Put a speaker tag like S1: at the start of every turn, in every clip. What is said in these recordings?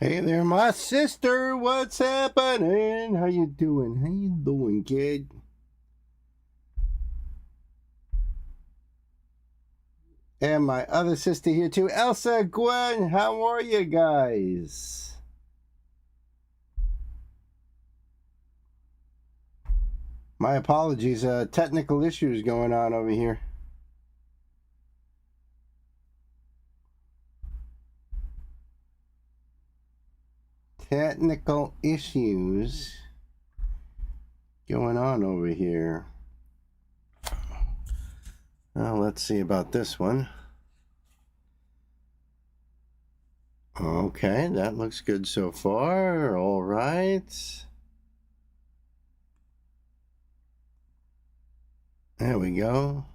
S1: Hey there, my sister. What's happening? How you doing? How you doing, kid? And my other sister here too, Elsa, Gwen. How are you guys? My apologies. Technical issues going on over here. Technical issues going on over here. Well, let's see about this one. Okay, that looks good so far. All right. There we go.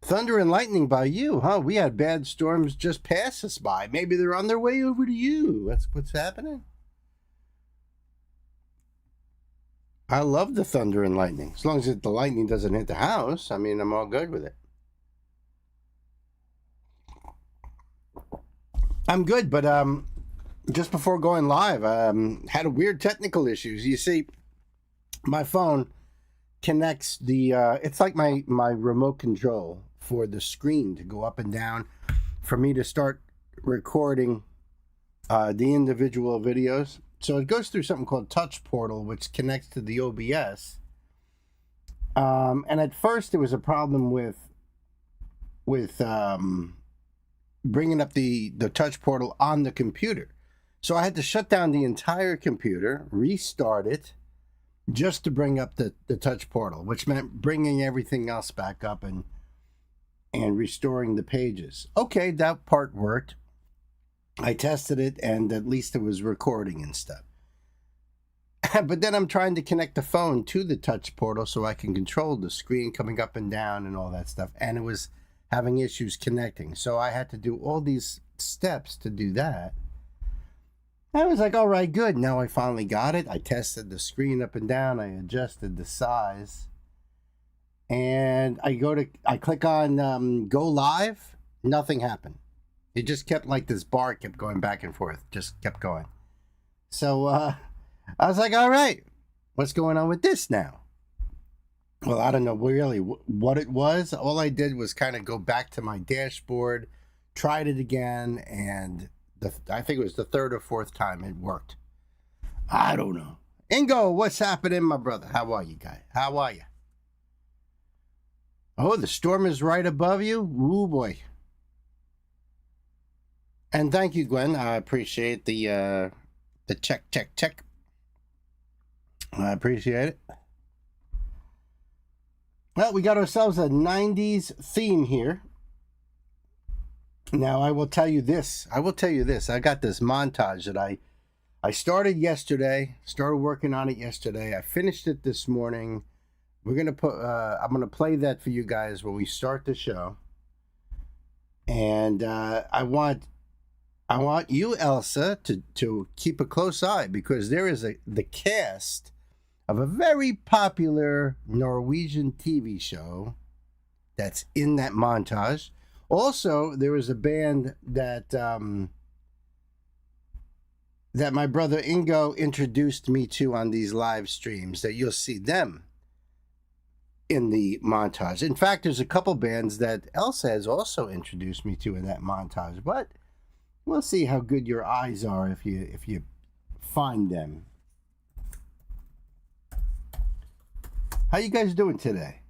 S1: Thunder and lightning by you, huh? We had bad storms just pass us by. Maybe they're on their way over to you. That's what's happening. I love the thunder and lightning. As long as the lightning doesn't hit the house, I mean, I'm all good with it. I'm good, but just before going live, had a weird technical issues. You see, my phone connects the it's like my remote control for the screen to go up and down for me to start recording the individual videos. So it goes through something called Touch Portal, which connects to the OBS. And at first there was a problem with bringing up the Touch Portal on the computer. So I had to shut down the entire computer, restart it, just to bring up the Touch Portal, which meant bringing everything else back up and restoring the pages. Okay, that part worked. I tested it, and at least it was recording and stuff. But then I'm trying to connect the phone to the Touch Portal so I can control the screen coming up and down and all that stuff, and it was having issues connecting. So I had to do all these steps to do that. I was like, all right, good. Now I finally got it. I tested the screen up and down. I adjusted the size. And I click on go live. Nothing happened. It just kept like this bar kept going back and forth. Just kept going. So I was like, all right, what's going on with this now? Well, I don't know really what it was. All I did was kind of go back to my dashboard, tried it again, and I think it was the third or fourth time it worked. I don't know. Ingo, what's happening, my brother? How are you, guy? How are you? Oh, the storm is right above you? Ooh, boy. And thank you, Gwen. I appreciate the check. I appreciate it. Well, we got ourselves a 90s theme here. Now, I will tell you this. I got this montage that I started yesterday, started working on it yesterday. I finished it this morning. We're going to put, I'm going to play that for you guys when we start the show. And I want you, Elsa, to keep a close eye, because there is the cast of a very popular Norwegian TV show that's in that montage. Also, there was a band that that my brother Ingo introduced me to on these live streams, that you'll see them in the montage. In fact, there's a couple bands that Elsa has also introduced me to in that montage, but we'll see how good your eyes are if you find them. How you guys doing today?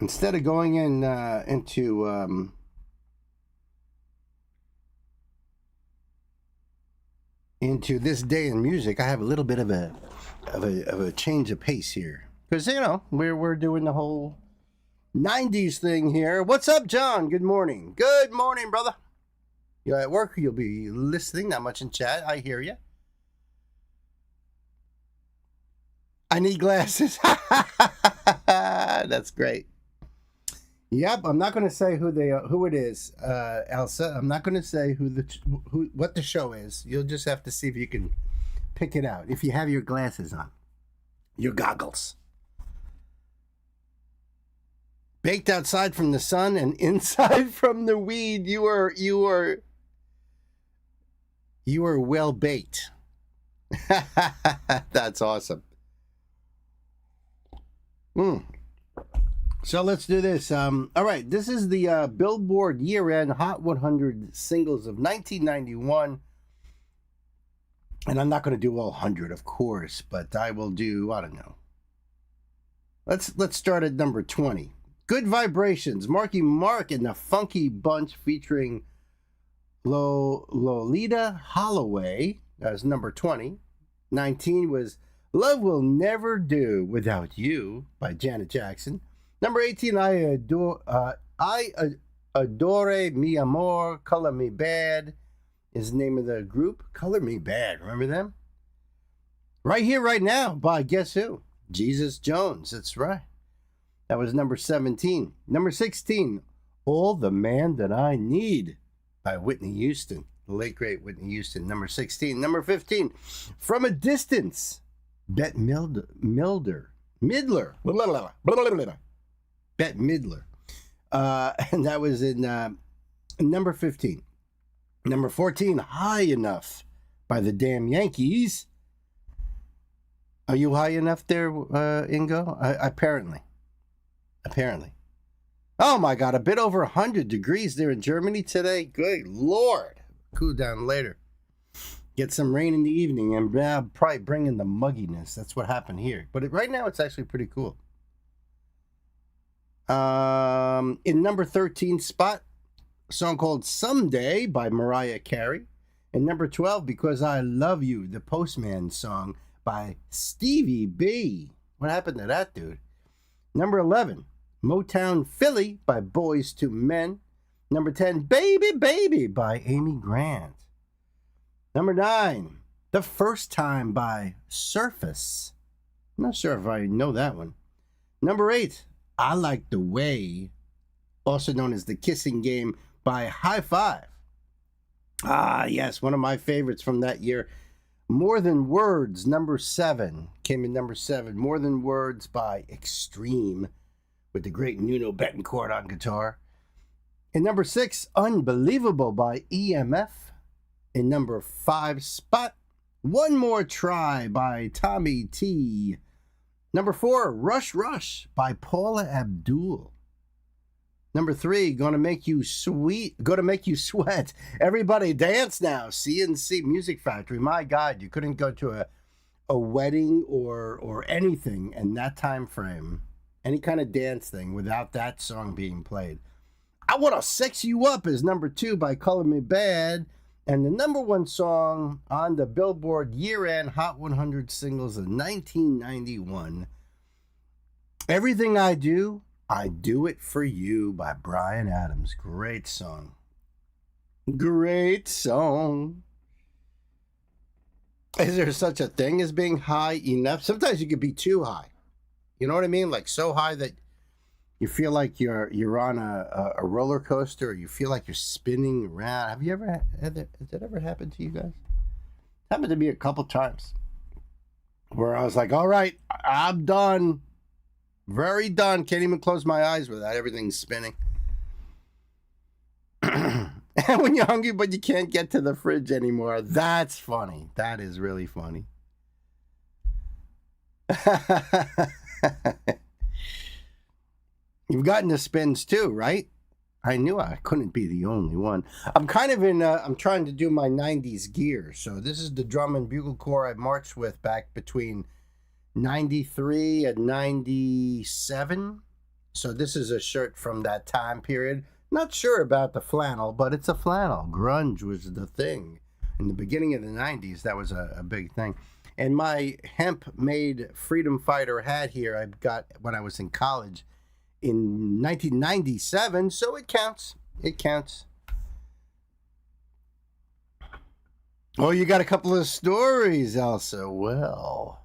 S1: Instead of going into this day in music, I have a little bit of a change of pace here, because we're doing the whole 90s thing here. What's up, John? Good morning. Good morning, brother. You're at work, you'll be listening, not much in chat. I hear you. I need glasses. That's great. Yep, I'm not going to say who it is, Elsa. I'm not going to say what the show is. You'll just have to see if you can pick it out. If you have your glasses on, your goggles. Baked outside from the sun and inside from the weed. You are well baked. That's awesome. So let's do this. All right, this is the Billboard year-end Hot 100 singles of 1991. And I'm not going to do all 100, of course, but I will do, I don't know. Let's start at number 20. Good Vibrations, Marky Mark and the Funky Bunch featuring Lolita Holloway. That was number 20. 19 was Love Will Never Do Without You by Janet Jackson. Number 18, I Adore Mi Amor, Color Me Bad is the name of the group. Color Me Bad, remember them? Right Here, Right Now by guess who? Jesus Jones, that's right. That was number 17. Number 16, All the Man That I Need by Whitney Houston, the late great Whitney Houston, number 16. Number 15, From a Distance, Bette Midler. Bette Midler. And that was in number 15. Number 14, High Enough by the Damn Yankees. Are you high enough there, Ingo? Apparently. Oh my God, a bit over 100 degrees there in Germany today. Good Lord. Cool down later. Get some rain in the evening and probably bring in the mugginess. That's what happened here. But right now it's actually pretty cool. In number 13 spot, a song called Someday by Mariah Carey. And number 12, Because I Love You, the Postman song by Stevie B. What happened to that dude? Number 11, Motown Philly by Boys to Men. Number 10, Baby Baby by Amy Grant. Number 9, The First Time by Surface. I'm not sure if I know that one. Number 8, I Like the Way, also known as The Kissing Game by High Five. Ah, yes, one of my favorites from that year. More Than Words, number 7, came in number 7. More Than Words by Extreme, with the great Nuno Bettencourt on guitar. In number 6, Unbelievable by EMF. In number 5 spot, One More Try by Tommy T. Number 4, Rush Rush by Paula Abdul. Number 3, Gonna Make You Sweat. Everybody dance now. CNC Music Factory. My God, you couldn't go to a wedding or anything in that time frame, any kind of dance thing, without that song being played. I Wanna Sex You Up is number 2 by Color Me Bad. And the number 1 song on the Billboard year-end Hot 100 singles of 1991, Everything I Do It For You by Bryan Adams. Great song. Great song. Is there such a thing as being high enough? Sometimes you could be too high. You know what I mean? Like so high that you feel like you're on a roller coaster, or you feel like you're spinning around. Have you ever has that ever happened to you guys? It happened to me a couple times, where I was like, all right, I'm done. Very done. Can't even close my eyes without everything spinning. And when you're hungry but you can't get to the fridge anymore, that's funny. That is really funny. You've gotten the spins too, right? I knew I couldn't be the only one. I'm kind of I'm trying to do my 90s gear. So this is the drum and bugle corps I marched with back between 93 and 97. So this is a shirt from that time period. Not sure about the flannel, but it's a flannel. Grunge was the thing. In the beginning of the 90s, that was a big thing. And my hemp-made freedom fighter hat here I got when I was in college in 1997, so it counts. It counts. Oh, you got a couple of stories, Elsa. Well,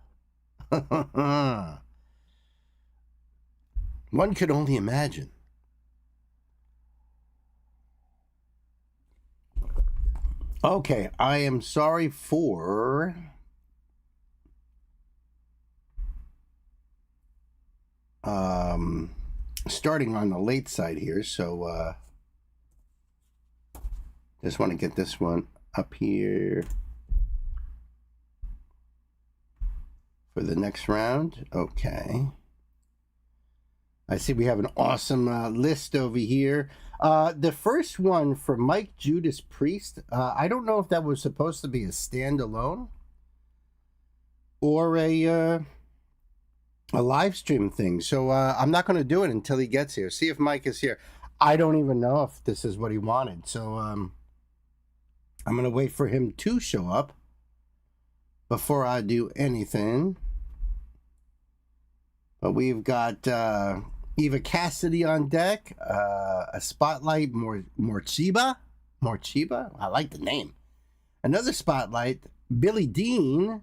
S1: one could only imagine Okay, I am sorry for starting on the late side here, so just want to get this one up here for the next round. Okay. I see we have an awesome list over here. The first one for Mike Judas Priest, I don't know if that was supposed to be a standalone or a live stream thing. So I'm not going to do it until he gets here. See if Mike is here. I don't even know if this is what he wanted. So I'm going to wait for him to show up before I do anything. But we've got Eva Cassidy on deck, a Spotlight Morchiba. I like the name. Another Spotlight, Billy Dean.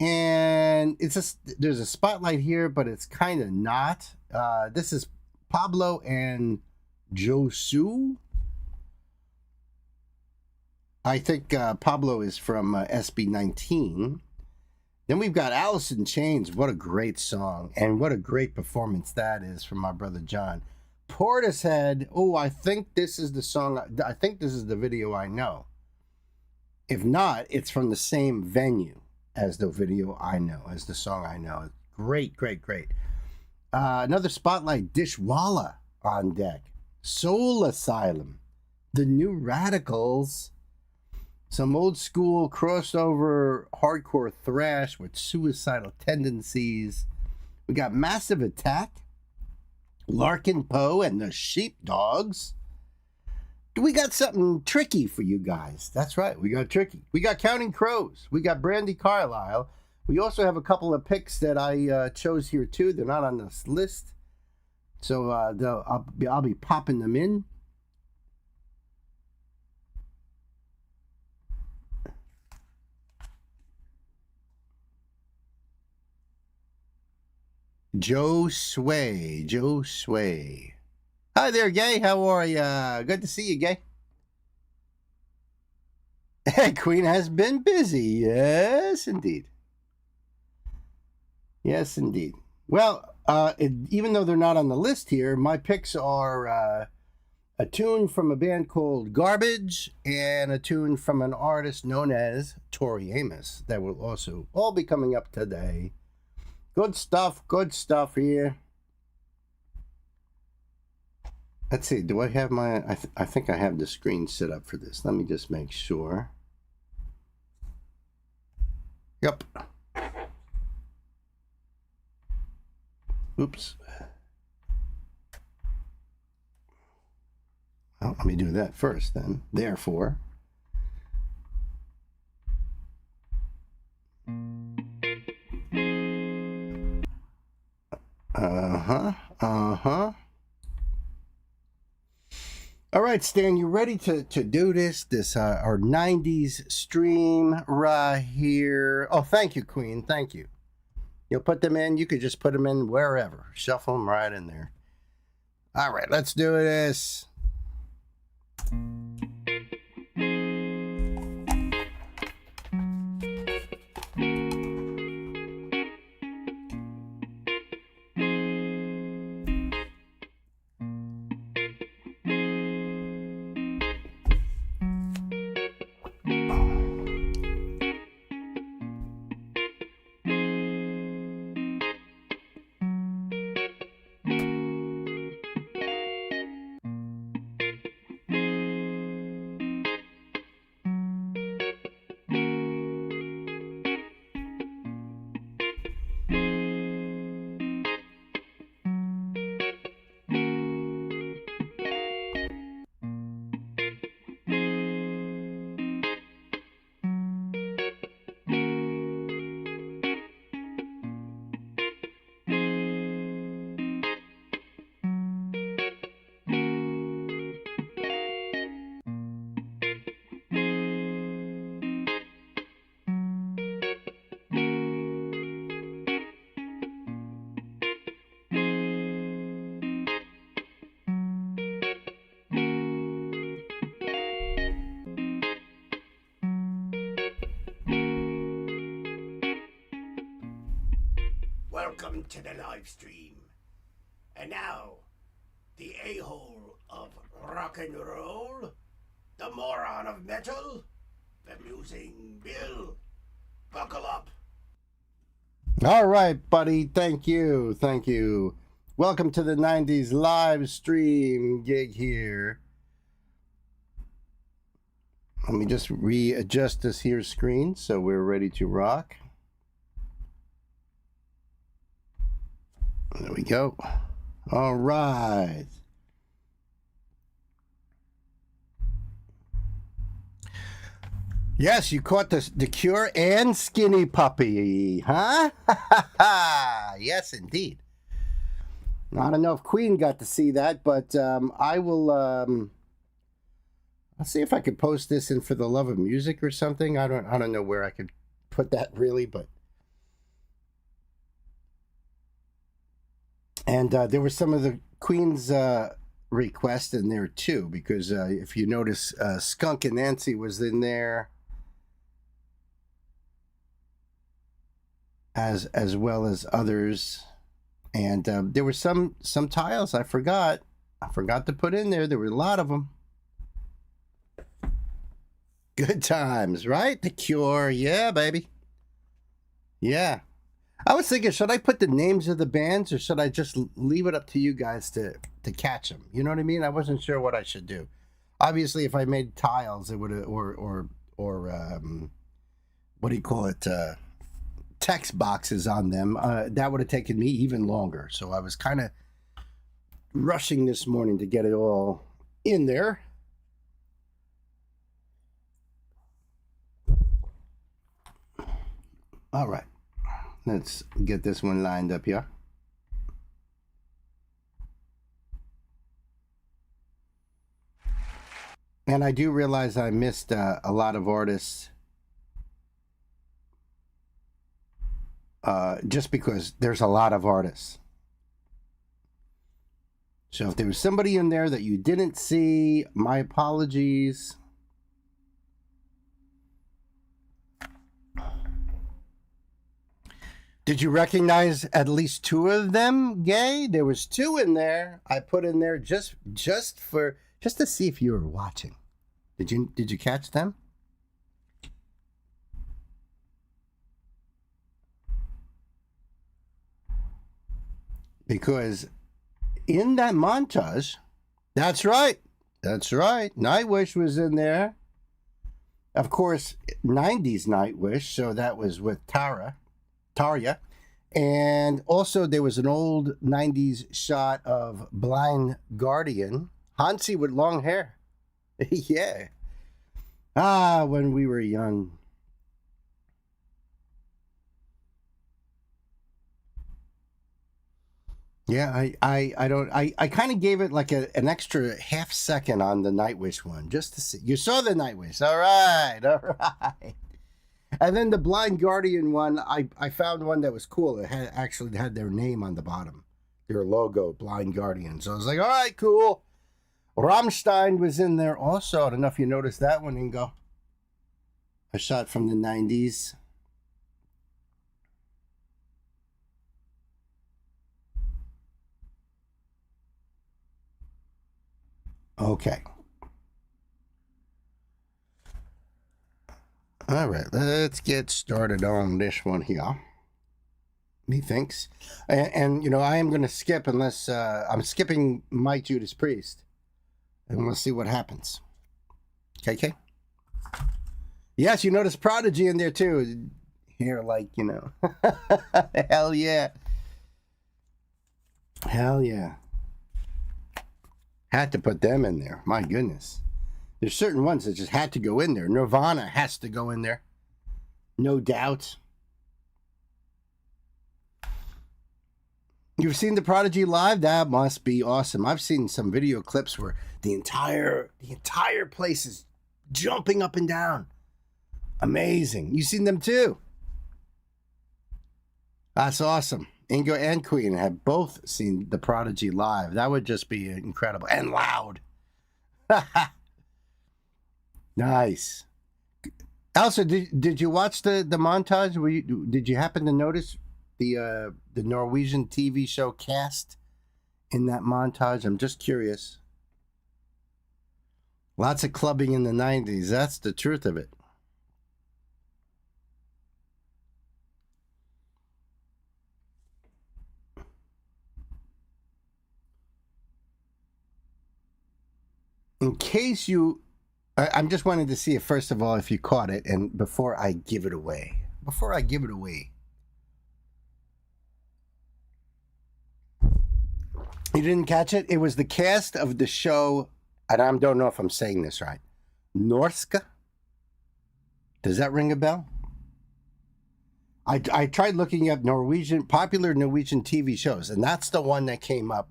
S1: And there's a Spotlight here, but it's kind of not. This is Pablo and Josu. I think Pablo is from SB19. Then we've got Alice in Chains. What a great song. And what a great performance that is from my brother John. Portishead. Oh, I think this is the song. I think this is the video I know. If not, it's from the same venue as the video I know, as the song I know. Great, great, great. Another Spotlight, Dishwalla on deck. Soul Asylum. The New Radicals. Some old school crossover hardcore thrash with suicidal tendencies. We got Massive Attack, Larkin Poe and the Sheepdogs. We got something tricky for you guys. That's right, we got tricky. We got Counting Crows. We got Brandy Carlisle. We also have a couple of picks that I chose here too. They're not on this list, so I'll be popping them in. Joe Sway. Hi there, Gay. How are ya? Good to see you, Gay. Queen has been busy. Yes, indeed. Yes, indeed. Well, even though they're not on the list here, my picks are a tune from a band called Garbage and a tune from an artist known as Tori Amos that will also all be coming up today. Good stuff here. Let's see, do I have my, I think I have the screen set up for this. Let me just make sure. Yep. Oops. Well, let me do that first then. Therefore. All right, Stan, you ready to do this? Our 90s stream right here. Oh, thank you, Queen. Thank you. You'll put them in. You could just put them in wherever. Shuffle them right in there. All right, let's do this.
S2: Welcome to the live stream. And now, the a-hole of rock and roll, the moron of metal, the musing Bill. Buckle up.
S1: All right, buddy. Thank you. Thank you. Welcome to the 90s live stream gig here. Let me just readjust this here screen so we're ready to rock. There we go. All right. Yes, you caught the Cure and Skinny Puppy, huh? Yes, indeed. I don't know if Queen got to see that, but I will. I'll see if I could post this in For the Love of Music or something. I don't know where I could put that really, but. And there were some of the Queen's requests in there too, because if you notice, Skunk and Nancy was in there, as well as others, and there were some tiles I forgot to put in there. There were a lot of them. Good times, right? The Cure, yeah, baby, yeah. I was thinking, should I put the names of the bands or should I just leave it up to you guys to catch them? You know what I mean? I wasn't sure what I should do. Obviously, if I made tiles, it would or what do you call it? Text boxes on them. That would have taken me even longer. So I was kind of rushing this morning to get it all in there. All right. Let's get this one lined up here. And I do realize I missed a lot of artists just because there's a lot of artists. So if there was somebody in there that you didn't see, my apologies. Did you recognize at least two of them, Gay? There was two in there. I put in there just to see if you were watching. Did you catch them? Because in that montage, that's right. Nightwish was in there. Of course, 90s Nightwish, so that was with Tarja. And also there was an old 90s shot of Blind Guardian. Hansi with long hair. Yeah. When we were young. Yeah, I kind of gave it like an extra half second on the Nightwish one, just to see. You saw the Nightwish. All right. And then the Blind Guardian one, I found one that was cool. It actually had their name on the bottom, their logo, Blind Guardian. So I was like, all right, cool. Rammstein was in there also. I don't know if you noticed that one, Ingo. A shot from the 90s. Okay. All right, let's get started on this one here. Methinks. And you know, I am going to skip unless I'm skipping Mike Judas Priest. And we'll see what happens. KK? Yes, you notice Prodigy in there too. Here, like, you know. Hell yeah. Hell yeah. Had to put them in there. My goodness. There's certain ones that just had to go in there. Nirvana has to go in there. No doubt. You've seen the Prodigy live? That must be awesome. I've seen some video clips where the entire place is jumping up and down. Amazing. You've seen them too? That's awesome. Ingo and Queen have both seen the Prodigy live. That would just be incredible. And loud. Nice. Elsa, did you watch the montage? Did you happen to notice the Norwegian TV show cast in that montage? I'm just curious. Lots of clubbing in the 90s. That's the truth of it. In case you... I'm just wanting to see if, first of all, if you caught it, and before I give it away. You didn't catch it? It was the cast of the show, and I don't know if I'm saying this right, Norska? Does that ring a bell? I tried looking up popular Norwegian TV shows, and that's the one that came up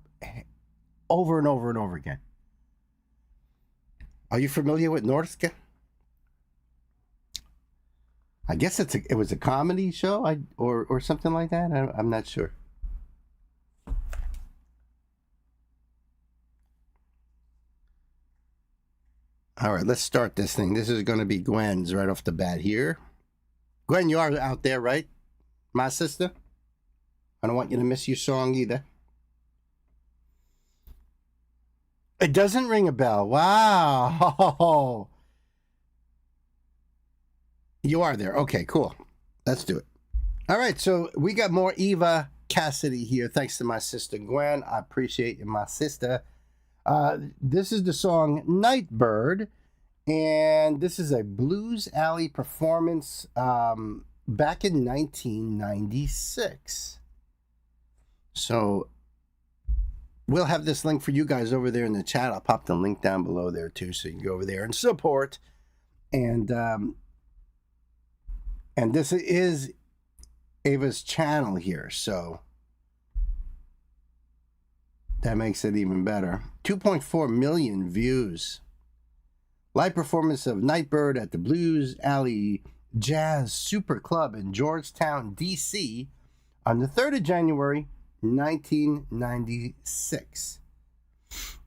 S1: over and over and over again. Are you familiar with Norska? I guess it was a comedy show, or something like that. I'm not sure. All right, let's start this thing. This is going to be Gwen's right off the bat here. Gwen, you are out there, right? My sister? I don't want you to miss your song either. It doesn't ring a bell. Wow. You are there. Okay, cool. Let's do it. All right, so we got more Eva Cassidy here. Thanks to my sister Gwen. I appreciate you, my sister. This is the song Nightbird, and this is a Blues Alley performance back in 1996. So we'll have this link for you guys over there in the chat. I'll pop the link down below there too, so you can go over there and support. And this is Ava's channel here, so that makes it even better. 2.4 million views. Live performance of Nightbird at the Blues Alley Jazz Super Club in Georgetown, D.C. on the 3rd of January, 1996. It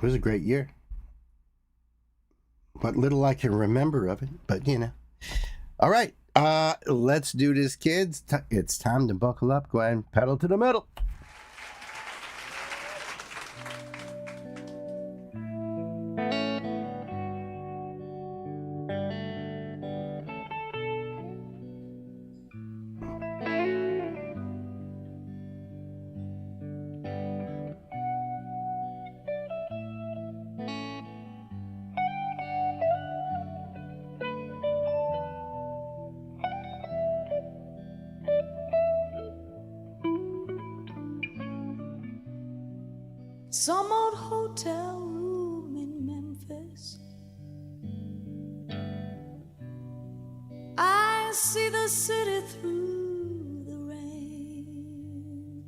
S1: was a great year. What little I can remember of it, but you know. All right. Let's do this, kids. It's time to buckle up. Go ahead and pedal to the metal.
S3: Some old hotel room in Memphis. I see the city through the rain.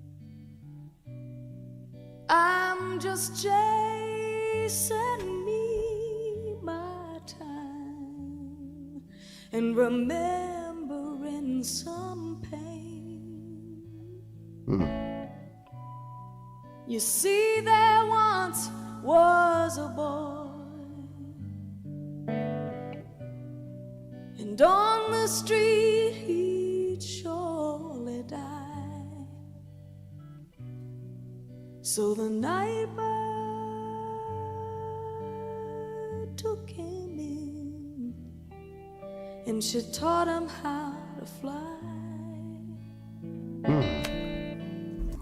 S3: I'm just chasing me my time and remembering some pain. You see, there once was a boy, and on the street he'd surely die. So the night bird took him in, and she taught him how to fly.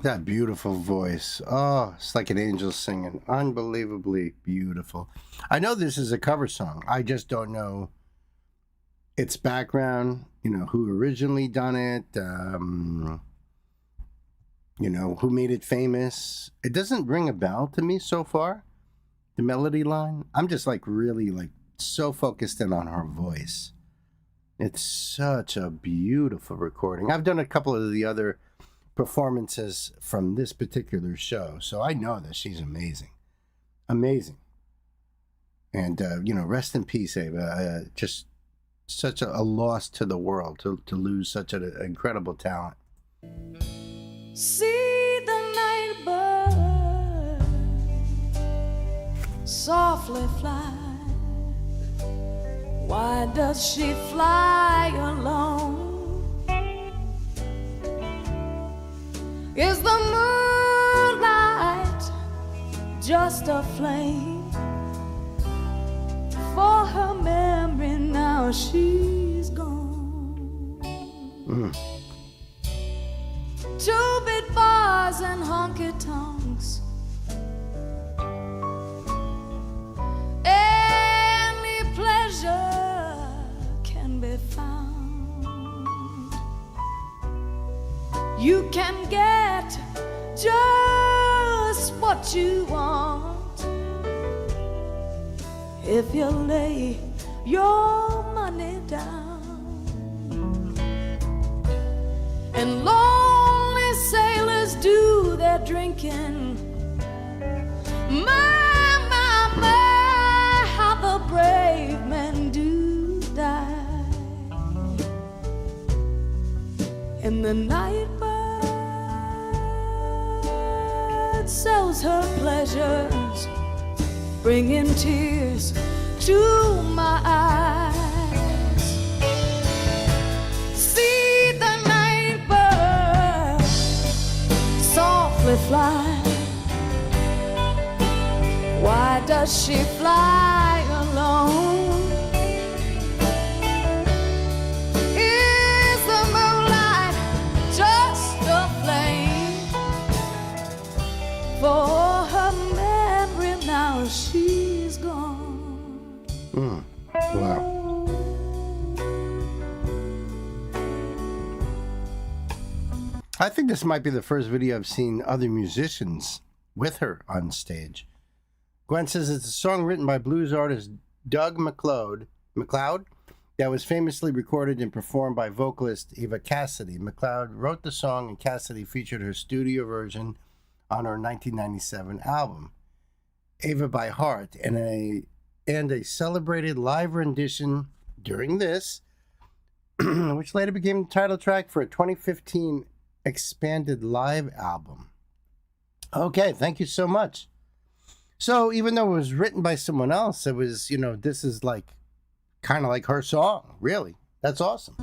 S1: That beautiful voice. Oh, it's like an angel singing. Unbelievably beautiful. I know this is a cover song. I just don't know its background, you know, who originally done it, you know, who made it famous. It doesn't ring a bell to me so far, the melody line. I'm just like really like so focused in on her voice. It's such a beautiful recording. I've done a couple of the other performances from this particular show, so I know that she's amazing. And you know, rest in peace, Ava. Just such a loss to the world to lose such an incredible talent.
S3: See the night bird softly fly. Why does she fly alone? Is the moonlight just a flame? For her memory now she's gone. 2-bit bars and honky-tonks, any pleasure can be found. You can get just what you want if you lay your money down. And lonely sailors do their drinking. My, how the brave men do die. And the night bird sells her pleasures, bringing tears to my eyes. See the night bird softly fly. Why does she fly alone? Is the moonlight just a flame? For her memory now she's gone.
S1: Wow. I think this might be the first video I've seen other musicians with her on stage. Gwen says it's a song written by blues artist Doug McLeod that was famously recorded and performed by vocalist Eva Cassidy. McLeod wrote the song, and Cassidy featured her studio version on her 1997 album, Ava by Heart, and a celebrated live rendition during this, which later became the title track for a 2015 expanded live album. Okay, thank you so much. So even though it was written by someone else, it was, this is like kind of like her song, really. That's awesome.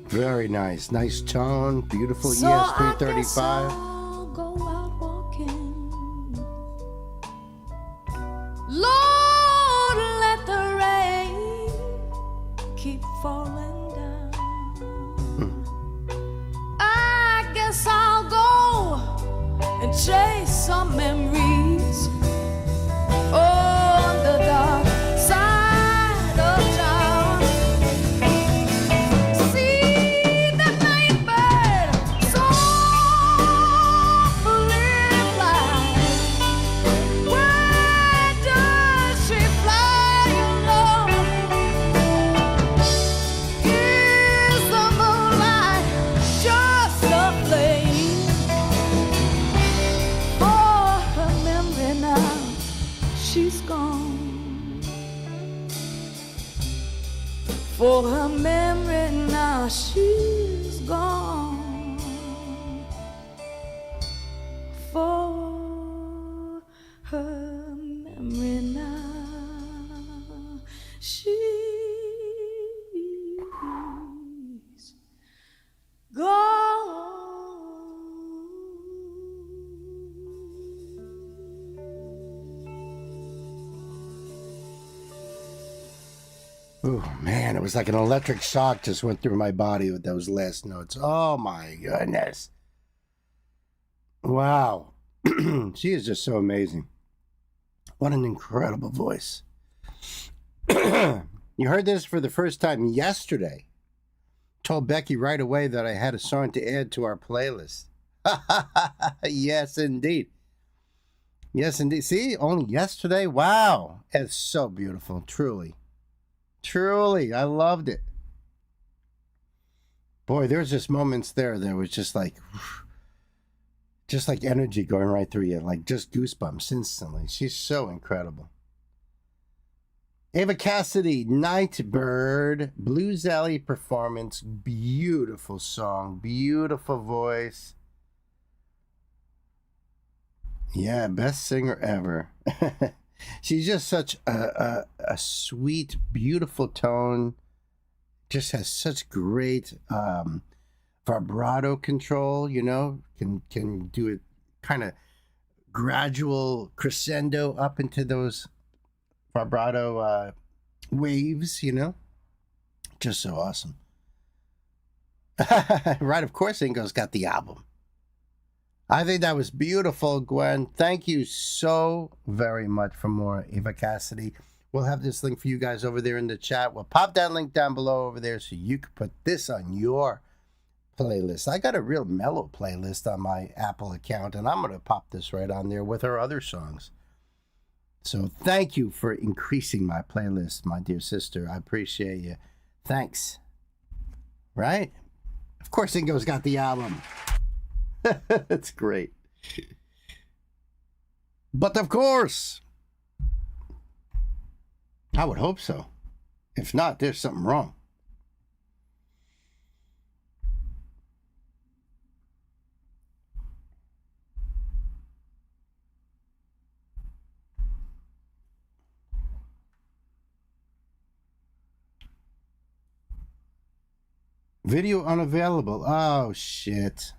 S1: Very nice. Nice tone. Beautiful
S3: So
S1: ES335.
S3: I'll go out walking. Lord, let the rain keep falling down. I guess I'll go and chase some memories on the dark side of town. See the night bird softly fly. Where does she fly alone? Is the moonlight just a flame? For her memory now, she's gone. For her memory now, she's gone. For her memory now, she's gone.
S1: Oh, man, it was like an electric shock just went through my body with those last notes. Oh, my goodness. Wow. She is just so amazing. What an incredible voice. You heard this for the first time yesterday. Told Becky right away that I had a song to add to our playlist. Yes, indeed. Yes, indeed. See, only yesterday? Wow. It's so beautiful, truly. Truly, I loved it. Boy, there's just moments there that was just like energy going right through you, like just goosebumps instantly. She's so incredible. Ava Cassidy, Nightbird, Blues Alley performance, beautiful song, beautiful voice. Yeah, best singer ever. She's just such a sweet, beautiful tone. Just has such great vibrato control. You know, can do it kind of gradual crescendo up into those vibrato waves. You know, just so awesome. Right, of course, Ingo's got the album. I think that was beautiful, Gwen. Thank you so very much for more, Eva Cassidy. We'll have this link for you guys over there in the chat. We'll pop that link down below over there so you can put this on your playlist. I got a real mellow playlist on my Apple account, and I'm going to pop this right on there with her other songs. So thank you for increasing my playlist, my dear sister. I appreciate you. Thanks. Right? Of course, Ingo's got the album. That's great. But of course, I would hope so. If not, there's something wrong. Video unavailable. Oh, shit.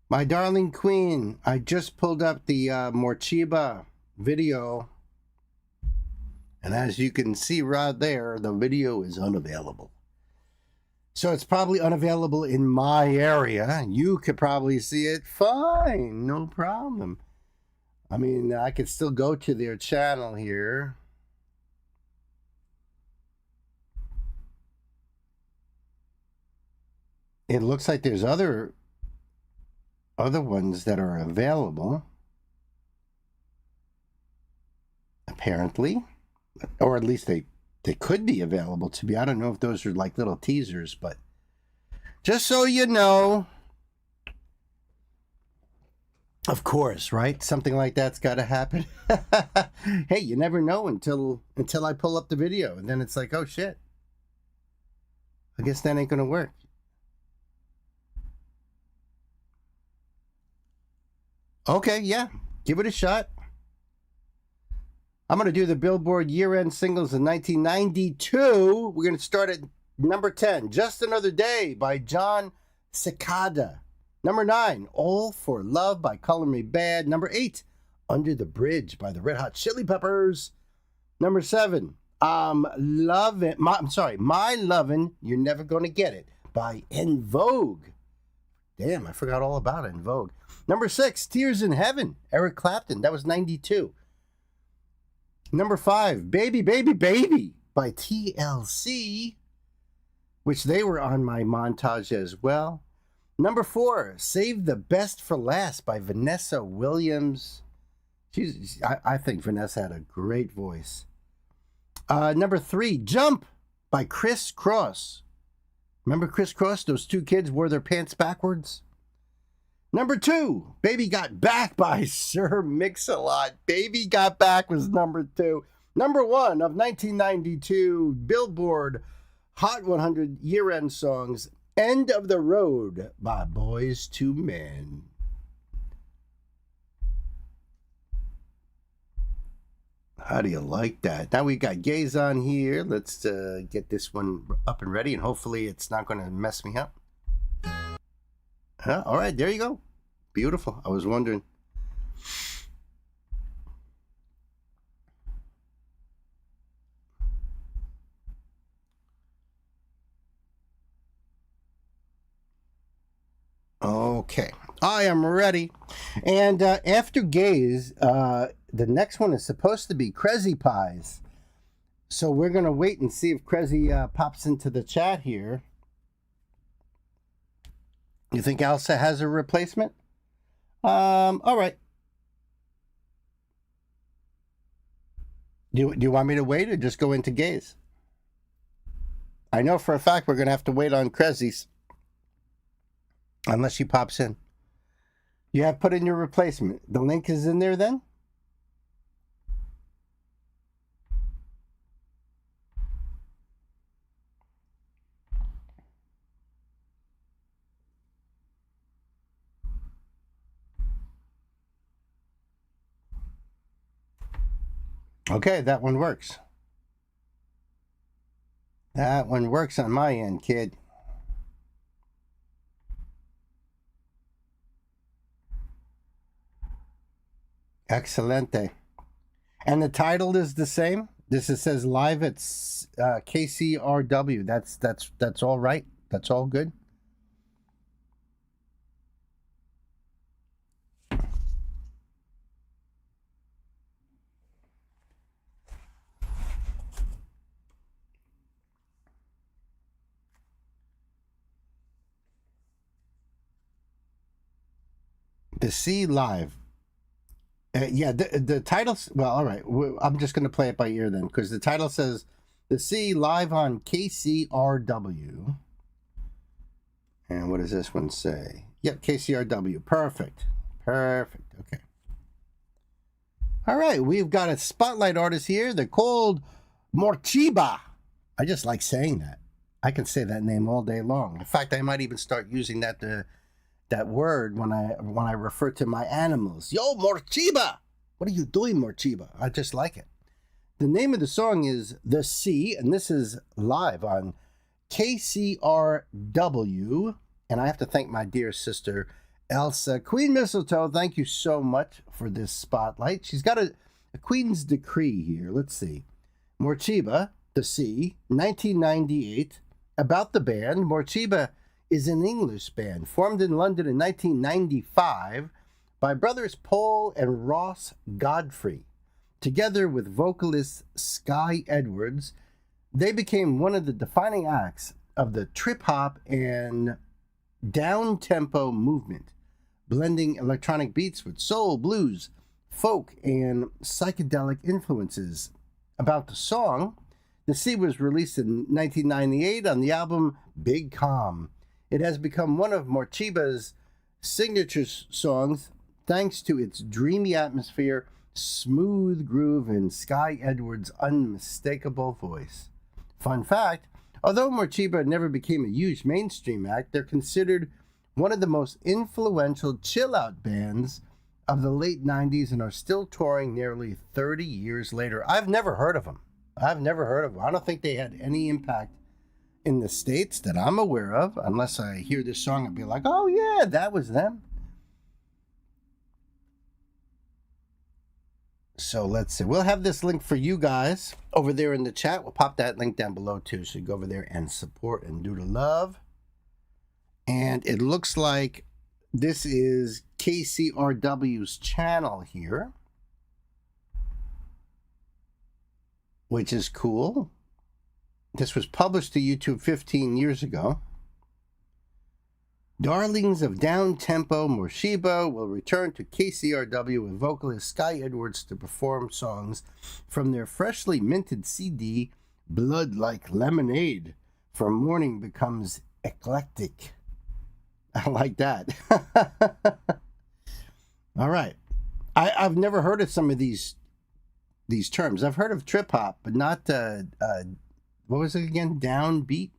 S1: My darling queen, I just pulled up the Morchiba video. And as you can see right there, the video is unavailable. So it's probably unavailable in my area. You could probably see it fine, no problem. I mean, I could still go to their channel here. It looks like there's other ones that are available. Apparently. Or at least they could be available to me. I don't know if those are like little teasers, but just so you know, of course, right? Something like that's got to happen. Hey, you never know until I pull up the video, and then it's like, oh shit, I guess that ain't gonna work. Okay, yeah, give it a shot. I'm going to do the Billboard year-end singles in 1992. We're going to start at number 10, Just Another Day by John Cicada. Number 9, All for Love by Color Me Bad. Number 8, Under the Bridge by the Red Hot Chili Peppers. Number 7, My Lovin', You're Never Gonna Get It by En Vogue. Damn, I forgot all about En Vogue. Number 6, Tears in Heaven, Eric Clapton. That was 92. Number 5, Baby, Baby, Baby by TLC, which they were on my montage as well. Number 4, Save the Best for Last by Vanessa Williams. I think Vanessa had a great voice. Number 3, Jump by Criss Cross. Remember Criss Cross? Those two kids wore their pants backwards. Number 2, Baby Got Back by Sir Mix-a-Lot. Baby Got Back was number 2. Number 1 of 1992 Billboard Hot 100 year-end songs, End of the Road by Boys to Men. How do you like that? Now we got gays on here. Let's get this one up and ready, and hopefully it's not going to mess me up. All right, there you go. Beautiful. I was wondering. I am ready. And after Gaze, the next one is supposed to be Crazy Pies. So we're going to wait and see if Crazy pops into the chat here. You think Elsa has a replacement? All right. Do you want me to wait or just go into Gaze? I know for a fact we're going to have to wait on Crazy's. Unless she pops in. You have put in your replacement. The link is in there then? Okay, that one works. That one works on my end, kid. Excelente. And the title is the same. This says live at KCRW. That's all right. That's all good. The C live. Yeah, the title. Well, all right. I'm just going to play it by ear then, because the title says the C live on KCRW. And what does this one say? Yep, KCRW. Perfect. Perfect. Okay. All right, we've got a spotlight artist here. They're called Morchiba. I just like saying that. I can say that name all day long. In fact, I might even start using that word when I refer to my animals. Yo, Morchiba! What are you doing, Morchiba? I just like it. The name of the song is The Sea, and this is live on KCRW. And I have to thank my dear sister, Elsa. Queen Mistletoe, thank you so much for this spotlight. She's got a Queen's Decree here. Let's see. Morchiba, The Sea, 1998. About the band, Morchiba is an English band formed in London in 1995 by brothers Paul and Ross Godfrey. Together with vocalist Sky Edwards, they became one of the defining acts of the trip-hop and down-tempo movement, blending electronic beats with soul, blues, folk, and psychedelic influences. About the song, The Sea was released in 1998 on the album Big Calm. It has become one of Morchiba's signature songs thanks to its dreamy atmosphere, smooth groove, and Sky Edwards' unmistakable voice. Fun fact, although Morchiba never became a huge mainstream act, they're considered one of the most influential chill-out bands of the late 90s and are still touring nearly 30 years later. I've never heard of them. I don't think they had any impact in the States that I'm aware of, unless I hear this song and be like, oh yeah, that was them. So let's see. We'll have this link for you guys over there in the chat. We'll pop that link down below too, so you go over there and support and do the love. And it looks like this is KCRW's channel here, which is cool. This was published to YouTube 15 years ago. Darlings of Down-Tempo, Morchiba will return to KCRW with vocalist Sky Edwards to perform songs from their freshly minted CD, Blood Like Lemonade, From Morning Becomes Eclectic. I like that. All right. I've never heard of some of these terms. I've heard of trip-hop, but not... what was it again? Downbeat?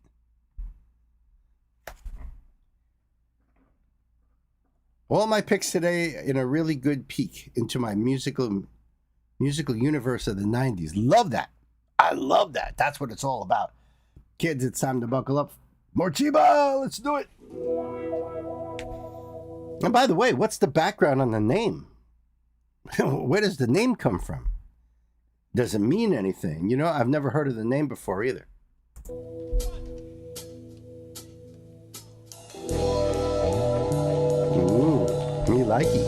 S1: All my picks today in a really good peek into my musical universe of the 90s. Love that. I love that. That's what it's all about. Kids, it's time to buckle up. Morchiba, let's do it. And by the way, what's the background on the name? Where does the name come from? Does it mean anything? You know, I've never heard of the name before either. Ooh. likey.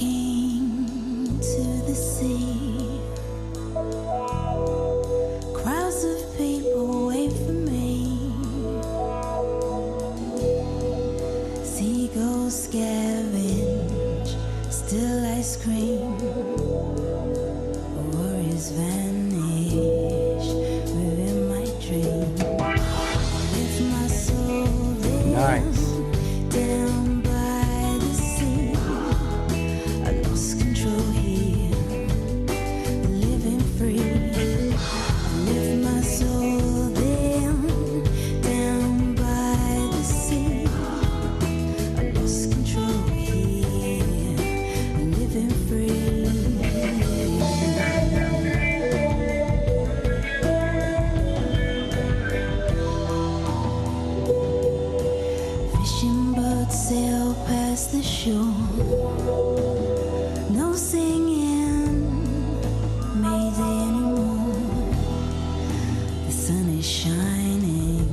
S3: Flocking to the sea, crowds of people wait for me. Seagulls scavenge, still I scream. Worries vanish within my dream. Lift my soul down,
S1: Nice.
S3: down by the sea. I lost control here, living free. I lift my soul down, down by the sea. I lost control here, living free. Fishing boats sail past the shore. No singing Mayday anymore. The sun is shining,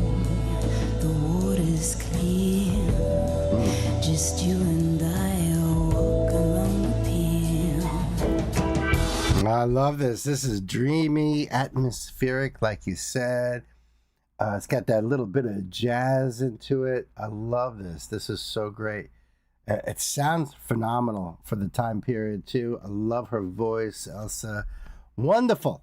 S3: the water's clear. Just you and I walk along the pier.
S1: I love this. This is dreamy, atmospheric, like you said. It's got that little bit of jazz into it. I love this. This is so great. It sounds phenomenal for the time period, too. I love her voice, Elsa. Wonderful.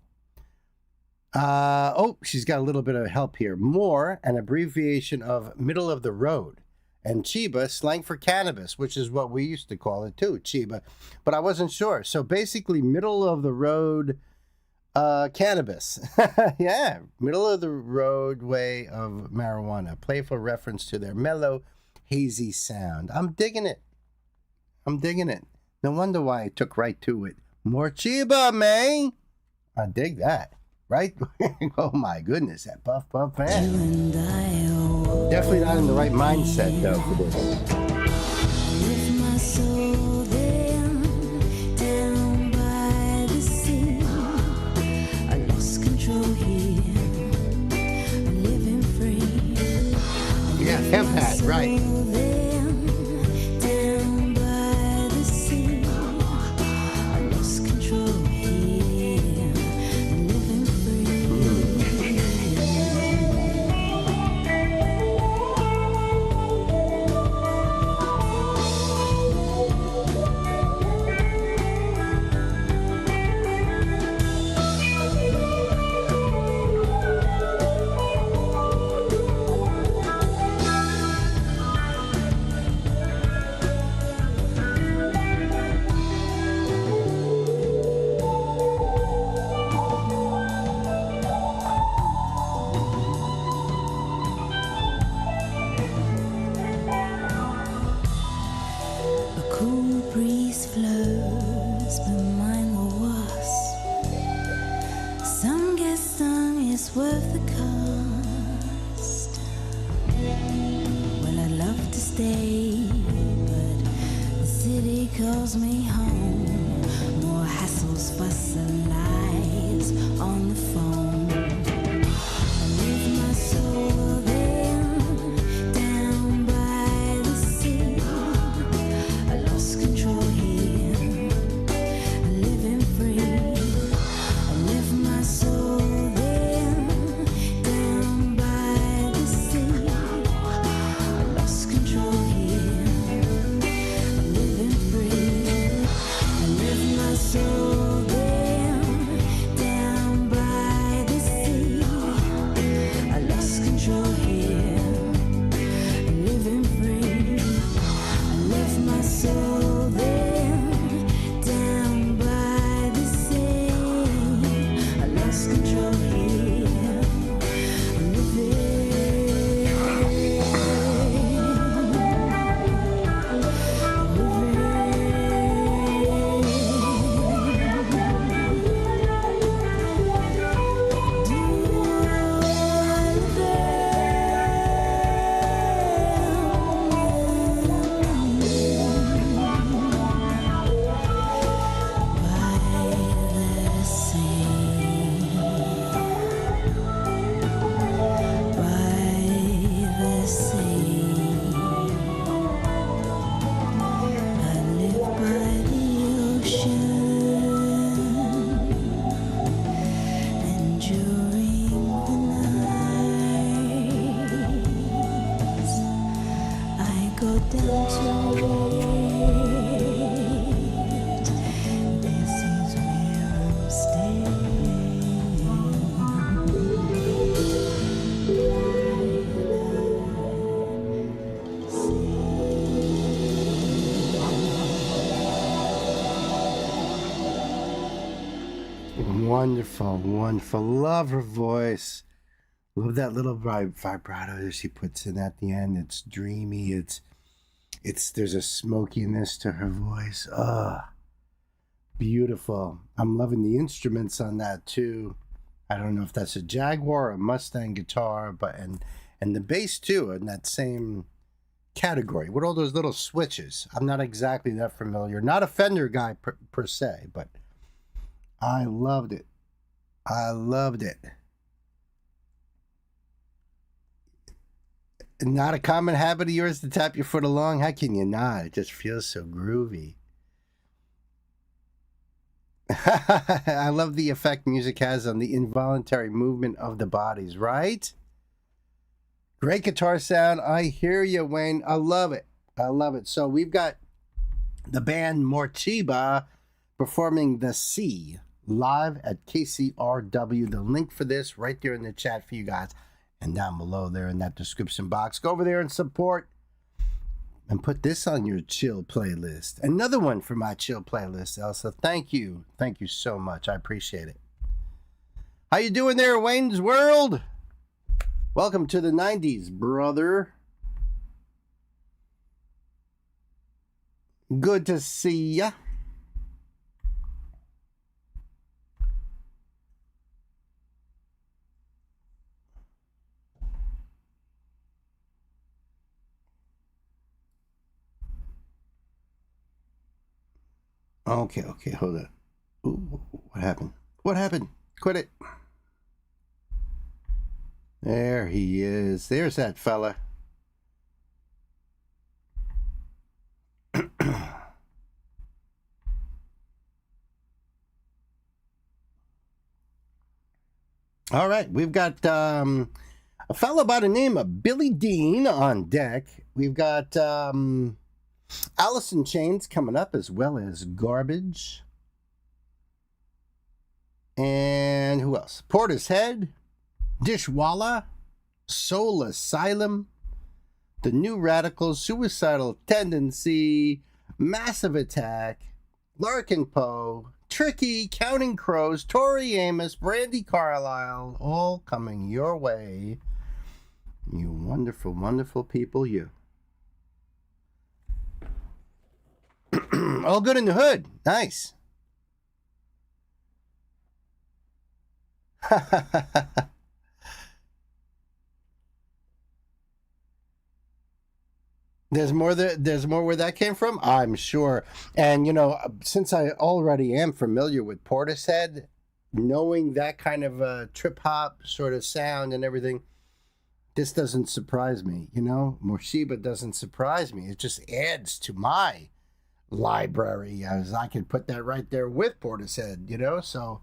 S1: She's got a little bit of help here. More, an abbreviation of middle of the road. And Chiba, slang for cannabis, which is what we used to call it, too, Chiba. But I wasn't sure. So basically, middle of the road cannabis. Yeah, middle of the road way of marijuana. Playful reference to their mellow, hazy sound. I'm digging it. No wonder why I took right to it. More Chiba, man. I dig that. Right? Oh my goodness, that puff puff
S3: You
S1: fan.
S3: and I walk.
S1: Definitely not in the right mindset though for this.
S3: Lift my soul down, down by the sea. I lost control here, living free.
S1: Yeah, hemp hat, right.
S3: Down by the sea. I lost control here, living free. A cool breeze flows behind the wasp. Some get stung, it's worth the cost. Well, I'd love to stay, but the city calls me home. More hassles, fuss, and lies on the phone. I live my soul down by the sea. I lost control here, living free. I live my soul down by the sea. I lost control here, living free. go down tonight. This is where I'm
S1: Wonderful, wonderful. Love her voice. Love that little vibrato that she puts in at the end. It's dreamy. It's there's a smokiness to her voice. Beautiful. I'm loving the instruments on that too. I don't know if that's a Jaguar or a Mustang guitar, but and the bass too in that same category with all those little switches. I'm not exactly that familiar. Not a Fender guy per se, but I loved it. I loved it. Not a common habit of yours to tap your foot along? How can you not? It just feels so groovy. I love the effect music has on the involuntary movement of the bodies, right? Great guitar sound. I hear you, Wayne. I love it. I love it. So we've got the band Morchiba performing The Sea live at KCRW. The link for this right there in the chat for you guys and down below there in that description box. Go over there and support and put this on your chill playlist. Another one for my chill playlist, Elsa. Thank you. Thank you so much. I appreciate it. How you doing there, Wayne's World? Welcome to the 90s, brother. Good to see ya. Okay, hold on. Ooh, what happened? What happened? Quit it. There he is. There's that fella. All right, we've got a fellow by the name of Billy Dean on deck. We've got Alice in Chains coming up, as well as Garbage. And who else? Portishead, Dishwalla, Soul Asylum, The New Radicals, Suicidal Tendency, Massive Attack, Larkin Poe, Tricky, Counting Crows, Tori Amos, Brandy Carlisle, all coming your way. You wonderful, wonderful people, you. All good in the hood. Nice. There's more where that came from, I'm sure. And since I already am familiar with Portishead, knowing that kind of trip hop sort of sound and everything, this doesn't surprise me. Morchiba doesn't surprise me. It just adds to my library, as I could put that right there with Portishead. So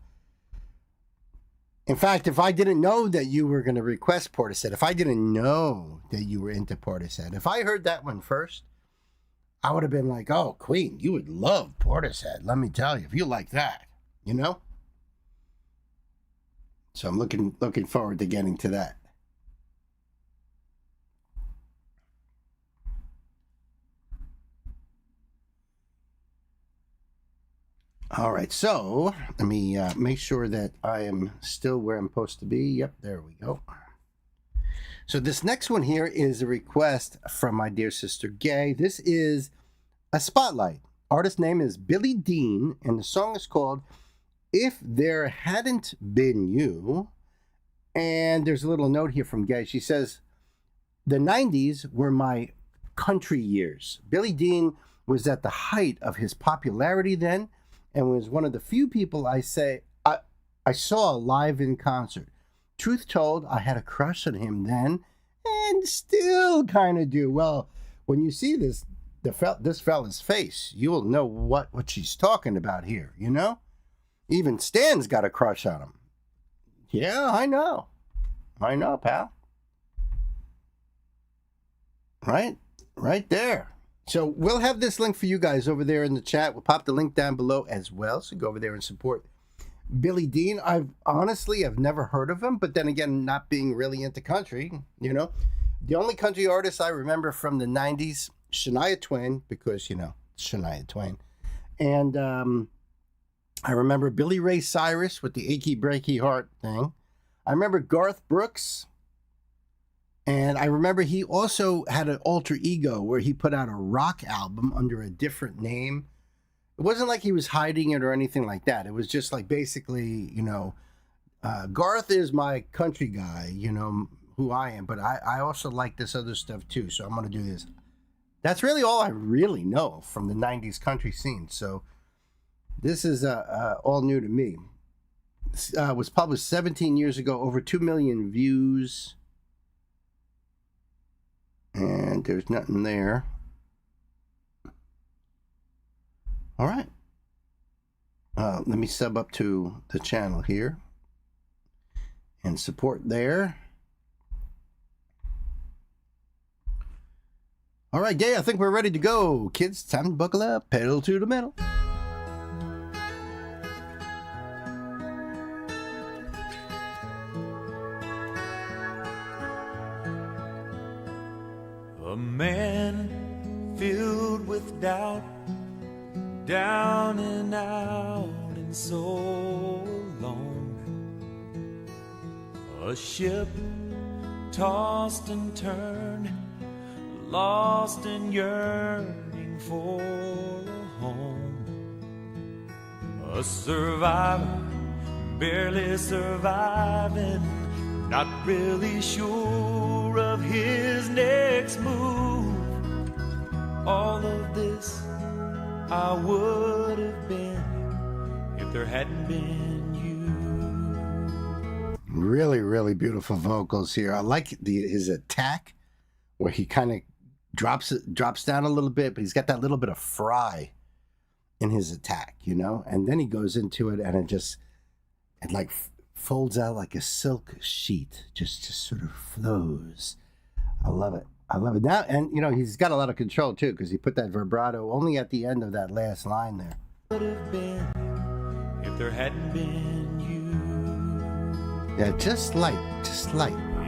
S1: in fact, if I didn't know that you were going to request Portishead, if I didn't know that you were into Portishead, if I heard that one first, I would have been like, oh, Queen, you would love Portishead. Let me tell you, if you like that, So I'm looking forward to getting to that. All right, so let me make sure that I am still where I'm supposed to be. Yep, there we go. So this next one here is a request from my dear sister Gay. This is a spotlight. Artist name is Billy Dean, and the song is called If There Hadn't Been You. And there's a little note here from Gay. She says, the 90s were my country years. Billy Dean was at the height of his popularity then, and was one of the few people I saw live in concert. Truth told, I had a crush on him then, and still kind of do. Well, when you see this fella's face, you will know what she's talking about here, Even Stan's got a crush on him. Yeah, I know, pal. Right? Right there. So we'll have this link for you guys over there in the chat. We'll pop the link down below as well. So go over there and support Billy Dean. I've never heard of him, but then again, not being really into country, you know. The only country artist I remember from the 90s, Shania Twain, because, you know, Shania Twain. And I remember Billy Ray Cyrus with the Achy Breaky Heart thing. I remember Garth Brooks. And I remember he also had an alter ego where he put out a rock album under a different name. It wasn't like he was hiding it or anything like that. It was just like basically, you know, Garth is my country guy, you know, who I am. But I also like this other stuff too. So I'm going to do this. That's really all I really know from the 90s country scene. So this is all new to me. This was published 17 years ago, over 2 million views. And there's nothing there. All right. Let me sub up to the channel here and support there. All right, Gay, I think we're ready to go. Kids, time to buckle up, pedal to the metal.
S4: A man filled with doubt, down and out and so alone. A ship tossed and turned, lost and yearning for a home. A survivor, barely surviving, not really sure of his next move. All of this I would have been if there hadn't been you.
S1: Really, really beautiful vocals here. I like his attack where he kind of drops down a little bit, but he's got that little bit of fry in his attack, you know? And then he goes into it and it like folds out like a silk sheet, just sort of flows. I love it. I love it. Now, and you know, he's got a lot of control too, because he put that vibrato only at the end of that last line there.
S4: Would have been if there hadn't been you.
S1: Yeah, just light.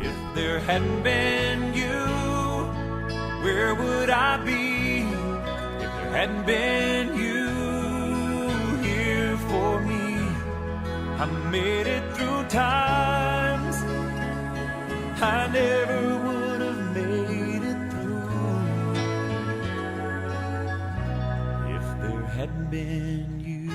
S4: If there hadn't been you, where would I be? If there hadn't been you here for me, I made it through times I never would have made it through if there hadn't been you.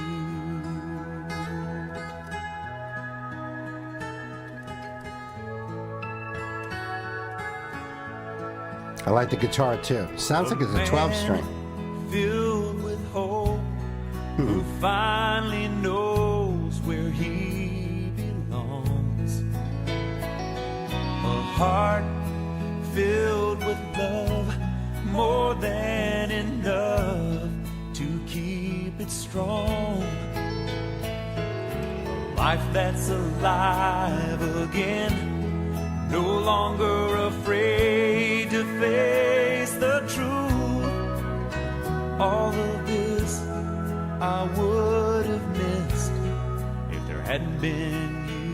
S1: I like the guitar too. Sounds like it's a 12-string.
S4: Filled with hope, who finally knows where he belongs. A heart filled with love, more than enough to keep it strong. A life that's alive again, no longer afraid to face the truth. All of this I would have missed if there hadn't been you.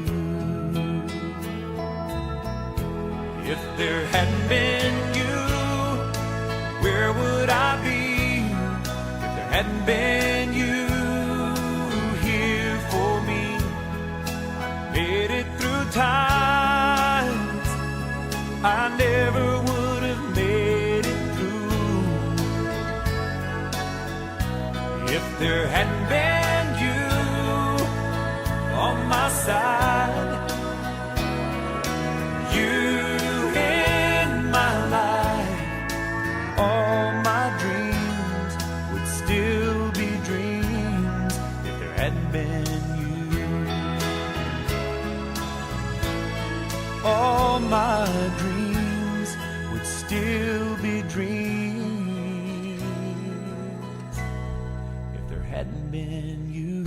S4: If there hadn't been you, where would I be? If there hadn't been you here for me, I made it through times I never would have made it through if there hadn't been you on my side. You in my life, all my dreams would still be dreams if there hadn't been you. All my dreams would still be dreams if there hadn't been you.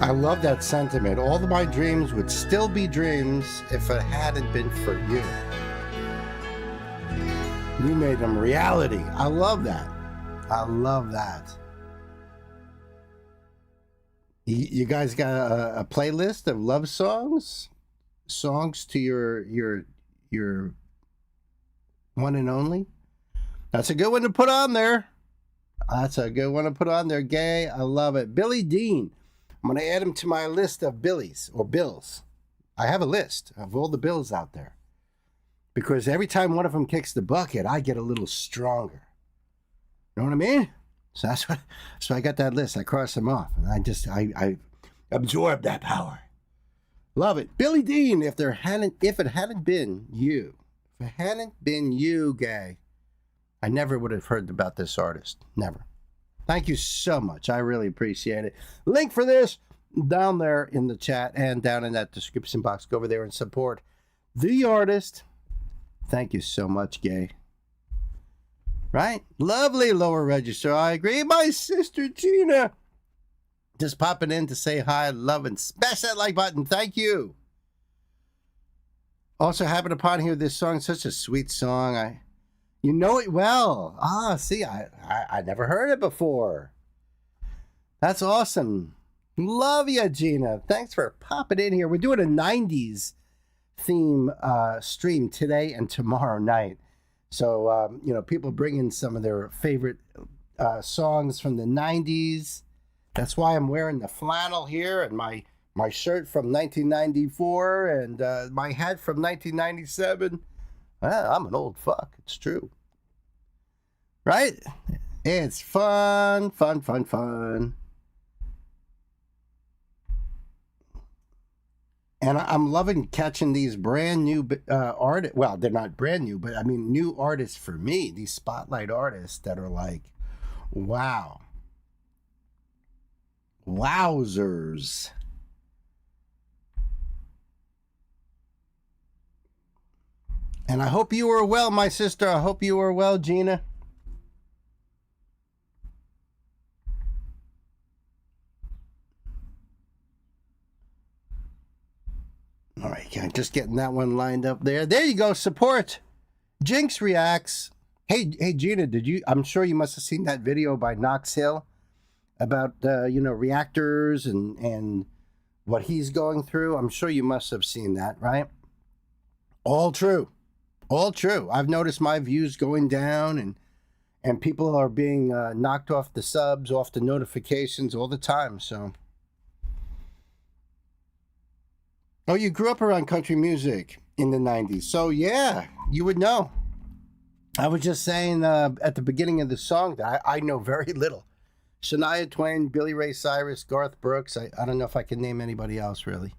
S1: I love that sentiment. All of my dreams would still be dreams if it hadn't been for you. You made them reality. I love that. I love that. You guys got a playlist of love songs? Songs to your one and only? That's a good one to put on there. That's a good one to put on there, Gay. I love it. Billy Dean. I'm going to add him to my list of Billies or Bills. I have a list of all the Bills out there. Because every time one of them kicks the bucket, I get a little stronger. You know what I mean? So I got that list. I cross them off. And I absorb that power. Love it. Billy Dean, if it hadn't been you, Gay, I never would have heard about this artist. Never. Thank you so much. I really appreciate it. Link for this down there in the chat and down in that description box. Go over there and support the artist. Thank you so much, Gay. Right? Lovely lower register. I agree. My sister Gina. Just popping in to say hi, love, and smash that like button. Thank you. Also happened upon here this song. Such a sweet song. You know it well. See, I never heard it before. That's awesome. Love you, Gina. Thanks for popping in here. We're doing a 90s theme stream today and tomorrow night. So, people bring in some of their favorite songs from the 90s. That's why I'm wearing the flannel here and my shirt from 1994 and my hat from 1997. I'm an old fuck. It's true. Right? It's fun, fun, fun, fun. And I'm loving catching these brand new artists. Well, they're not brand new, but I mean new artists for me. These spotlight artists that are like, wow. Wowzers. And I hope you are well, my sister. I hope you are well, Gina. All right, just getting that one lined up there. There you go, support. Jinx reacts. Hey, Gina, I'm sure you must have seen that video by Knox Hill about, reactors and what he's going through. I'm sure you must have seen that, right? All true. All true. I've noticed my views going down and people are being knocked off the subs, off the notifications all the time, so. Oh, you grew up around country music in the 90s. So, yeah, you would know. I was just saying at the beginning of the song that I know very little. Shania Twain, Billy Ray Cyrus, Garth Brooks. I don't know if I can name anybody else, really.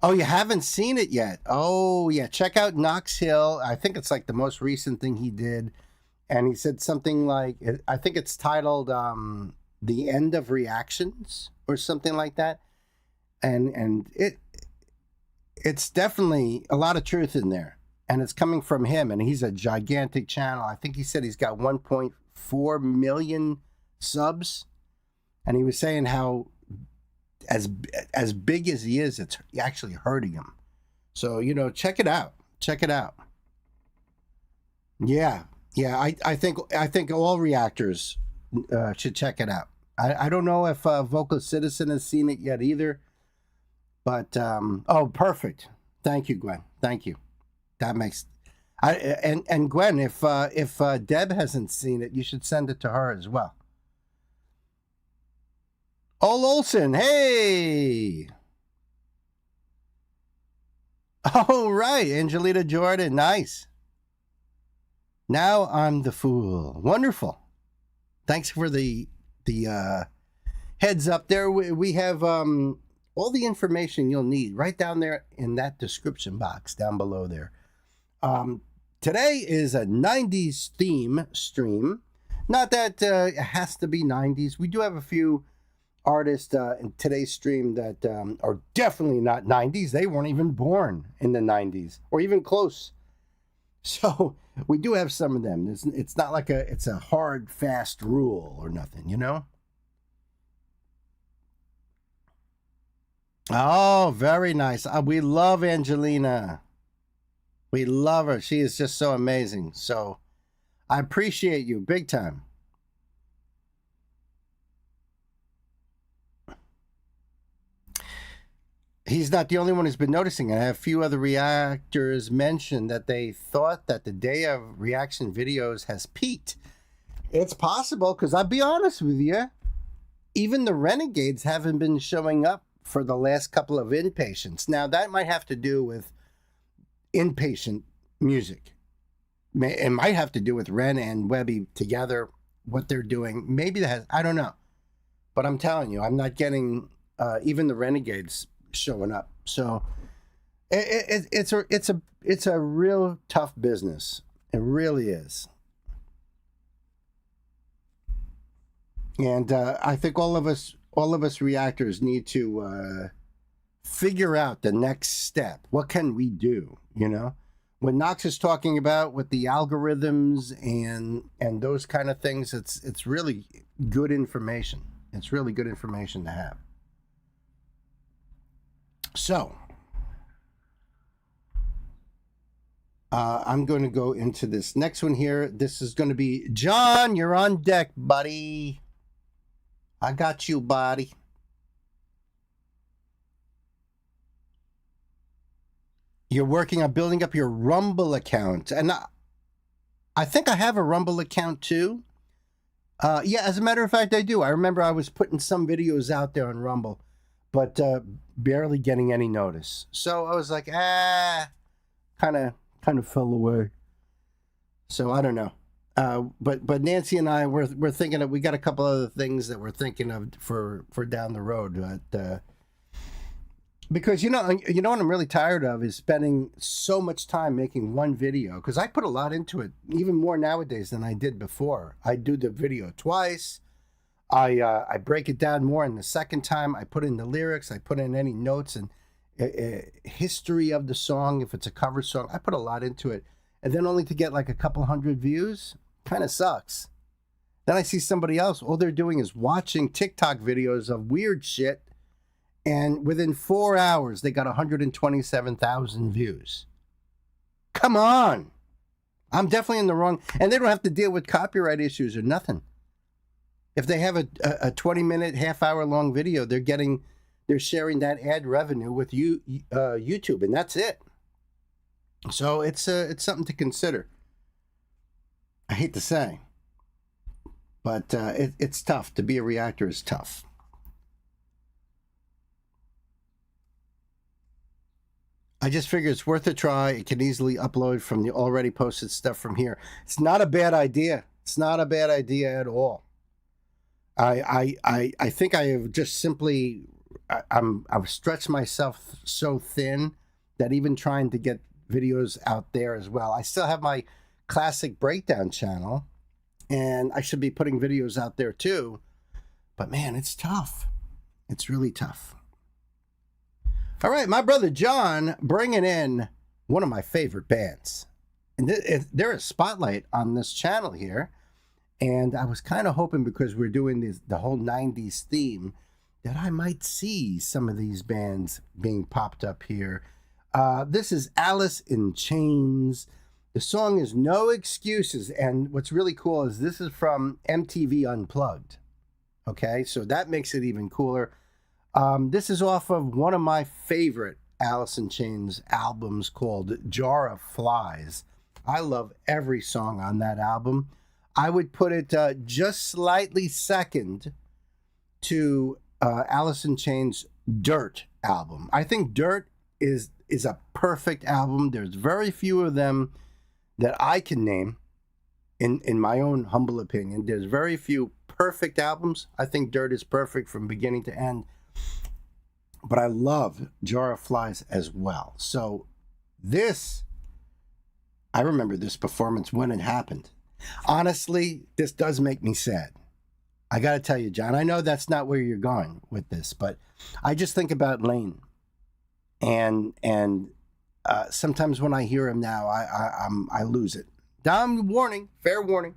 S1: Oh, you haven't seen it yet? Oh, yeah. Check out Knox Hill. I think it's like the most recent thing he did. And he said something like, I think it's titled The End of Reactions or something like that. And it's definitely a lot of truth in there. And it's coming from him. And he's a gigantic channel. I think he said he's got 1.4 million subs. And he was saying how as big as he is, it's actually hurting him. So, check it out. Check it out. Yeah. I think all reactors should check it out. I don't know if Vocal Citizen has seen it yet either. But, perfect. Thank you, Gwen. Thank you. That makes... And Gwen, if Deb hasn't seen it, you should send it to her as well. Ol Olsen, hey! Oh, right. Angelita Jordan, nice. Now I'm the fool. Wonderful. Thanks for the heads up there. We have... all the information you'll need right down there in that description box down below there. Today is a 90s theme stream. Not that it has to be 90s. We do have a few artists in today's stream that are definitely not 90s. They weren't even born in the 90s or even close. So we do have some of them. It's not like it's a hard, fast rule or nothing, Oh, very nice. We love Angelina. We love her. She is just so amazing. So I appreciate you big time. He's not the only one who's been noticing. I have a few other reactors mention that they thought that the day of reaction videos has peaked. It's possible, because I'll be honest with you, even the Renegades haven't been showing up for the last couple of inpatients. Now, that might have to do with inpatient music. It might have to do with Ren and Webby together, what they're doing. Maybe that has, I don't know. But I'm telling you, I'm not getting even the Renegades showing up. So it's a real tough business. It really is. And I think all of us reactors need to figure out the next step. What can we do? You know, what Knox is talking about with the algorithms and those kind of things, it's really good information. It's really good information to have. So I'm going to go into this next one here. This is going to be John. You're on deck, buddy. I got you, buddy. You're working on building up your Rumble account. And I think I have a Rumble account too. Yeah, as a matter of fact, I do. I remember I was putting some videos out there on Rumble, but barely getting any notice. So I was like, kind of fell away. So I don't know. But Nancy and I, we're thinking of, we got a couple other things that we're thinking of for down the road. But because you know what I'm really tired of is spending so much time making one video, because I put a lot into it, even more nowadays than I did before. I do the video twice. I break it down more in the second time. I put in the lyrics. I put in any notes and history of the song. If it's a cover song, I put a lot into it. And then only to get like a couple hundred views kind of sucks. Then I see somebody else, all they're doing is watching TikTok videos of weird shit. And within 4 hours, they got 127,000 views. Come on. I'm definitely in the wrong. And they don't have to deal with copyright issues or nothing. If they have a 20-minute, half-hour-long video, they're sharing that ad revenue with YouTube, and that's it. So it's something to consider. I hate to say, but it's tough. To be a reactor is tough. I just figure it's worth a try. It can easily upload from the already posted stuff from here. It's not a bad idea. It's not a bad idea at all. I think I have just simply I've stretched myself so thin that even trying to get videos out there as well. I still have my classic breakdown channel, and I should be putting videos out there too. But man, it's tough. It's really tough. All right, my brother John bringing in one of my favorite bands. And there is spotlight on this channel here. And I was kind of hoping, because we're doing the whole 90s theme, that I might see some of these bands being popped up here. This is Alice in Chains. The song is No Excuses. And what's really cool is this is from MTV Unplugged. Okay, so that makes it even cooler. This is off of one of my favorite Alice in Chains albums called Jar of Flies. I love every song on that album. I would put it just slightly second to Alice in Chains' Dirt album. I think Dirt is a perfect album. There's very few of them that I can name, in my own humble opinion. There's very few perfect albums. I think Dirt is perfect from beginning to end. But I love Jar of Flies as well. So this, I remember this performance when it happened. Honestly, this does make me sad. I got to tell you, John, I know that's not where you're going with this, but I just think about Lane. And sometimes when I hear him now, I lose it. Warning, fair warning.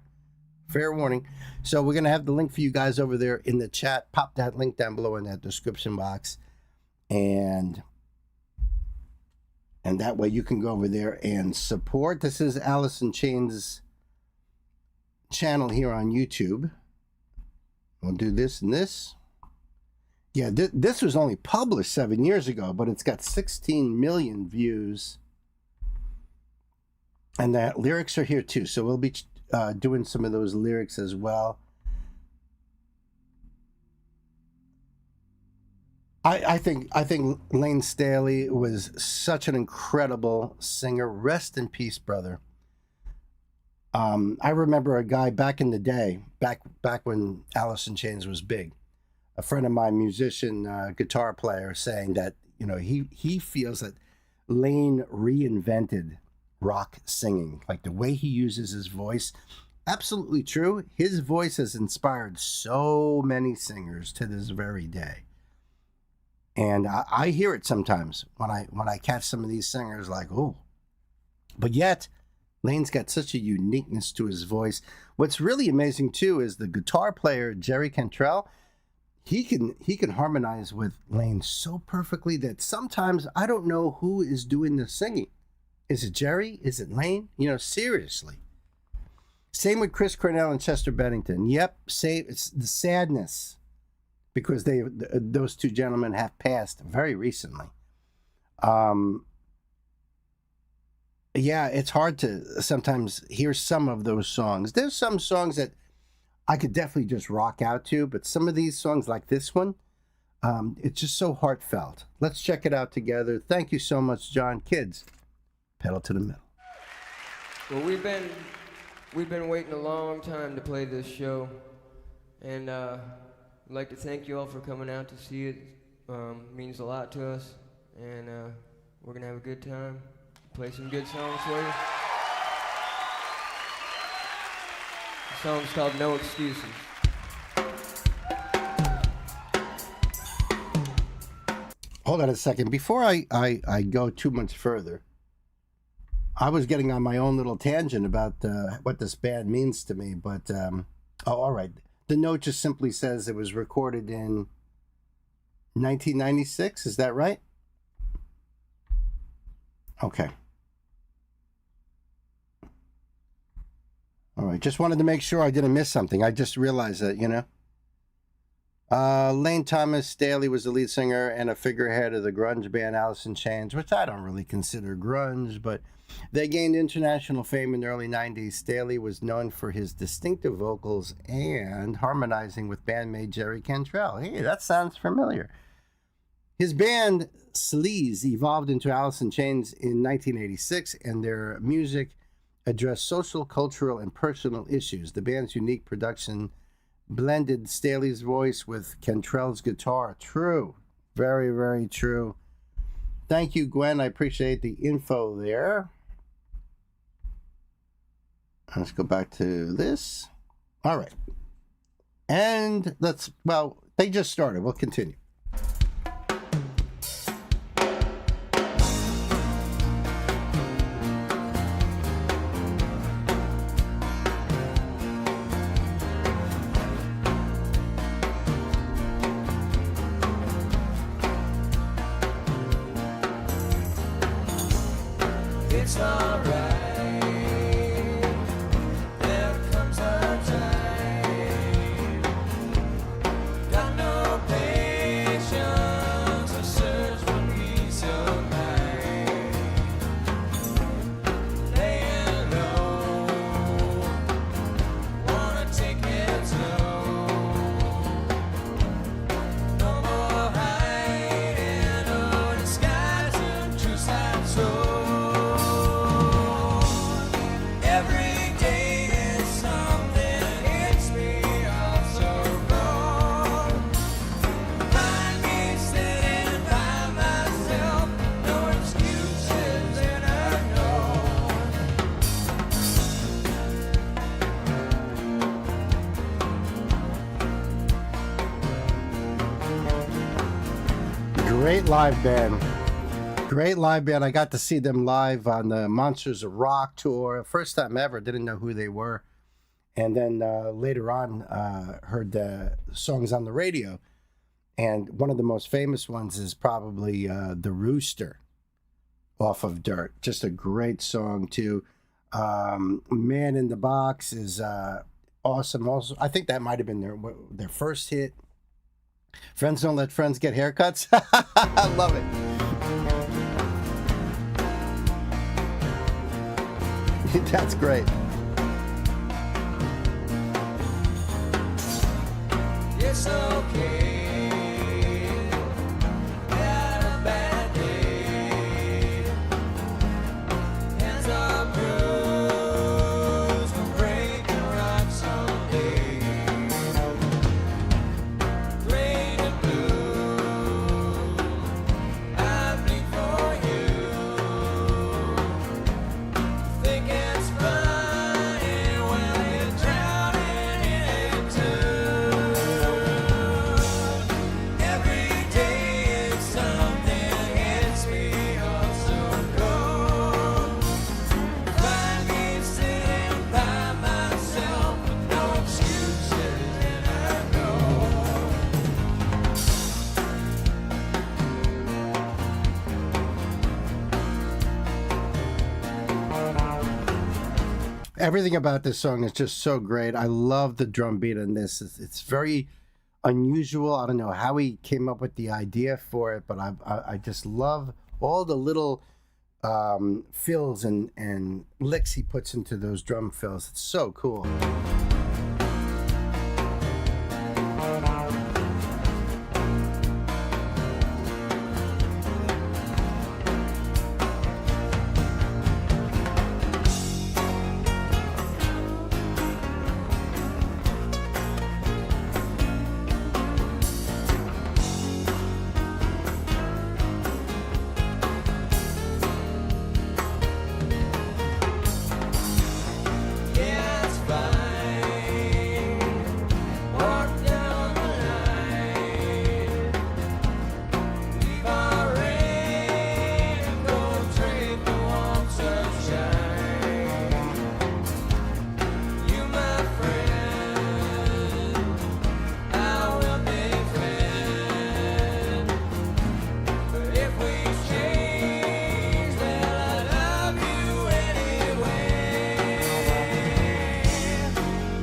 S1: Fair warning. So we're going to have the link for you guys over there in the chat. Pop that link down below in that description box. And And that way you can go over there and support. This is Alice in Chains' channel here on YouTube. We'll do this and this. Yeah, this was only published 7 years ago, but it's got 16 million views. And the lyrics are here too. So we'll be doing some of those lyrics as well. I think Lane Staley was such an incredible singer. Rest in peace, brother. I remember a guy back in the day, back when Alice in Chains was big, a friend of mine, musician, guitar player, saying that, you know, he feels that Lane reinvented rock singing, like the way he uses his voice. Absolutely true. His voice has inspired so many singers to this very day. And I hear it sometimes when I catch some of these singers, like, oh. But yet, Lane's got such a uniqueness to his voice. What's really amazing too is the guitar player Jerry Cantrell. He can harmonize with Lane so perfectly that sometimes I don't know who is doing the singing. Is it Jerry? Is it Lane? You know, seriously. Same with Chris Cornell and Chester Bennington. Yep, it's the sadness, because those two gentlemen have passed very recently. Yeah, it's hard to sometimes hear some of those songs. There's some songs that I could definitely just rock out to, but some of these songs like this one, it's just so heartfelt. Let's check it out together. Thank you so much, John. Kids, pedal to the metal.
S5: Well, we've been waiting a long time to play this show, and I'd like to thank you all for coming out to see it. Means a lot to us, and we're gonna have a good time. Play some good songs for you. The song's called No Excuses.
S1: Hold on a second. Before I go too much further, I was getting on my own little tangent about what this band means to me, but all right. The note just simply says it was recorded in 1996. Is that right? Okay. All right. Just wanted to make sure I didn't miss something. I just realized that, you know. Lane Thomas Staley was the lead singer and a figurehead of the grunge band Alice in Chains, which I don't really consider grunge, but they gained international fame in the early 90s. Staley was known for his distinctive vocals and harmonizing with bandmate Jerry Cantrell. Hey, that sounds familiar. His band Sleaze evolved into Alice in Chains in 1986, and their music addressed social, cultural, and personal issues. The band's unique production blended Staley's voice with Cantrell's guitar. True. Very, very true. Thank you, Gwen. I appreciate the info there. Let's go back to this. All right. And they just started. We'll continue.
S4: It's alright. There comes a time. Got no patience to search for peace of mind. Laying low, wanna take it slow. No more hiding or disguising true side soul.
S1: Great live band. Great live band. I got to see them live on the Monsters of Rock tour. First time ever. Didn't know who they were. And then later on, heard the songs on the radio. And one of the most famous ones is probably The Rooster. off of Dirt. Just a great song too. Man in the Box is awesome. Also, I think that might have been their first hit. Friends Don't Let Friends Get Haircuts. I love it. That's great.
S4: It's okay. Had a bad day. Hands are bruised. We'll break the rock someday. Rain and blue. I bleed for you. Think it's funny when you're drowning in it too. Every day it's something hits me all so cold. Find me sitting by myself with no excuses, and I know.
S1: Everything about this song is just so great. I love the drum beat on this. It's very unusual. I don't know how he came up with the idea for it, but I just love all the little fills and licks he puts into those drum fills. It's so cool.
S4: Yeah, it's fine. Walk down the line. Leave our rain and go trade the warm sunshine. You, my friend, I will be friend. But if we change, then I love you anyway.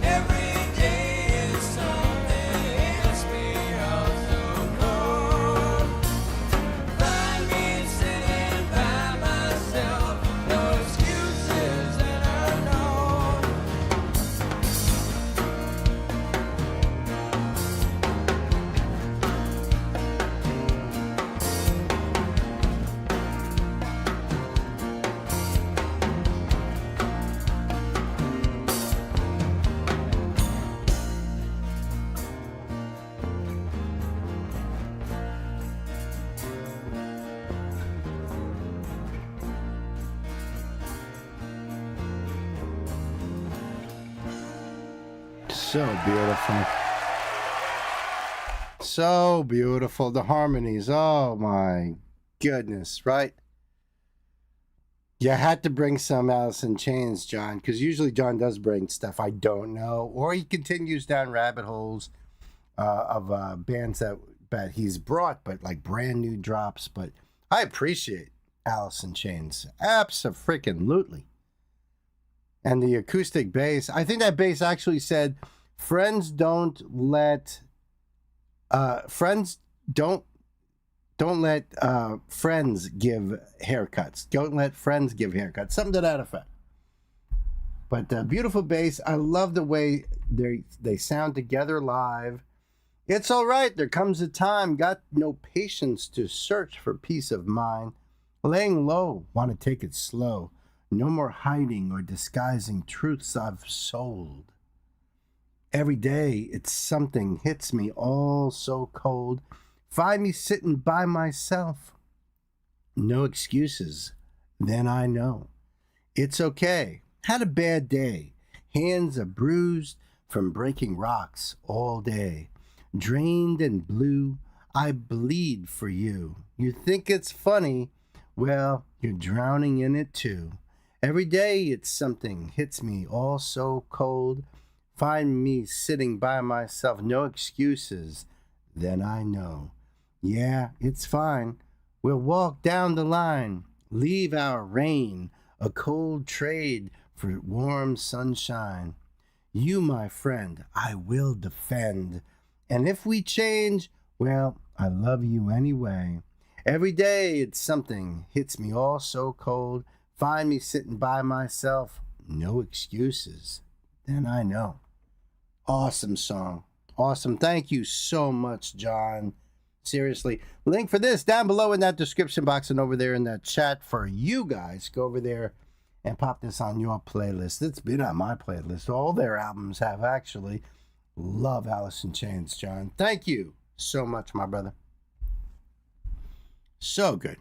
S4: Every day is something hits me all so cold. Find me sitting by myself, no excuses, and I know.
S1: So beautiful. So beautiful. The harmonies. Oh my goodness, right? You had to bring some Alice in Chains, John, because usually John does bring stuff I don't know, or he continues down rabbit holes of bands that he's brought, but like brand new drops. But I appreciate Alice in Chains. Abso-freaking-lutely. And the acoustic bass, I think that bass actually said, friends don't let friends give haircuts. Don't let friends give haircuts. Something to that effect. But beautiful bass. I love the way they sound together live. It's all right. There comes a time. Got no patience to search for peace of mind. Laying low. Want to take it slow. No more hiding or disguising truths I've sold. Every day it's something hits me all so cold. Find me sitting by myself. No excuses. Then I know. It's okay. Had a bad day. Hands are bruised from breaking rocks all day. Drained and blue, I bleed for you. You think it's funny? Well, you're drowning in it too. Every day it's something hits me all so cold. Find me sitting by myself, no excuses. Then I know. Yeah, it's fine. We'll walk down the line. Leave our rain, a cold trade for warm sunshine. You, my friend, I will defend. And if we change, well, I love you anyway. Every day it's something hits me all so cold. Find me sitting by myself, no excuses. Then I know. Awesome song. Awesome. Thank you so much, John. Seriously. Link for this down below in that description box and over there in that chat for you guys. Go over there and pop this on your playlist. It's been on my playlist. All their albums have, actually. Love Alice in Chains, John. Thank you so much, my brother. So good.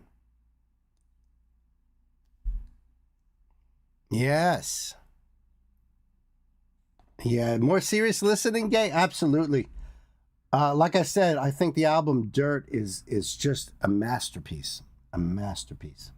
S1: Yes. Yeah, more serious listening, Gay? Absolutely. Like I said, I think the album Dirt is just a masterpiece. A masterpiece.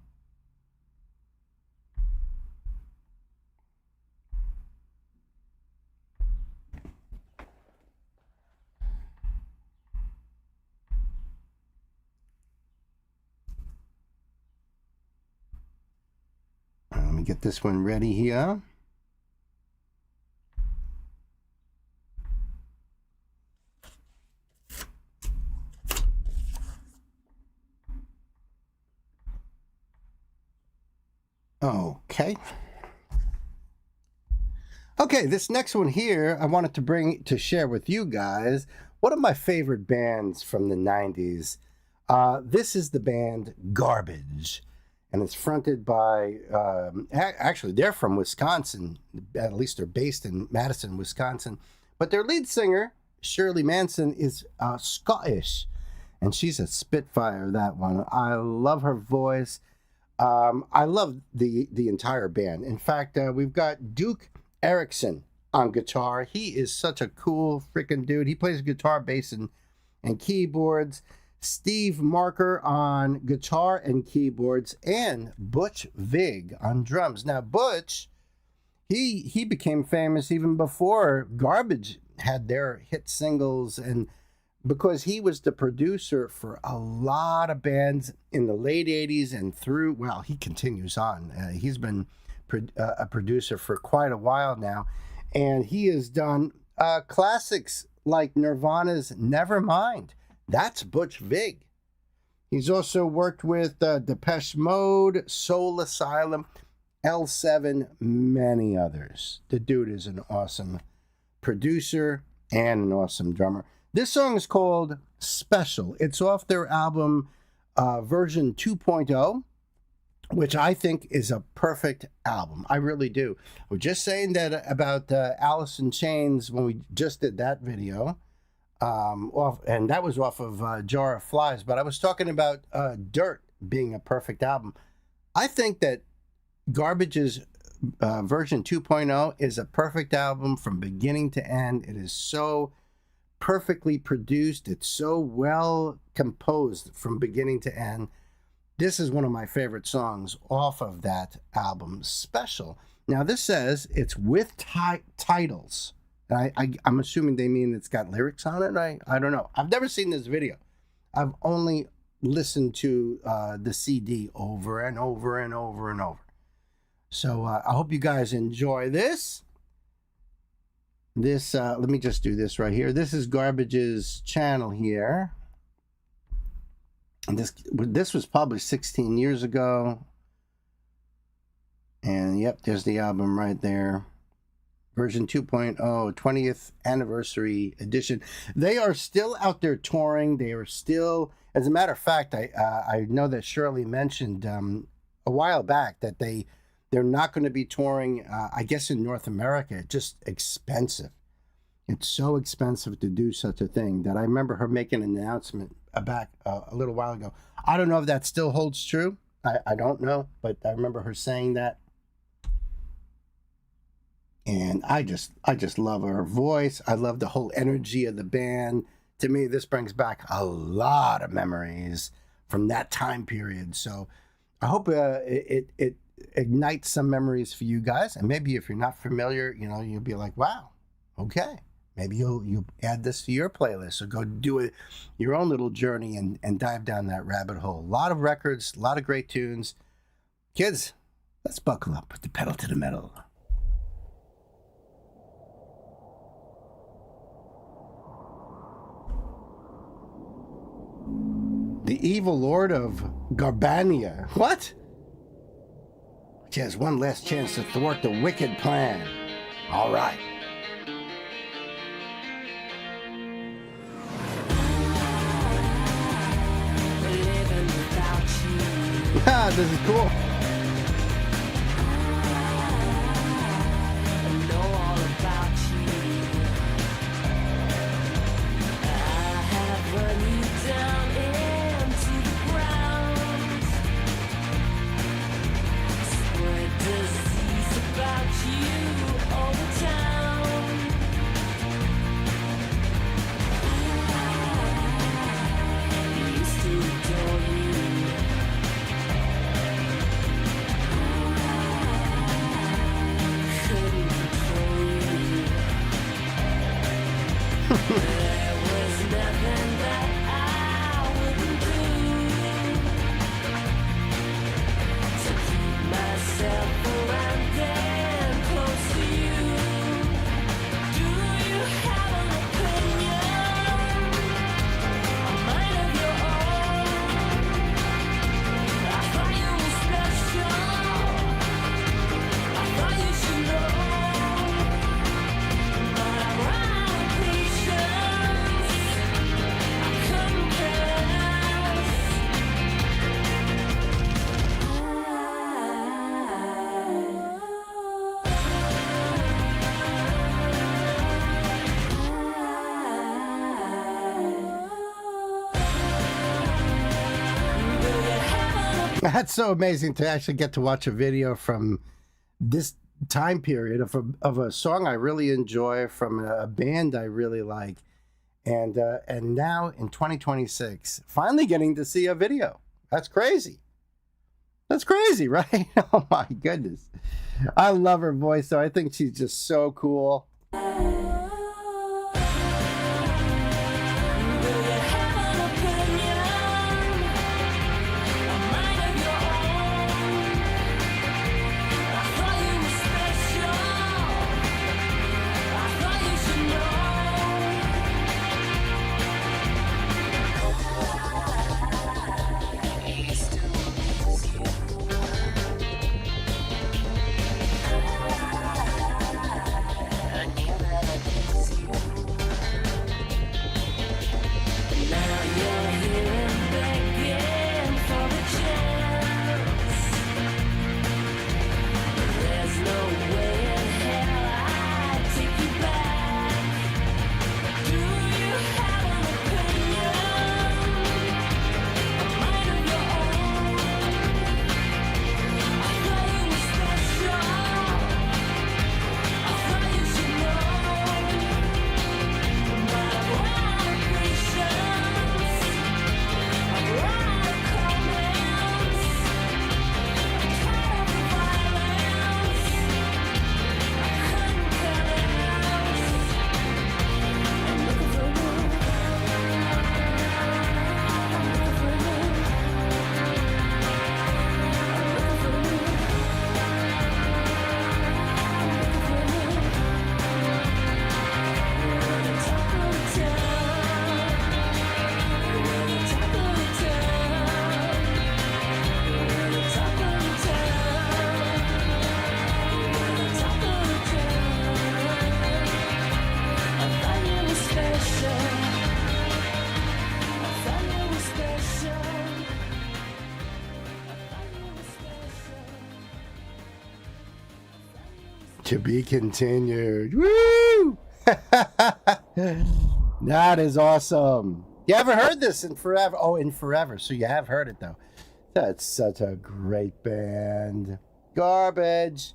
S1: Let me get this one ready here. Okay. Okay, this next one here, I wanted to share with you guys one of my favorite bands from the 90s. This is the band Garbage, and it's fronted by, actually, they're from Wisconsin. At least they're based in Madison, Wisconsin. But their lead singer, Shirley Manson, is Scottish, and she's a spitfire, that one. I love her voice. I love the entire band. In fact, we've got Duke Erickson on guitar. He is such a cool freaking dude. He plays guitar, bass, and keyboards. Steve Marker on guitar and keyboards, and Butch Vig on drums. Now, Butch, he became famous even before Garbage had their hit singles, and because he was the producer for a lot of bands in the late 80s and through, well, he continues on. He's been a producer for quite a while now, and he has done classics like Nirvana's Nevermind. That's Butch Vig. He's also worked with Depeche Mode, Soul Asylum, L7, many others. The dude is an awesome producer and an awesome drummer. This song is called Special. It's off their album version 2.0, which I think is a perfect album. I really do. We're just saying that about Alice in Chains when we just did that video. And that was off of Jar of Flies. But I was talking about Dirt being a perfect album. I think that Garbage's version 2.0 is a perfect album from beginning to end. It is so perfectly produced. It's so well composed from beginning to end. This is one of my favorite songs off of that album, Special. Now, this says it's with titles. I'm assuming they mean it's got lyrics on it. I don't know. I've never seen this video. I've only listened to the CD over and over and over and over. So I hope you guys enjoy this. Let me just do this right here. This is Garbage's channel here. And this was published 16 years ago. And yep, there's the album right there. Version 2.0, 20th anniversary edition. They are still out there touring. They are still, as a matter of fact, I know that Shirley mentioned a while back that they're not going to be touring, I guess, in North America. It's just expensive. It's so expensive to do such a thing that I remember her making an announcement back a little while ago. I don't know if that still holds true. I don't know, but I remember her saying that. And I just love her voice. I love the whole energy of the band. To me, this brings back a lot of memories from that time period. So I hope it ignites some memories for you guys. And maybe if you're not familiar, you'll be like, wow, okay. Maybe you'll add this to your playlist or go do your own little journey and dive down that rabbit hole. A lot of records, a lot of great tunes. Kids, let's buckle up, put the pedal to the metal. The evil lord of Garbania. What? She has one last chance to thwart the wicked plan. All right. Ah, this is cool. That's so amazing to actually get to watch a video from this time period of a song I really enjoy from a band I really like, and now in 2026, finally getting to see a video. That's crazy. That's crazy, right? Oh my goodness, I love her voice though. I think she's just so cool. To be continued. Woo! That is awesome. You haven't heard this in forever. Oh, in forever. So you have heard it though. That's such a great band. Garbage.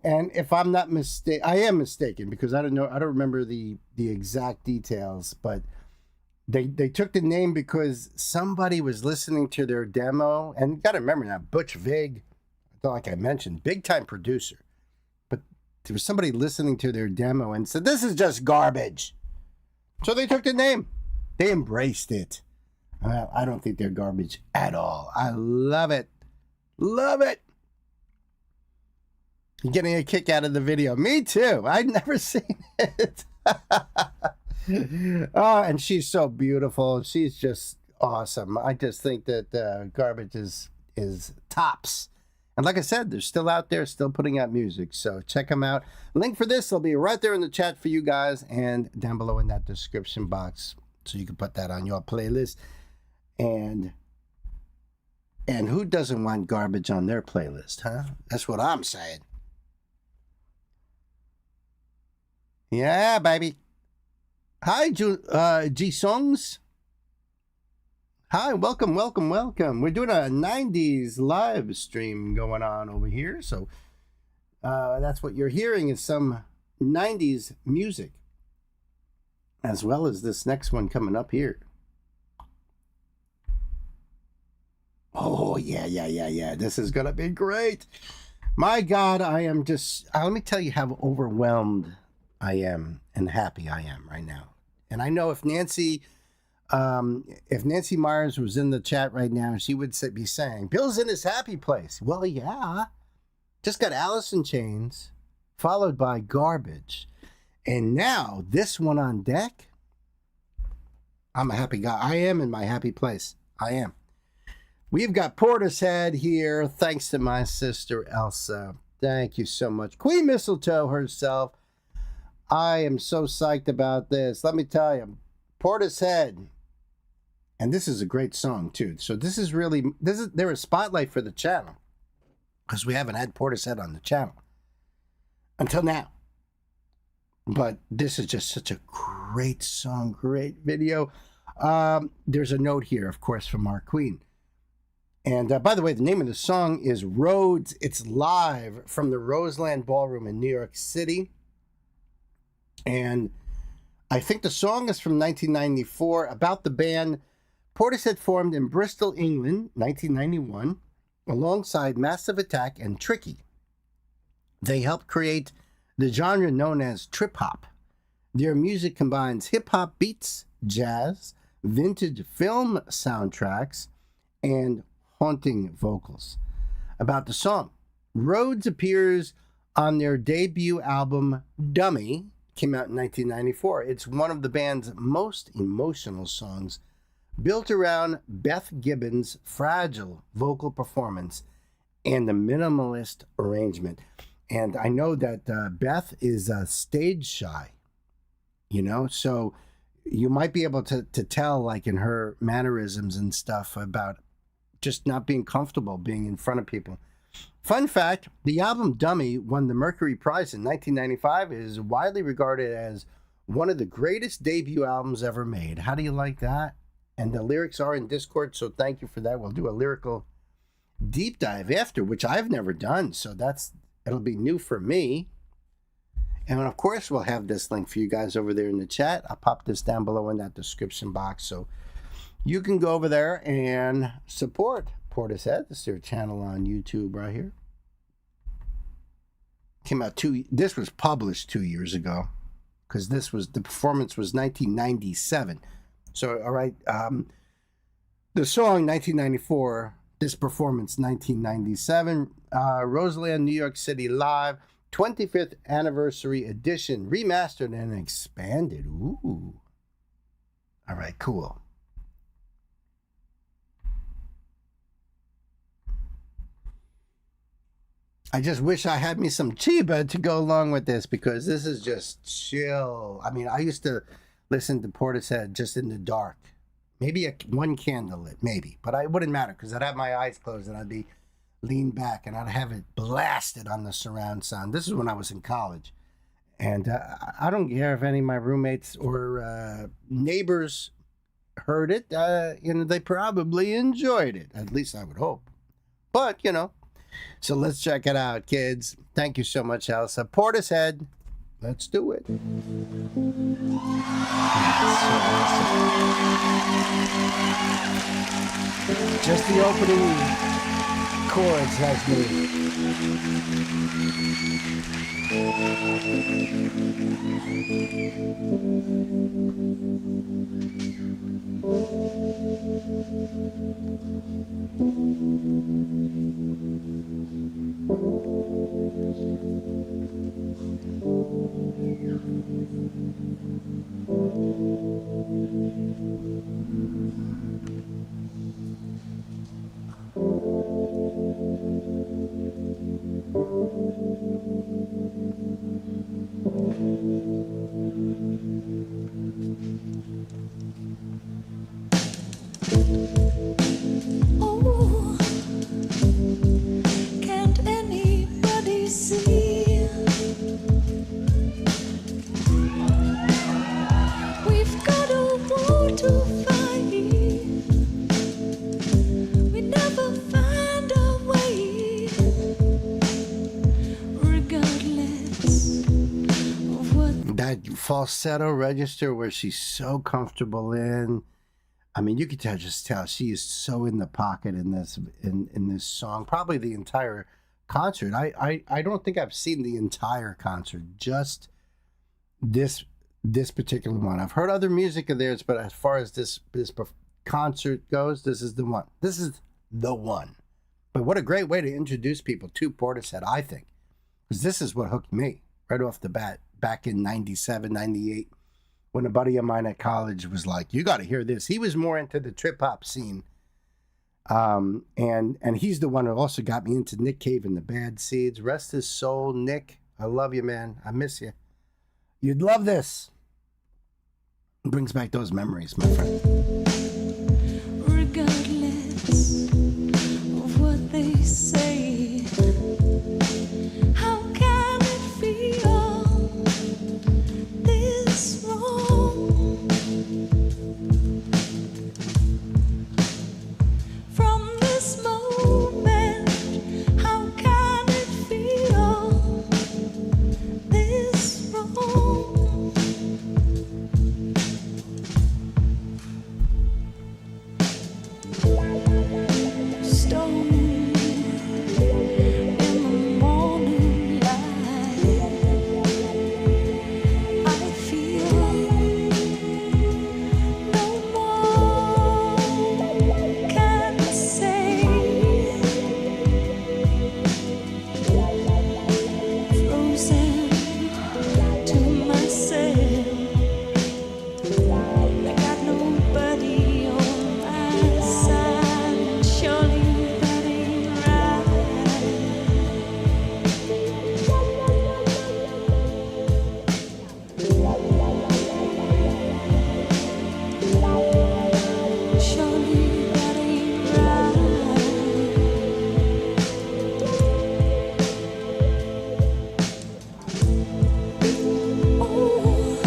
S1: And if I'm not mistaken, I am mistaken because I don't know. I don't remember the exact details, but they took the name because somebody was listening to their demo. And you got to remember now, Butch Vig, like I mentioned, big time producer. There was somebody listening to their demo and said, this is just garbage. So they took the name. They embraced it. I don't think they're garbage at all. I love it. Love it. You're getting a kick out of the video. Me too. I'd never seen it. Oh, and she's so beautiful. She's just awesome. I just think that Garbage is tops. And like I said, they're still out there, still putting out music. So check them out. Link for this will be right there in the chat for you guys and down below in that description box. So you can put that on your playlist. And who doesn't want Garbage on their playlist, huh? That's what I'm saying. Yeah, baby. Hi, G-Songs. Hi, welcome. We're doing a 90s live stream going on over here. So that's what you're hearing is some 90s music. As well as this next one coming up here. Oh, yeah. This is going to be great. My God, I am just, let me tell you how overwhelmed I am and happy I am right now. And I know if Nancy Myers was in the chat right now, she would be saying, Bill's in his happy place. Well, yeah. Just got Alice in Chains, followed by Garbage. And now this one on deck. I'm a happy guy. I am in my happy place. I am. We've got Portishead here, thanks to my sister Elsa. Thank you so much. Queen Mistletoe herself. I am so psyched about this. Let me tell you, Portishead. And this is a great song, too. So they're a spotlight for the channel. Because we haven't had Portishead on the channel. Until now. But this is just such a great song, great video. There's a note here, of course, from our queen. And by the way, the name of the song is Roads. It's live from the Roseland Ballroom in New York City. And I think the song is from 1994, about the band Portishead formed in Bristol, England, 1991, alongside Massive Attack and Tricky. They helped create the genre known as trip-hop. Their music combines hip-hop beats, jazz, vintage film soundtracks, and haunting vocals. About the song, Rhodes appears on their debut album, Dummy, came out in 1994. It's one of the band's most emotional songs, built around Beth Gibbons' fragile vocal performance and the minimalist arrangement. And I know that Beth is stage shy, so you might be able to tell, like in her mannerisms and stuff, about just not being comfortable being in front of people. Fun fact, the album Dummy won the Mercury Prize in 1995, is widely regarded as one of the greatest debut albums ever made. How do you like that? And the lyrics are in Discord, so thank you for that. We'll do a lyrical deep dive after, which I've never done, so it'll be new for me. And of course, we'll have this link for you guys over there in the chat. I'll pop this down below in that description box, so you can go over there and support Portishead. This is their channel on YouTube right here. Came out this was published 2 years ago, because the performance was 1997. So, all right, the song 1994, this performance 1997, Roseland, New York City Live, 25th Anniversary Edition, remastered and expanded. Ooh. All right, cool. I just wish I had me some Chiba to go along with this, because this is just chill. I mean, I used to listen to Portishead just in the dark. Maybe one candle lit, maybe. But it wouldn't matter, because I'd have my eyes closed and I'd be leaned back and I'd have it blasted on the surround sound. This is when I was in college. And I don't care if any of my roommates or neighbors heard it. They probably enjoyed it. At least I would hope. But, so let's check it out, kids. Thank you so much, Elsa. Portishead. Let's do it. Just the opening chords has me.
S3: Oh, can't anybody see? We've got a war to fight. We never find a way, regardless of what.
S1: That falsetto register where she's so comfortable in. I mean, you could just tell she is so in the pocket in this song. Probably the entire concert. I don't think I've seen the entire concert. Just this particular one. I've heard other music of theirs, but as far as this concert goes, this is the one. This is the one. But what a great way to introduce people to Portishead, I think, because this is what hooked me right off the bat back in 97, 98. When a buddy of mine at college was like, you got to hear this. He was more into the trip hop scene. And he's the one who also got me into Nick Cave and the Bad Seeds. Rest his soul, Nick. I love you, man. I miss you. You'd love this. It brings back those memories, my friend.
S3: Regardless of what they say, how can it feel this wrong? From this moment, how can it feel this wrong? Stone in the morning light, I feel no more can say. Frozen to myself, I got nobody on my side. Surely that ain't right. Surely that ain't right. Oh,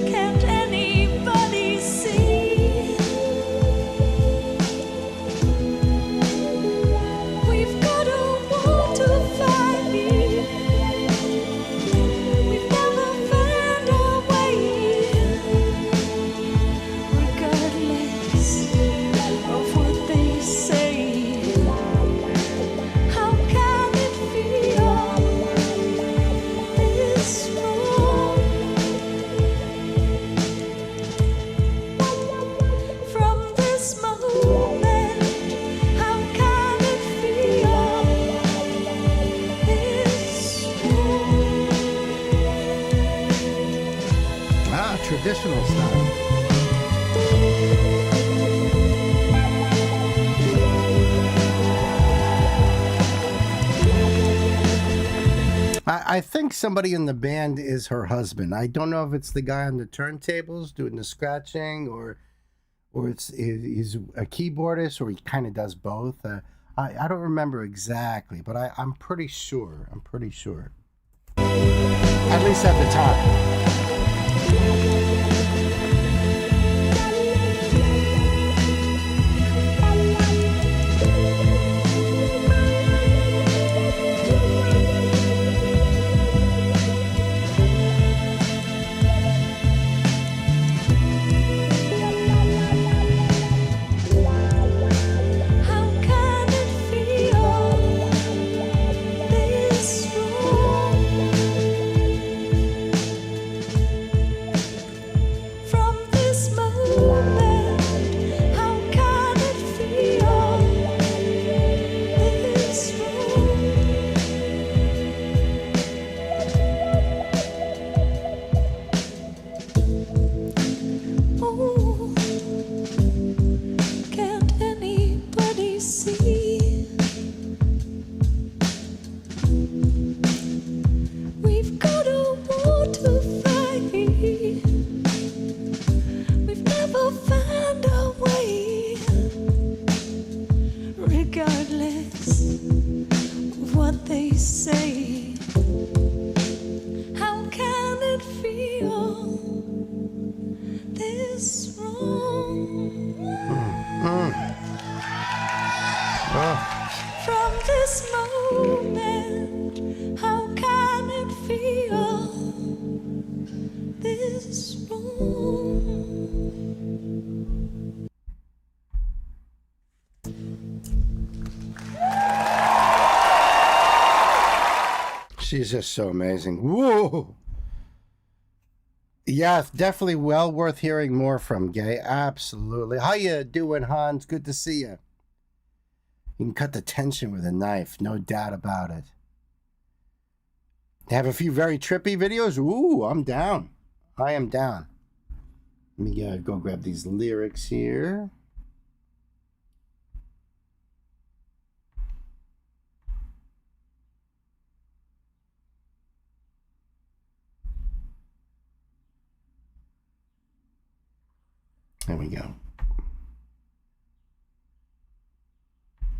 S3: can't anybody see? We've got a war to fight. We've never found our way, regardless of what they say. How can it feel this wrong? From this moment, how can it feel this wrong?
S1: Ah, traditional style. I think somebody in the band is her husband. I don't know if it's the guy on the turntables doing the scratching, or he's a keyboardist, or he kind of does both. I don't remember exactly, but I'm pretty sure. At least at the time.
S3: How can
S1: She's just so amazing. Whoa. Yeah, it's definitely well worth hearing more from, Gay. Absolutely. How you doing, Hans? Good to see you. You can cut the tension with a knife, no doubt about it. They have a few very trippy videos. Ooh, I'm down. I am down. Let me go grab these lyrics here. There we go.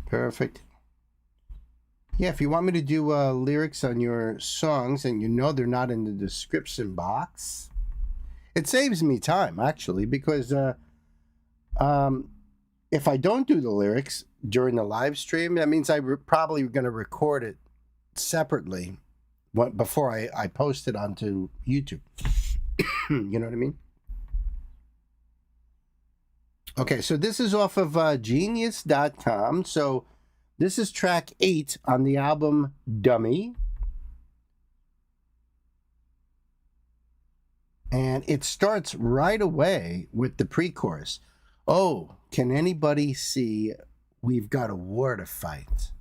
S1: Perfect. Yeah, if you want me to do lyrics on your songs and you know they're not in the description box, it saves me time, actually, because if I don't do the lyrics during the live stream, that means I'm probably going to record it separately before I post it onto YouTube. You know what I mean? Okay, so this is off of genius.com. So this is track 8 on the album Dummy. And it starts right away with the pre-chorus. Oh, can anybody see we've got a war to fight?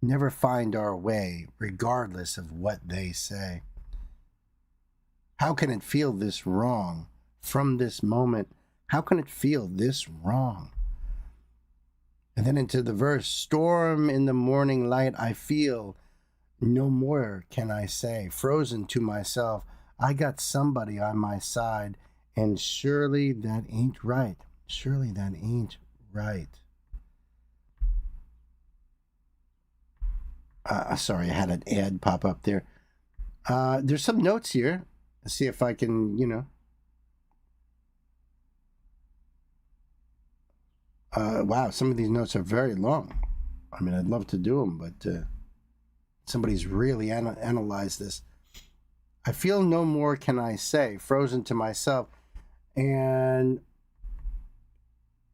S1: Never find our way, regardless of what they say. How can it feel this wrong from this moment? How can it feel this wrong? And then into the verse, storm in the morning light, I feel no more can I say, frozen to myself, I got somebody on my side, and surely that ain't right. Surely that ain't right. Sorry, I had an ad pop up there. There's some notes here. Let's see if I can, wow, some of these notes are very long. I mean, I'd love to do them, but somebody's really analyzed this. I feel no more can I say, frozen to myself. And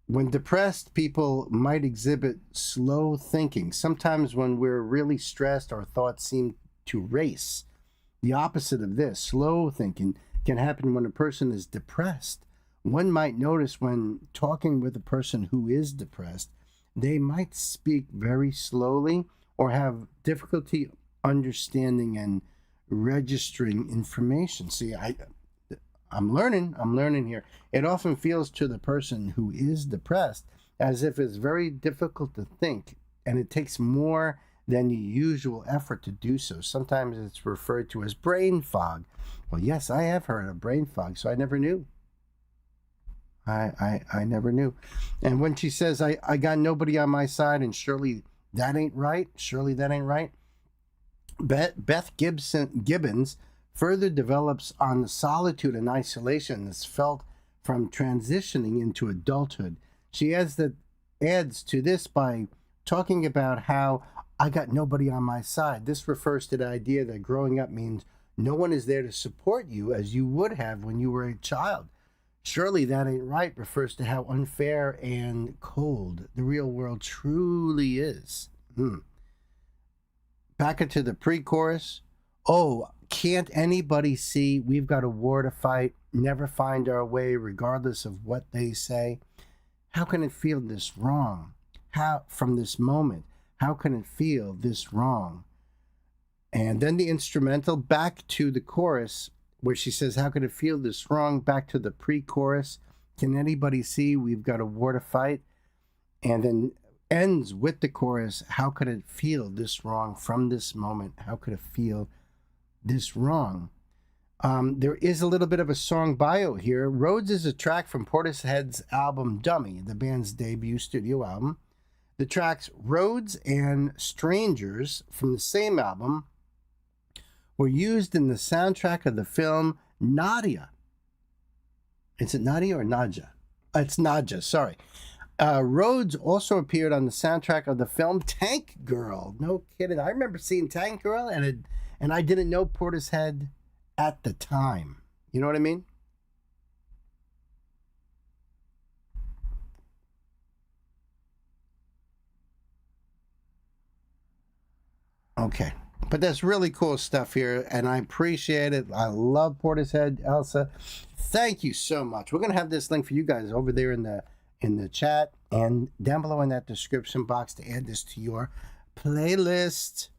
S1: when depressed, people might exhibit slow thinking. Sometimes when we're really stressed, our thoughts seem to race. The opposite of this, slow thinking, can happen when a person is depressed. One might notice when talking with a person who is depressed, they might speak very slowly or have difficulty understanding and registering information. See, I'm learning here. It often feels to the person who is depressed as if it's very difficult to think, and it takes more than the usual effort to do so. Sometimes it's referred to as brain fog. Well, yes, I have heard of brain fog, so I never knew. I never knew. And when she says, I got nobody on my side, and surely that ain't right, surely that ain't right, Beth Gibbons further develops on the solitude and isolation that's felt from transitioning into adulthood. She adds to this by talking about how I got nobody on my side. This refers to the idea that growing up means no one is there to support you as you would have when you were a child. Surely that ain't right refers to how unfair and cold the real world truly is. Back into the pre-chorus. Oh, can't anybody see we've got a war to fight, never find our way regardless of what they say? How can it feel this wrong? How, from this moment, how can it feel this wrong? And then the instrumental, back to the chorus, where she says, how can it feel this wrong? Back to the pre-chorus. Can anybody see we've got a war to fight? And then ends with the chorus, how could it feel this wrong from this moment? How could it feel this wrong? There is a little bit of a song bio here. Roads is a track from Portishead's album Dummy, the band's debut studio album. The tracks Roads and Strangers from the same album were used in the soundtrack of the film Nadia. Is it Nadia or Nadja? It's Nadja, sorry. Rhodes also appeared on the soundtrack of the film Tank Girl. No kidding. I remember seeing Tank Girl, and I didn't know Portishead at the time. You know what I mean? Okay. But that's really cool stuff here, and I appreciate it. I love Portishead, Elsa. Thank you so much. We're gonna have this link for you guys over there in the chat and down below in that description box to add this to your playlist.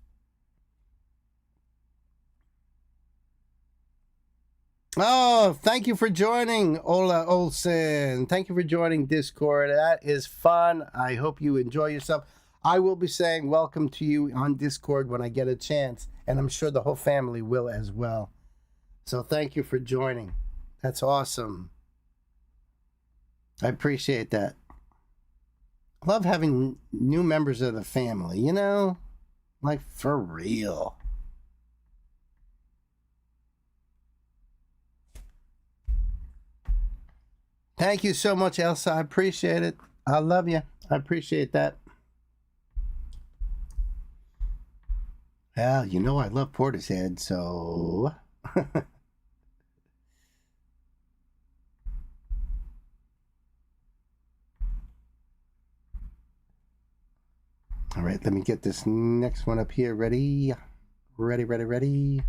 S1: Oh, thank you for joining, Ola Olsen. Thank you for joining Discord. That is fun. I hope you enjoy yourself. I will be saying welcome to you on Discord when I get a chance, and I'm sure the whole family will as well. So thank you for joining. That's awesome. I appreciate that. I love having new members of the family, you know? Like, for real. Thank you so much, Elsa. I appreciate it. I love you. I appreciate that. Well, you know I love Portishead, so... All right, let me get this next one up here. Ready? Ready, ready, ready.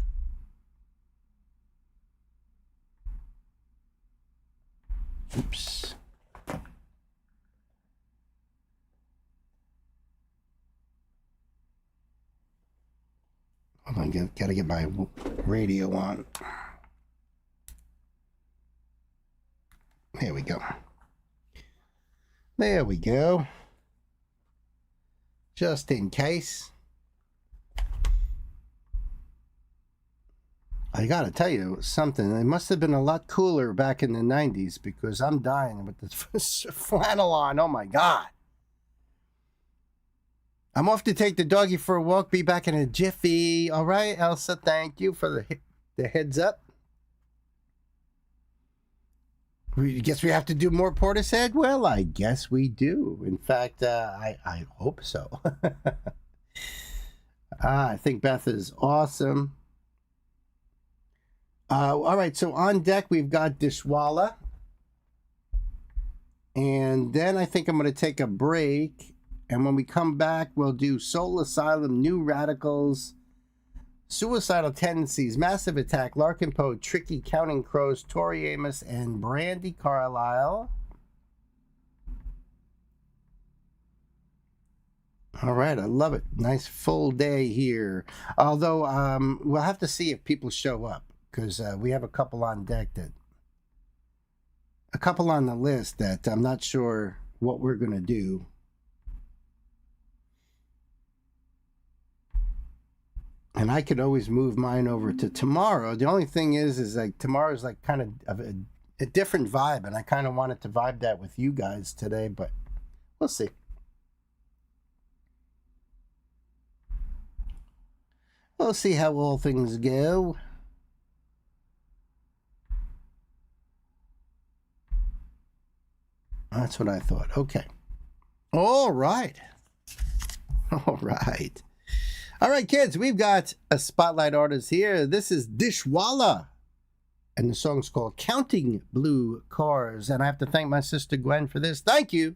S1: Oops. Hold on, gotta get my radio on. There we go. There we go. Just in case. I gotta tell you something. It must have been a lot cooler back in the 90s because I'm dying with this flannel on. Oh my God. I'm off to take the doggy for a walk. Be back in a jiffy. All right, Elsa, thank you for the heads up. We guess we have to do more Portishead? Well, I guess we do. In fact, I hope so. I think Beth is awesome. All right, so on deck, we've got Dishwalla. And then I think I'm going to take a break. And when we come back, we'll do Soul Asylum, New Radicals, Suicidal Tendencies, Massive Attack, Larkin Poe, Tricky, Counting Crows, Tori Amos, and Brandy Carlisle. All right, I love it. Nice full day here. Although we'll have to see if people show up because we have a couple on deck a couple on the list that I'm not sure what we're going to do. And I could always move mine over to tomorrow. The only thing is like tomorrow's like kind of a different vibe, and I kind of wanted to vibe that with you guys today, but we'll see. We'll see how all things go. That's what I thought. Okay. All right. All right. All right, kids, we've got a spotlight artist here. This is Dishwalla, and the song's called Counting Blue Cars. And I have to thank my sister Gwen for this. Thank you,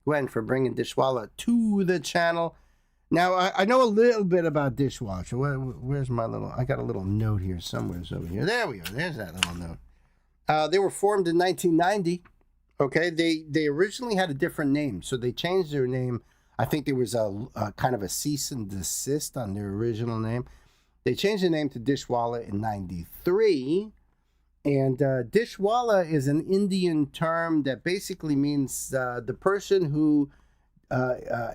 S1: Gwen, for bringing Dishwalla to the channel. Now, I know a little bit about Dishwasher. Where's my little... I got a little note here somewhere over here. There we go. There's that little note. They were formed in 1990. Okay, they originally had a different name, so they changed their name. I think there was a kind of a cease and desist on their original name. They changed the name to Dishwalla in 93. And Dishwalla is an Indian term that basically means the person who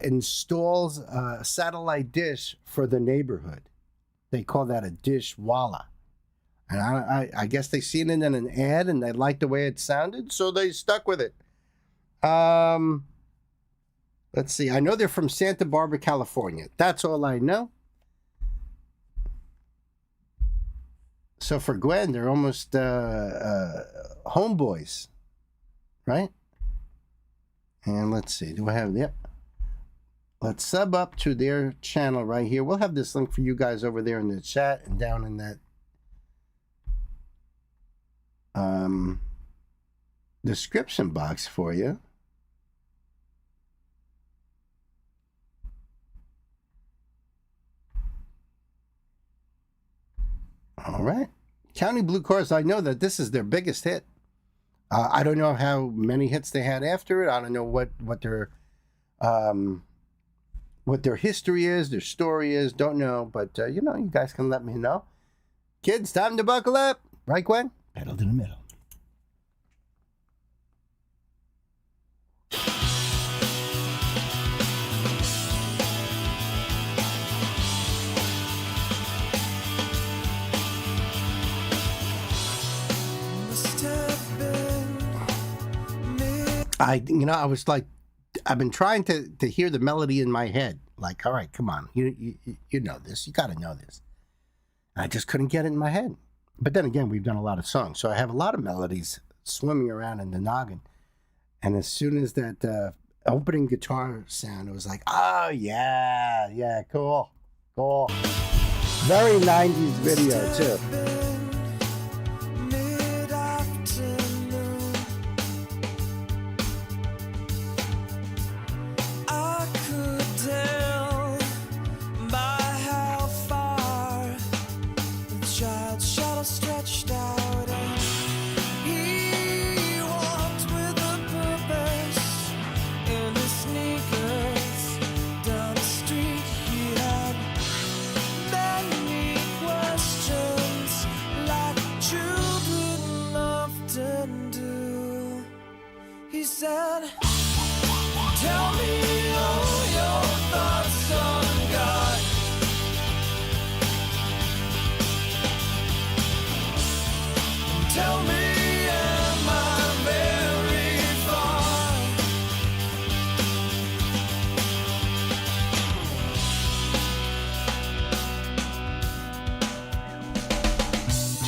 S1: installs a satellite dish for the neighborhood. They call that a dishwalla. And I guess they seen it in an ad and they liked the way it sounded, so they stuck with it. Let's see. I know they're from Santa Barbara, California. That's all I know. So for Gwen, they're almost homeboys, right? And let's see. Do I have... Yep. Let's sub up to their channel right here. We'll have this link for you guys over there in the chat and down in that description box for you. All right. County Blue Chorus, I know that this is their biggest hit. I don't know how many hits they had after it. I don't know what their history is, their story is. Don't know, but you guys can let me know. Kids, time to buckle up. Right, Gwen? Pedal to the middle. I was like, I've been trying to hear the melody in my head. Like, all right, come on, you know this, you got to know this. I just couldn't get it in my head. But then again, we've done a lot of songs, so I have a lot of melodies swimming around in the noggin. And as soon as that opening guitar sound, it was like, oh yeah, cool. Very 90s video too.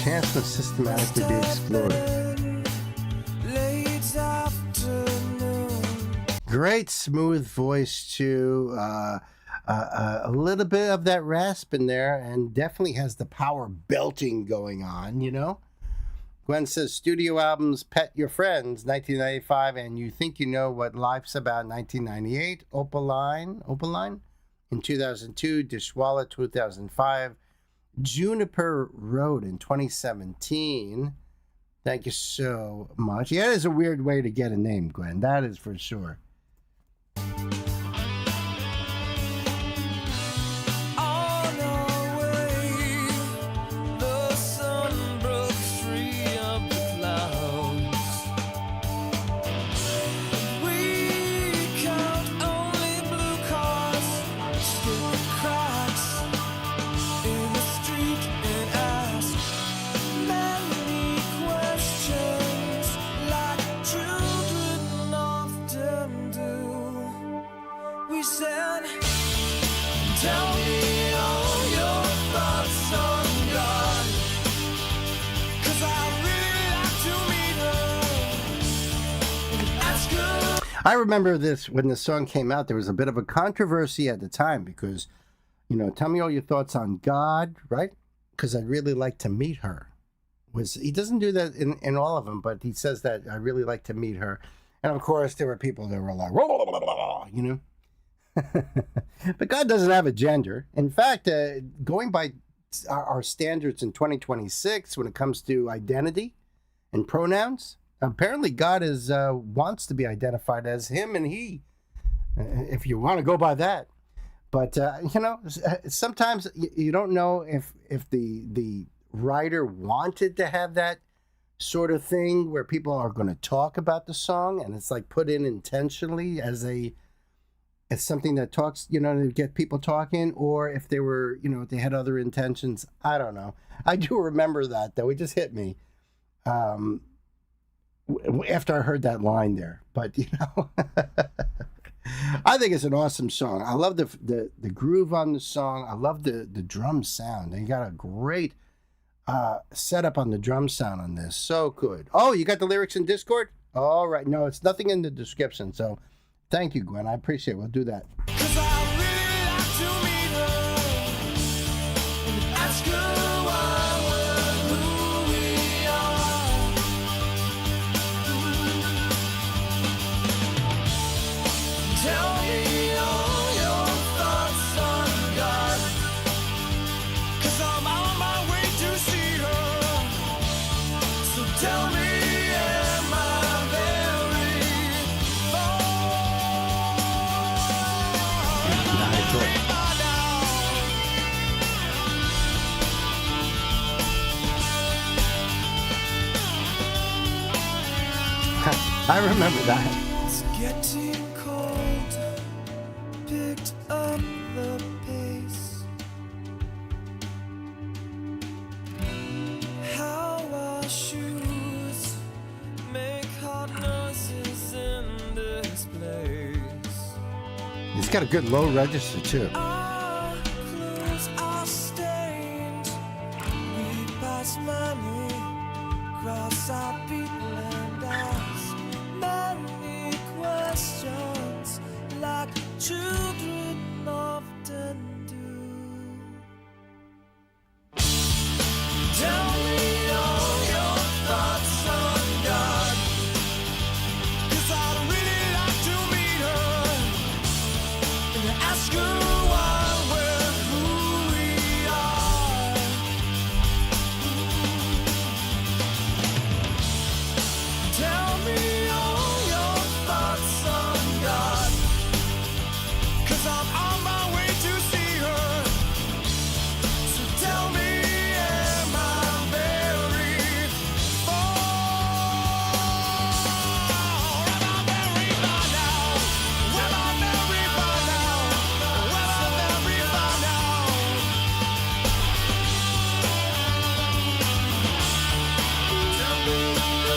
S1: Chance must systematically be explored. Great smooth voice too. A little bit of that rasp in there, and definitely has the power belting going on, Gwen says studio albums Pet Your Friends 1995 and You Think You Know What Life's About 1998, Opaline in 2002, Dishwalla 2005, Juniper Road in 2017. Thank you so much. Yeah, it is a weird way to get a name, Gwen. That is for sure. I remember this when the song came out. There was a bit of a controversy at the time because, tell me all your thoughts on God, right? Because I'd really like to meet her. He doesn't do that in all of them, but he says that I really like to meet her. And of course, there were people that were like, But God doesn't have a gender. In fact, going by our standards in 2026, when it comes to identity and pronouns, apparently God wants to be identified as him and he, if you want to go by that. But, sometimes you don't know if the writer wanted to have that sort of thing where people are going to talk about the song and it's like put in intentionally as something that talks, to get people talking, or if they were, they had other intentions. I don't know. I do remember that, though. It just hit me. After I heard that line there, but I think it's an awesome song. I love the groove on the song. I love the drum sound. They got a great setup on the drum sound on this. So good. Oh, you got the lyrics in Discord? All right. No, it's nothing in the description. So thank you, Gwen. I appreciate it. We'll do that.
S6: See
S1: I remember that.
S3: It's getting cold, picked up the pace. How our shoes make hard noises in this place.
S1: He's got a good low register too.
S3: Our clothes are stained. We pass money, cross our people and ask many questions like children often do. Tell me all your thoughts on God, 'cause I'd really like to meet her and ask her why we're who we are. Tell me all your thoughts on God, 'cause I'm on my way to see her. So tell me, am I very far? Am I very far now? Am I very far now? Am I very far now? Tell me all your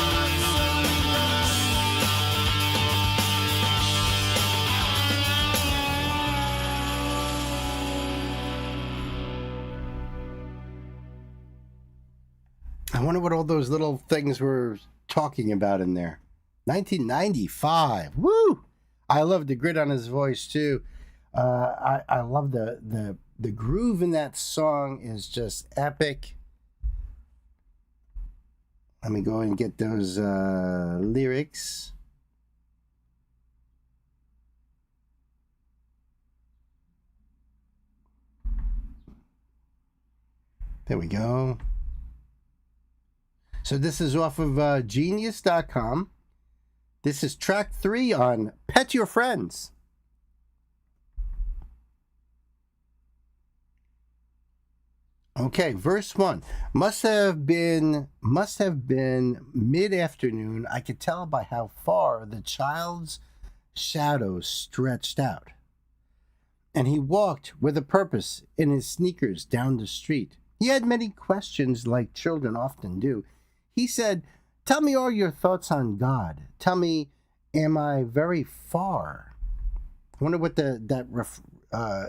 S3: thoughts on God.
S1: I wonder what all those little things were talking about in there. 1995. Woo! I love the grit on his voice too. I love the groove in that song is just epic. Let me go and get those lyrics. There we go. So this is off of genius.com. This is track 3 on Pet Your Friends. Okay, verse 1. Must have been mid-afternoon. I could tell by how far the child's shadow stretched out. And he walked with a purpose in his sneakers down the street. He had many questions like children often do. He said, "Tell me all your thoughts on God. Tell me, am I very far?" I wonder what that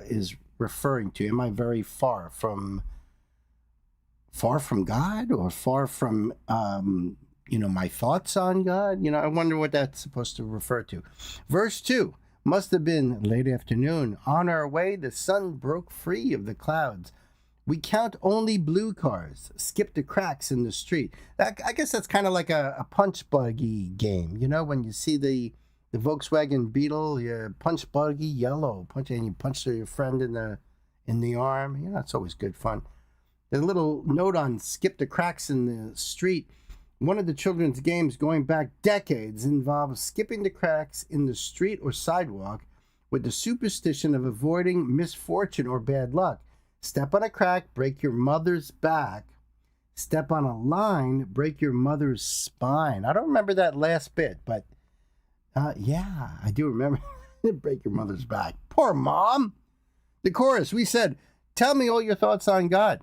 S1: is referring to. Am I very far from God, or far from my thoughts on God? I wonder what that's supposed to refer to. Verse 2. Must have been late afternoon. On our way, the sun broke free of the clouds. We count only blue cars, skip the cracks in the street. I guess that's kind of like a punch buggy game. When you see the Volkswagen Beetle, you punch buggy yellow, and you punch your friend in the arm. It's always good fun. There's a little note on skip the cracks in the street. One of the children's games going back decades involves skipping the cracks in the street or sidewalk with the superstition of avoiding misfortune or bad luck. Step on a crack, break your mother's back. Step on a line, break your mother's spine. I don't remember that last bit, but yeah, I do remember. Break your mother's back. Poor mom. The chorus, we said, tell me all your thoughts on God,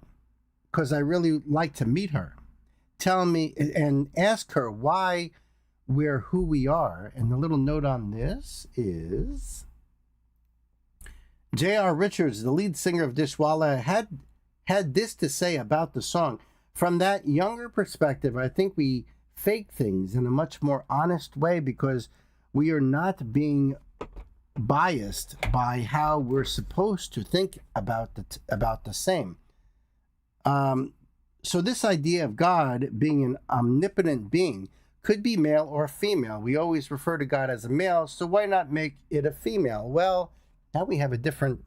S1: because I really like to meet her. Tell me and ask her why we're who we are. And the little note on this is J.R. Richards, the lead singer of Dishwalla, had this to say about the song. From that younger perspective, I think we fake things in a much more honest way because we are not being biased by how we're supposed to think about the same. So this idea of God being an omnipotent being could be male or female. We always refer to God as a male, so why not make it a female? Well, now we have a different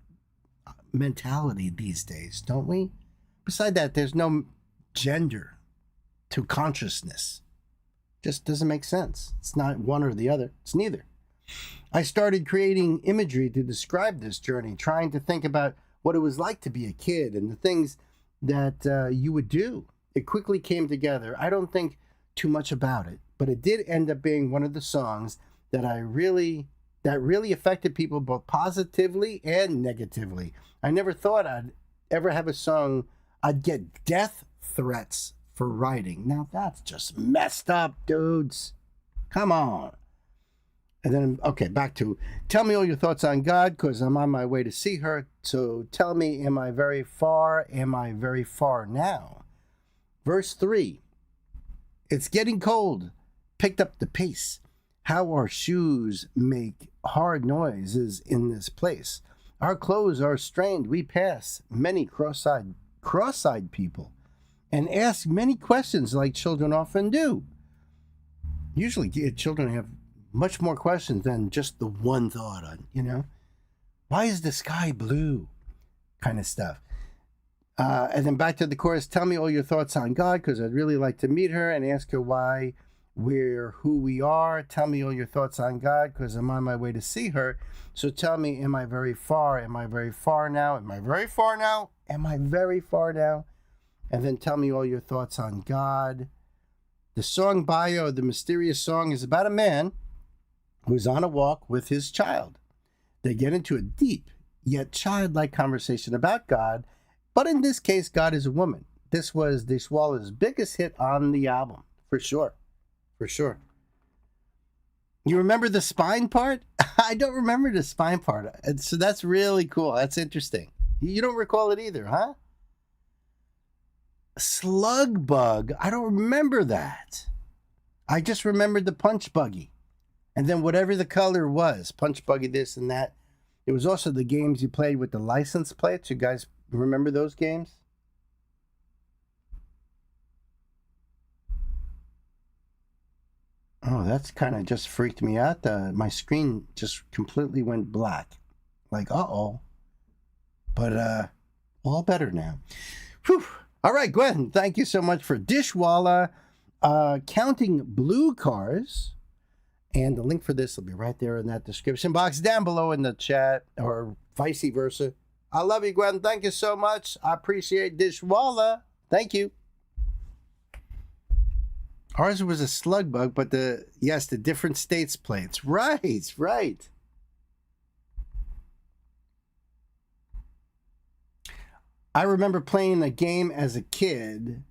S1: mentality these days, don't we? Beside that, there's no gender to consciousness. Just doesn't make sense. It's not one or the other. It's neither. I started creating imagery to describe this journey, trying to think about what it was like to be a kid and the things that you would do. It quickly came together. I don't think too much about it, but it did end up being one of the songs that really affected people both positively and negatively. I never thought I'd ever have a song I'd get death threats for writing. Now that's just messed up, dudes. Come on. And then, okay, back to tell me all your thoughts on God, because I'm on my way to see her. So tell me, am I very far? Am I very far now? Verse 3, it's getting cold. Picked up the pace. How our shoes make hard noises in this place. Our clothes are strained. We pass many cross-eyed people and ask many questions like children often do. Usually children have much more questions than just the one thought on, why is the sky blue kind of stuff. And then back to the chorus, tell me all your thoughts on God, because I'd really like to meet her and ask her why we're who we are. Tell me all your thoughts on God, because I'm on my way to see her. So tell me, am I very far? Am I very far now? Am I very far now? Am I very far now? And then tell me all your thoughts on God. The song bio, the mysterious song, is about a man who's on a walk with his child. They get into a deep yet childlike conversation about God, but in this case, God is a woman. This was Dishwalla's biggest hit on the album, for sure. For sure. You remember the spine part? I don't remember the spine part. And so that's really cool. That's interesting. You don't recall it either, huh? Slug bug. I don't remember that. I just remembered the punch buggy. And then whatever the color was, punch buggy this and that. It was also the games you played with the license plates. You guys remember those games? Oh, that's kind of just freaked me out. My screen just completely went black. Like, uh-oh. But all better now. Whew. All right, Gwen, thank you so much for Dishwalla counting blue cars. And the link for this will be right there in that description box down below in the chat, or vice versa. I love you, Gwen. Thank you so much. I appreciate Dishwalla. Thank you. Ours was a slug bug, but the different states plates. Right. I remember playing a game as a kid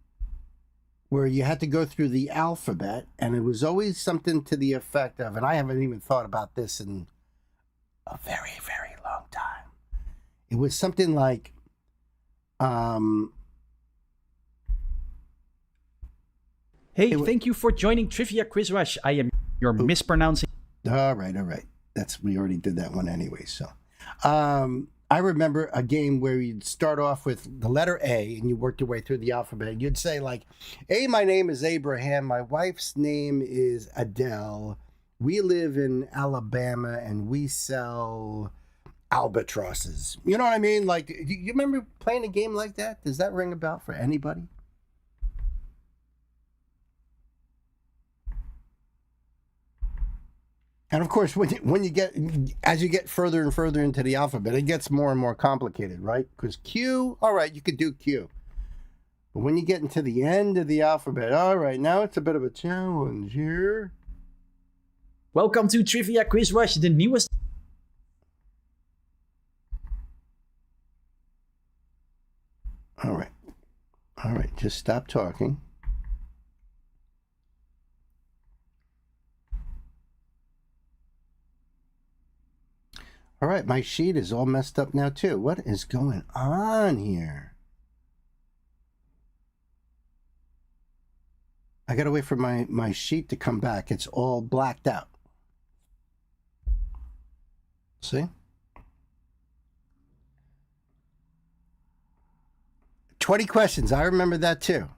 S1: where you had to go through the alphabet, and it was always something to the effect of, and I haven't even thought about this in a very, very long time. It was something like,
S6: Hey, thank you for joining Trivia Quiz Rush. I am your mispronouncing.
S1: All right. We already did that one anyway. So, I remember a game where you'd start off with the letter A and you worked your way through the alphabet. You'd say like, "Hey, my name is Abraham. My wife's name is Adele. We live in Alabama and we sell albatrosses." You know what I mean? Like, you remember playing a game like that? Does that ring a bell for anybody? And of course, as you get further and further into the alphabet, it gets more and more complicated, right? Because Q, all right, you could do Q. But when you get into the end of the alphabet, all right, now it's a bit of a challenge here.
S6: Welcome to Trivia Quiz Rush, the newest.
S1: All right, just stop talking. All right, my sheet is all messed up now too. What is going on here? I gotta wait for my sheet to come back. It's all blacked out. See? 20 questions. I remember that too.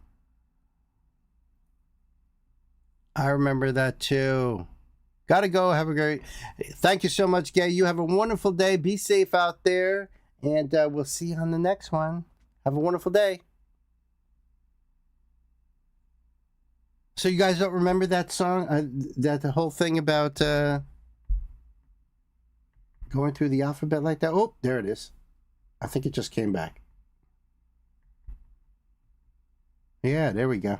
S1: Gotta go. Have a great... Thank you so much, Gay. You have a wonderful day. Be safe out there. And we'll see you on the next one. Have a wonderful day. So you guys don't remember that song? The whole thing about going through the alphabet like that? Oh, there it is. I think it just came back. Yeah, there we go.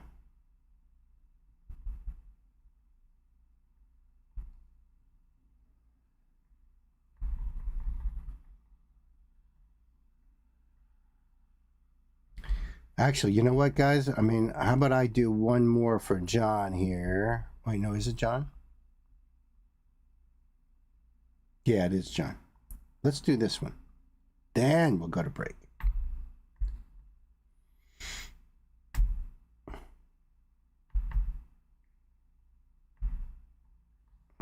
S1: Actually, you know what, guys? I mean, how about I do one more for John here? Wait, no, is it John? Yeah, it is John. Let's do this one. Then we'll go to break.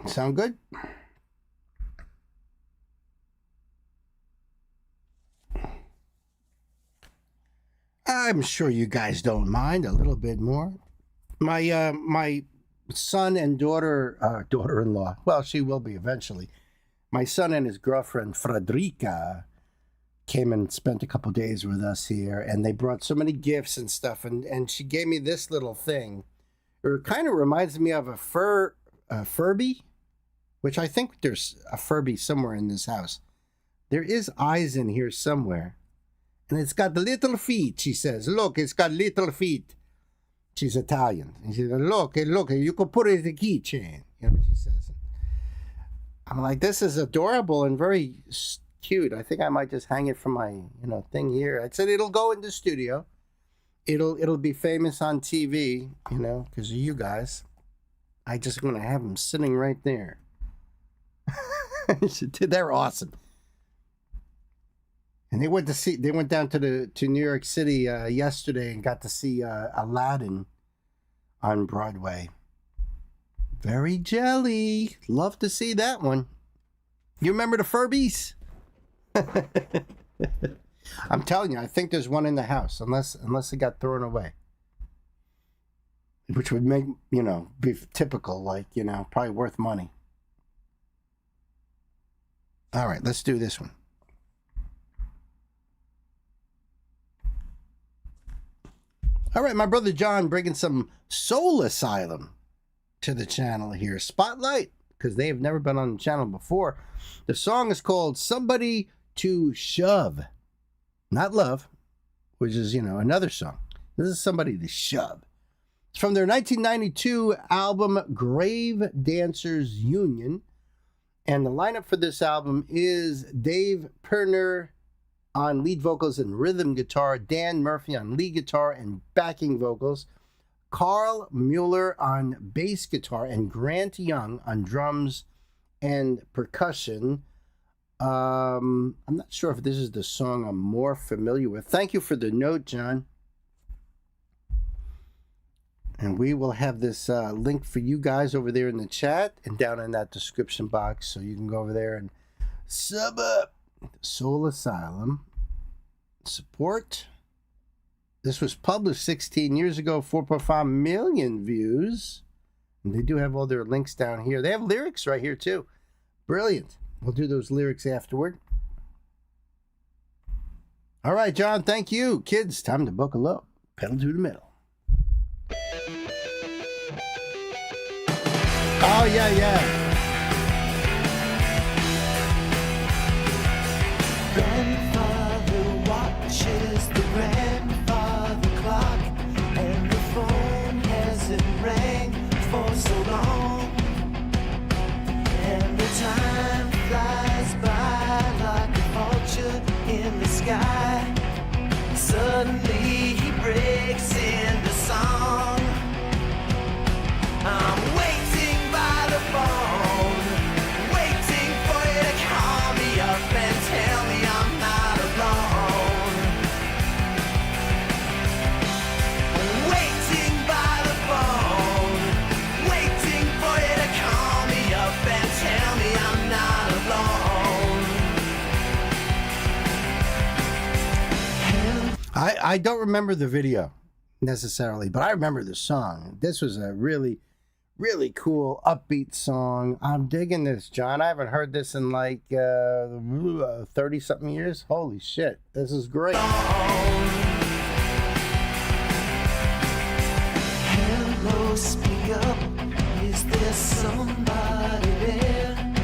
S1: Sound good? I'm sure you guys don't mind a little bit more. My son and daughter-in-law. Well, she will be eventually. My son and his girlfriend Frederica came and spent a couple days with us here, and they brought so many gifts and stuff. And she gave me this little thing. It kind of reminds me of a Furby, which I think there's a Furby somewhere in this house. There is eyes in here somewhere. And it's got little feet, she says. Look, it's got little feet. She's Italian. And she said, look, you could put it in the keychain. You know what she says. I'm like, this is adorable and very cute. I think I might just hang it from my, thing here. I said it'll go in the studio. It'll be famous on TV, because of you guys. I just want to have them sitting right there. They're awesome. And they went down to New York City yesterday and got to see Aladdin on Broadway. Very jelly. Love to see that one. You remember the Furbies? I'm telling you, I think there's one in the house, unless it got thrown away. Which would make, be typical, like, probably worth money. All right, let's do this one. All right, my brother John bringing some Soul Asylum to the channel here. Spotlight, because they have never been on the channel before. The song is called Somebody to Shove. Not Love, which is, another song. This is Somebody to Shove. It's from their 1992 album, Grave Dancers Union. And the lineup for this album is Dave Pirner on lead vocals and rhythm guitar, Dan Murphy on lead guitar and backing vocals, Carl Mueller on bass guitar, and Grant Young on drums and percussion. I'm not sure if this is the song I'm more familiar with. Thank you for the note, John. And we will have this link for you guys over there in the chat and down in that description box, so you can go over there and sub up. Soul Asylum. Support. This was published 16 years ago, 4.5 million views. And they do have all their links down here. They have lyrics right here too. Brilliant. We'll do those lyrics afterward. All right, John, thank you. Kids, time to buckle up. Pedal to the metal. Oh, yeah.
S3: Grandfather watches the grandfather clock, and the phone hasn't rang for so long, and the time flies by like a vulture in the sky. Suddenly he breaks into song. I'm waiting by the phone, waiting for you to call me up and tell me I'm not alone. Waiting by the phone, waiting for you to call me up and tell me I'm not alone.
S1: I don't remember the video necessarily, but I remember the song. This was a really cool, upbeat song. I'm digging this, John. I haven't heard this in like 30-something years. Holy shit. This is great.
S3: Hello, speak up. Is there somebody there?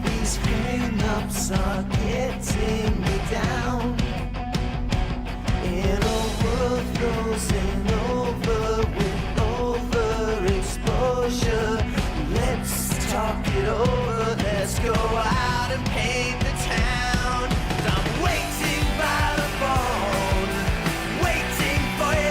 S3: These hang-ups are getting me down. In a world frozen over with overexposure, let's talk it over. Let's go out and paint the town. I'm waiting by the phone, waiting for you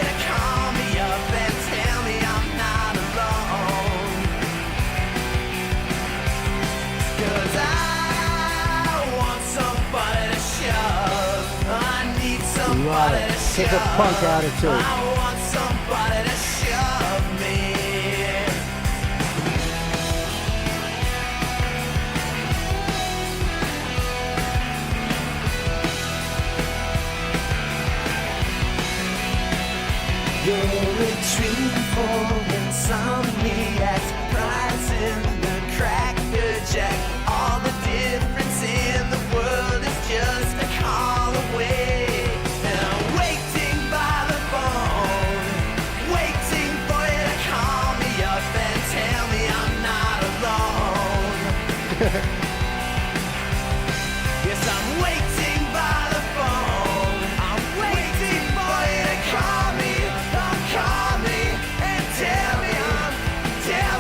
S1: such a punk attitude.
S3: I want somebody to shove me. You're retreating for insomniacs, prize in the cracker jack. All the difference in the world is just a call away. And I'm waiting by the phone, waiting for you to call me up and tell me I'm not alone. Yes, I'm waiting by the phone. I'm waiting for you to call me. Call me and tell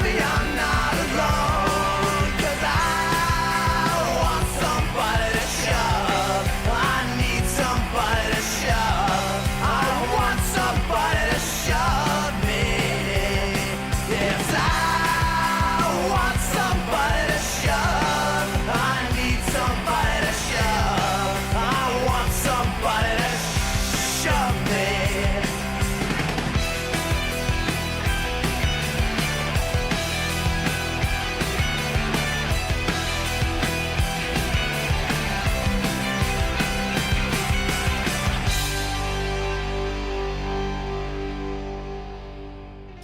S3: me I'm not alone. 'Cause I want somebody to shove. I need somebody to shove. I want somebody to shove me. Yes, I want somebody to shove. I need somebody to shove. I want somebody to shove me.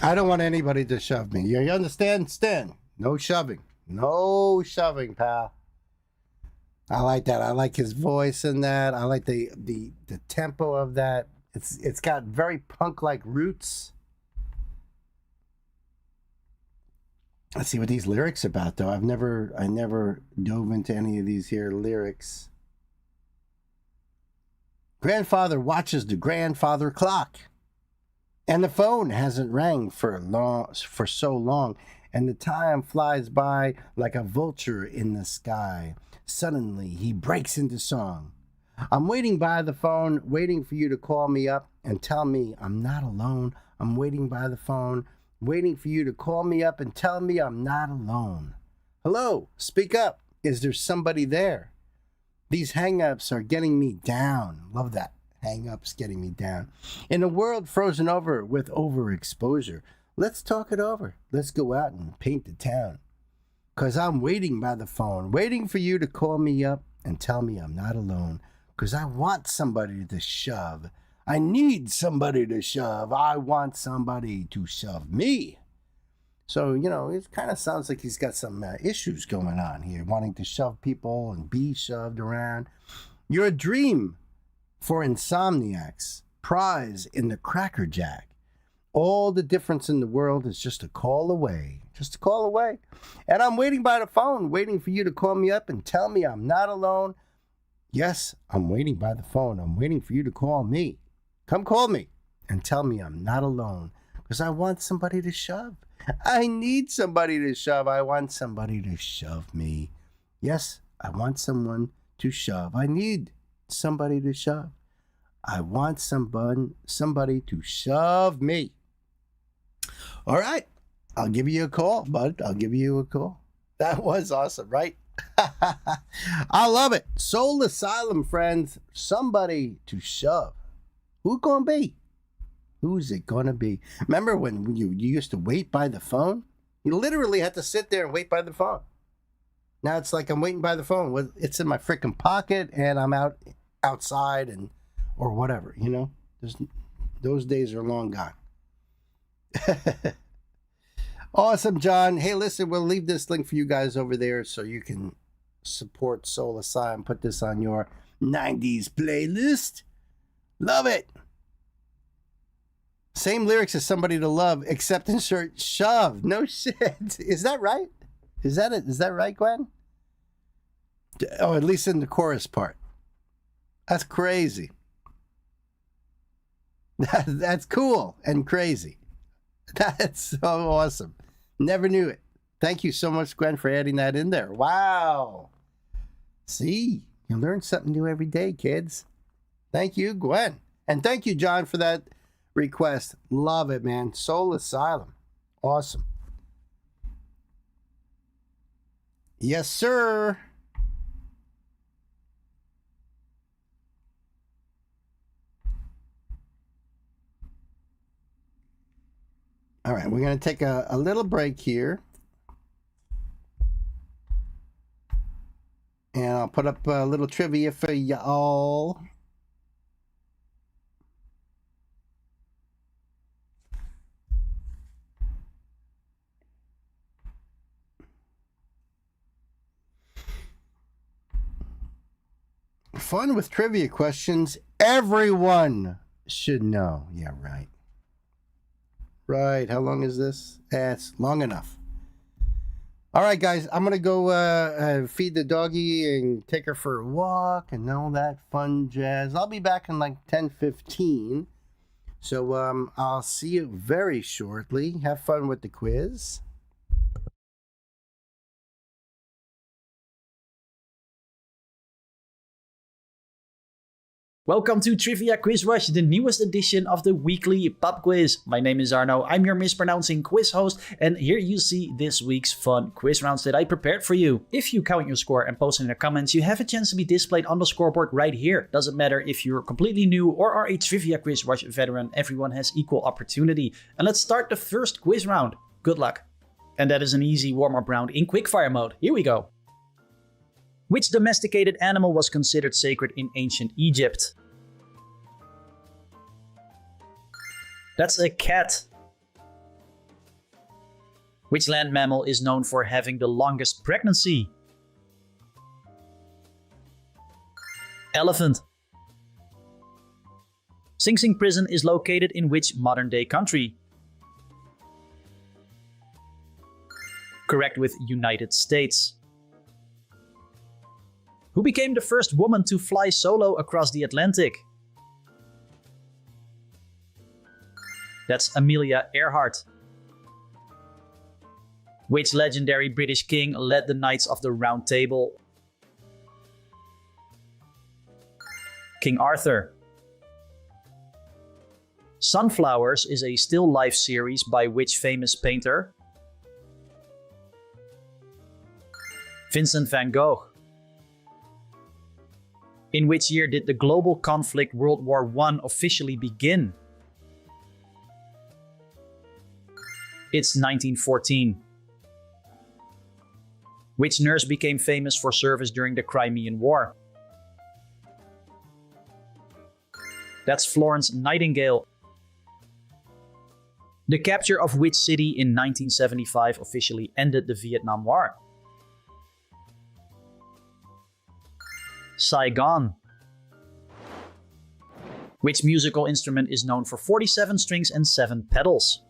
S1: I don't want anybody to shove me. You understand, Stan? No shoving. No shoving, pal. I like that. I like his voice in that. I like the tempo of that. It's got very punk-like roots. Let's see what these lyrics about, though. I never dove into any of these here lyrics. Grandfather watches the grandfather clock. And the phone hasn't rang for so long, and the time flies by like a vulture in the sky. Suddenly, he breaks into song. I'm waiting by the phone, waiting for you to call me up and tell me I'm not alone. I'm waiting by the phone, waiting for you to call me up and tell me I'm not alone. Hello, speak up. Is there somebody there? These hang-ups are getting me down. Love that. Hang-ups getting me down. In a world frozen over with overexposure, let's talk it over. Let's go out and paint the town. 'Cause I'm waiting by the phone, waiting for you to call me up and tell me I'm not alone. 'Cause I want somebody to shove. I need somebody to shove. I want somebody to shove me. So, it kind of sounds like he's got some issues going on here, wanting to shove people and be shoved around. You're a dream for insomniacs, prize in the cracker jack. All the difference in the world is just a call away. Just a call away. And I'm waiting by the phone, waiting for you to call me up and tell me I'm not alone. Yes, I'm waiting by the phone. I'm waiting for you to call me. Come call me and tell me I'm not alone. Because I want somebody to shove. I need somebody to shove. I want somebody to shove me. Yes, I want someone to shove. I need somebody to shove. I want somebody to shove me. All right. I'll give you a call, bud. I'll give you a call. That was awesome, right? I love it. Soul Asylum, friends. Somebody to shove. Who gonna be? Who's it gonna be? Remember when you used to wait by the phone? You literally had to sit there and wait by the phone. Now it's like I'm waiting by the phone. It's in my freaking pocket and I'm outside or whatever, those days are long gone. Awesome, John. Hey, listen, we'll leave this link for you guys over there so you can support Soul Asylum. Put this on your 90s playlist. Love it. Same lyrics as Somebody to Love, except insert shove. No shit. Is that right? Is that right, Gwen? Oh, at least in the chorus part. That's crazy. That's cool and crazy. That's so awesome. Never knew it. Thank you so much, Gwen, for adding that in there. Wow. See, you learn something new every day, kids. Thank you, Gwen. And thank you, John, for that request. Love it, man. Soul Asylum. Awesome. Yes, sir. All right, we're going to take a little break here. And I'll put up a little trivia for y'all. Fun with trivia questions everyone should know. Yeah, right. Right. How long is this? It's long enough. All right, guys. I'm going to go feed the doggy and take her for a walk and all that fun jazz. I'll be back in like 10:15. So I'll see you very shortly. Have fun with the quiz.
S6: Welcome to Trivia Quiz Rush, the newest edition of the weekly pub quiz. My name is Arno, I'm your mispronouncing quiz host, and here you see this week's fun quiz rounds that I prepared for you. If you count your score and post in the comments, you have a chance to be displayed on the scoreboard right here. Doesn't matter if you're completely new or are a Trivia Quiz Rush veteran, everyone has equal opportunity. And let's start the first quiz round. Good luck. And that is an easy warm-up round in quickfire mode. Here we go. Which domesticated animal was considered sacred in ancient Egypt? That's a cat. Which land mammal is known for having the longest pregnancy? Elephant. Sing Sing prison is located in which modern-day country? Correct with United States. Who became the first woman to fly solo across the Atlantic? That's Amelia Earhart. Which legendary British king led the Knights of the Round Table? King Arthur. Sunflowers is a still life series by which famous painter? Vincent van Gogh. In which year did the global conflict World War I officially begin? It's 1914. Which nurse became famous for service during the Crimean War? That's Florence Nightingale. The capture of which city in 1975 officially ended the Vietnam War? Saigon. Which musical instrument is known for 47 strings and 7 pedals?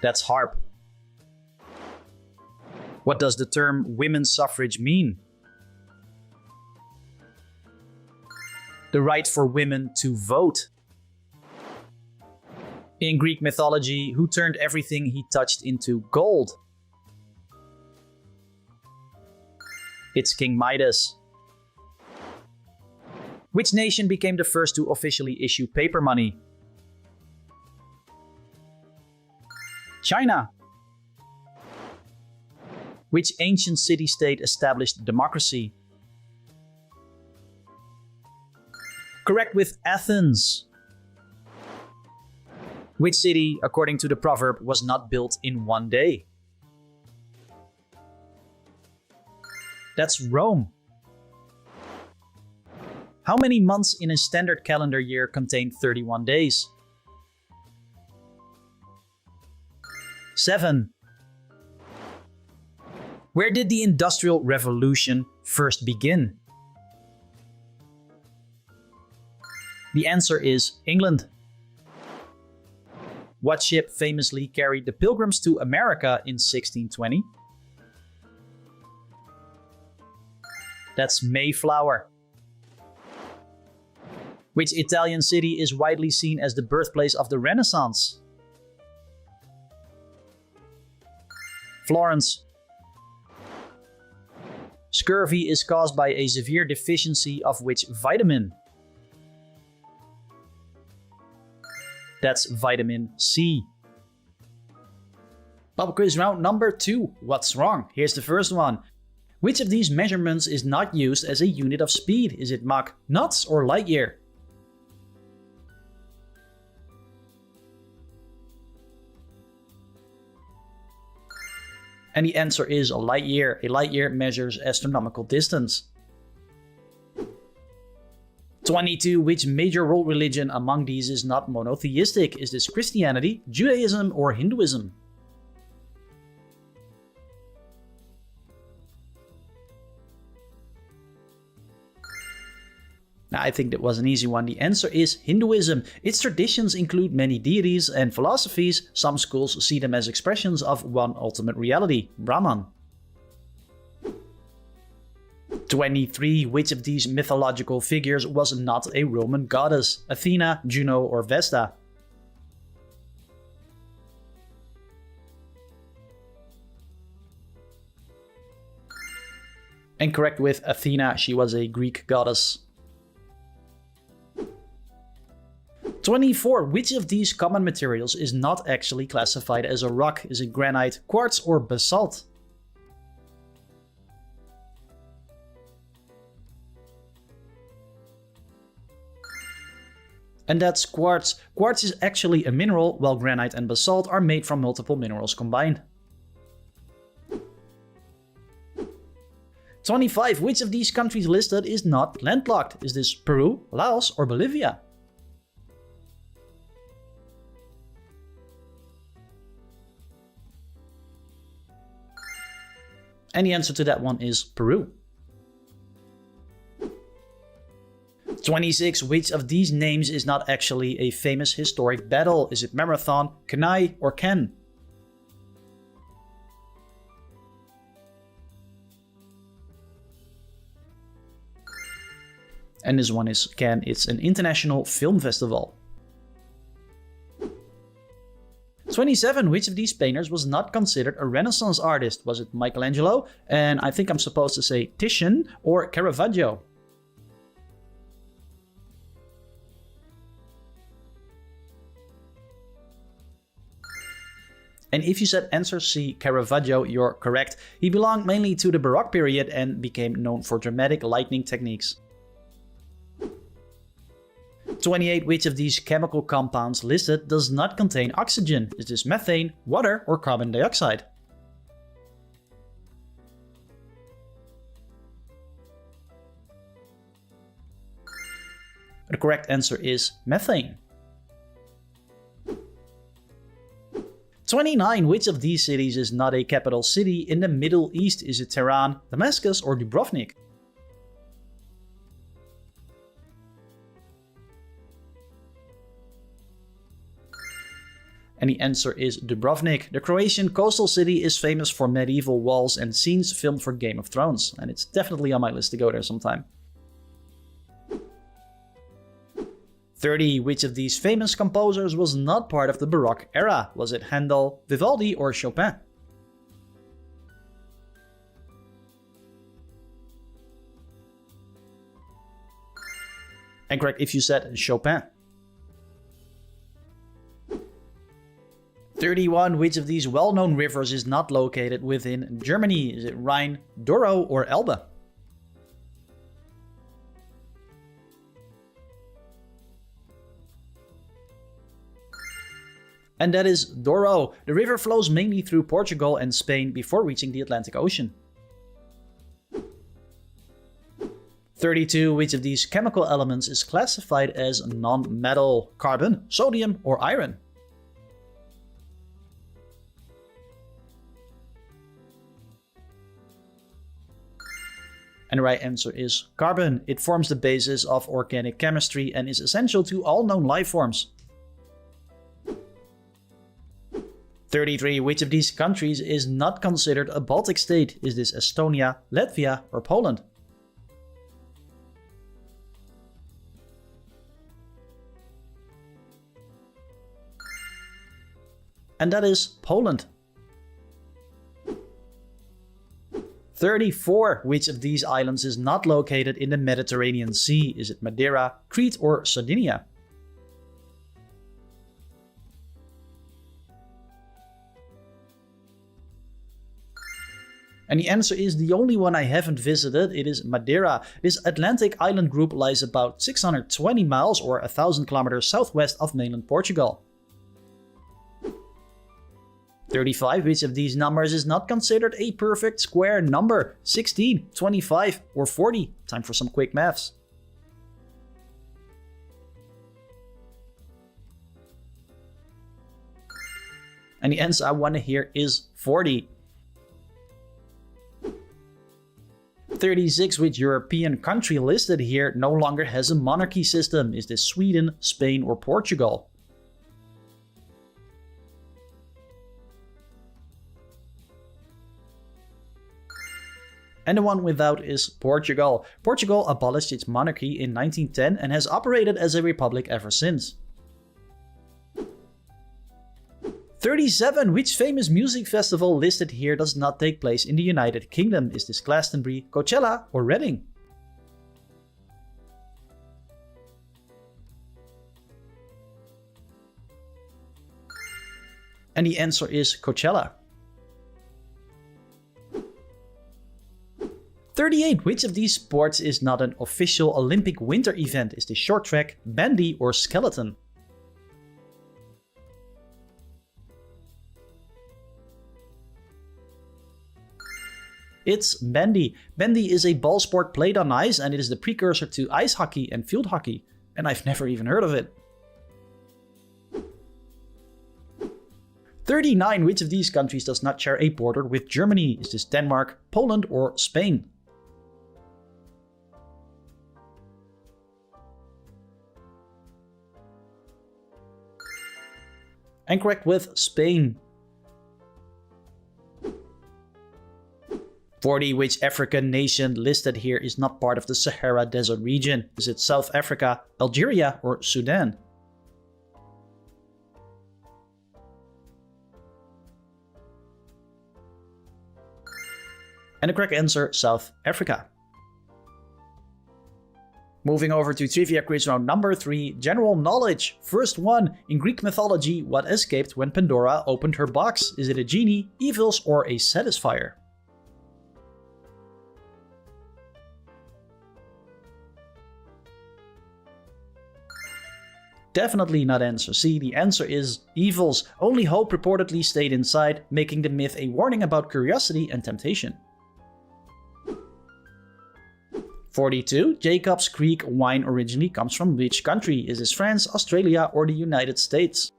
S6: That's harp. What does the term women's suffrage mean? The right for women to vote. In Greek mythology, who turned everything he touched into gold? It's King Midas. Which nation became the first to officially issue paper money? China. Which ancient city-state established democracy? Correct with Athens. Which city, according to the proverb, was not built in one day? That's Rome. How many months in a standard calendar year contain 31 days? 7. Where did the Industrial Revolution first begin? The answer is England. What ship famously carried the Pilgrims to America in 1620? That's Mayflower. Which Italian city is widely seen as the birthplace of the Renaissance? Florence. Scurvy is caused by a severe deficiency of which vitamin? That's vitamin C. Pop quiz round number 2. What's wrong? Here's the first one. Which of these measurements is not used as a unit of speed? Is it Mach, knots, or light year? And the answer is a light year. A light year measures astronomical distance. 22. Which major world religion among these is not monotheistic? Is this Christianity, Judaism, or Hinduism? I think that was an easy one. The answer is Hinduism. Its traditions include many deities and philosophies. Some schools see them as expressions of one ultimate reality, Brahman. 23. Which of these mythological figures was not a Roman goddess? Athena, Juno, or Vesta? Incorrect with Athena, she was a Greek goddess. 24. Which of these common materials is not actually classified as a rock? Is it granite, quartz, or basalt? And that's quartz. Quartz is actually a mineral, while granite and basalt are made from multiple minerals combined. 25. Which of these countries listed is not landlocked? Is this Peru, Laos, or Bolivia? And the answer to that one is Peru. 26. Which of these names is not actually a famous historic battle? Is it Marathon, Cannae, or Ken? And this one is Ken. It's an international film festival. 27. Which of these painters was not considered a Renaissance artist? Was it Michelangelo, and I think I'm supposed to say Titian, or Caravaggio? And if you said answer C, Caravaggio, you're correct. He belonged mainly to the Baroque period and became known for dramatic lighting techniques. 28. Which of these chemical compounds listed does not contain oxygen? Is this methane, water, or carbon dioxide? The correct answer is methane. 29. Which of these cities is not a capital city in the Middle East? Is it Tehran, Damascus, or Dubrovnik? And the answer is Dubrovnik. The Croatian coastal city is famous for medieval walls and scenes filmed for Game of Thrones, and it's definitely on my list to go there sometime. 30. Which of these famous composers was not part of the Baroque era? Was it Handel, Vivaldi, or Chopin? And correct if you said Chopin. 31. Which of these well-known rivers is not located within Germany? Is it Rhine, Douro, or Elbe? And that is Douro. The river flows mainly through Portugal and Spain before reaching the Atlantic Ocean. 32. Which of these chemical elements is classified as non-metal? Carbon, sodium, or iron? And the right answer is carbon. It forms the basis of organic chemistry and is essential to all known life forms. 33. Which of these countries is not considered a Baltic state? Is this Estonia, Latvia, or Poland? And that is Poland. 34. Which of these islands is not located in the Mediterranean Sea? Is it Madeira, Crete, or Sardinia? And the answer is the only one I haven't visited. It is Madeira. This Atlantic island group lies about 620 miles or 1,000 kilometers southwest of mainland Portugal. 35. Which of these numbers is not considered a perfect square number? 16, 25, or 40? Time for some quick maths. And the answer I want to hear is 40. 36. Which European country listed here no longer has a monarchy system? Is this Sweden, Spain, or Portugal? And the one without is Portugal. Portugal abolished its monarchy in 1910 and has operated as a republic ever since. 37. Which famous music festival listed here does not take place in the United Kingdom? Is this Glastonbury, Coachella, or Reading? And the answer is Coachella. 38. Which of these sports is not an official Olympic winter event? Is this short track, bandy, or skeleton? It's bandy. Bandy is a ball sport played on ice, and it is the precursor to ice hockey and field hockey. And I've never even heard of it. 39. Which of these countries does not share a border with Germany? Is this Denmark, Poland, or Spain? And correct with Spain. 40. Which African nation listed here is not part of the Sahara Desert region? Is it South Africa, Algeria, or Sudan? And the correct answer, South Africa. Moving over to trivia quiz round number 3, general knowledge. First one, in Greek mythology, what escaped when Pandora opened her box? Is it a genie, evils, or a satisfier? Definitely not answer C. The answer is evils. Only Hope reportedly stayed inside, making the myth a warning about curiosity and temptation. 42. Jacob's Creek wine originally comes from which country? Is this France, Australia, or the United States?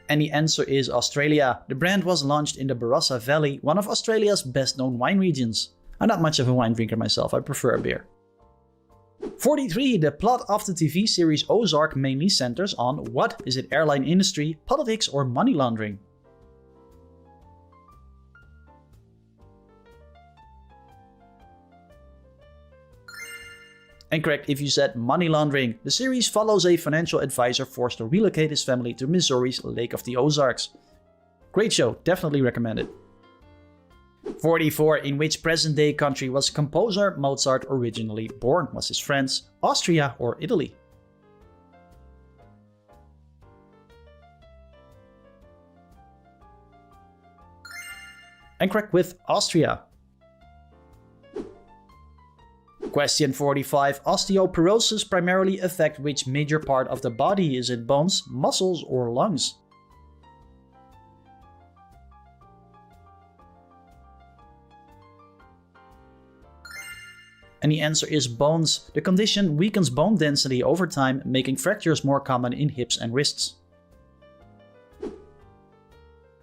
S6: And the answer is Australia. The brand was launched in the Barossa Valley, one of Australia's best known wine regions. I'm not much of a wine drinker myself, I prefer a beer. 43. The plot of the TV series Ozark mainly centers on what? Is it airline industry, politics, or money laundering? And correct if you said money laundering. The series follows a financial advisor forced to relocate his family to Missouri's Lake of the Ozarks. Great show, definitely recommend it. 44. In which present-day country was composer Mozart originally born? Was this France, Austria, or Italy? And correct with Austria. Question 45. Osteoporosis primarily affect which major part of the body? Is it bones, muscles, or lungs? And the answer is bones. The condition weakens bone density over time, making fractures more common in hips and wrists.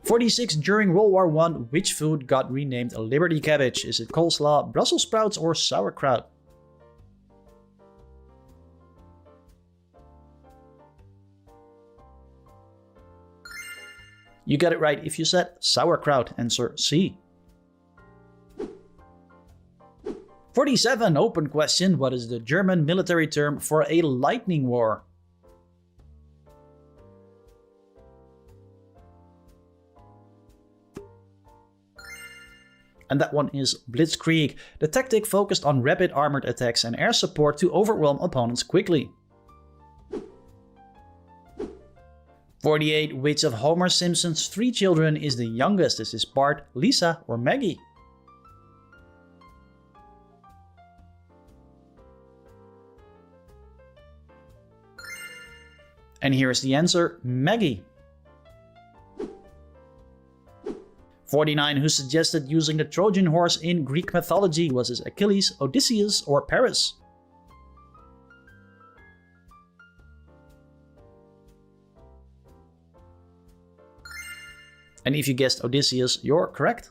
S6: 46. During World War I, which food got renamed Liberty Cabbage? Is it coleslaw, Brussels sprouts, or sauerkraut? You got it right if you said sauerkraut, answer C. 47. Open question. What is the German military term for a lightning war? And that one is Blitzkrieg. The tactic focused on rapid armored attacks and air support to overwhelm opponents quickly. 48. Which of Homer Simpson's 3 children is the youngest? Is this Bart, Lisa, or Maggie? And here is the answer, Maggie. 49, who suggested using the Trojan horse in Greek mythology? Was this Achilles, Odysseus, or Paris? And if you guessed Odysseus, you're correct.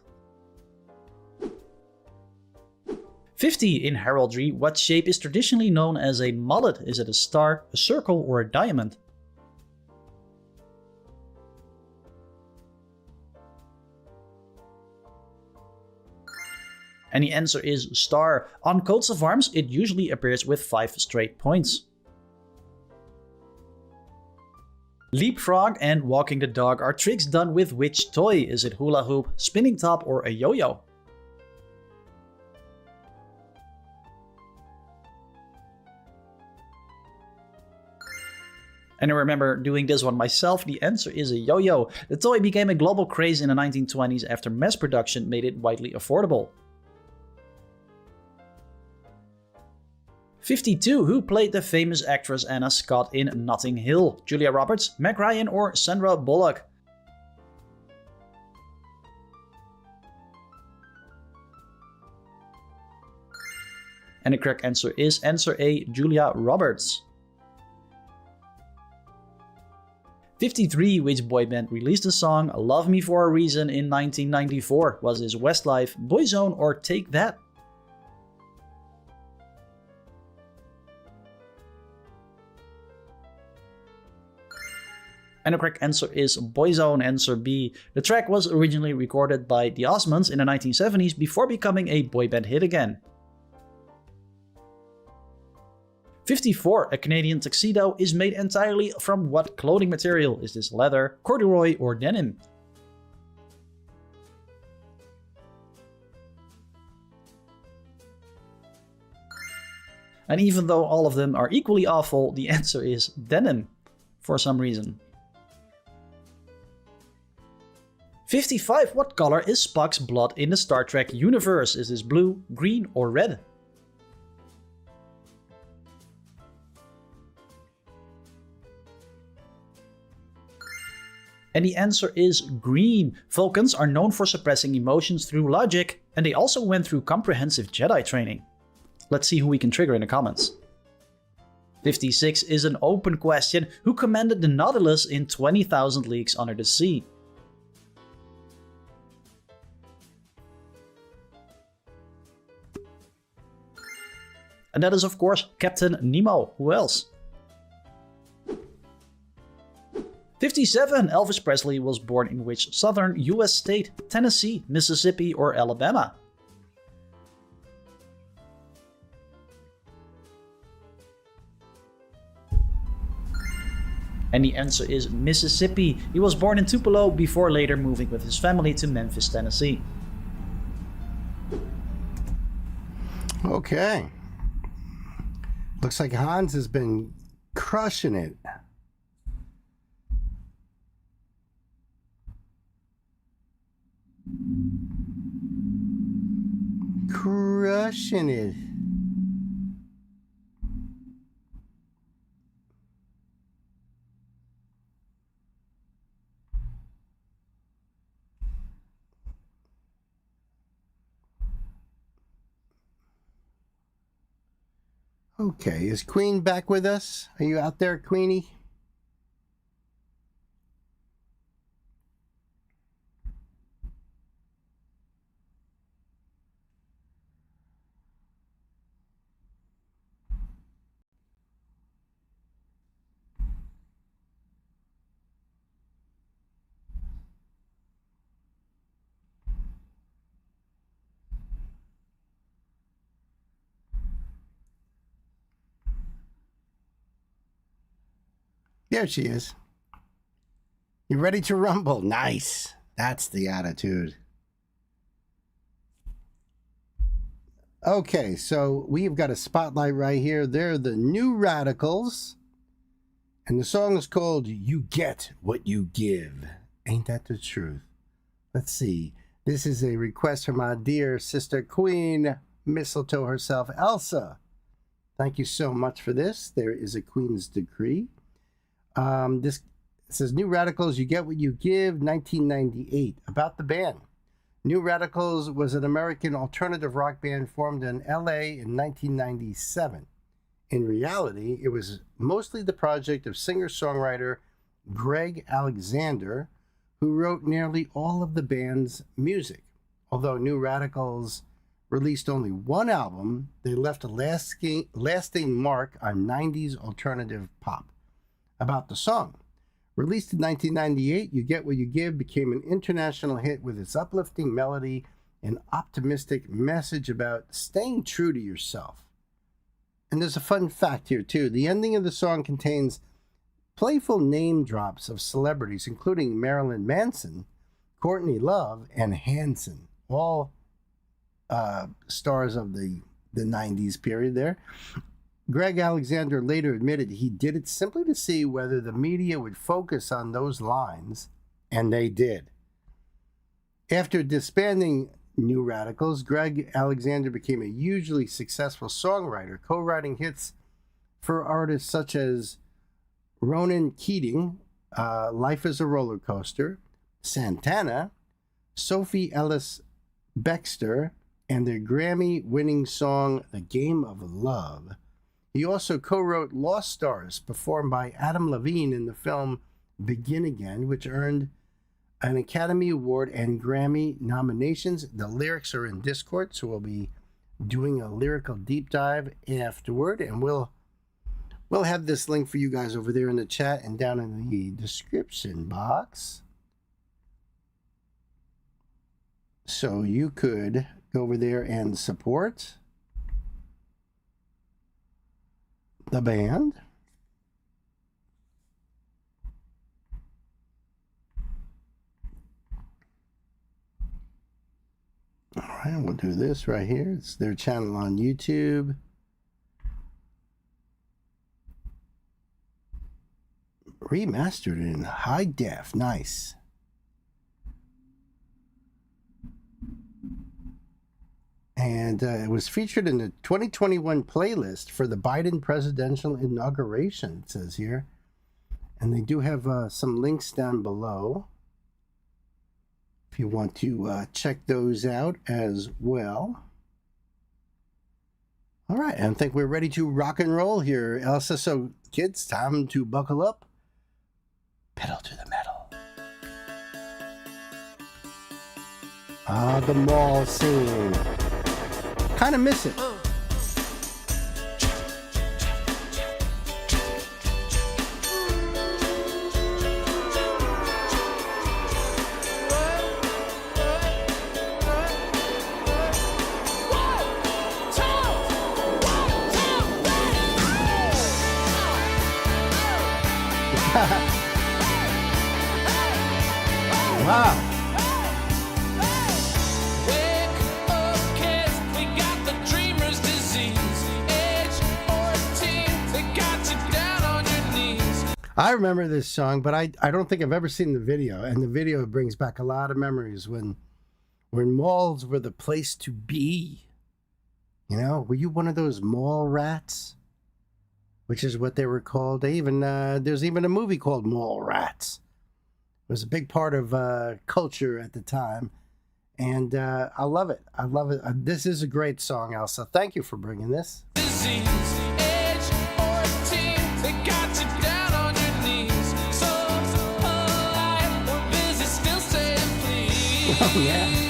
S6: 50, in heraldry, what shape is traditionally known as a mullet? Is it a star, a circle, or a diamond? And the answer is star. On coats of arms, it usually appears with 5 straight points. Leapfrog and walking the dog are tricks done with which toy? Is it hula hoop, spinning top, or a yo-yo? And I remember doing this one myself. The answer is a yo-yo. The toy became a global craze in the 1920s after mass production made it widely affordable. 52. Who played the famous actress Anna Scott in Notting Hill? Julia Roberts, Meg Ryan, or Sandra Bullock? And the correct answer is answer A, Julia Roberts. 53. Which boy band released the song Love Me For A Reason in 1994? Was this Westlife, Boyzone, or Take That? And the correct answer is Boyzone, answer B. The track was originally recorded by the Osmonds in the 1970s before becoming a boy band hit again. 54. A Canadian tuxedo is made entirely from what clothing material? Is this leather, corduroy, or denim? And even though all of them are equally awful, the answer is denim, for some reason. 55. What color is Spock's blood in the Star Trek universe? Is this blue, green, or red? And the answer is green. Vulcans are known for suppressing emotions through logic, and they also went through comprehensive Jedi training. Let's see who we can trigger in the comments. 56 is an open question. Who commanded the Nautilus in 20,000 Leagues Under the Sea? And that is, of course, Captain Nemo. Who else? 57. Elvis Presley was born in which southern US state? Tennessee, Mississippi, or Alabama? And the answer is Mississippi. He was born in Tupelo before later moving with his family to Memphis, Tennessee.
S1: Okay. Looks like Hans has been crushing it. Crushing it. Okay, is Queen back with us? Are you out there, Queenie? There she is. You ready to rumble? Nice. That's the attitude. Okay, so we've got a spotlight right here. They're the New Radicals. And the song is called You Get What You Give. Ain't that the truth? Let's see. This is a request from our dear sister Queen Mistletoe herself, Elsa. Thank you so much for this. There is a Queen's Decree. This it says New Radicals, You Get What You Give, 1998. About the band. New Radicals was an American alternative rock band formed in LA in 1997. In reality, it was mostly the project of singer-songwriter Greg Alexander, who wrote nearly all of the band's music. Although New Radicals released only one album, they left a lasting mark on 90s alternative pop. About the song. Released in 1998, You Get What You Give became an international hit with its uplifting melody and optimistic message about staying true to yourself. And there's a fun fact here, too. The ending of the song contains playful name drops of celebrities, including Marilyn Manson, Courtney Love, and Hanson, all stars of the 90s period there. Greg Alexander later admitted he did it simply to see whether the media would focus on those lines, and they did. After disbanding New Radicals, Greg Alexander became a hugely successful songwriter, co-writing hits for artists such as Ronan Keating, Life is a Roller Coaster, Santana, Sophie Ellis Bextor, and their Grammy-winning song, The Game of Love. He also co-wrote Lost Stars, performed by Adam Levine in the film Begin Again, which earned an Academy Award and Grammy nominations. The lyrics are in Discord, so we'll be doing a lyrical deep dive afterward, and we'll have this link for you guys over there in the chat and down in the description box. So you could go over there and support the band. All right, we'll do this right here. It's their channel on YouTube. Remastered in high def. Nice. And it was featured in the 2021 playlist for the Biden presidential inauguration, it says here. And they do have some links down below if you want to check those out as well. All right, I think we're ready to rock and roll here, Elsa. So, kids, time to buckle up. Pedal to the metal. Ah, the mall scene. Kind of miss it. Wow. I remember this song, but I don't think I've ever seen the video. And the video brings back a lot of memories when malls were the place to be. You know, were you one of those mall rats? Which is what they were called. They even there's even a movie called Mall Rats. It was a big part of culture at the time. And I love it. I love it. This is a great song, Elsa. Thank you for bringing this. Oh, yeah.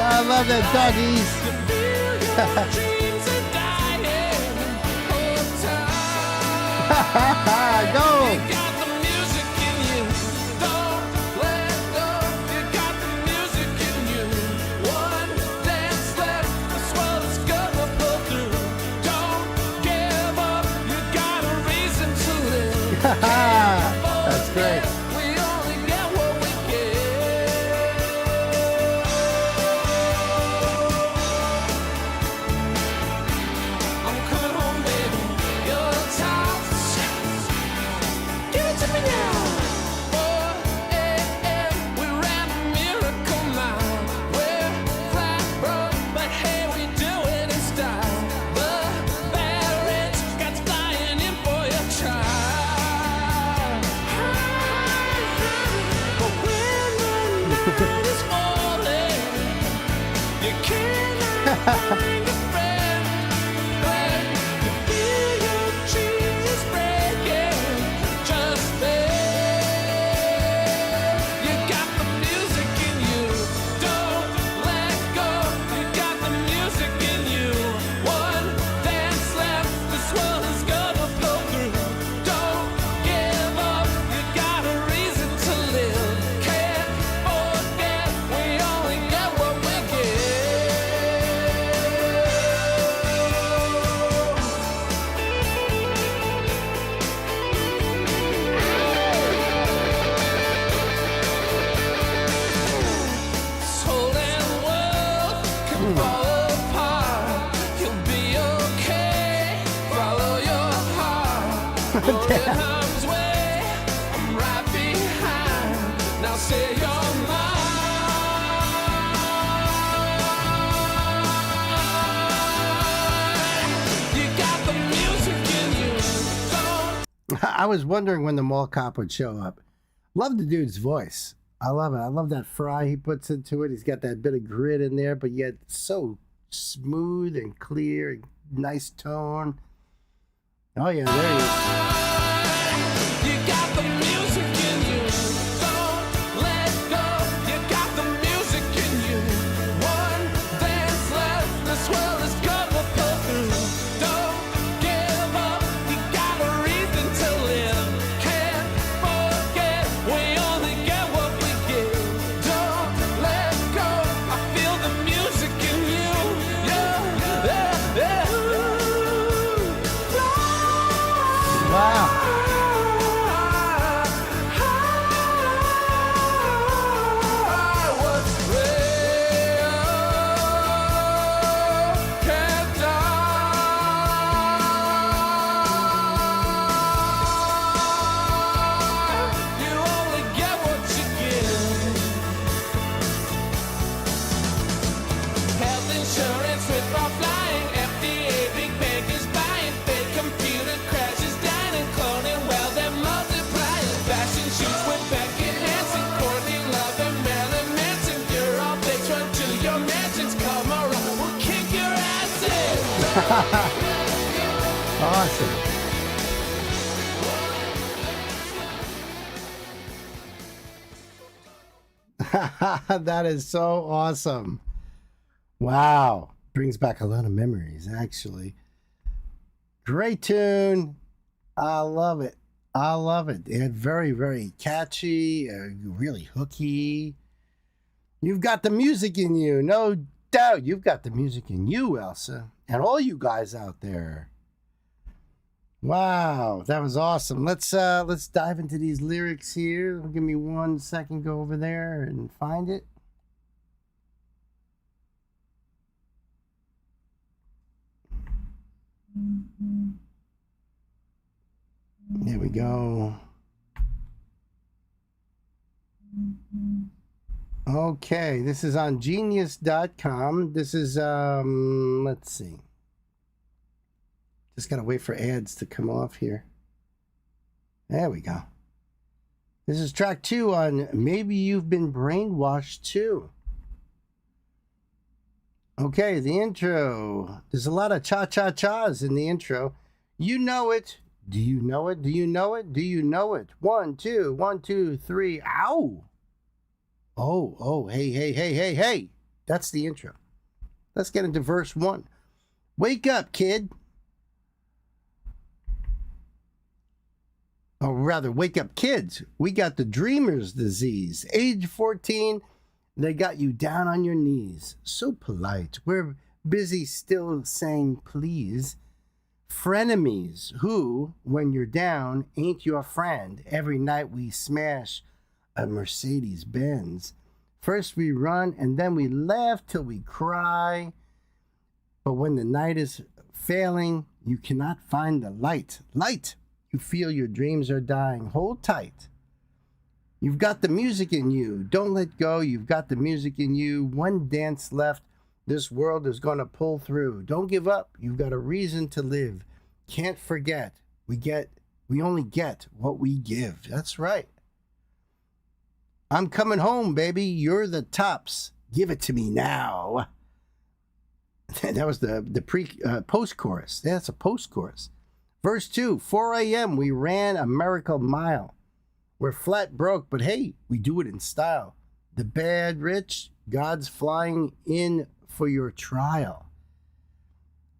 S1: I love that doggies. Go! That's great. I was wondering when the mall cop would show up. Love the dude's voice. I love it. I love that fry he puts into it. He's got that bit of grit in there, but yet so smooth and clear, and nice tone. Oh yeah, there he is.
S3: You got the music in you. Don't let go. You got the music in you. One dance left. This world is gonna pull through. Don't give up. You got a reason to live. Can't forget. We only get what we give. Don't let go. I feel the music in you. Yeah, yeah, yeah.
S1: Wow. Awesome. That is so awesome. Wow. Brings back a lot of memories, actually. Great tune. I love it. I love it. It's very, very catchy, really hooky. You've got the music in you, no doubt. You've got the music in you, Elsa, and all you guys out there. Wow, that was awesome. Let's dive into these lyrics here. Give me 1 second. Go over there and find it. There we go. Okay, this is on genius.com. This is, let's see. Just gotta wait for ads to come off here. There we go. This is track 2 on Maybe You've Been Brainwashed Too. Okay, the intro. There's a lot of cha-cha-chas in the intro. You know it. Do you know it? Do you know it? Do you know it? 1, 2, 1, 2, 3. Ow! Oh, hey. That's the intro. Let's get into verse 1. Wake up, kid. Or rather, wake up, kids. We got the dreamer's disease. Age 14, they got you down on your knees. So polite. We're busy still saying please. Frenemies who, when you're down, ain't your friend. Every night we smash a Mercedes Benz. First we run and then we laugh till we cry. But when the night is failing, you cannot find the light. Light! You feel your dreams are dying. Hold tight. You've got the music in you. Don't let go. You've got the music in you. One dance left. This world is going to pull through. Don't give up. You've got a reason to live. Can't forget. We only get what we give. That's right. I'm coming home, baby. You're the tops. Give it to me now. That was the post chorus. That's a post chorus. Verse 2, 4 a.m. we ran a miracle mile. We're flat broke, but hey, we do it in style. The bad rich, God's flying in for your trial.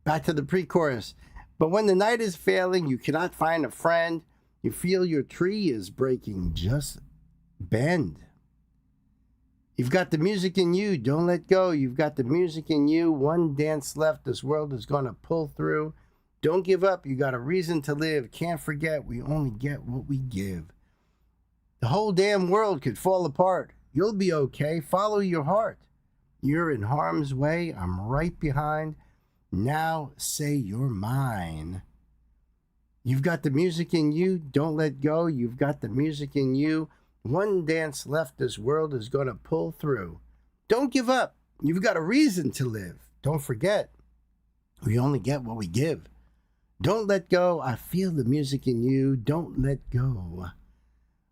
S1: Back to the pre-chorus. But when the night is failing, you cannot find a friend. You feel your tree is breaking. Just bend. You've got the music in you. Don't let go. You've got the music in you. One dance left. This world is going to pull through. Don't give up. You got a reason to live. Can't forget. We only get what we give. The whole damn world could fall apart. You'll be okay. Follow your heart. You're in harm's way. I'm right behind. Now say you're mine. You've got the music in you. Don't let go. You've got the music in you. One dance left. This world is going to pull through. Don't give up. You've got a reason to live. Don't forget. We only get what we give. Don't let go. I feel the music in you. Don't let go.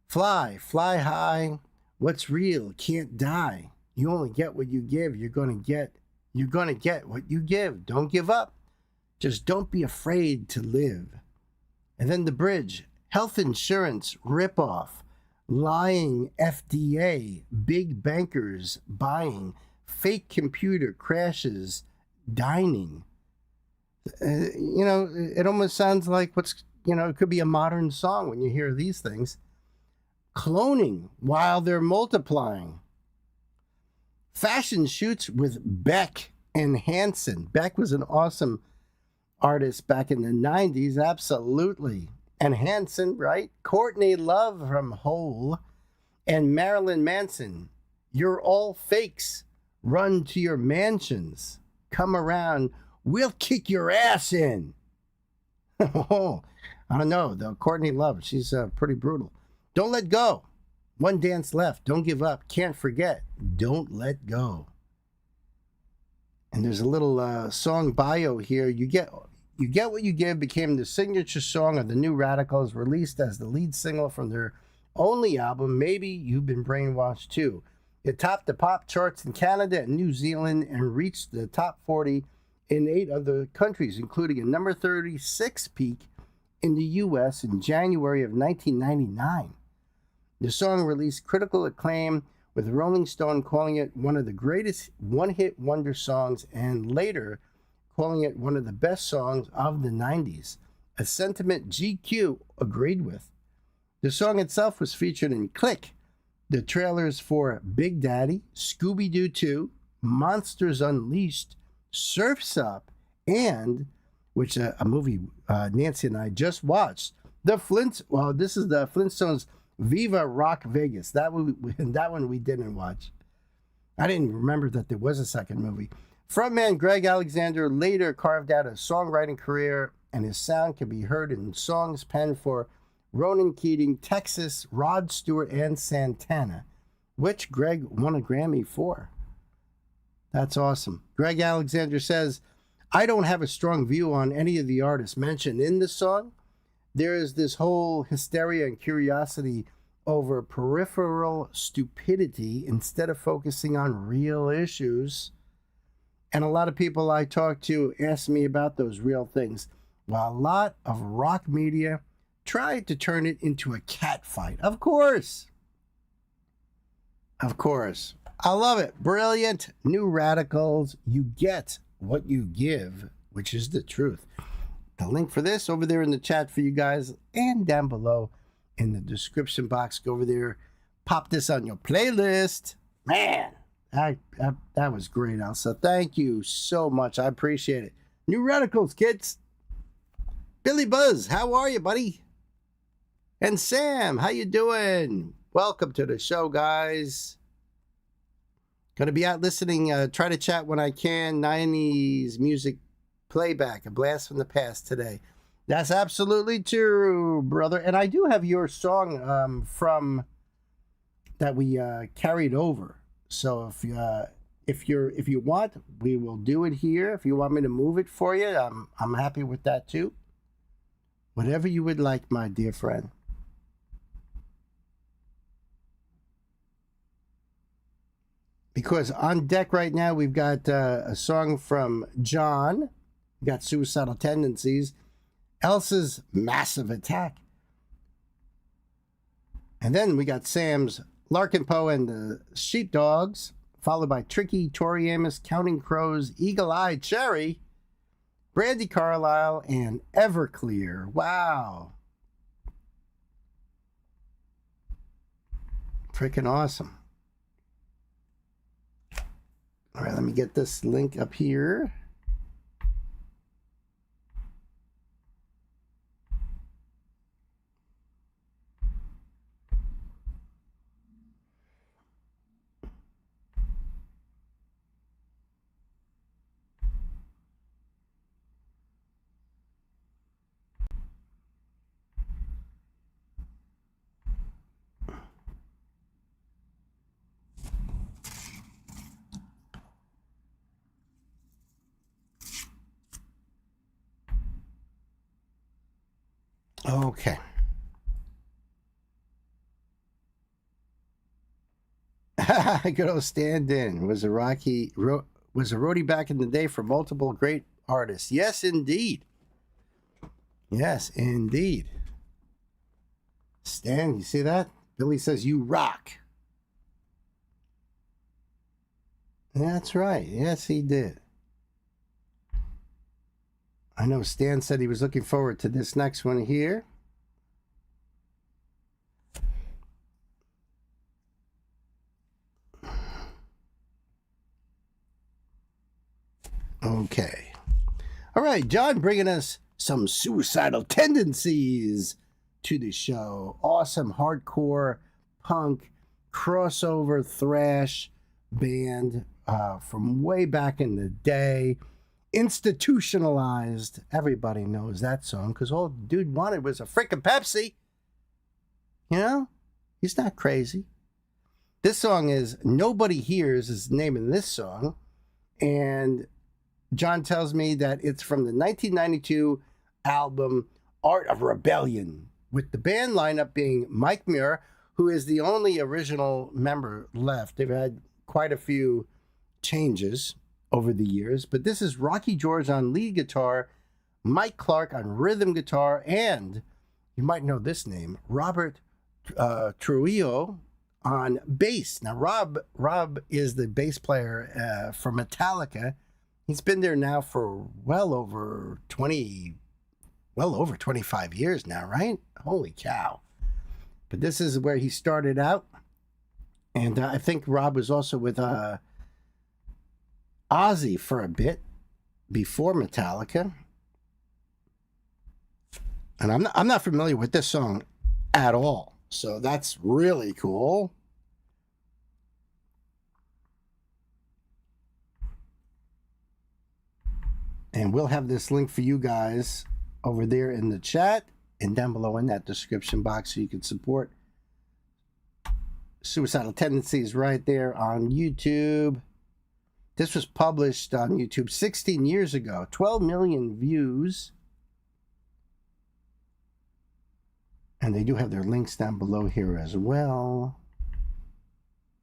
S1: Fly, fly high. What's real can't die. You only get what you give. You're going to get what you give. Don't give up. Just don't be afraid to live. And then the bridge. Health insurance ripoff. Lying FDA. Big bankers buying. Fake computer crashes. Dining. It almost sounds like it could be a modern song when you hear these things. Cloning while they're multiplying. Fashion shoots with Beck and Hanson. Beck was an awesome artist back in the 90s, absolutely. And Hanson, right? Courtney Love from Hole and Marilyn Manson. You're all fakes. Run to your mansions. Come around. We'll kick your ass in. Oh, I don't know, though. Courtney Love, she's pretty brutal. Don't let go. One dance left. Don't give up. Can't forget. Don't let go. And there's a little song bio here. You Get What You Give became the signature song of the New Radicals, released as the lead single from their only album, Maybe You've Been Brainwashed Too. It topped the pop charts in Canada and New Zealand and reached the top 40 in 8 other countries, including a number 36 peak in the U.S. in January of 1999. The song released critical acclaim, with Rolling Stone calling it one of the greatest one-hit wonder songs and later calling it one of the best songs of the 90s, a sentiment GQ agreed with. The song itself was featured in Click, the trailers for Big Daddy, Scooby-Doo 2, Monsters Unleashed, Surf's Up, and, which a movie Nancy and I just watched, this is the Flintstones Viva Rock Vegas. That one we didn't watch. I didn't remember that there was a second movie. Frontman Greg Alexander later carved out a songwriting career, and his sound can be heard in songs penned for Ronan Keating, Texas, Rod Stewart, and Santana, which Greg won a Grammy for. That's awesome. Greg Alexander says, I don't have a strong view on any of the artists mentioned in the song. There is this whole hysteria and curiosity over peripheral stupidity instead of focusing on real issues. And a lot of people I talk to ask me about those real things, while a lot of rock media tried to turn it into a cat fight. Of course. Of course. I love it. Brilliant. New Radicals. You get what you give, which is the truth. The link for this over there in the chat for you guys, and down below in the description box. Go over there, pop this on your playlist. Man, that was great, Elsa. Thank you so much. I appreciate it. New Radicals, kids. Billy Buzz, how are you, buddy? And Sam, how you doing? Welcome to the show, guys. Gonna be out listening. Try to chat when I can. 90s music playback, a blast from the past today. That's absolutely true, brother. And I do have your song from that we carried over. So if you want, we will do it here. If you want me to move it for you, I'm happy with that too. Whatever you would like, my dear friend. because on deck right now we've got a song from John. We got Suicidal Tendencies, Elsa's Massive Attack, and then we got Sam's Larkin Poe and the Sheepdogs, followed by Tricky, Tori Amos, Counting Crows, Eagle Eye Cherry, Brandy Carlisle, and Everclear. Wow. Freaking awesome. All right, let me get this link up here. Okay. Good old stand-in. Was a roadie back in the day for multiple great artists. Yes, indeed. Yes, indeed. Stan, you see that? Billy says you rock. That's right. Yes, he did. I know Stan said he was looking forward to this next one here. Okay. All right, John bringing us some Suicidal Tendencies to the show. Awesome hardcore punk crossover thrash band from way back in the day. Institutionalized. Everybody knows that song because all the dude wanted was a frickin' Pepsi. You know? He's not crazy. This song is Nobody Hears is the name of this song. And John tells me that it's from the 1992 album Art of Rebellion, with the band lineup being Mike Muir, who is the only original member left. They've had quite a few changes over the years, but this is Rocky George on lead guitar, Mike Clark on rhythm guitar, and you might know this name, Robert Trujillo on bass. Now, Rob is the bass player for Metallica. He's been there now for well over 25 years now, right? Holy cow. But this is where he started out. And I think Rob was also with Ozzy for a bit before Metallica. And I'm not familiar with this song at all. So that's really cool. And we'll have this link for you guys over there in the chat and down below in that description box so you can support Suicidal Tendencies right there on YouTube. This was published on YouTube 16 years ago. 12 million views. And they do have their links down below here as well.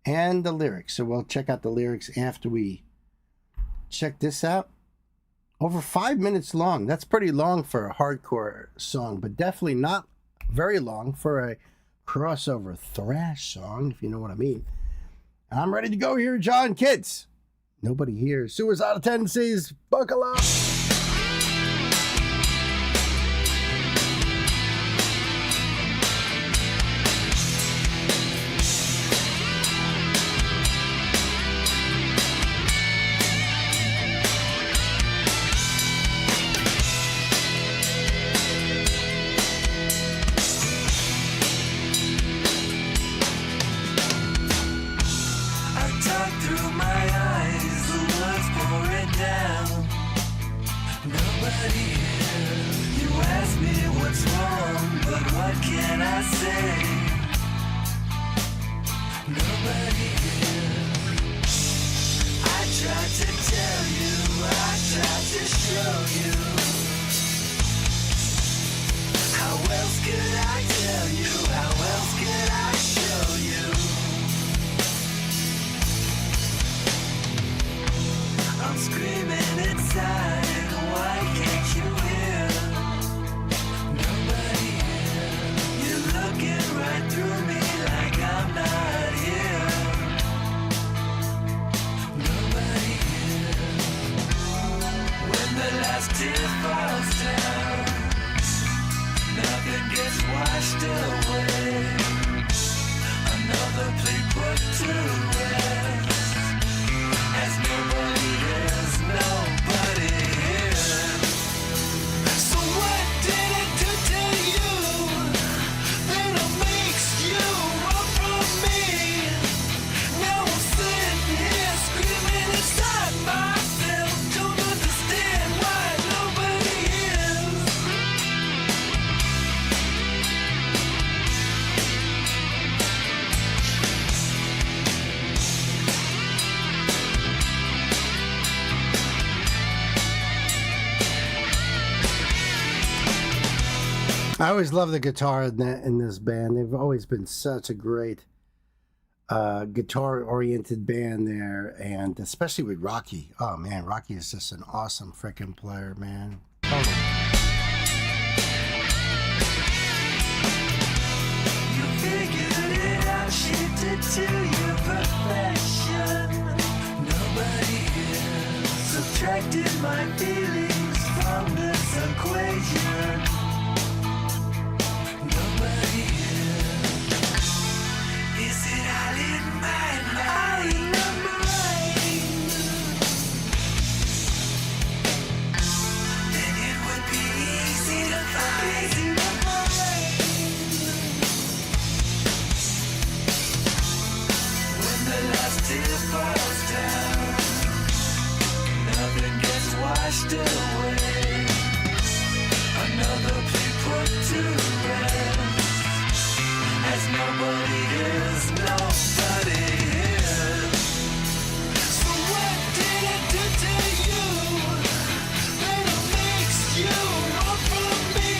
S1: And the lyrics. So we'll check out the lyrics after we check this out. Over 5 minutes long. That's pretty long for a hardcore song, but definitely not very long for a crossover thrash song, if you know what I mean. I'm ready to go here, John. Kids, Nobody Hears. Suicidal Tendencies. Buckle up. I always love the guitar in this band. They've always been such a great guitar-oriented band there, and especially with Rocky. Oh man, Rocky is just an awesome freaking player, man. Oh.
S3: You figured it out, shaped it to your perfection. Nobody else subtracted my feelings from this equation. Nobody else. Is it all in my mind? All in my mind. Then it would be easy to find. When the last tear falls down, nothing gets washed away. Another plea put to rest, as nobody is nobody is. So what did it do to you that it makes you run from me?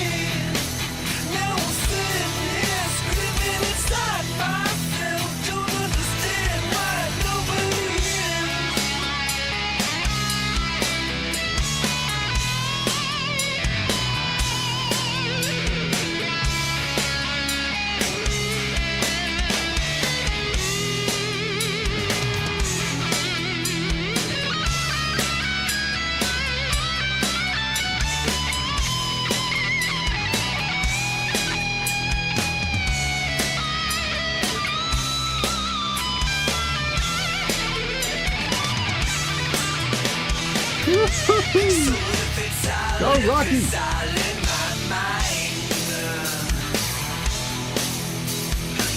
S3: Now I'm sitting here screaming inside myself, don't understand why nobody is.
S1: Go Rocky!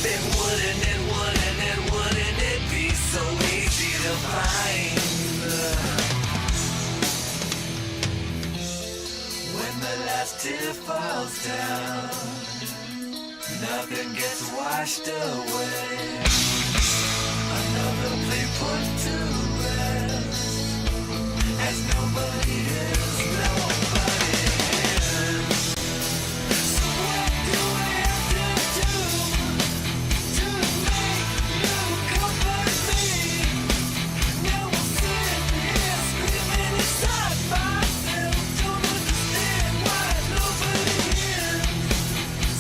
S3: Then wouldn't it be so easy to find? When the last tear falls down, nothing gets washed away. Another plea put to rest, as nobody is nobody is. So what do I have to do to make you comfort me? Now I'm sitting here screaming inside myself, don't understand why nobody is.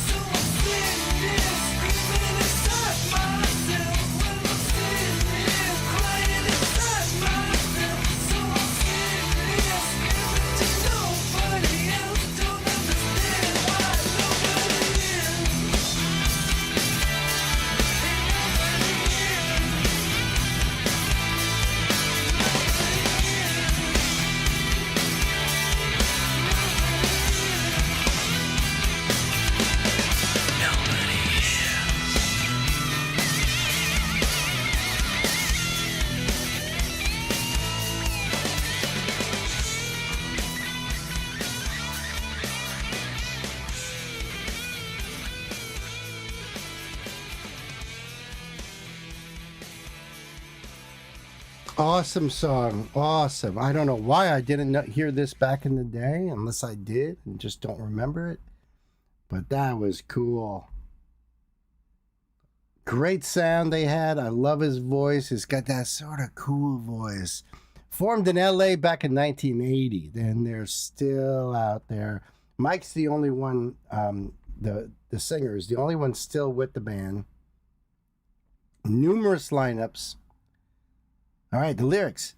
S3: So I'm sitting here screaming inside myself, when I'm sitting here crying inside myself. So I'm sitting here screaming to nobody else, don't understand why nobody is.
S1: Awesome song. Awesome. I don't know why I didn't hear this back in the day, unless I did and just don't remember it. But that was cool. Great sound they had. I love his voice. He's got that sort of cool voice. Formed in LA back in 1980. Then they're still out there. Mike's the only one, the singer is the only one still with the band. Numerous lineups. All right, the lyrics.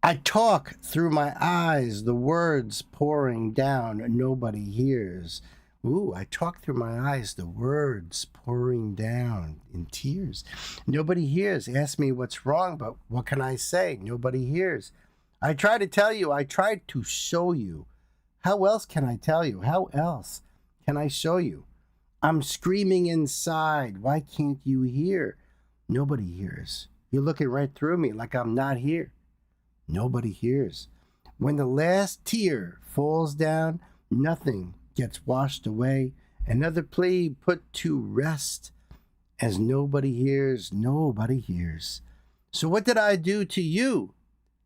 S1: I talk through my eyes, the words pouring down, nobody hears. Ooh, I talk through my eyes, the words pouring down in tears. Nobody hears. Ask me what's wrong, but what can I say? Nobody hears. I try to tell you, I try to show you. How else can I tell you? How else can I show you? I'm screaming inside. Why can't you hear? Nobody hears. You're looking right through me like I'm not here. Nobody hears. When the last tear falls down, nothing gets washed away. Another plea put to rest. As nobody hears, nobody hears. So what did I do to you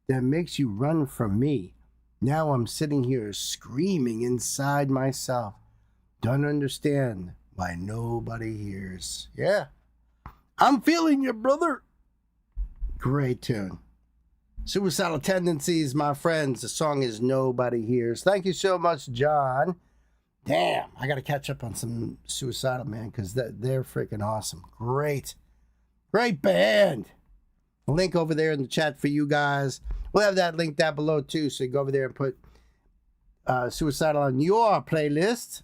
S1: that makes you run from me? Now I'm sitting here screaming inside myself. Don't understand why nobody hears. Yeah. I'm feeling you, brother. Great tune. Suicidal Tendencies, my friends. The song is Nobody Hears. Thank you so much, John. Damn, I got to catch up on some Suicidal, man, because they're freaking awesome. Great. Great band. A link over there in the chat for you guys. We'll have that link down below, too, so you go over there and put Suicidal on your playlist.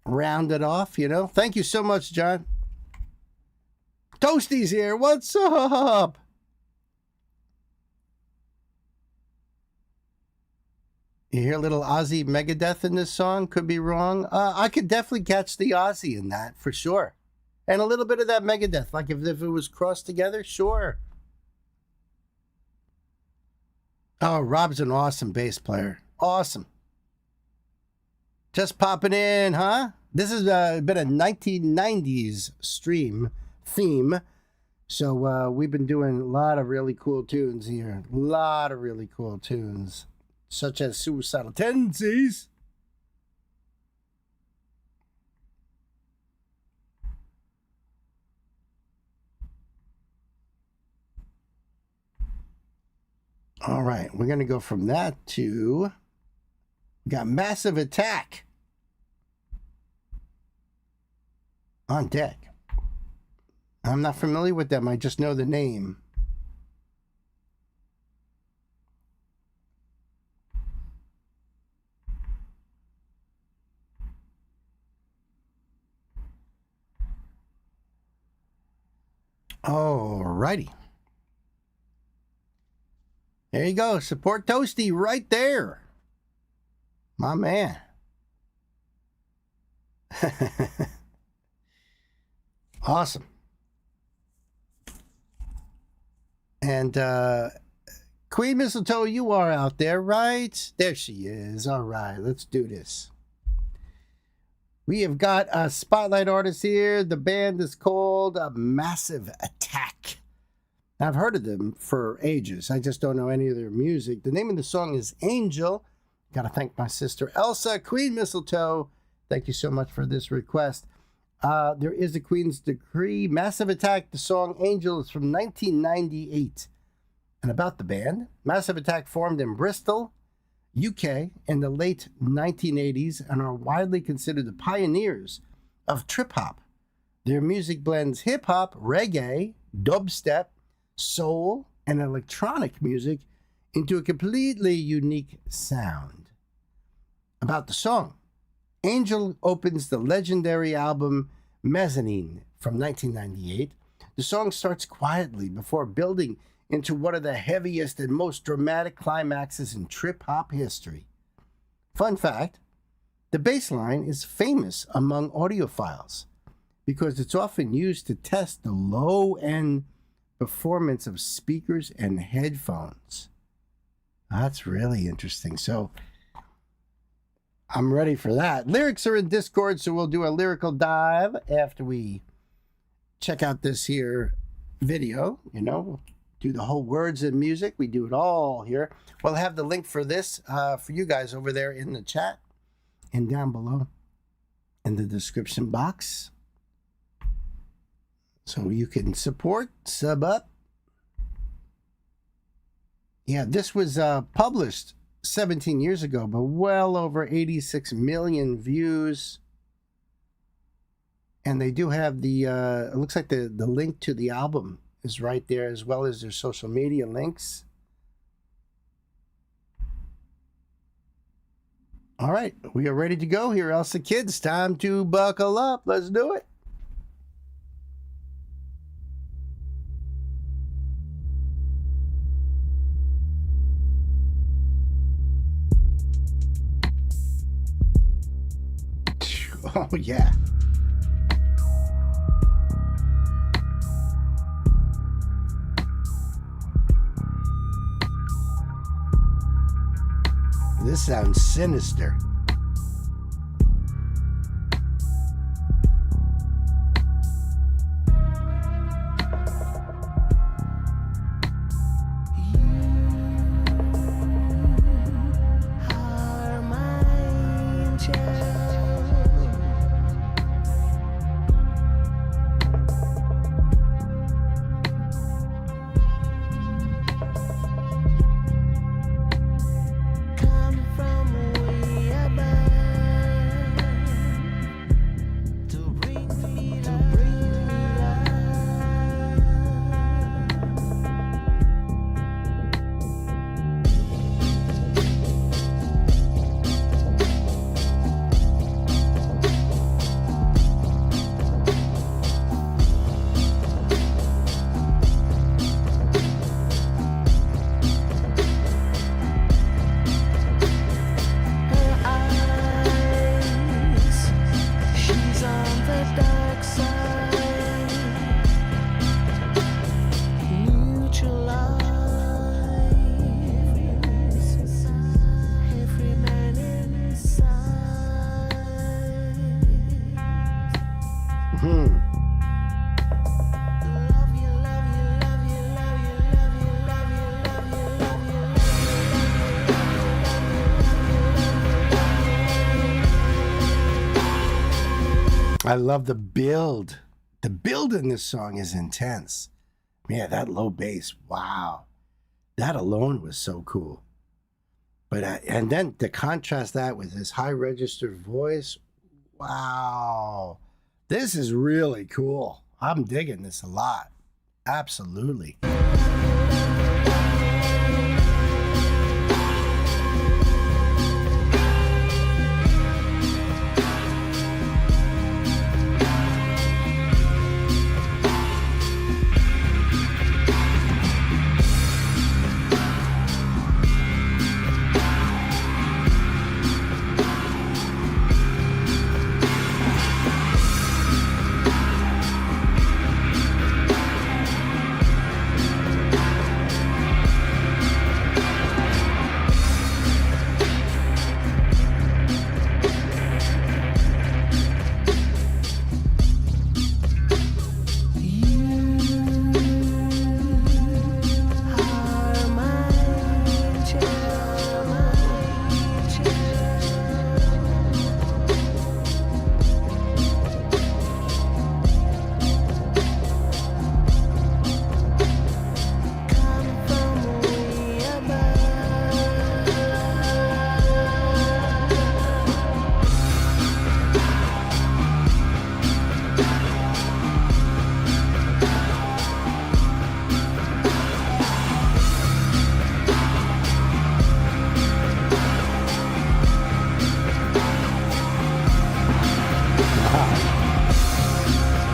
S1: Round it off, you know. Thank you so much, John. Toasty's here. What's up? You hear a little Ozzy Megadeth in this song? Could be wrong. I could definitely catch the Ozzy in that, for sure. And a little bit of that Megadeth. Like if it was crossed together, sure. Oh, Rob's an awesome bass player. Awesome. Just popping in, huh? This has been a 1990s stream theme. So we've been doing a lot of really cool tunes here. A lot of really cool tunes. Such as Suicidal Tendencies. All right, we're going to go from that to... We got Massive Attack on deck. I'm not familiar with them. I just know the name. Alrighty. There you go. Support Toasty right there. My man. Awesome. And Queen Mistletoe, you are out there, right? There she is. All right, let's do this. We have got a spotlight artist here. The band is called Massive Attack. I've heard of them for ages. I just don't know any of their music. The name of the song is Angel. Got to thank my sister Elsa. Queen Mistletoe, thank you so much for this request. There is a Queen's Decree. Massive Attack, the song Angel is from 1998. And about the band, Massive Attack formed in Bristol, UK in the late 1980s and are widely considered the pioneers of trip-hop. Their music blends hip-hop, reggae, dubstep, soul, and electronic music into a completely unique sound. About the song, Angel opens the legendary album Mezzanine from 1998. The song starts quietly before building into one of the heaviest and most dramatic climaxes in trip-hop history. Fun fact, the bass line is famous among audiophiles because it's often used to test the low-end performance of speakers and headphones. That's really interesting. So I'm ready for that. Lyrics are in Discord, so we'll do a lyrical dive after we check out this here video. You know, do the whole words and music. We do it all here. We'll have the link for this for you guys over there in the chat and down below in the description box. So you can support, sub up. Yeah, this was published 17 years ago, but well over 86 million views. And they do have the, it looks like the link to the album is right there, as well as their social media links. All right, we are ready to go here, Elsa Kids. Time to buckle up. Let's do it. Oh, yeah. This sounds sinister.
S3: Are my angel.
S1: Mm-hmm. I love the build. The build in this song is intense. Man, that low bass, wow. That alone was so cool. But and then to contrast that with his high registered voice, wow. This is really cool. I'm digging this a lot. Absolutely.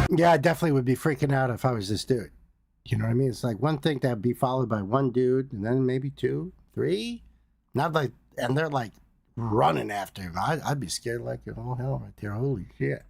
S1: Yeah, I definitely would be freaking out if I was this dude. You know what I mean? It's like one thing to be followed by one dude, and then maybe two, three. Not like, and they're like running after him. I'd be scared like oh hell right there. Holy shit.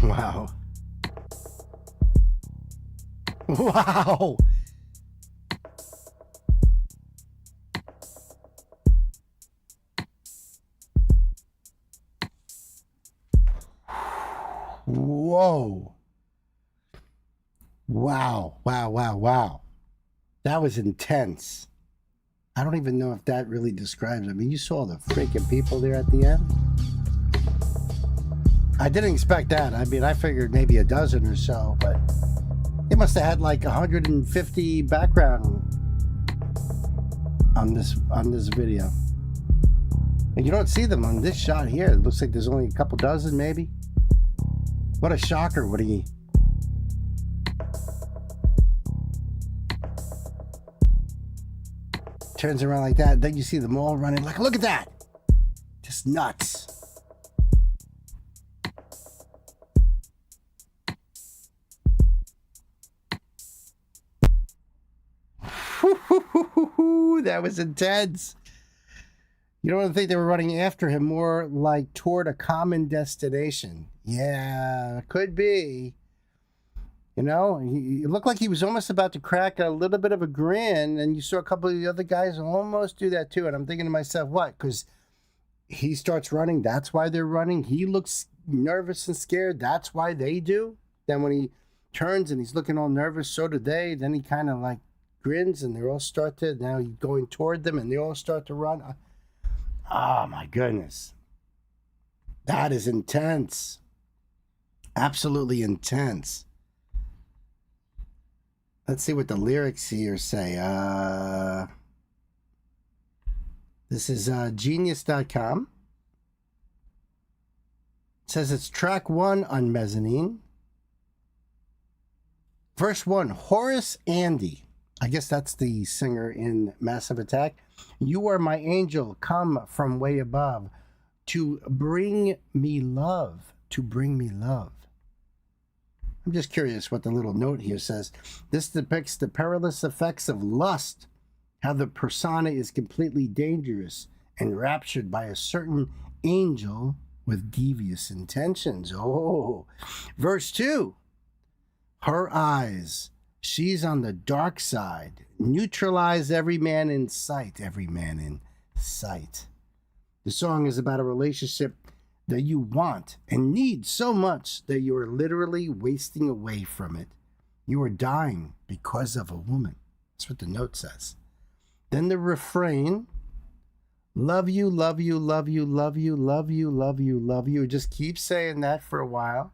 S1: Wow. Wow. Whoa. Wow. Wow. Wow. Wow. That was intense. I don't even know if that really describes it. I mean, you saw the freaking people there at the end. I didn't expect that. I mean, I figured maybe a dozen or so, but they must have had like 150 background on this video. And you don't see them on this shot here. It looks like there's only a couple dozen, maybe. What a shocker! What he turns around like that. Then you see them all running. Like, look at that! Just nuts. That was intense. You don't think they were running after him, more like toward a common destination. Yeah, could be. You know, he looked like he was almost about to crack a little bit of a grin, and you saw a couple of the other guys almost do that too. And I'm thinking to myself, what? Because he starts running, that's why they're running. He looks nervous and scared, that's why they do. Then when he turns and he's looking all nervous, so do they. Then he kind of like grins, and they all start to, now he's going toward them, and they all start to run. Oh my goodness. That is intense. Absolutely intense. Let's see what the lyrics here say. This is genius.com. It says it's track 1 on Mezzanine. Verse 1, Horace Andy. I guess that's the singer in Massive Attack. You are my angel, come from way above to bring me love, to bring me love. I'm just curious what the little note here says. This depicts the perilous effects of lust, how the persona is completely dangerous, enraptured by a certain angel with devious intentions. Oh, verse 2, her eyes, she's on the dark side, neutralize every man in sight, every man in sight. The song is about a relationship that you want and need so much that you are literally wasting away from it. You are dying because of a woman. That's what the note says. Then the refrain, love you, love you, love you, love you, love you, love you, love you. Just keep saying that for a while.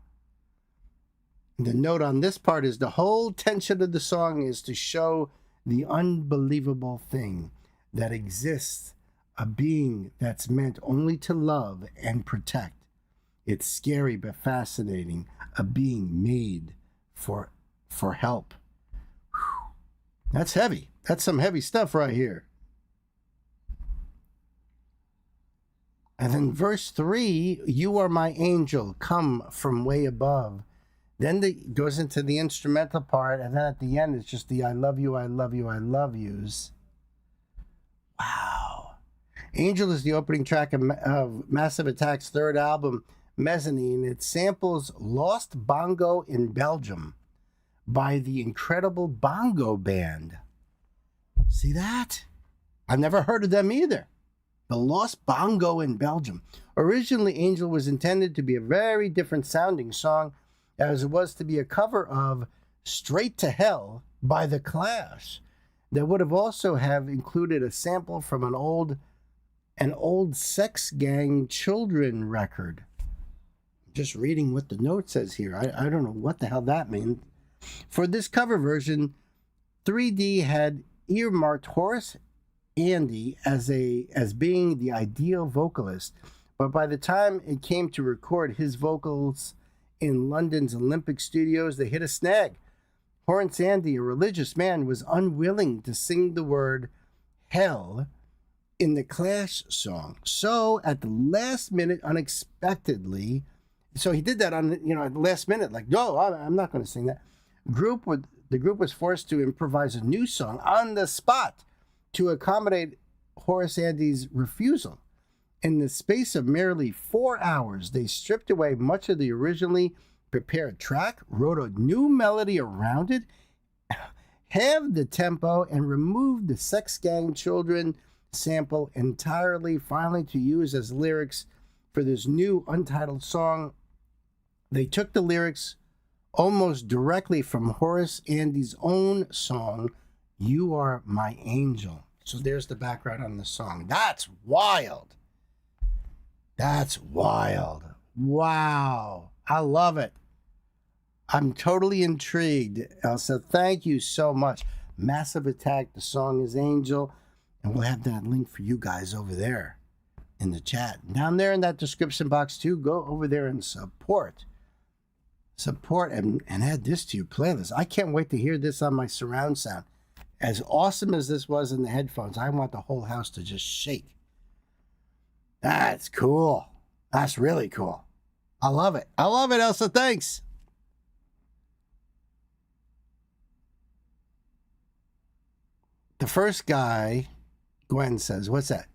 S1: The note on this part is the whole tension of the song is to show the unbelievable thing that exists, a being that's meant only to love and protect. It's scary but fascinating, a being made for help. Whew. That's heavy. That's some heavy stuff right here. And then verse 3, you are my angel, come from way above. Then it goes into the instrumental part, and then at the end it's just the I love you, I love you, I love yous. Wow. Angel is the opening track of Massive Attack's third album, Mezzanine. It samples Lost Bongo in Belgium by the incredible Bongo Band. See that? I've never heard of them either. The Lost Bongo in Belgium. Originally, Angel was intended to be a very different sounding song, as it was to be a cover of Straight to Hell by The Clash. That would have also have included a sample from an old Sex Gang Children record. Just reading what the note says here. I don't know what the hell that means. For this cover version, 3D had earmarked Horace Andy as being the ideal vocalist, but by the time it came to record his vocals in London's Olympic Studios, they hit a snag. Horace Andy, a religious man, was unwilling to sing the word hell in the Clash song. So at the last minute, unexpectedly, so he did that at the last minute, like, no, I'm not going to sing that. The group was forced to improvise a new song on the spot to accommodate Horace Andy's refusal. In the space of merely 4 hours, they stripped away much of the originally prepared track, wrote a new melody around it, halved the tempo, and removed the Sex Gang Children sample entirely, finally to use as lyrics for this new untitled song. They took the lyrics almost directly from Horace Andy's own song, You Are My Angel. So there's the background on the song. That's wild. That's wild. Wow. I love it. I'm totally intrigued, Elsa. Thank you so much. Massive Attack. The song is Angel. And we'll have that link for you guys over there in the chat. Down there in that description box too, go over there and support and add this to your playlist. I can't wait to hear this on my surround sound. As awesome as this was in the headphones, I want the whole house to just shake. That's cool. That's really cool. I love it. I love it, Elsa. Thanks. The first guy Gwen says, what's that?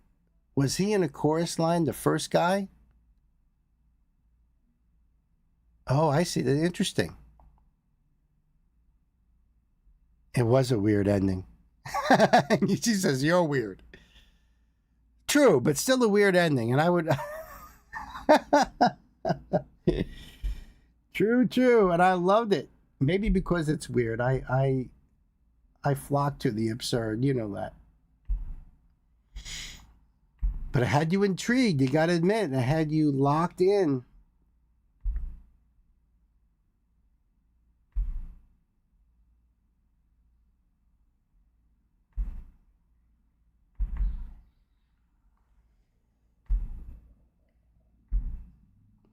S1: Was he in a chorus line, the first guy? Oh, I see. Interesting. It was a weird ending. She says, you're weird. True, but still a weird ending. And I would... True. And I loved it. Maybe because it's weird. I flock to the absurd. You know that. But it had you intrigued. You got to admit. It had you locked in.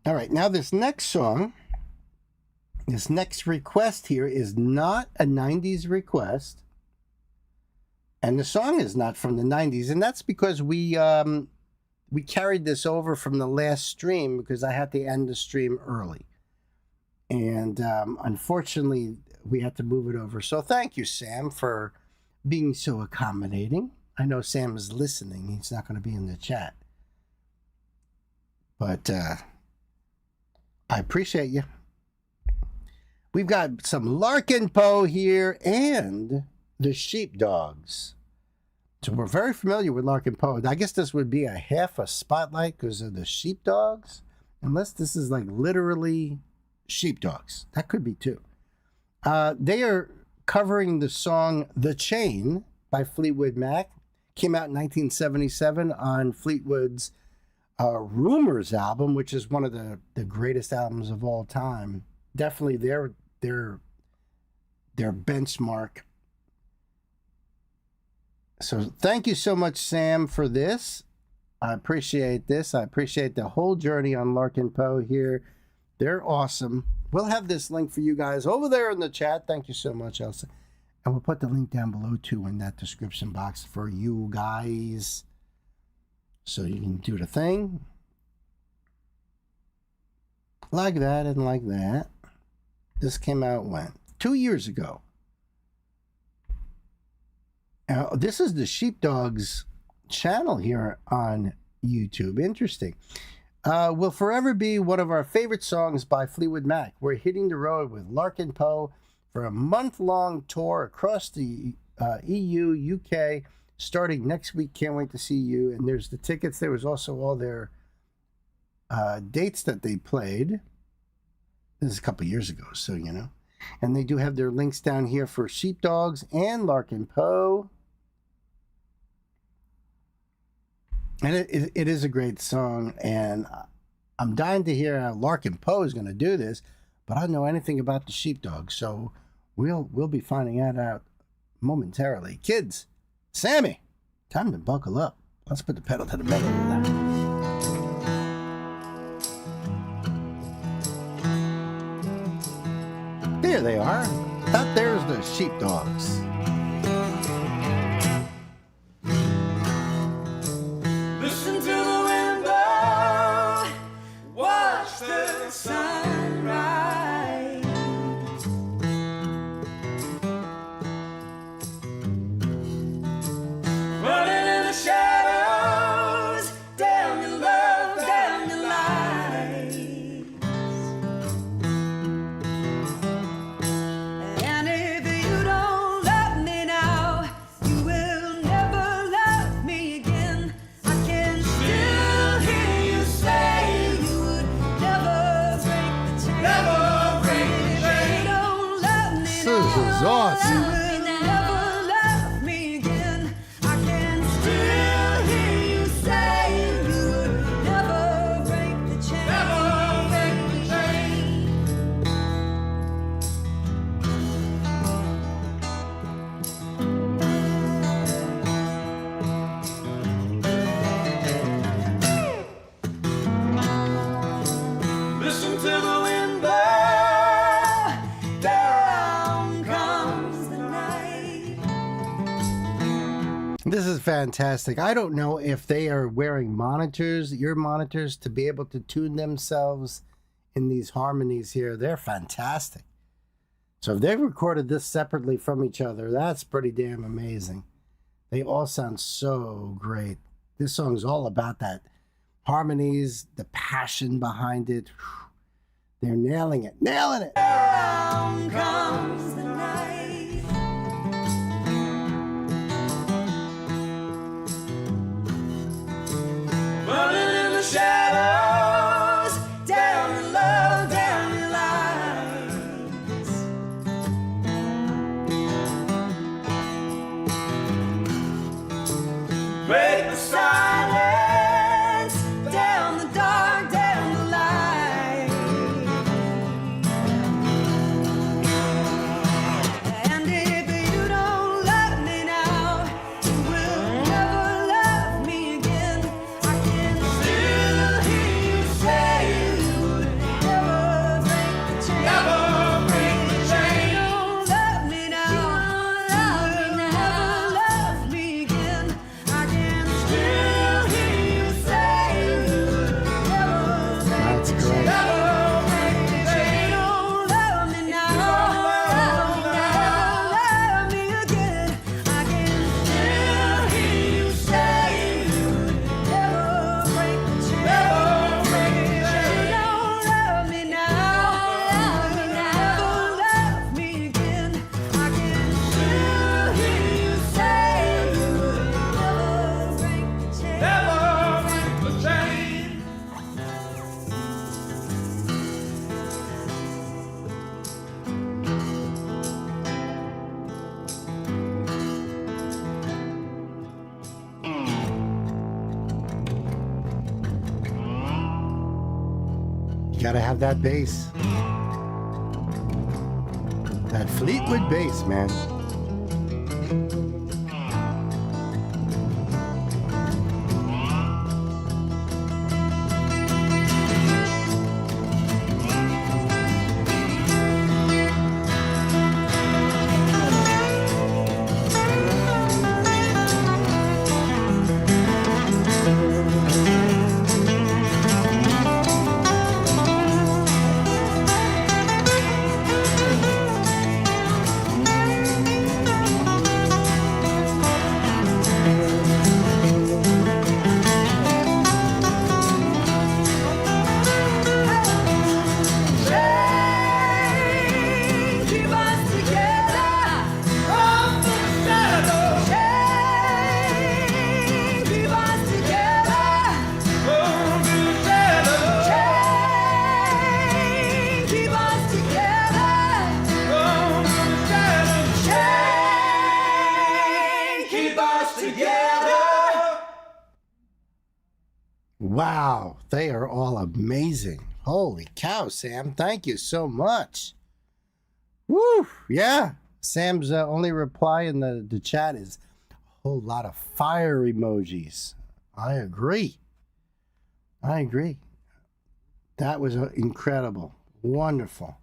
S1: All right, now this next song, this next request here is not a 90s request. And the song is not from the 90s. And that's because we carried this over from the last stream because I had to end the stream early. And unfortunately, we had to move it over. So thank you, Sam, for being so accommodating. I know Sam is listening. He's not going to be in the chat. But... I appreciate you. We've got some Larkin Poe here and the Sheepdogs. So we're very familiar with Larkin Poe. I guess this would be a half a spotlight because of the Sheepdogs. Unless this is like literally Sheepdogs. That could be too. They are covering the song The Chain by Fleetwood Mac. Came out in 1977 on Fleetwood's Rumors album, which is one of the greatest albums of all time. Definitely their benchmark. So thank you so much, Sam, for this. I appreciate this. I appreciate the whole journey on Larkin Poe here. They're awesome. We'll have this link for you guys over there in the chat. Thank you so much, Elsa. And we'll put the link down below too in that description box for you guys. So you can do the thing. Like that and like that. This came out when? 2 years ago. Now, this is the Sheepdogs channel here on YouTube. Interesting. Will forever be one of our favorite songs by Fleetwood Mac. We're hitting the road with Larkin Poe for a month-long tour across the EU, UK, starting next week. Can't wait to see you. And there's the tickets. There was also all their dates that they played. This is a couple years ago, so you know. And they do have their links down here for Sheepdogs and Larkin Poe. And it is a great song, and I'm dying to hear how Larkin Poe is going to do this, but I don't know anything about the Sheepdogs, so we'll be finding that out momentarily. Kids, Sammy, time to buckle up. Let's put the pedal to the metal now. There they are. Out there's the Sheepdogs.
S3: Listen to the window, watch the sunrise. Running in the shadows, down your love, down your lies. And if you don't love me now, you will never love me again. I can still hear you say you would never break the chain. Never break the chain. If you don't love me
S1: This
S3: now,
S1: is awesome.
S3: you will never love me again. I can still hear you say you would never break the chain. Never break the chain. Listen to the window, down comes the night.
S1: This is fantastic. I don't know if they are wearing monitors, ear monitors, to be able to tune themselves in these harmonies here. They're fantastic. So if they've recorded this separately from each other, that's pretty damn amazing. They all sound so great. This song's all about that harmonies, the passion behind it. They're nailing it, nailing it.
S3: Down comes the night. Running in the shadows, down the low, down the lines. Break the silence, down the dark, down the light. And if you don't love me now, you will never love me again. I can still hear you say you would never break the chain. Never break the chain. You don't love me now, you will never love me again. I can still hear you say you would never break
S1: That's
S3: the chain.
S1: great.
S3: Never break the chain. You don't love me now, you will never love me again. I can still hear you say you would never break the chain. Never break the chain. You don't love me now, you will never love me again. I can still hear you say you would never break the chain. Never break the chain.
S1: You gotta have that bass. That Fleetwood bass, man. Chain, keep us together from the shadows. Chain, keep us together from the shadows. Chain, keep us together from the shadows. Chain, keep us together. Wow, they are all amazing. Holy cow, Sam. Thank you so much. Woo, yeah. Sam's only reply in the chat is a whole lot of fire emojis. I agree. That was incredible. Wonderful.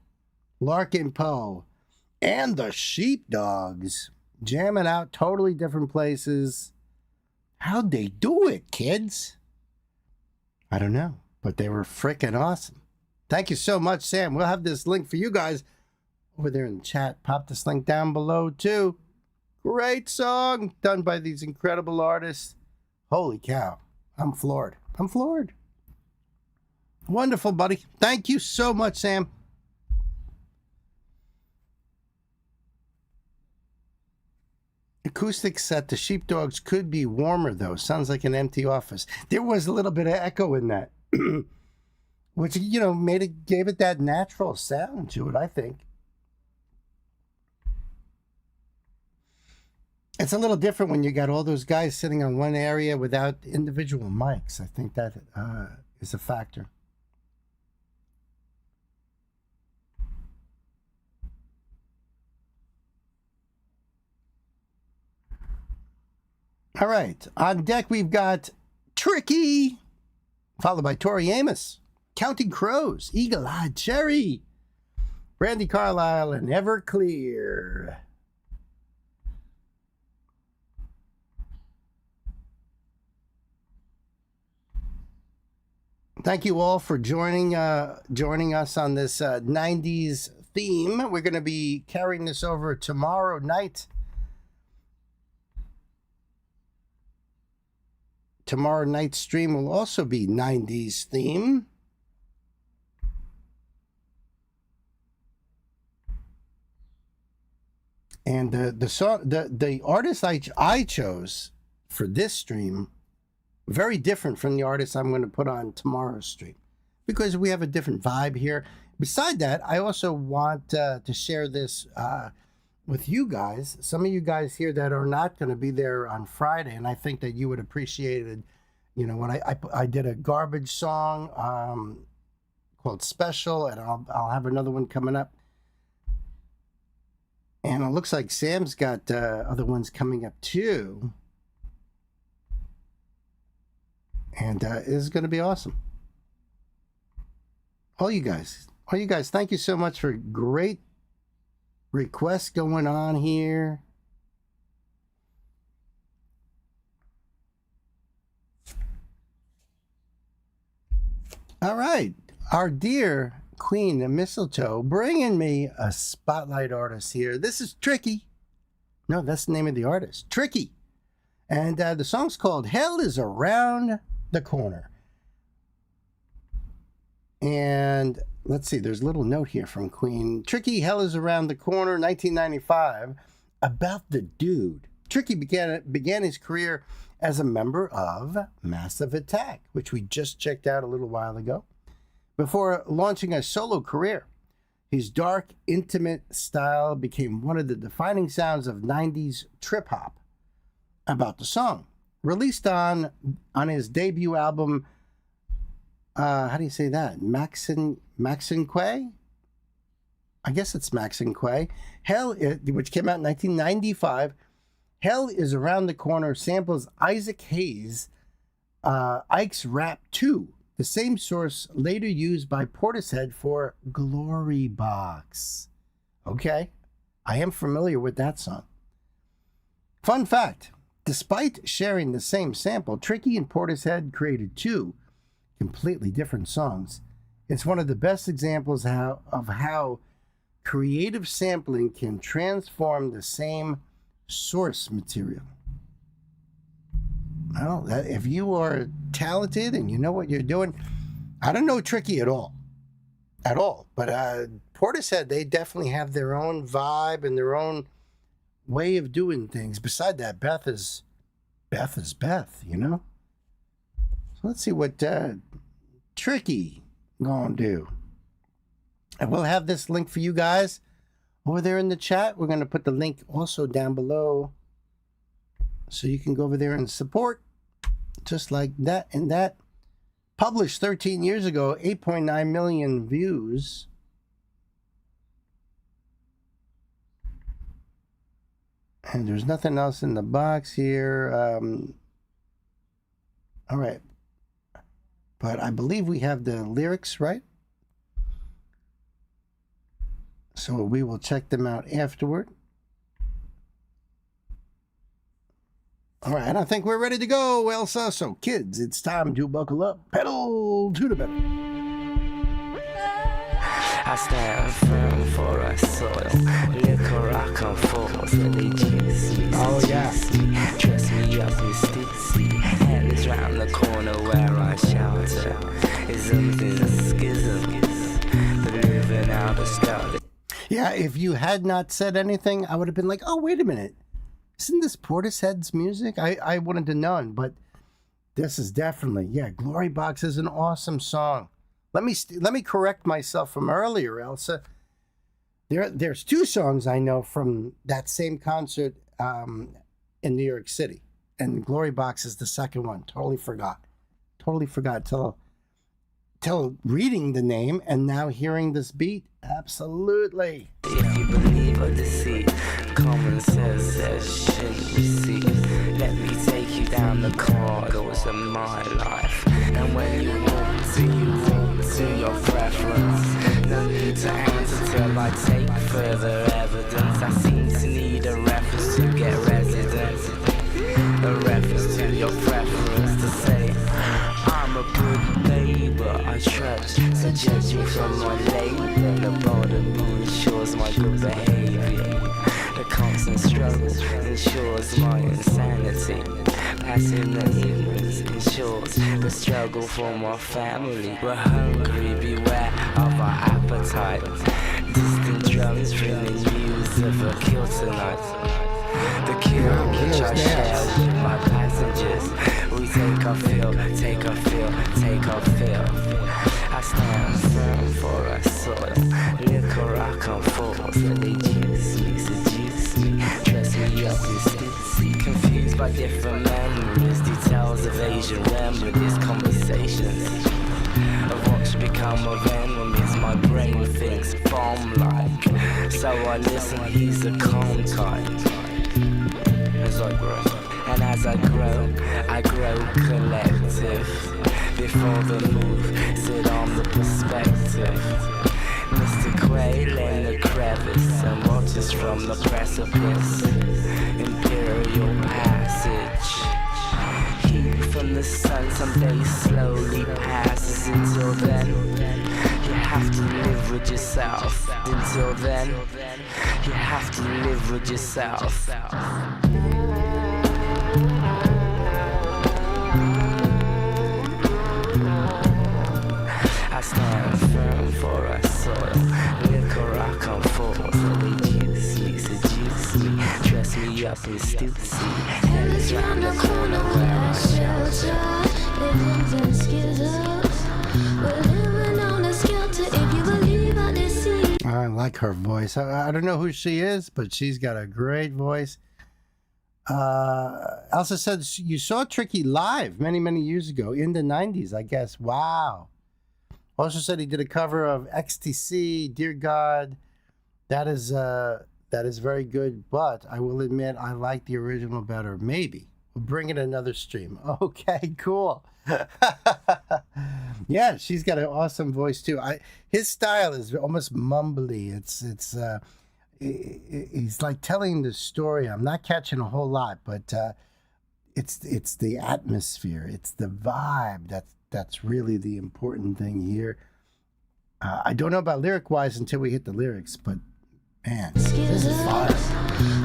S1: Larkin Poe and the Sheepdogs jamming out totally different places. How'd they do it, kids? I don't know, but they were freaking awesome. Thank you so much, Sam. We'll have this link for you guys over there in the chat. Pop this link down below, too. Great song done by these incredible artists. Holy cow. I'm floored. Wonderful, buddy. Thank you so much, Sam. Acoustics at the Sheepdogs could be warmer, though. Sounds like an empty office. There was a little bit of echo in that, which, you know, gave it that natural sound to it, I think. It's a little different when you got all those guys sitting on one area without individual mics. I think that is a factor. All right. On deck, we've got Tricky, followed by Tori Amos, Counting Crows, Eagle Eyed Cherry, Brandy Carlisle, and Everclear. Thank you all for joining us on this 90s theme. We're going to be carrying this over tomorrow night. tomorrow night's stream will also be 90s theme. And the artist I chose for this stream, very different from the artist I'm going to put on tomorrow's stream, because we have a different vibe here. Beside that, I also want to share this with you guys. Some of you guys here that are not going to be there on Friday, and I think that you would appreciate it. You know, when I did a garbage song called Special, and I'll have another one coming up. And it looks like Sam's got other ones coming up too. And it is going to be awesome. All you guys, thank you so much for great requests going on here. All right, our dear Queen of Mistletoe bringing me a spotlight artist here. This is Tricky. No, that's the name of the artist, Tricky. And the song's called Hell is Around the Corner. And let's see, there's a little note here from Queen. Tricky, Hell is Around the Corner, 1995, about the dude. Tricky began his career as a member of Massive Attack, which we just checked out a little while ago, before launching a solo career. His dark, intimate style became one of the defining sounds of 90s trip-hop. About the song, released on his debut album, how do you say that? Maxinque? I guess it's Maxinque. Which came out in 1995. Hell is Around the Corner samples Isaac Hayes' Ike's Rap 2, the same source later used by Portishead for Glory Box. Okay, I am familiar with that song. Fun fact, despite sharing the same sample, Tricky and Portishead created two completely different songs. It's one of the best examples of how creative sampling can transform the same source material. Well, if you are talented and you know what you're doing, I don't know Tricky at all. But Portishead, they definitely have their own vibe and their own way of doing things. Beside that, Beth is Beth, you know? So let's see what Tricky gonna do. And we'll have this link for you guys over there in the chat. We're gonna put the link also down below so you can go over there and support just like that. And that published 13 years ago, 8.9 million views. And there's nothing else in the box here. All right. But I believe we have the lyrics, right? So we will check them out afterward. All right, and I think we're ready to go, Elsa. So kids, it's time to buckle up. Pedal to the metal.
S7: I stand firm for a soil. Liquor I come forth when they juice me.
S1: Oh, yeah.
S7: Dress me up in stitsy. Hell is round the corner where I shelter. Isms is a schism. The living out of style.
S1: Yeah, if you had not said anything, I would have been like, oh, wait a minute. Isn't this Portishead's music? I wouldn't have known, but this is definitely, yeah, Glory Box is an awesome song. Let me correct myself from earlier, Elsa. There's two songs I know from that same concert in New York City, and Glory Box is the second one. Totally forgot till reading the name and now hearing this beat. Absolutely.
S7: If you believe or deceive, common sense says shouldn't receive. Let me take you down the corridors of my life, and when you walk to your preference. No need to answer till I take further evidence. I seem to need a reference to get residence. A reference to your preference to say I'm a good neighbor. I trust, so judge me from my labor. The bottom ensures my good behavior. The constant struggle ensures my insanity. passing the evenings in shorts. The struggle for my family. We're hungry, beware of our appetite. Distant drums ringing news of a kill tonight. The kill which I share with my passengers. We take our fill, take our fill, take our fill. I stand firm for our soil. Liquor I come forth, they juice me, seduce me, dress me up in stupidity. Confused by different memories, details of Asian remedies, conversations of what's become of enemies. My brain thinks bomb-like, so I listen, he's a calm type. As I grow, and as I grow collective. Before the move, sit on the perspective. Mr. Quail in the crevice and watches from the precipice. Imperial passage. Heat from the sun someday slowly passes. Until then, you have to live with yourself. Until then, you have to live with yourself. I stand firm for our soil. Liquor I come forth, they juice me, seduce me, dress me up in stupidity. And it's round the corner where I shelter. Living in skizzles. We're living on a skelter if you believe what they see.
S1: I like her voice. I don't know who she is, but she's got a great voice. Elsa said you saw Tricky live many years ago in the 90s, I guess. Wow. Also said he did a cover of XTC, Dear God. That is very good, but I will admit I like the original better. Maybe. We'll bring it another stream. Okay, cool. Yeah, she's got an awesome voice too. His style is almost mumbly. He's like telling the story. I'm not catching a whole lot, but it's the atmosphere. It's the vibe that's really the important thing here. I don't know about lyric-wise until we hit the lyrics, but man, this is fire.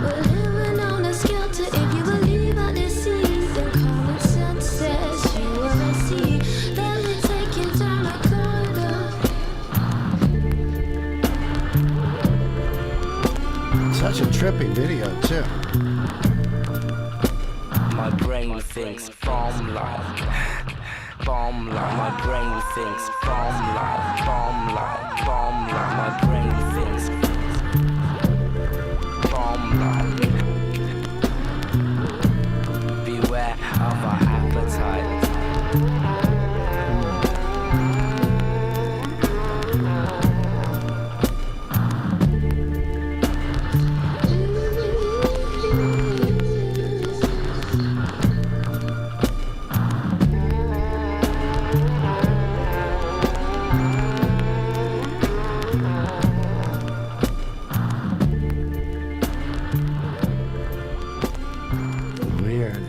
S3: We're living on a skelter if you believe what they see. Then common sense says you will see. Let me take you down a corridor.
S1: Such a trippy video too.
S7: My brain thinks bomb-like. Bomb-like, my brain thinks bomb-like, bomb-like, bomb-like, my brain thinks bomb-like. Beware of our appetite.
S1: Weird.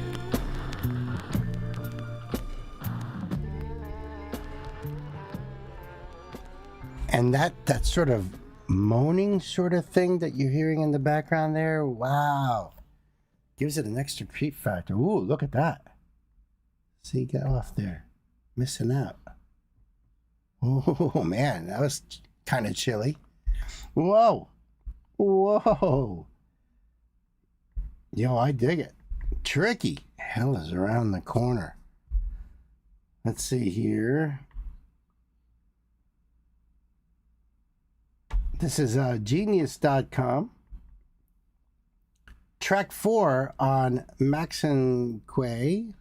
S1: And that sort of moaning sort of thing that you're hearing in the background there, wow. Gives it an extra creep factor. Ooh, look at that. See, get off there. Missing out. Oh, man, that was kind of chilly. Whoa. Whoa. Yo, I dig it. Tricky. Hell is around the corner. Let's see here. This is genius.com. Track 4 on Maxon Quay.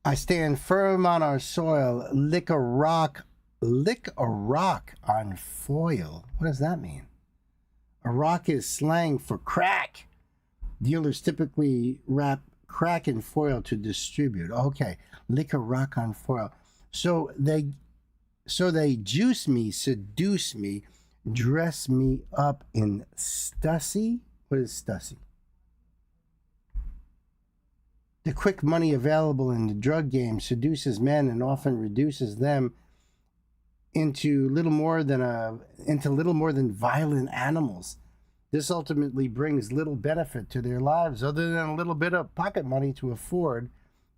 S1: I stand firm on our soil, lick a rock on foil. What does that mean? A rock is slang for crack. Dealers typically wrap crack in foil to distribute. Okay, lick a rock on foil. So they juice me, seduce me, dress me up in stussy. What is stussy? The quick money available in the drug game seduces men and often reduces them into little more than violent animals. This ultimately brings little benefit to their lives other than a little bit of pocket money to afford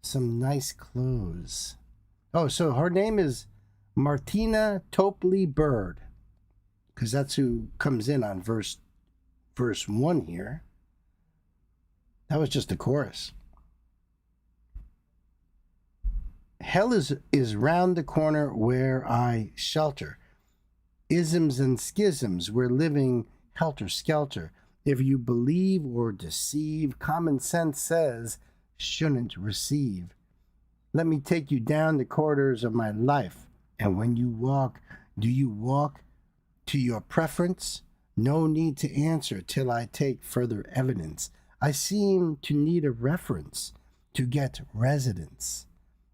S1: some nice clothes. Oh, so her name is Martina Topley Bird, because that's who comes in on verse 1 here. That was just the chorus. Hell is round the corner where I shelter. Isms and schisms, we're living helter-skelter. If you believe or deceive, common sense says, shouldn't receive. Let me take you down the corridors of my life. And when you walk, do you walk to your preference? No need to answer till I take further evidence. I seem to need a reference to get residence.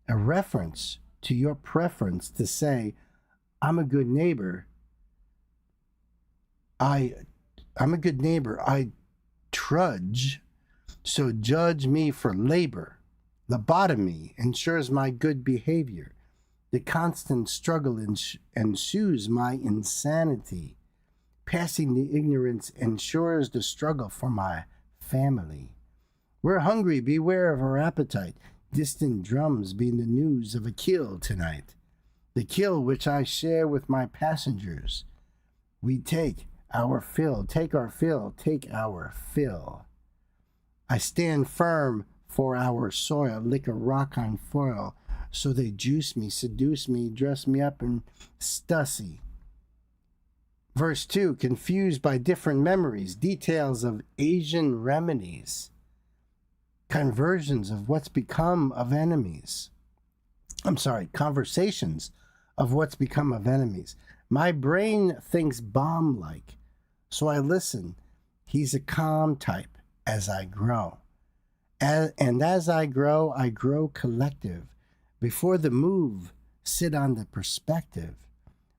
S1: A reference to your preference to say, I'm a good neighbor. I'm a good neighbor. I trudge, so judge me for labor. Lobotomy ensures my good behavior. The constant struggle ensues my insanity. Passing the ignorance ensures the struggle for my family. We're hungry, beware of our appetite. Distant drums being the news of a kill tonight. The kill which I share with my passengers. We take our fill, take our fill, take our fill. I stand firm for our soil, lick a rock on foil. So they juice me, seduce me, dress me up in stussy. Verse 2, confused by different memories, details of Asian remedies, conversions of what's become of enemies. Conversations of what's become of enemies. My brain thinks bomb-like, so I listen. He's a calm type as I grow. And as I grow collective. Before the move, sit on the perspective.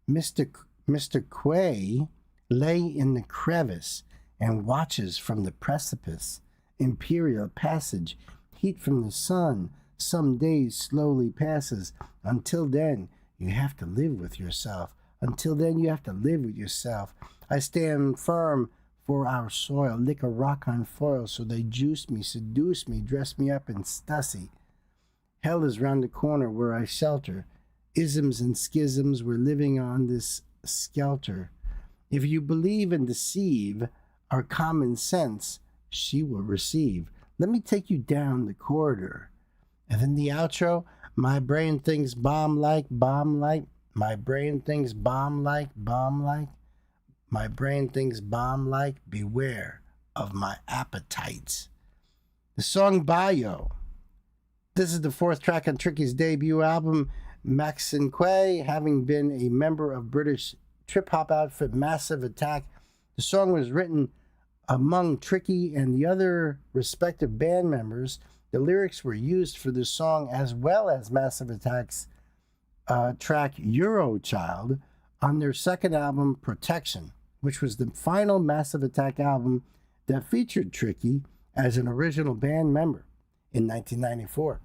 S1: Mr. Quay lay in the crevice and watches from the precipice. Imperial passage, heat from the sun, some days slowly passes. Until then, you have to live with yourself. Until then, you have to live with yourself. I stand firm for our soil, lick a rock on foil, so they juice me, seduce me, dress me up in stussy. Hell is round the corner where I shelter. Isms and schisms, we're living on this skelter. If you believe and deceive our common sense, she will receive. Let me take you down the corridor. And then the outro, my brain thinks bomb-like, bomb-like. My brain thinks bomb-like, bomb-like. My brain thinks bomb-like. Beware of my appetites. The song Bio. This is the fourth track on Tricky's debut album, Max and Quay, having been a member of British trip-hop outfit Massive Attack. The song was written among Tricky and the other respective band members. The lyrics were used for this song as well as Massive Attack's track Eurochild on their second album, Protection, which was the final Massive Attack album that featured Tricky as an original band member in 1994.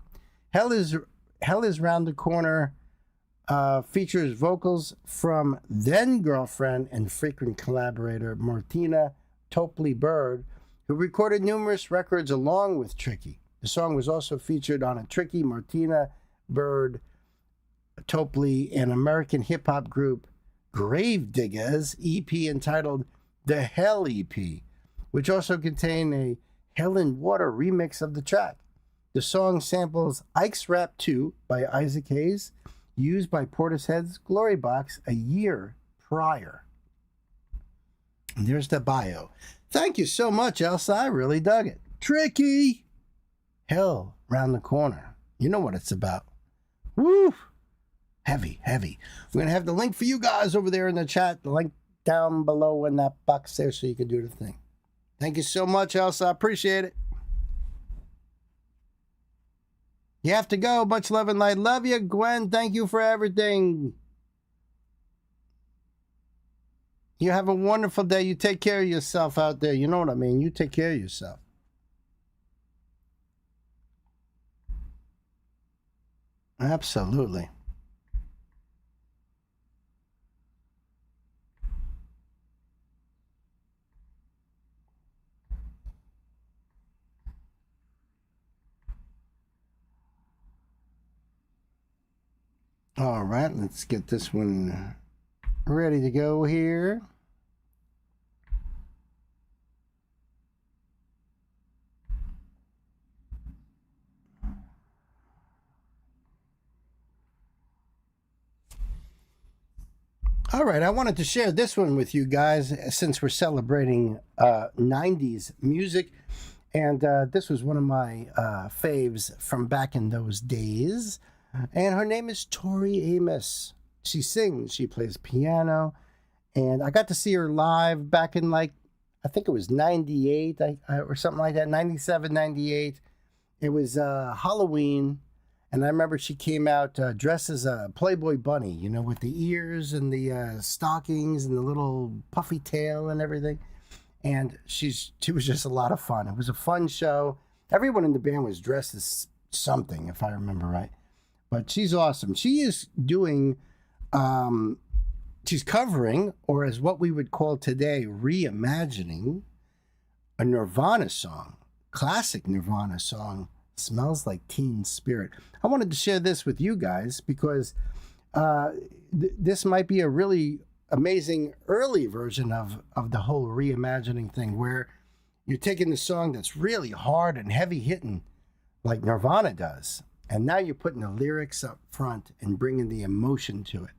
S1: Hell is Round the Corner features vocals from then girlfriend and frequent collaborator Martina Topley Bird, who recorded numerous records along with Tricky. The song was also featured on a Tricky, Martina Bird, Topley, and American hip-hop group Gravediggers EP entitled The Hell EP, which also contained a Hell and Water remix of the track. The song samples Ike's Rap 2 by Isaac Hayes, used by Portishead's Glory Box a year prior. And there's the bio. Thank you so much, Elsa. I really dug it. Tricky! Hell round the corner. You know what it's about. Woo! Heavy, heavy. We're going to have the link for you guys over there in the chat. The link down below in that box there so you can do the thing. Thank you so much, Elsa. I appreciate it. You have to go. Much love and light. Love you, Gwen. Thank you for everything. You have a wonderful day. You take care of yourself out there. You know what I mean? You take care of yourself. Absolutely. All right, let's get this one ready to go here. All right, I wanted to share this one with you guys since we're celebrating 90s music. And this was one of my faves from back in those days. And her name is Tori Amos. She sings, she plays piano. And I got to see her live back in I think it was 98 or something like that, 97, 98. It was Halloween. And I remember she came out dressed as a Playboy bunny, with the ears and the stockings and the little puffy tail and everything. And she was just a lot of fun. It was a fun show. Everyone in the band was dressed as something, if I remember right. But she's awesome. She is doing, she's covering, or as what we would call today, reimagining a Nirvana song, classic Nirvana song, Smells Like Teen Spirit. I wanted to share this with you guys because this might be a really amazing early version of the whole reimagining thing, where you're taking the song that's really hard and heavy hitting like Nirvana does, and now you're putting the lyrics up front and bringing the emotion to it.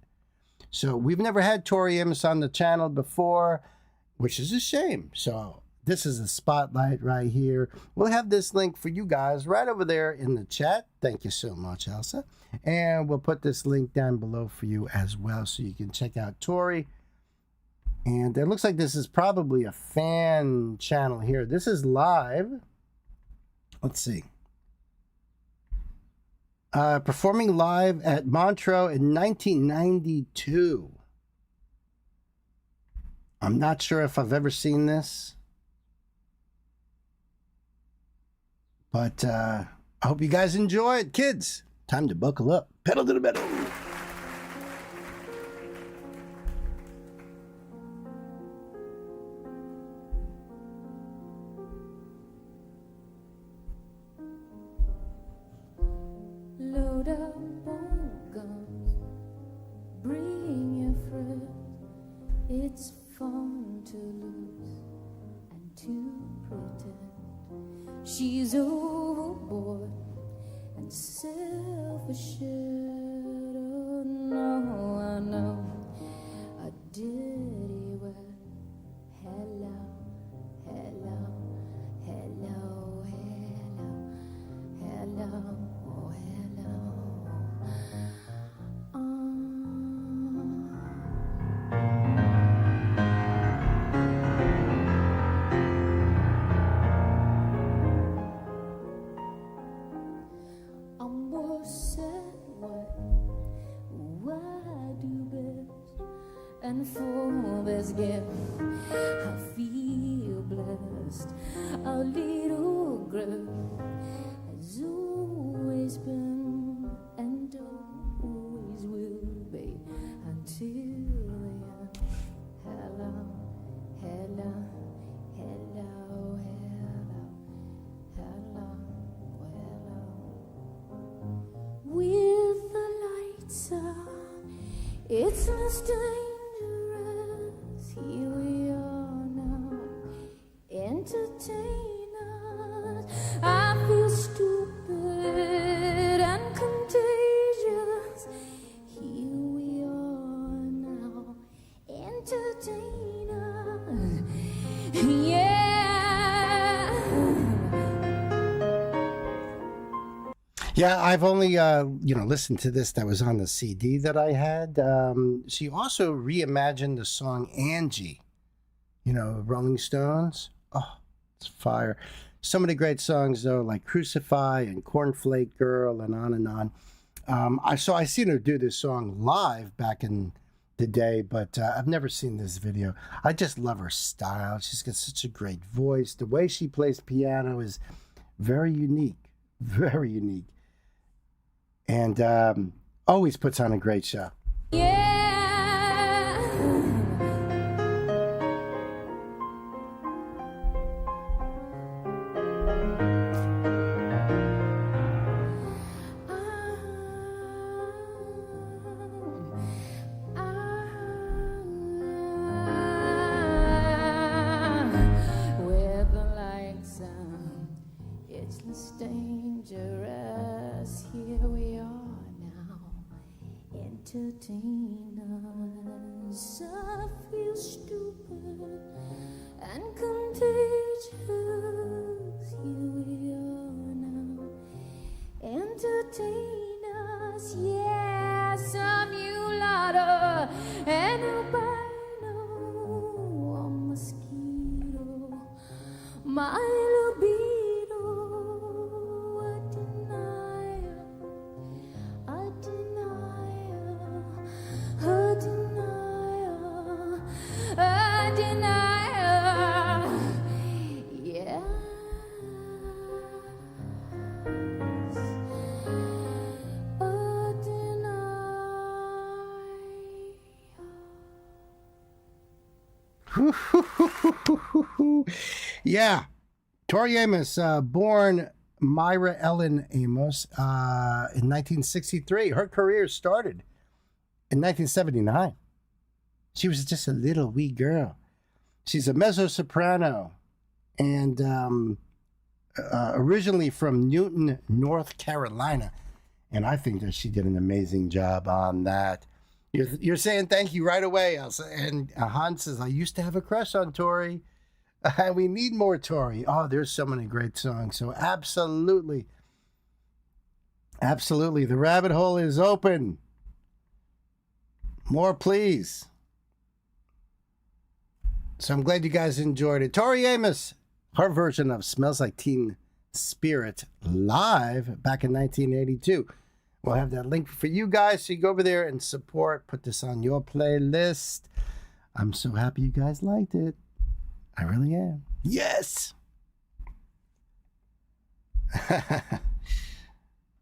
S1: So we've never had Tori Amos on the channel before, which is a shame. So this is a spotlight right here. We'll have this link for you guys right over there in the chat. Thank you so much, Elsa. And we'll put this link down below for you as well so you can check out Tori. And it looks like this is probably a fan channel here. This is live. Let's see. Performing live at Montreux in 1992. I'm not sure if I've ever seen this. But I hope you guys enjoy it. Kids, time to buckle up. Pedal to the metal.
S8: Load up on guns, bring your friends. It's fun to lose and to pretend. She's overboard and self-assured. Oh no, I know a dirty word. Hello, hello, hello, hello, hello, oh hello. I'm worse at what I do best, and for this gift I feel blessed. A little girl has always been and always will be until the end. Hello, hello, hello, hello, hello, hello. With the lights on, it's less dangerous. Here we are now, entertain us. I feel stupid and contagious. Here we are now, entertain us. Yeah.
S1: Yeah, I've only listened to this that was on the CD that I had. She also reimagined the song Angie, Rolling Stones. Oh, it's fire. So many great songs though, like Crucify and Cornflake Girl and on and on. I seen her do this song live back in the day, but I've never seen this video. I just love her style. She's got such a great voice. The way she plays piano is very unique, very unique. And always puts on a great show.
S8: Yeah. entertain us. I feel stupid and contagious. Here we are now. Entertain us, yes, a mulata and albino, a mosquito, my libido, a denier, a denier, a denier, a denier, yeah.
S1: Yeah. Tori Amos, born Myra Ellen Amos in 1963. Her career started in 1979. She was just a little wee girl. She's a mezzo-soprano and originally from Newton, North Carolina. And I think that she did an amazing job on that. You're saying thank you right away, Elsa. And Hans says, I used to have a crush on Tori. We need more Tori. Oh, there's so many great songs. So absolutely. Absolutely. The rabbit hole is open. More, please. So I'm glad you guys enjoyed it. Tori Amos, her version of Smells Like Teen Spirit live back in 1982. We'll have that link for you guys, so you go over there and support. Put this on your playlist. I'm so happy you guys liked it. I really am. Yes.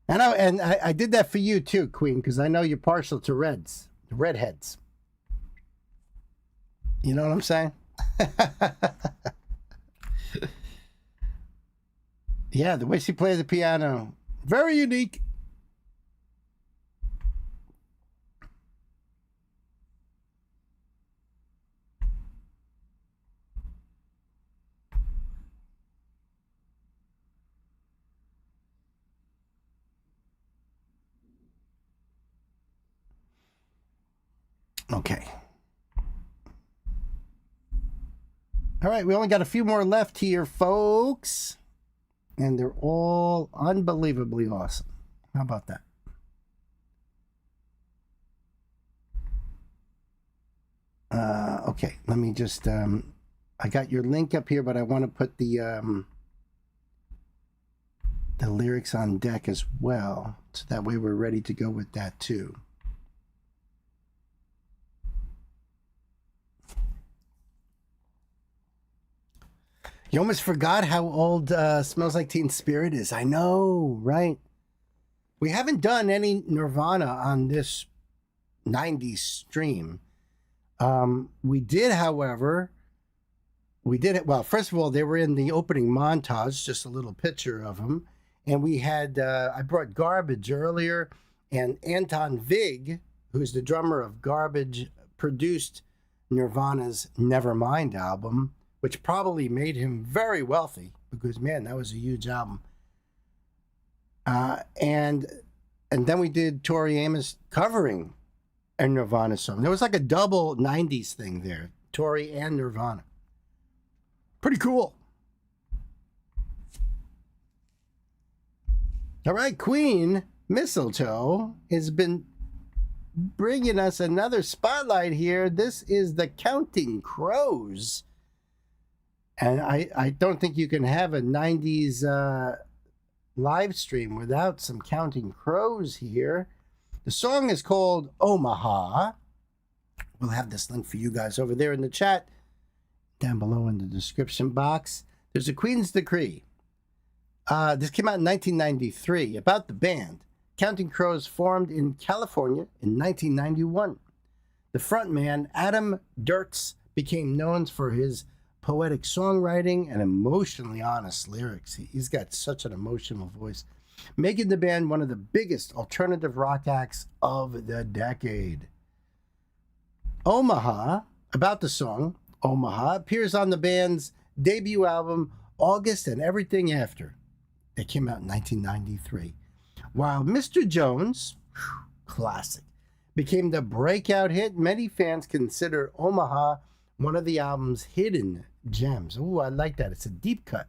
S1: I did that for you too, Queen, because I know you're partial to reds, the redheads. You know what I'm saying? Yeah, the way she plays the piano, very unique. Okay. All right, we only got a few more left here, folks. And they're all unbelievably awesome. How about that? Okay, let me just, I got your link up here, but I want to put the lyrics on deck as well. So that way we're ready to go with that too. You almost forgot how old Smells Like Teen Spirit is. I know, right? We haven't done any Nirvana on this 90s stream. We did, however, well, first of all, they were in the opening montage, just a little picture of them. And we had, I brought Garbage earlier, and Anton Vig, who's the drummer of Garbage, produced Nirvana's Nevermind album, which probably made him very wealthy because, man, that was a huge album. And then we did Tori Amos covering a Nirvana song. There was like a double 90s thing there, Tori and Nirvana. Pretty cool. All right, Queen Mistletoe has been bringing us another spotlight here. This is the Counting Crows. And I don't think you can have a 90s live stream without some Counting Crows here. The song is called Omaha. We'll have this link for you guys over there in the chat, down below in the description box. There's a Queen's Decree. This came out in 1993. About the band, Counting Crows formed in California in 1991. The frontman, Adam Dirks, became known for his poetic songwriting and emotionally honest lyrics. He's got such an emotional voice, making the band one of the biggest alternative rock acts of the decade. Omaha, about the song Omaha, appears on the band's debut album, August and Everything After. It came out in 1993. While Mr. Jones, classic, became the breakout hit. Many fans consider Omaha one of the album's hidden gems. Ooh, I like that. It's a deep cut.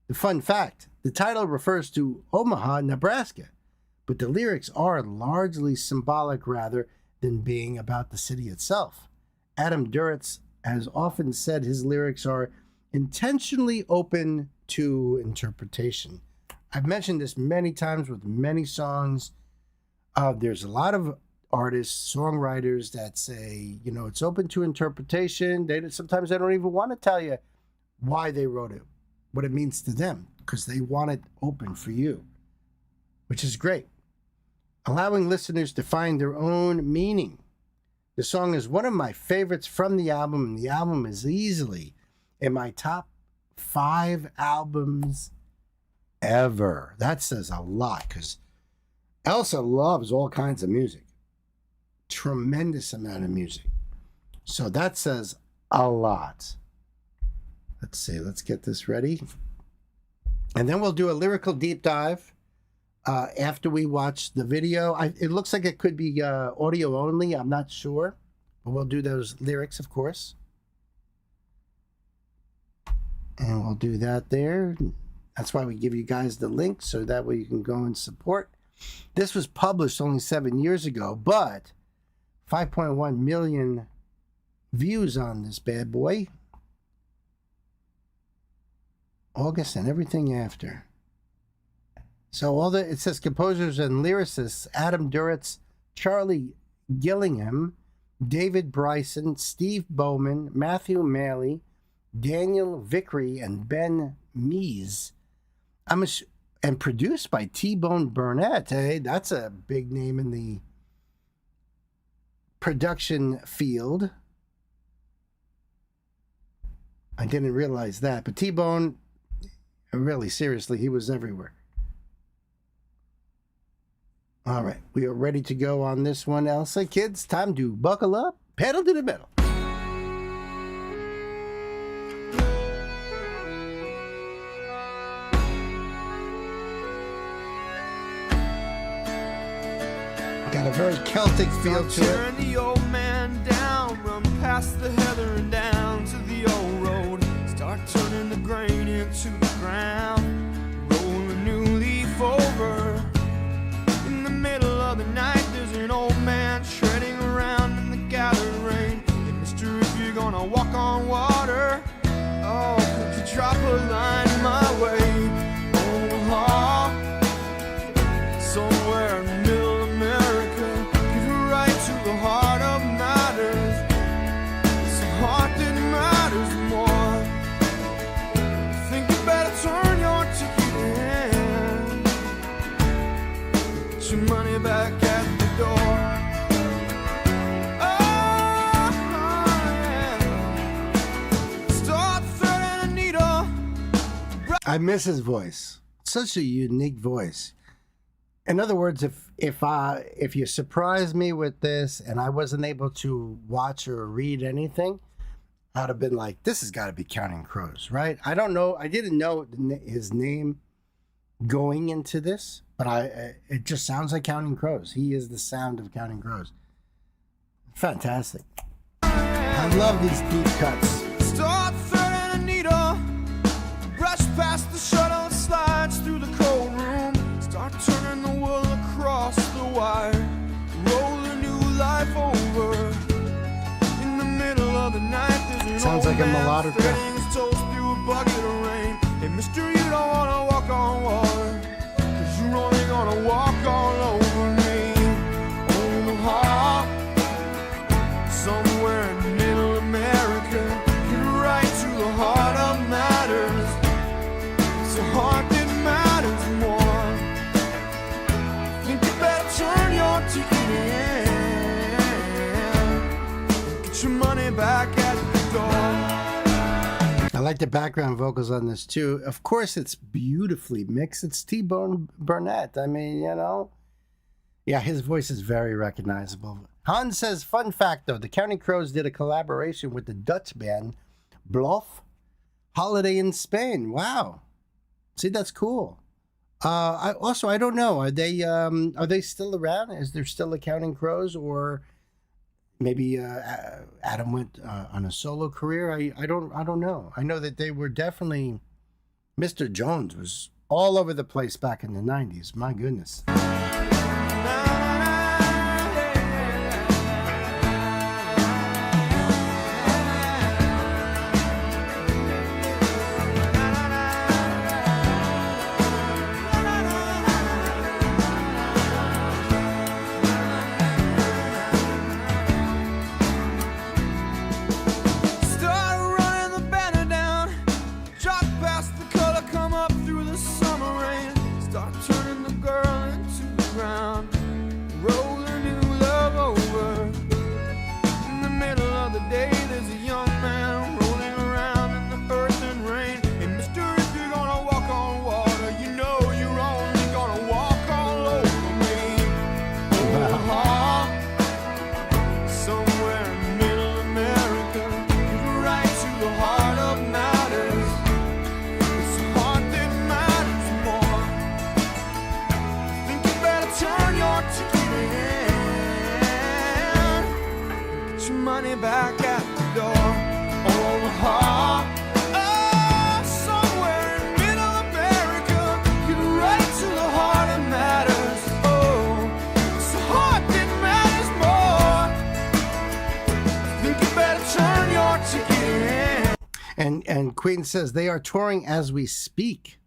S1: The fun fact, the title refers to Omaha, Nebraska, but the lyrics are largely symbolic rather than being about the city itself. Adam Duritz has often said his lyrics are intentionally open to interpretation. I've mentioned this many times with many songs. There's a lot of artists, songwriters that say, you know, it's open to interpretation. Sometimes they don't even want to tell you why they wrote it, what it means to them, because they want it open for you, which is great. Allowing listeners to find their own meaning. The song is one of my favorites from the album, and the album is easily in my top 5 albums ever. That says a lot, because Elsa loves all kinds of music. Tremendous amount of music. So that says a lot. Let's see, let's get this ready. And then we'll do a lyrical deep dive after we watch the video. It looks like it could be audio only. I'm not sure. But we'll do those lyrics, of course. And we'll do that there. That's why we give you guys the link, so that way you can go and support. This was published only 7 years ago, but 5.1 million views on this bad boy. August and everything after. So it says composers and lyricists: Adam Duritz, Charlie Gillingham, David Bryson, Steve Bowman, Matthew Maley, Daniel Vickery, and Ben Mees. And produced by T-Bone Burnett. Hey, that's a big name in the production field. I didn't realize that, but T-Bone, really, seriously, he was everywhere. All right, we are ready to go on this one, Elsa. Kids, time to buckle up, pedal to the metal. Got a very Celtic feel to it.
S3: Turn the old man down, run past the heather and down to the old road. Start turning the grain into the ground, roll a new leaf over. In the middle of the night, there's an old man shredding around in the gathered rain. Hey, mister, if you're gonna walk on water, oh, could you drop a line my way? Omaha, somewhere in the middle of America, give it right to the heart of matters. It's the heart that matters more. Think you better turn your ticket in, get your money back at the door. Oh, yeah. Start threading a needle.
S1: I miss his voice. Such a unique voice. In other words, if you surprised me with this and I wasn't able to watch or read anything, I'd have been like, this has got to be Counting Crows, right? I don't know. I didn't know his name going into this, but it just sounds like Counting Crows. He is the sound of Counting Crows. Fantastic. I love these deep cuts.
S3: Start threading a needle, brush past the shuttle, slides through the cold room. Start turning the wool across the wire, roll a new life over. In the middle of the night, there's an
S1: Sounds
S3: old
S1: like a
S3: man
S1: melodica.
S3: threading his toes through a bucket of rain. Hey, mister, you don't wanna walk on water, 'cause you're only gonna walk all over me. Omaha, somewhere in the middle of America, get right to the heart of matters. It's the heart that matters more. Think you better turn your ticket in, get your money back at the door.
S1: I like the background vocals on this too. Of course, it's beautifully mixed. It's T-Bone Burnett. I mean, you know. Yeah, his voice is very recognizable. Hans says, fun fact though, the Counting Crows did a collaboration with the Dutch band Blof, Holiday in Spain. Wow. See, that's cool. I don't know. Are they still around? Is there still the Counting Crows, or maybe Adam went on a solo career? I don't know. I know that they were definitely. Mr. Jones was all over the place back in the 90s. My goodness.
S3: Start running the banner down, jog past the color, come up through the summer rain. Start turning the girl into the ground, roll a new love over. In the middle of the day, there's a young man rolling around in the earth and rain. Hey, mister, if you're gonna walk on water, you know you're only gonna walk all over me. Oh, somewhere in middle America, right to the heart of matters. It's the heart that matters more. Think you better turn your ticket in, get your money back at the door. Somewhere in middle America, get right to the heart of matters. Oh, it's the heart that matters more. Think you better turn your ticket in.
S1: And Queen says they are touring as we speak.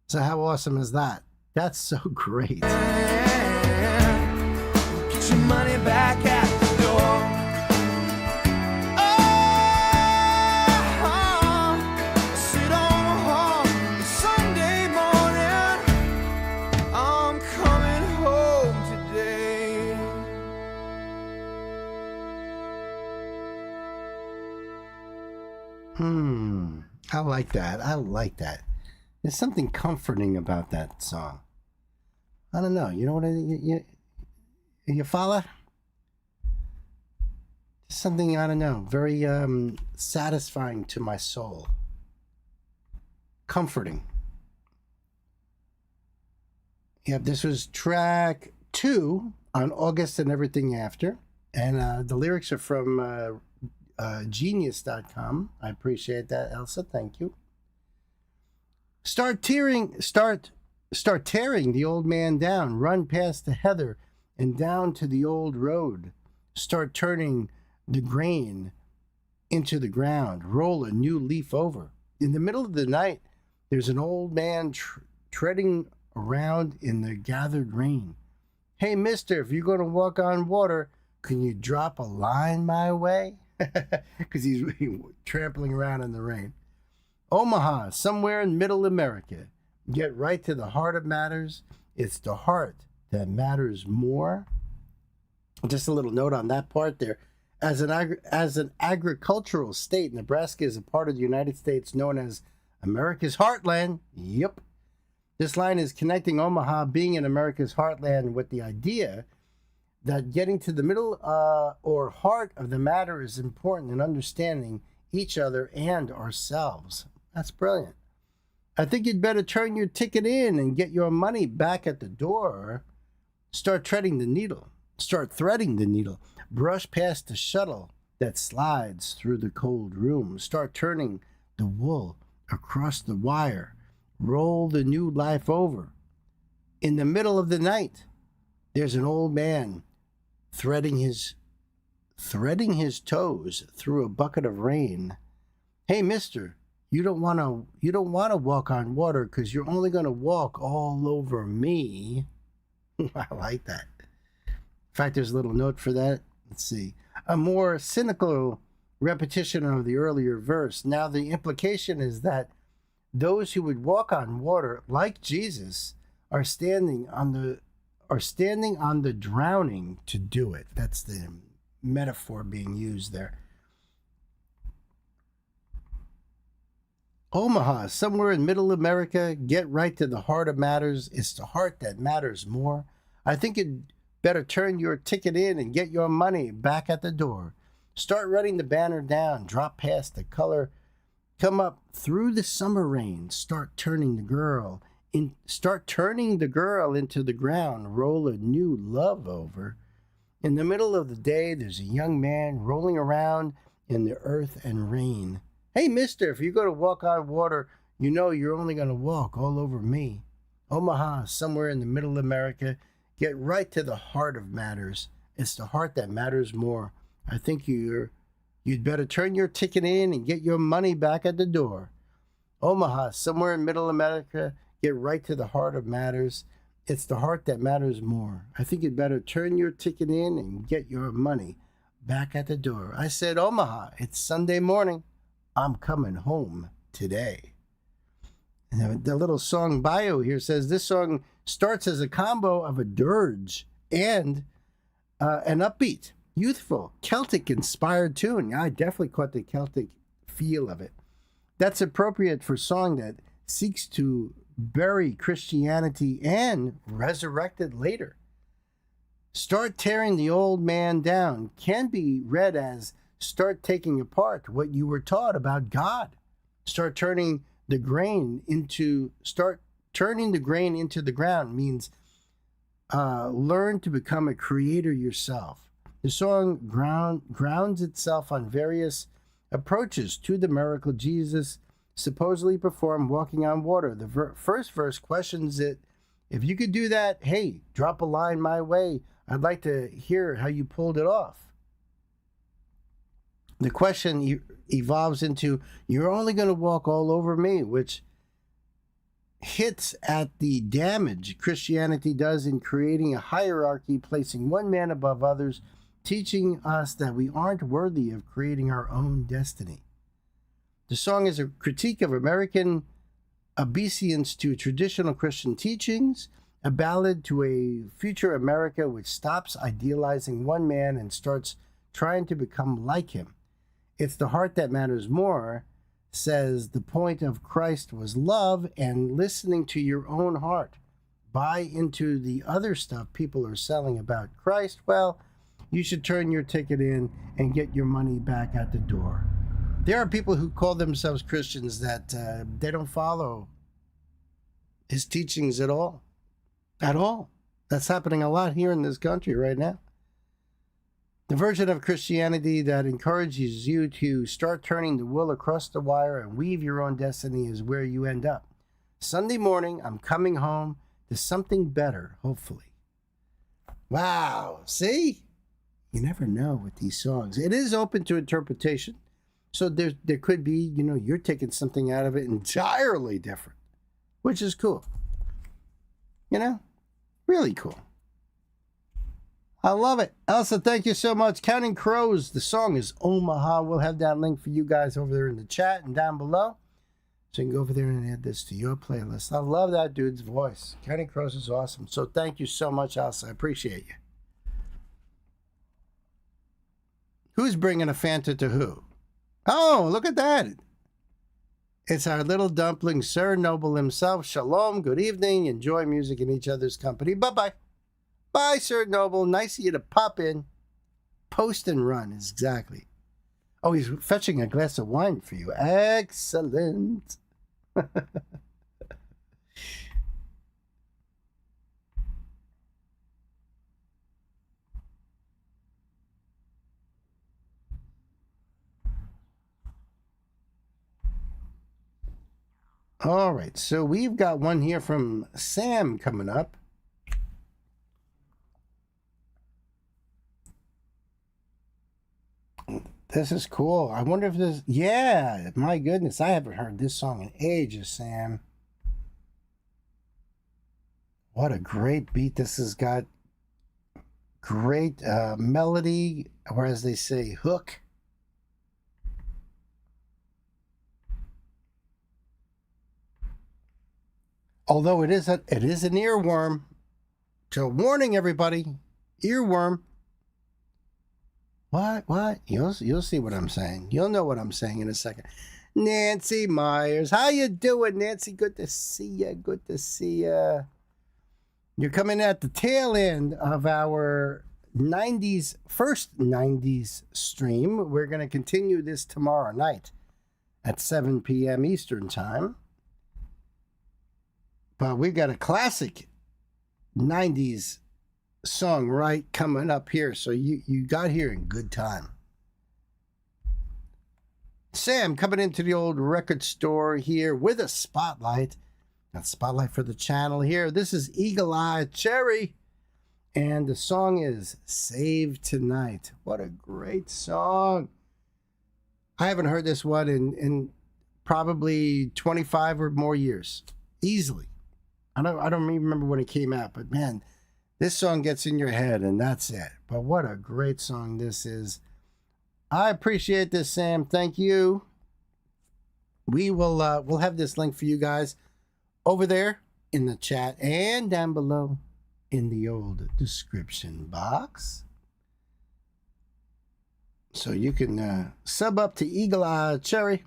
S1: So how awesome is that? That's so great.
S3: Get your money back at the door. Sit on a hall, it's Sunday morning. I'm coming home today.
S1: I like that. I like that. There's something comforting about that song. I don't know. You know what? You follow? Something, I don't know, very satisfying to my soul. Comforting. Yep, this was track 2 on August and Everything After. And the lyrics are from genius.com. I appreciate that, Elsa. Thank you. Start tearing the old man down. Run past the heather and down to the old road. Start turning the grain into the ground. Roll a new leaf over. In the middle of the night, there's an old man treading around in the gathered rain. Hey, mister, if you're going to walk on water, can you drop a line my way? Because he's trampling around in the rain. Omaha, somewhere in middle America. Get right to the heart of matters. It's the heart that matters more. Just a little note on that part there. As an agricultural state, Nebraska is a part of the United States known as America's Heartland. Yep. This line is connecting Omaha being in America's heartland with the idea that getting to the middle or heart of the matter is important in understanding each other and ourselves. That's brilliant. I think you'd better turn your ticket in and get your money back at the door. Start threading the needle. Brush past the shuttle that slides through the cold room. Start turning the wool across the wire. Roll the new life over. In the middle of the night, there's an old man threading his toes through a bucket of rain. Hey, mister, you don't want to walk on water because you're only going to walk all over me. I like that. In fact, there's a little note for that. Let's see. A more cynical repetition of the earlier verse. Now the implication is that those who would walk on water, like Jesus, are standing on the drowning to do it. That's the metaphor being used there. Omaha, somewhere in middle America, get right to the heart of matters. It's the heart that matters more. I think you'd better turn your ticket in and get your money back at the door. Start running the banner down, drop past the color, come up through the summer rain, start turning the girl start turning the girl into the ground, roll a new love over. In the middle of the day, there's a young man rolling around in the earth and rain. Hey, mister, if you go to walk on water, you know you're only going to walk all over me. Omaha, somewhere in the middle of America, get right to the heart of matters. It's the heart that matters more. I think you'd better turn your ticket in and get your money back at the door. Omaha, somewhere in middle America, get right to the heart of matters. It's the heart that matters more. I think you'd better turn your ticket in and get your money back at the door. I said, Omaha, it's Sunday morning. I'm coming home today. And the little song bio here says this song starts as a combo of a dirge and an upbeat, youthful, Celtic-inspired tune. I definitely caught the Celtic feel of it. That's appropriate for a song that seeks to bury Christianity and resurrect it later. Start tearing the old man down can be read as start taking apart what you were taught about God. Start turning the grain into the ground means learn to become a creator yourself. The song grounds itself on various approaches to the miracle Jesus supposedly performed walking on water. The first verse questions it. If you could do that, hey, drop a line my way. I'd like to hear how you pulled it off. The question evolves into, you're only going to walk all over me, which hits at the damage Christianity does in creating a hierarchy, placing one man above others, teaching us that we aren't worthy of creating our own destiny. The song is a critique of American obeisance to traditional Christian teachings, a ballad to a future America which stops idealizing one man and starts trying to become like him. It's the heart that matters more, says the point of Christ was love and listening to your own heart. Buy into the other stuff people are selling about Christ, well, you should turn your ticket in and get your money back at the door. There are people who call themselves Christians that they don't follow his teachings at all. At all. That's happening a lot here in this country right now. The version of Christianity that encourages you to start turning the wool across the wire and weave your own destiny is where you end up. Sunday morning, I'm coming home to something better, hopefully. Wow. See? You never know with these songs. It is open to interpretation. So there could be, you're taking something out of it entirely different, which is cool. Really cool. I love it. Elsa, thank you so much. Counting Crows, the song is Omaha. We'll have that link for you guys over there in the chat and down below. So you can go over there and add this to your playlist. I love that dude's voice. Counting Crows is awesome. So thank you so much, Elsa. I appreciate you. Who's bringing a Fanta to who? Oh, look at that. It's our little dumpling, Sir Noble himself. Shalom, good evening. Enjoy music in each other's company. Bye-bye. Bye, Sir Noble. Nice of you to pop in. Post and run, exactly. Oh, he's fetching a glass of wine for you. Excellent. All right, so we've got one here from Sam coming up. This is cool. I wonder if this... Yeah, my goodness, I haven't heard this song in ages, Sam. What a great beat this has got. Great melody, or as they say, hook. Although it is an earworm. So warning everybody, earworm. What? You'll see what I'm saying. You'll know what I'm saying in a second. Nancy Myers, how you doing, Nancy? Good to see ya. Good to see ya. You're coming at the tail end of our first 90s stream. We're going to continue this tomorrow night at 7 p.m. Eastern Time. But we've got a classic 90s song right coming up here. So you got here in good time. Sam coming into the old record store here with a spotlight. Got spotlight for the channel here. This is Eagle Eye Cherry. And the song is Save Tonight. What a great song. I haven't heard this one in probably 25 or more years. Easily. I don't even remember when it came out, but man, this song gets in your head and that's it. But what a great song this is. I appreciate this, Sam. Thank you. We will we'll have this link for you guys over there in the chat and down below in the old description box. So you can sub up to Eagle Eye Cherry.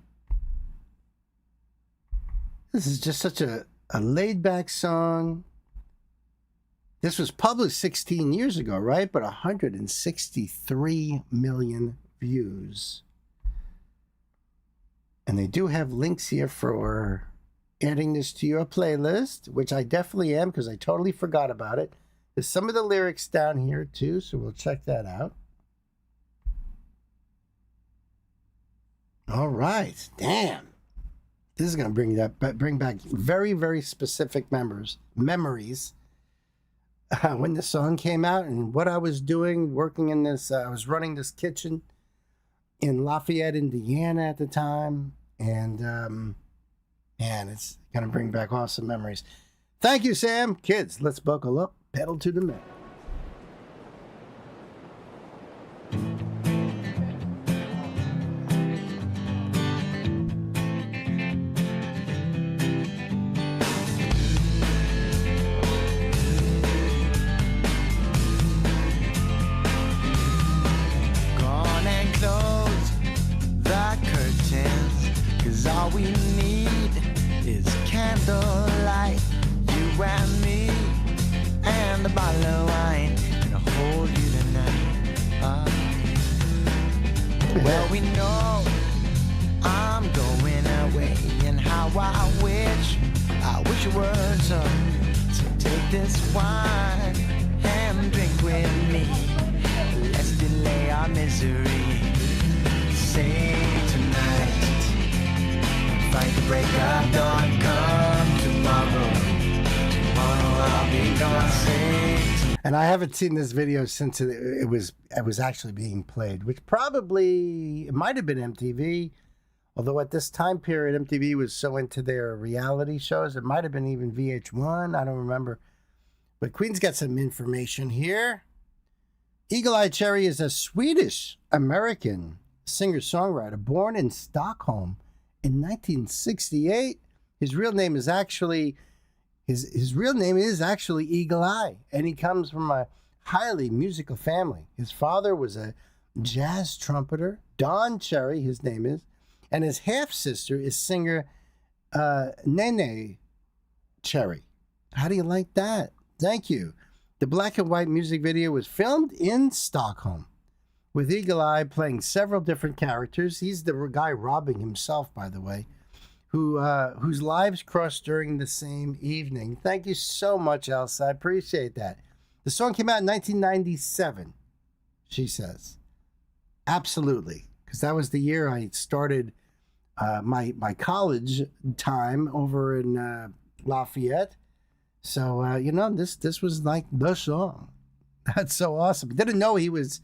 S1: This is just such a laid-back song. This was published 16 years ago, right? But 163 million views. And they do have links here for adding this to your playlist, which I definitely am because I totally forgot about it. There's some of the lyrics down here too, so we'll check that out. All right, damn. This is going to bring back very, very specific memories. When the song came out and what I was doing, working in this, I was running this kitchen in Lafayette, Indiana at the time. And, man, it's going to bring back awesome memories. Thank you, Sam. Kids, let's buckle up, pedal to the metal.
S3: All we need is candlelight, you and me, and a bottle of wine, and I'll hold you tonight. Well, we know I'm going away, and how I wish you were so take this wine and drink with me. Let's delay our misery. Save tonight. Fight the break of dawn, come tomorrow. Tomorrow I'll be gone, sing.
S1: And I haven't seen this video since it was actually being played, which probably, it might have been MTV, although at this time period, MTV was so into their reality shows. It might have been even VH1, I don't remember. But Queen's got some information here. Eagle Eye Cherry is a Swedish-American singer-songwriter born in Stockholm in 1968. His real name is actually Eagle Eye, and he comes from a highly musical family. His father was a jazz trumpeter, Don Cherry, his name is, and his half sister is singer Nene Cherry. How do you like that? Thank you. The black and white music video was filmed in Stockholm, with Eagle Eye playing several different characters. He's the guy robbing himself, by the way, whose lives crossed during the same evening. Thank you so much, Elsa. I appreciate that. The song came out in 1997, she says. Absolutely, because that was the year I started my college time over in Lafayette. So, this was like the song. That's so awesome. Didn't know he was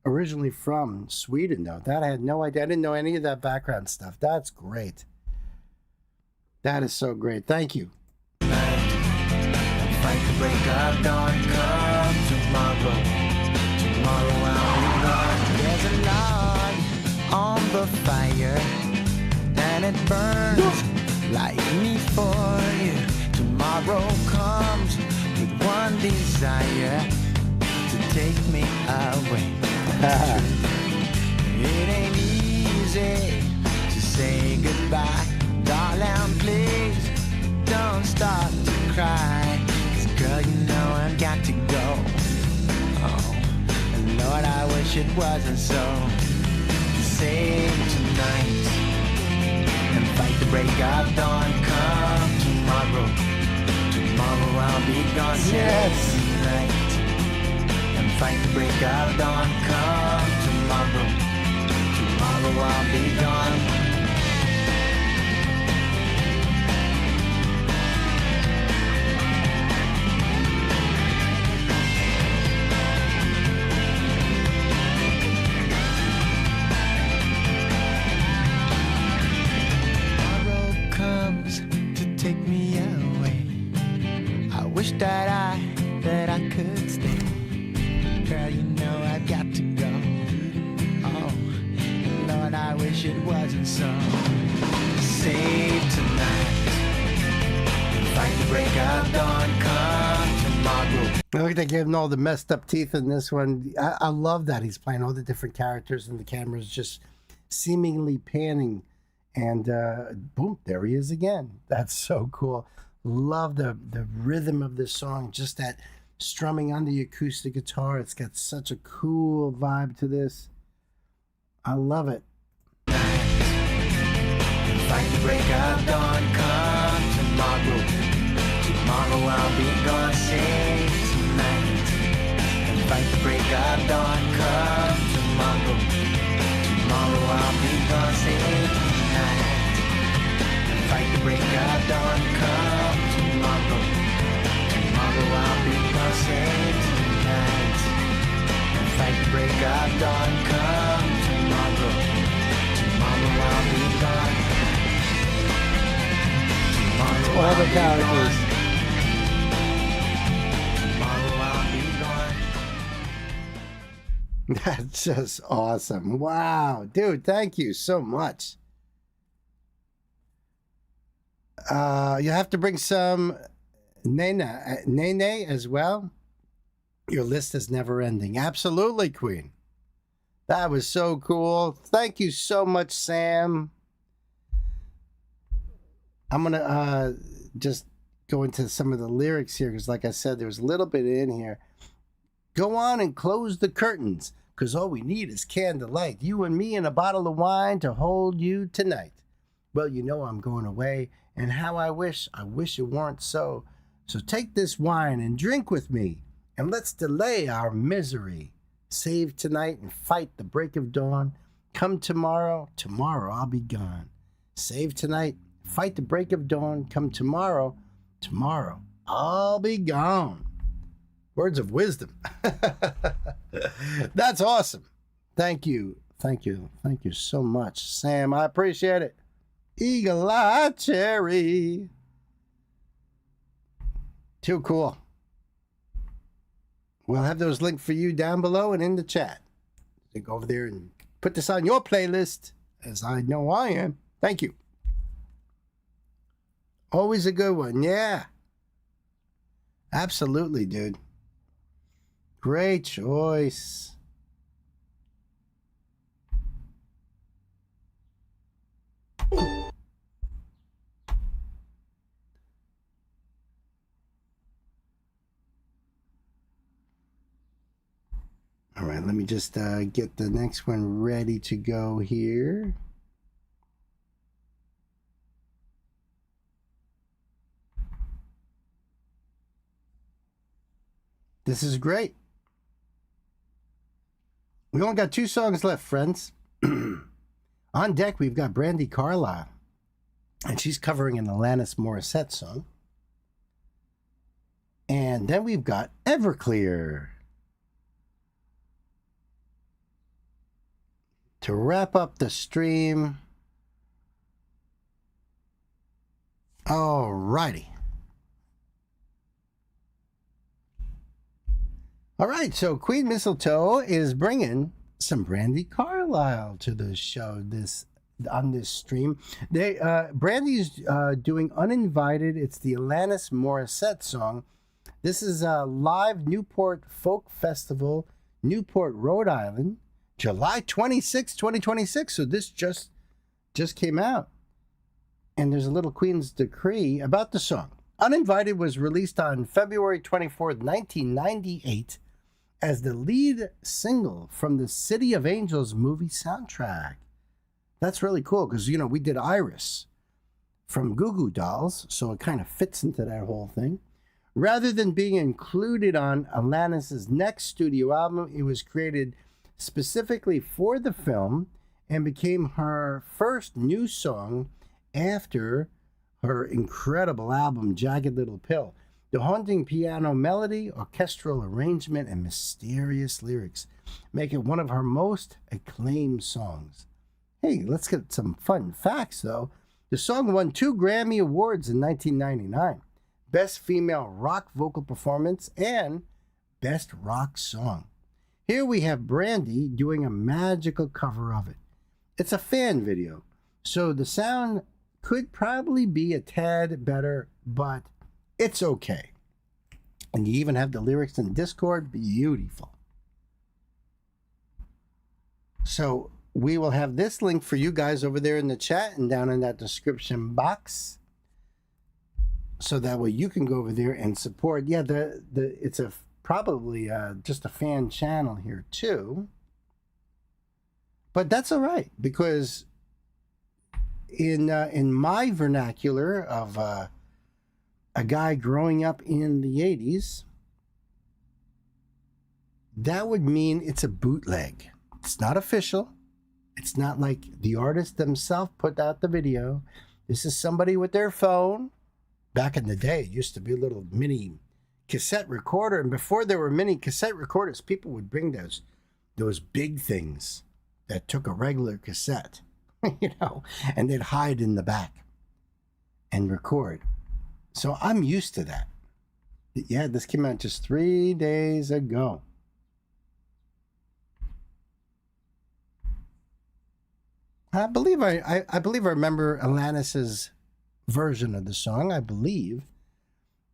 S1: originally from Sweden, though. That I had no idea. I didn't know any of that background stuff. That's great. That is so great. Thank you.
S3: Fight the break of dawn, come tomorrow. Tomorrow I'll be gone. There's a log on the fire, and it burns like me for you. Tomorrow comes with one desire, to take me away. It ain't easy to say goodbye. Darling, please don't start to cry. 'Cause girl, you know I've got to go. Oh, and Lord, I wish it wasn't so. Save tonight and fight the break of dawn. Come tomorrow. Tomorrow I'll be gone.
S1: Yes.
S3: Tonight and fight the break of dawn. Come tomorrow. Tomorrow I'll be gone. Take me away. I wish that I could stay. Girl, you know I've got to go. Oh, Lord, I wish it wasn't so. Save tonight. Fight the break of dawn. Come tomorrow.
S1: Look at they gave him all the messed up teeth in this one. I love that he's playing all the different characters and the camera's just seemingly panning. And boom, there he is again. That's so cool. Love the rhythm of this song. Just that strumming on the acoustic guitar. It's got such a cool vibe to this. I love it.
S3: Fight the break of dawn. Come tomorrow. Tomorrow I'll be gone. Save tonight and fight the break of dawn. Come tomorrow. Tomorrow I'll be gone. Save fight the break of dawn. Come tomorrow. Tomorrow I'll be gone. Save tonight and fight the break of dawn. Come tomorrow. Tomorrow I'll be gone. Tomorrow
S1: All the
S3: I'll be
S1: characters.
S3: gone. Tomorrow I'll be gone.
S1: That's just awesome. Wow. Dude, thank you so much. You have to bring some Nene as well. Your list is never ending. Absolutely, Queen. That was so cool. Thank you so much, Sam. I'm going to just go into some of the lyrics here because, like I said, there's a little bit in here. Go on and close the curtains because all we need is candlelight. You and me and a bottle of wine to hold you tonight. Well, you know I'm going away. And how I wish it weren't so. So take this wine and drink with me, and let's delay our misery. Save tonight and fight the break of dawn. Come tomorrow, tomorrow I'll be gone. Save tonight, fight the break of dawn. Come tomorrow, tomorrow I'll be gone. Words of wisdom. That's awesome. Thank you so much, Sam. I appreciate it. Eagle Eye Cherry. Too cool. We'll have those linked for you down below and in the chat. You go over there and put this on your playlist, as I know I am. Thank you. Always a good one. Yeah. Absolutely, dude. Great choice. All right, let me just get the next one ready to go here. This is great. We only got 2 songs left, friends. On deck, we've got Brandi Carlile, and she's covering an Alanis Morissette song. And then we've got Everclear to wrap up the stream. All righty. All right, so Queen Mistletoe is bringing some Brandi Carlile to the show on this stream. Brandy's doing Uninvited. It's the Alanis Morissette song. This is a live Newport Folk Festival, Newport, Rhode Island, July 26, 2026. So this just came out. And there's a little Queen's decree about the song. Uninvited was released on February 24th, 1998 as the lead single from the City of Angels movie soundtrack. That's really cool because, you know, we did Iris from Goo Goo Dolls, so it kind of fits into that whole thing. Rather than being included on Alanis' next studio album, it was created specifically for the film and became her first new song after her incredible album, Jagged Little Pill. The haunting piano melody, orchestral arrangement, and mysterious lyrics make it one of her most acclaimed songs. Hey, let's get some fun facts, though. The song won 2 Grammy Awards in 1999. Best Female Rock Vocal Performance and Best Rock Song. Here we have Brandy doing a magical cover of it. It's a fan video, so the sound could probably be a tad better, but it's okay. And you even have the lyrics in Discord. Beautiful. So we will have this link for you guys over there in the chat and down in that description box, so that way you can go over there and support. Yeah, it's a probably just a fan channel here too, but that's all right, because in my vernacular of a guy growing up in the 80s, that would mean it's a bootleg. It's not official. It's not like the artist themselves put out the video. This is somebody with their phone. Back in the day, it used to be a little mini cassette recorder, and before there were mini cassette recorders, people would bring those big things that took a regular cassette, and they'd hide in the back and record. So I'm used to that. Yeah, this came out just 3 days ago. I believe I remember Alanis's version of the song, I believe.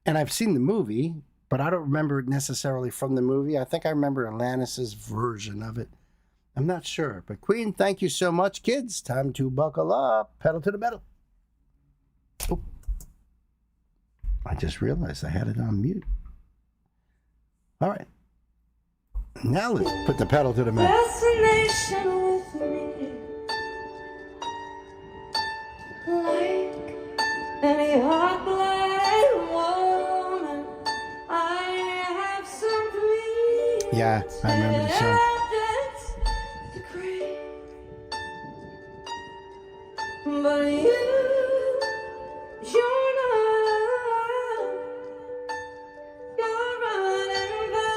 S1: And I've seen the movie, but I don't remember it necessarily from the movie. I think I remember Alanis's version of it. I'm not sure. But Queen, thank you so much, kids. Time to buckle up. Pedal to the metal. Oh. I just realized I had it on mute. All right. Now let's put the pedal to the metal.
S8: Fascination with me, like any hot-blooded woman, I have some plea.
S1: Yeah, I remember the song.
S8: But you're not, you're uninvited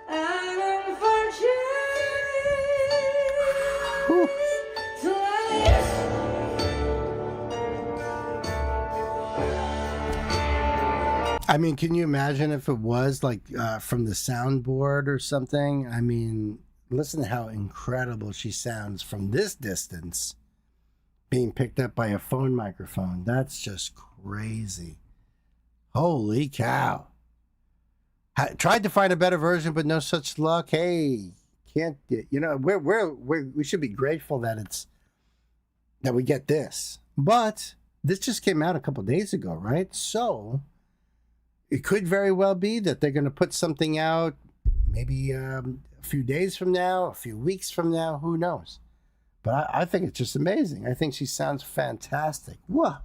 S8: and unfortunate.
S1: I mean, can you imagine if it was like from the soundboard or something? I mean, listen to how incredible she sounds from this distance, being picked up by a phone microphone. That's just crazy. Holy cow. I tried to find a better version, but no such luck. Hey, can't, we should be grateful that we get this. But this just came out a couple days ago, right? So it could very well be that they're going to put something out maybe a few days from now, a few weeks from now, who knows? But I think it's just amazing. I think she sounds fantastic. Whoa.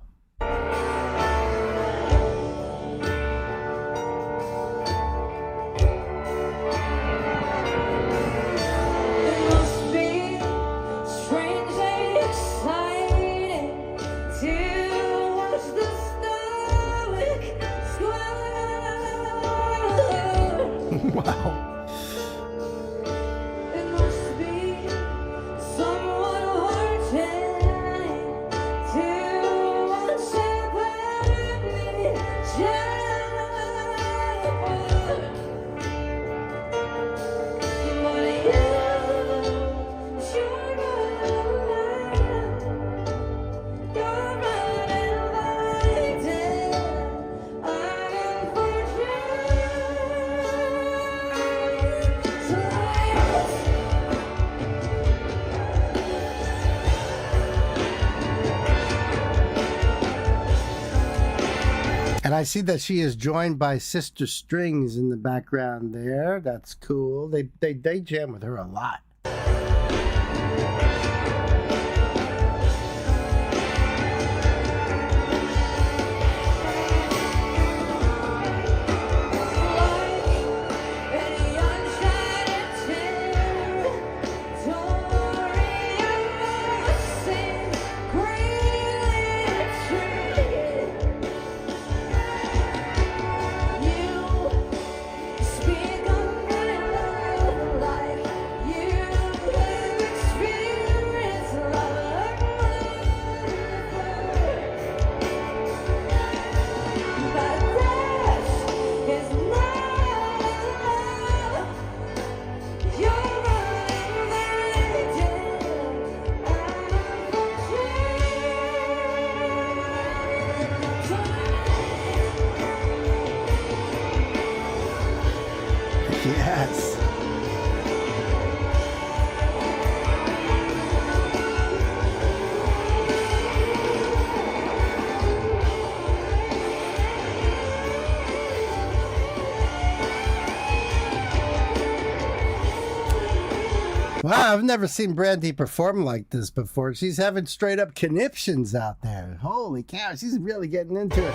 S1: Wow. And I see that she is joined by Sister Strings in the background there. That's cool. They jam with her a lot. Yes. Wow, I've never seen Brandy perform like this before. She's having straight up conniptions out there. Holy cow, she's really getting into it.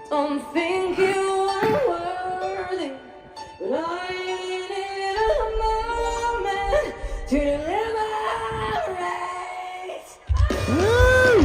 S8: Don't think you are worthy, but I need a moment to liberate.
S1: Woo!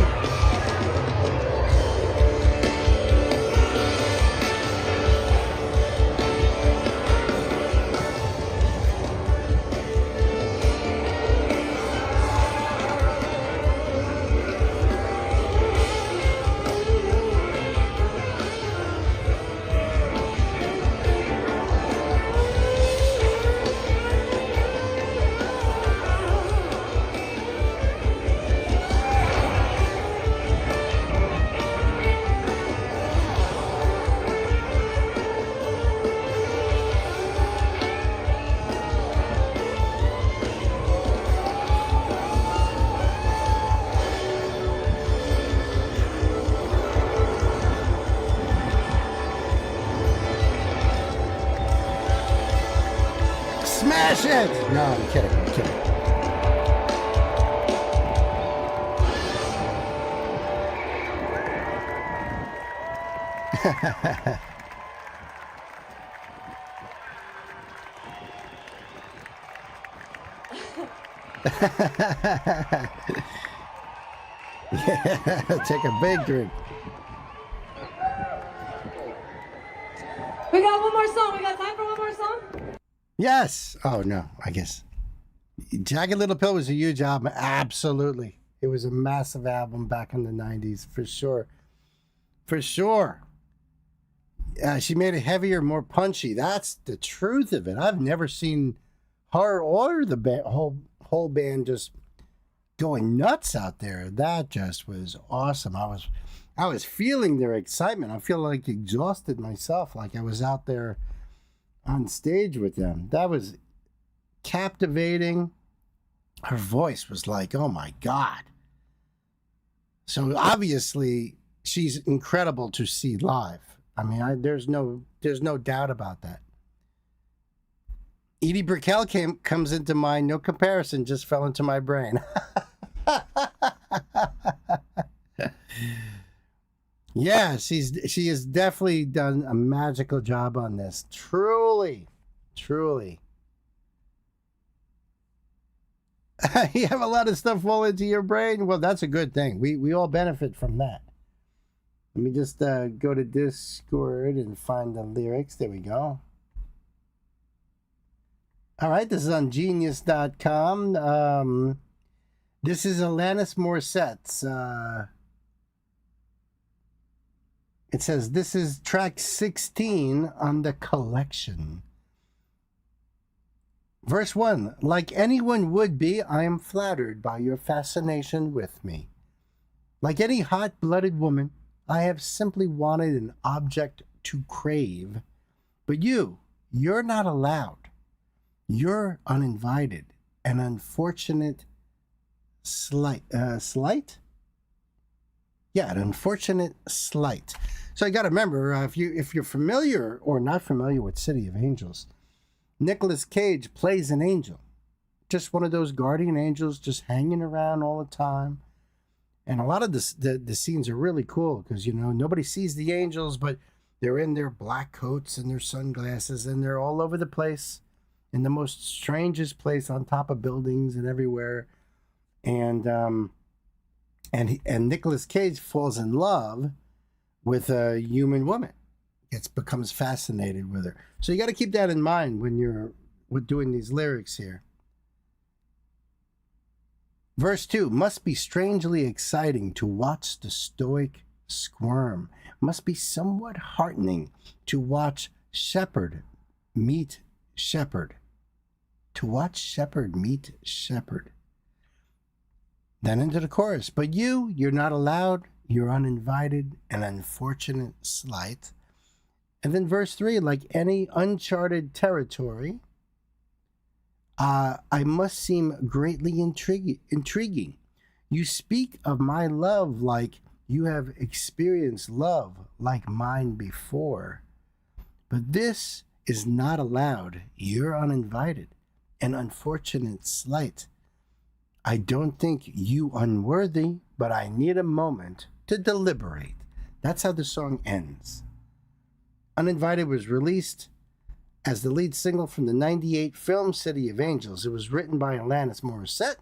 S1: Smash it! No, I'm kidding. I'm kidding. Yeah, take a big drink.
S8: We got one more song. We got time for one more song?
S1: Yes. Oh, no, I guess. Jagged Little Pill was a huge album. Absolutely. It was a massive album back in the 90s, for sure. For sure. She made it heavier, more punchy. That's the truth of it. I've never seen her or the whole band just going nuts out there. That just was awesome. I was feeling their excitement. I feel like exhausted myself, like I was out there on stage with them. That was captivating. Her voice was like, oh my God. So obviously she's incredible to see live. I mean, there's no doubt about that. Edie Brickell comes into mind. No comparison, just fell into my brain. Yeah, she has definitely done a magical job on this. Truly. You have a lot of stuff fall into your brain. Well, that's a good thing. We all benefit from that. Let me just go to Discord and find the lyrics. There we go. All right, this is on genius.com. This is Alanis Morissette's. It says, this is track 16 on the collection. Verse 1, like anyone would be, I am flattered by your fascination with me. Like any hot-blooded woman, I have simply wanted an object to crave. But you're not allowed. You're uninvited. An unfortunate slight? Yeah, an unfortunate slight. So you got to remember, if you're familiar or not familiar with City of Angels, Nicolas Cage plays an angel. Just one of those guardian angels just hanging around all the time. And a lot of the scenes are really cool because, nobody sees the angels, but they're in their black coats and their sunglasses, and they're all over the place in the most strangest place on top of buildings and everywhere. And Nicolas Cage falls in love with a human woman. Becomes fascinated with her. So you got to keep that in mind when you're doing these lyrics here. Verse 2, must be strangely exciting to watch the stoic squirm. Must be somewhat heartening to watch shepherd meet shepherd. To watch shepherd meet shepherd. Then into the chorus. But you're not allowed. You're uninvited, an unfortunate slight. And then verse 3, like any uncharted territory, I must seem greatly intriguing. You speak of my love like you have experienced love like mine before. But this is not allowed. You're uninvited, an unfortunate slight. I don't think you unworthy, but I need a moment to deliberate. That's how the song ends. Uninvited was released as the lead single from the 98 film City of Angels. It was written by Alanis Morissette,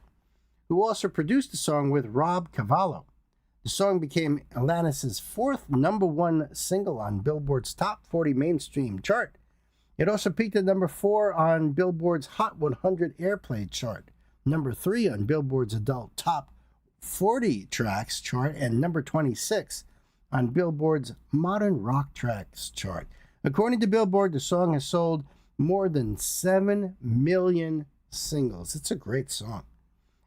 S1: who also produced the song with Rob Cavallo. The song became Alanis's fourth #1 single on Billboard's Top 40 mainstream chart. It also peaked at number 4 on Billboard's Hot 100 airplay chart, number 3 on Billboard's Adult Top 40 Tracks chart, and number 26 on Billboard's Modern Rock Tracks chart. According to Billboard, the song has sold more than 7 million singles. It's a great song.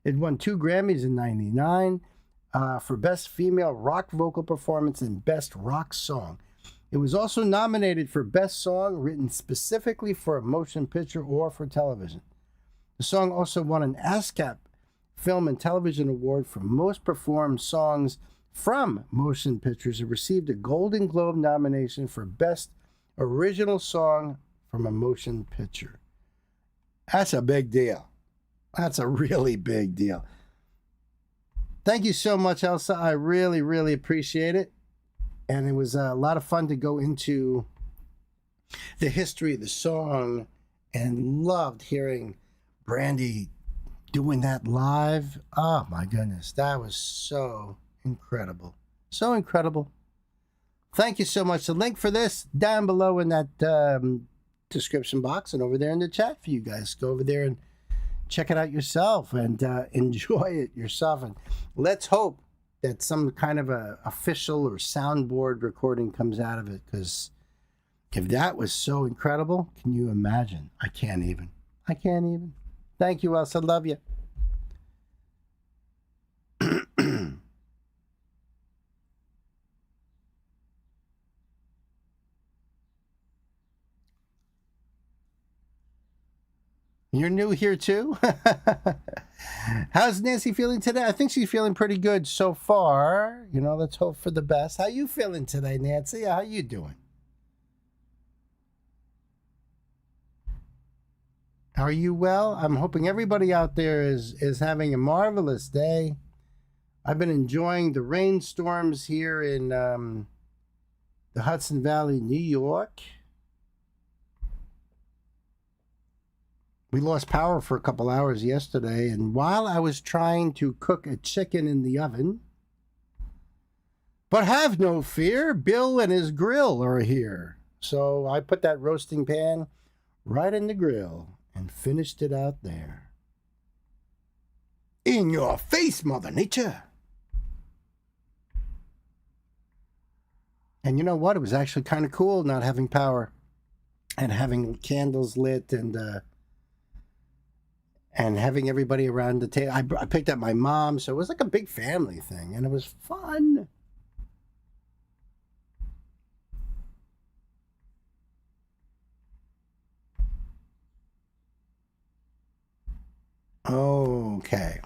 S1: It won 2 Grammys in '99 for Best Female Rock Vocal Performance and Best Rock Song. It was also nominated for Best Song written specifically for a motion picture or for television. The song also won an ASCAP Film and Television Award for Most Performed Songs from Motion Pictures. It received a Golden Globe nomination for Best Original Song from a Motion Picture. That's a big deal. That's a really big deal. Thank you so much, Elsa. I really, really appreciate it. And it was a lot of fun to go into the history of the song, and loved hearing Brandy doing that live. Oh my goodness, that was so incredible. So incredible. Thank you so much. The link for this down below in that description box and over there in the chat for you guys. Go over there and check it out yourself and enjoy it yourself. And let's hope that some kind of a official or soundboard recording comes out of it, because if that was so incredible, can you imagine? I can't even. Thank you, Elsa. Love you. You're new here too? How's Nancy feeling today? I think she's feeling pretty good so far. You know, let's hope for the best. How you feeling today, Nancy? How you doing? Are you well? I'm hoping everybody out there is having a marvelous day. I've been enjoying the rainstorms here in the Hudson Valley, New York. We lost power for a couple hours yesterday, and while I was trying to cook a chicken in the oven, but have no fear, Bill and his grill are here. So I put that roasting pan right in the grill and finished it out there. In your face, Mother Nature. And you know what? It was actually kind of cool not having power and having candles lit and having everybody around the table. I picked up my mom, so it was like a big family thing, and it was fun. Okay.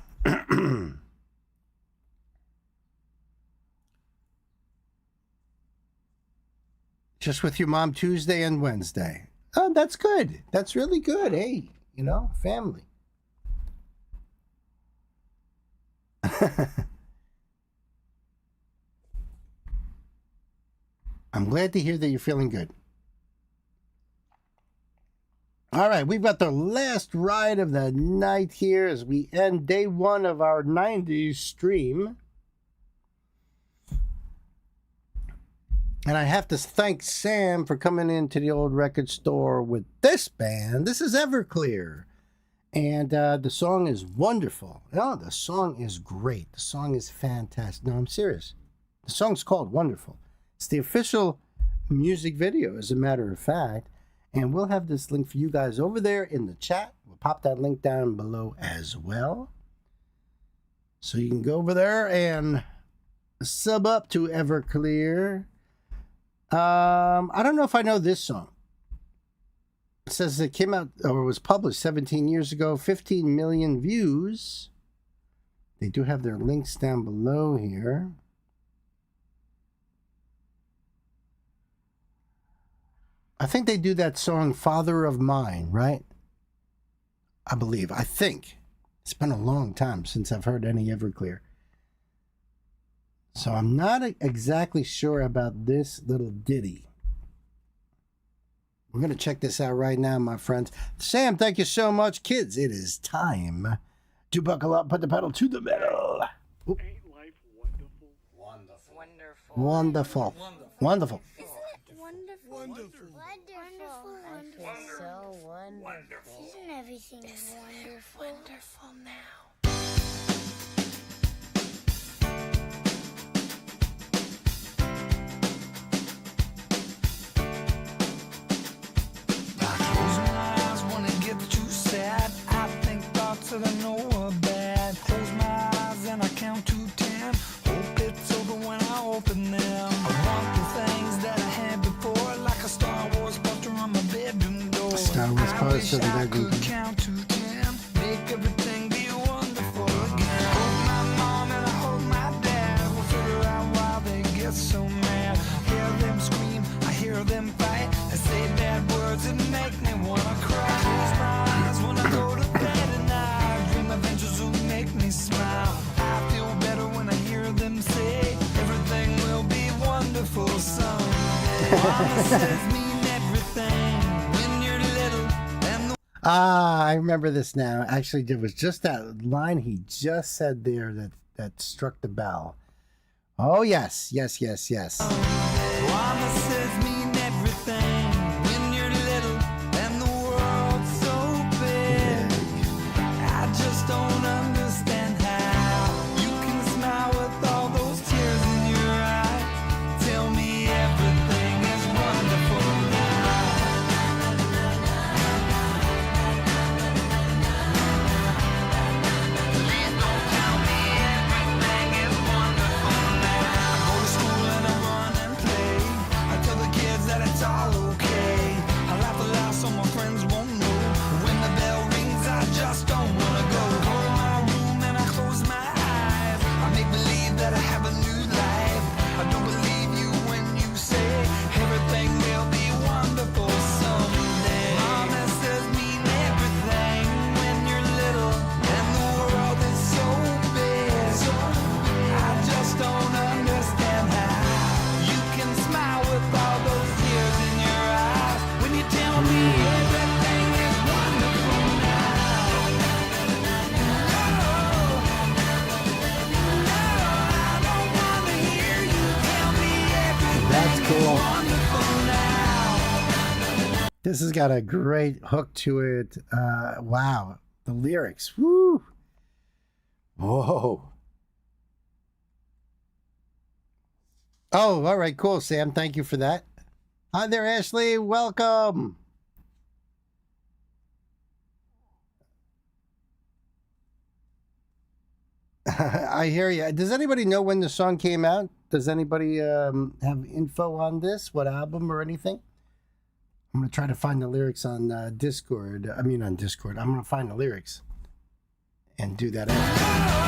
S1: Just with your mom Tuesday and Wednesday. Oh, that's good. That's really good. Hey, you know, family. I'm glad to hear that you're feeling good. All right, we've got the last ride of the night here as we end day 1 of our 90s stream. And I have to thank Sam for coming into the old record store with this band. This is Everclear. And the song is wonderful. Oh, the song is great. The song is fantastic. No, I'm serious. The song's called Wonderful. It's the official music video, as a matter of fact. And we'll have this link for you guys over there in the chat. We'll pop that link down below as well. So you can go over there and sub up to Everclear. I don't know if I know this song. It says it came out or was published 17 years ago, 15 million views. They do have their links down below here. I think they do that song Father of Mine, right? I believe. I think. It's been a long time since I've heard any Everclear. So I'm not exactly sure about this little ditty. We're going to check this out right now, my friends. Sam, thank you so much. Kids, it is time to buckle up, put the pedal to the metal. Oop.
S9: Ain't life wonderful?
S10: Wonderful.
S1: Wonderful. Wonderful.
S8: Wonderful. Wonderful.
S10: I feel so wonderful.
S8: Isn't everything wonderful?
S10: Wonderful now.
S3: Close my eyes when I get too sad. I think thoughts that I know are bad. Close my eyes and I count to 10. Hope it's over when I open them. I want the things that I had before, like a Star Wars poster on my bedroom door.
S1: A Star Wars
S3: I
S1: poster
S3: wish
S1: on the
S3: I
S1: bedroom
S3: could
S1: door.
S3: count to 10. Make everything be wonderful again. Hold my mom and I hold my dad. We'll figure out why they get so mad. Hear them scream, I hear them fight. They say bad words that make me wanna cry. Close my eyes when I go to bed at night. Dream adventures will make me smile. I feel better when I hear them say everything will be wonderful someday. Promises mean everything when you're little and the
S1: I remember this now. Actually, there was just that line he just said there that struck the bell. Oh, yes.
S3: promises mean everything when you're little and the world's so big. I just don't understand how you can smile with all those tears in your eye. Tell me everything is wonderful now. Please don't tell me everything is wonderful now. I go to school and I run and play. I tell the kids that it's all okay. I laugh aloud so my friends won't know. When the bell rings, I just don't wanna go. Go to my room and I close my eyes. I make believe that I have a new life. I don't believe you when you say everything will be wonderful someday. Promises mean everything when you're little and the world is so big. I just don't understand how you can smile with all those tears in your eyes when you tell me everything is wonderful now. I don't wanna hear you tell me everything
S1: That's cool.
S3: is wonderful now.
S1: This has got a great hook to it. Wow. The lyrics. Woo. Whoa. Oh, all right. Cool, Sam. Thank you for that. Hi there, Ashley. Welcome. I hear you. Does anybody know when the song came out? Does anybody have info on this? What album or anything? I'm going to try to find the lyrics on Discord. I mean, on Discord. I'm going to find the lyrics and do that after.
S3: No.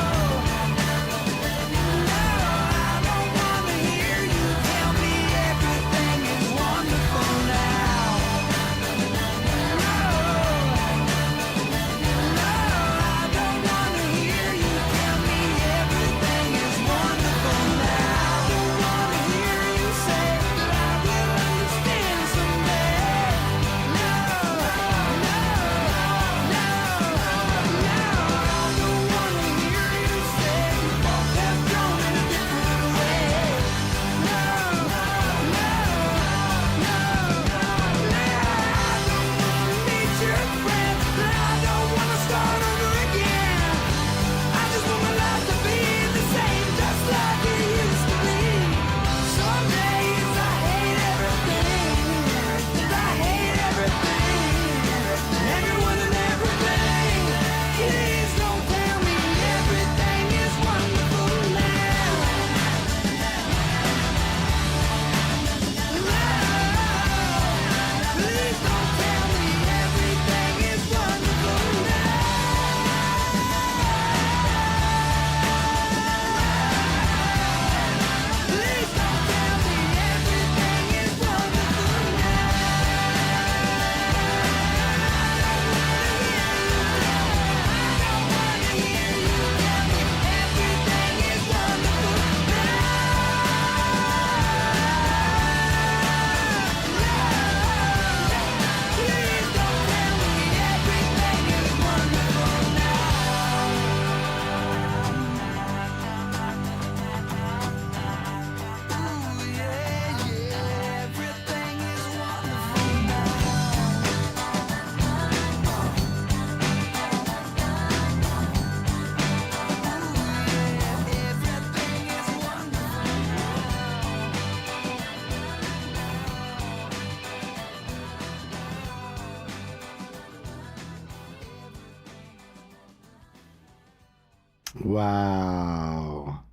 S1: Wow.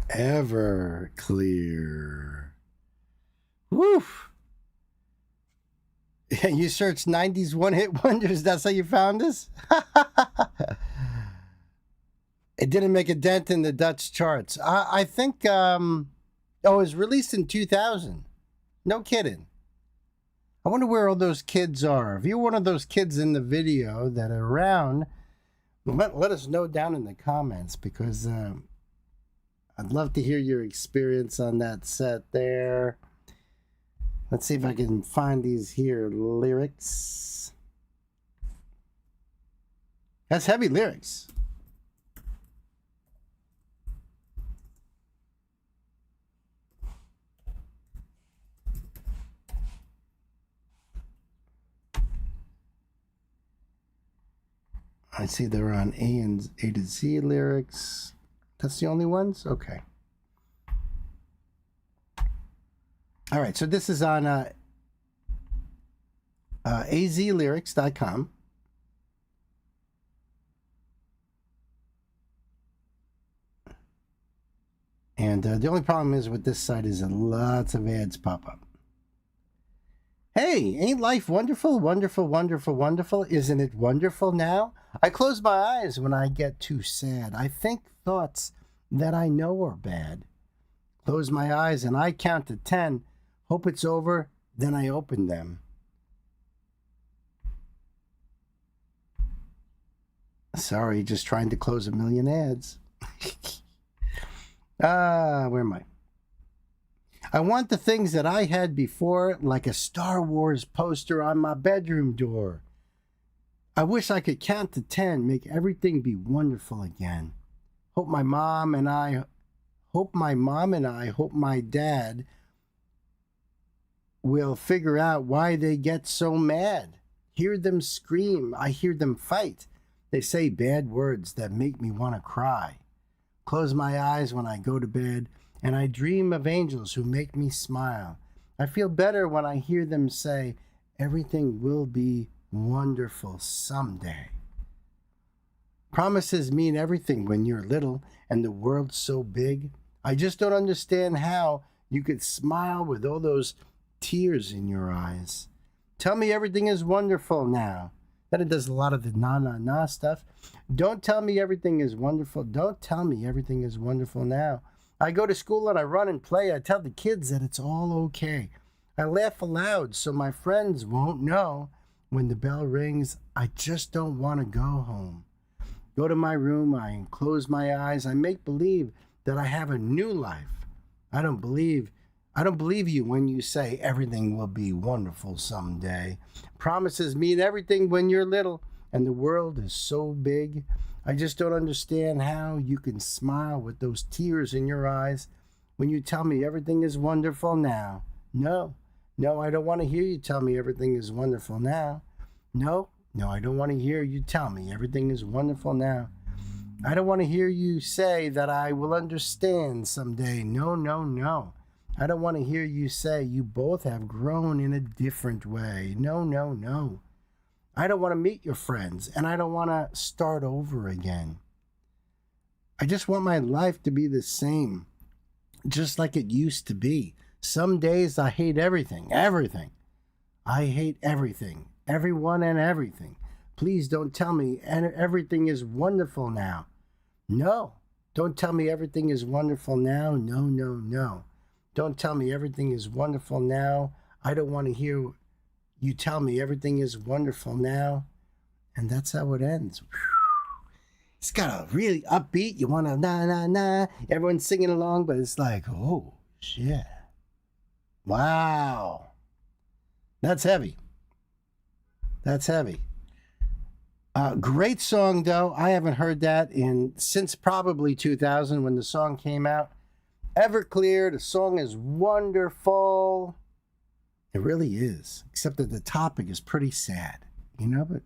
S1: Everclear. Woof. You searched 90s one-hit wonders. That's how you found this? It didn't make a dent in the Dutch charts. I think, it was released in 2000. No kidding. I wonder where all those kids are. If you're one of those kids in the video that are around, let us know down in the comments, because I'd love to hear your experience on that set there. Let's see if I can find these here lyrics. That's heavy lyrics. I see they're on A to Z lyrics. That's the only ones? Okay. All right, so this is on azlyrics.com. And the only problem is with this site is that lots of ads pop up. Hey, ain't life wonderful, wonderful, wonderful, wonderful? Isn't it wonderful now? I close my eyes when I get too sad. I think thoughts that I know are bad. Close my eyes and I count to 10. Hope it's over, then I open them. Sorry, just trying to close a million ads. Where am I? I want the things that I had before, like a Star Wars poster on my bedroom door. I wish I could count to 10, make everything be wonderful again. Hope my dad will figure out why they get so mad. Hear them scream, I hear them fight. They say bad words that make me want to cry. Close my eyes when I go to bed, and I dream of angels who make me smile. I feel better when I hear them say, everything will be wonderful someday. Promises mean everything when you're little and the world's so big. I just don't understand how you could smile with all those tears in your eyes. Tell me everything is wonderful now. Then it does a lot of the na stuff. Don't tell me everything is wonderful. Don't tell me everything is wonderful now. I go to school and I run and play. I tell the kids that it's all okay. I laugh aloud so my friends won't know. When the bell rings, I just don't want to go home. Go to my room, I close my eyes. I make believe that I have a new life. I don't believe you when you say everything will be wonderful someday. Promises mean everything when you're little and the world is so big. I just don't understand how you can smile with those tears in your eyes when you tell me everything is wonderful now. No, I don't want to hear you tell me everything is wonderful now. No, I don't want to hear you tell me everything is wonderful now. I don't want to hear you say that I will understand someday. No. I don't want to hear you say you both have grown in a different way. No. I don't want to meet your friends, and I don't want to start over again. I just want my life to be the same, just like it used to be. Some days I hate everything. I hate everything, everyone and everything. Please don't tell me everything is wonderful now. No, don't tell me everything is wonderful now. No. Don't tell me everything is wonderful now. I don't want to hear you tell me everything is wonderful now. And that's how it ends. It's got a really upbeat. You want to na. Everyone's singing along, but it's like, oh, shit. Wow. That's heavy. Great song, though. I haven't heard that since probably 2000 when the song came out. Everclear, the song is wonderful. It really is, except that the topic is pretty sad, but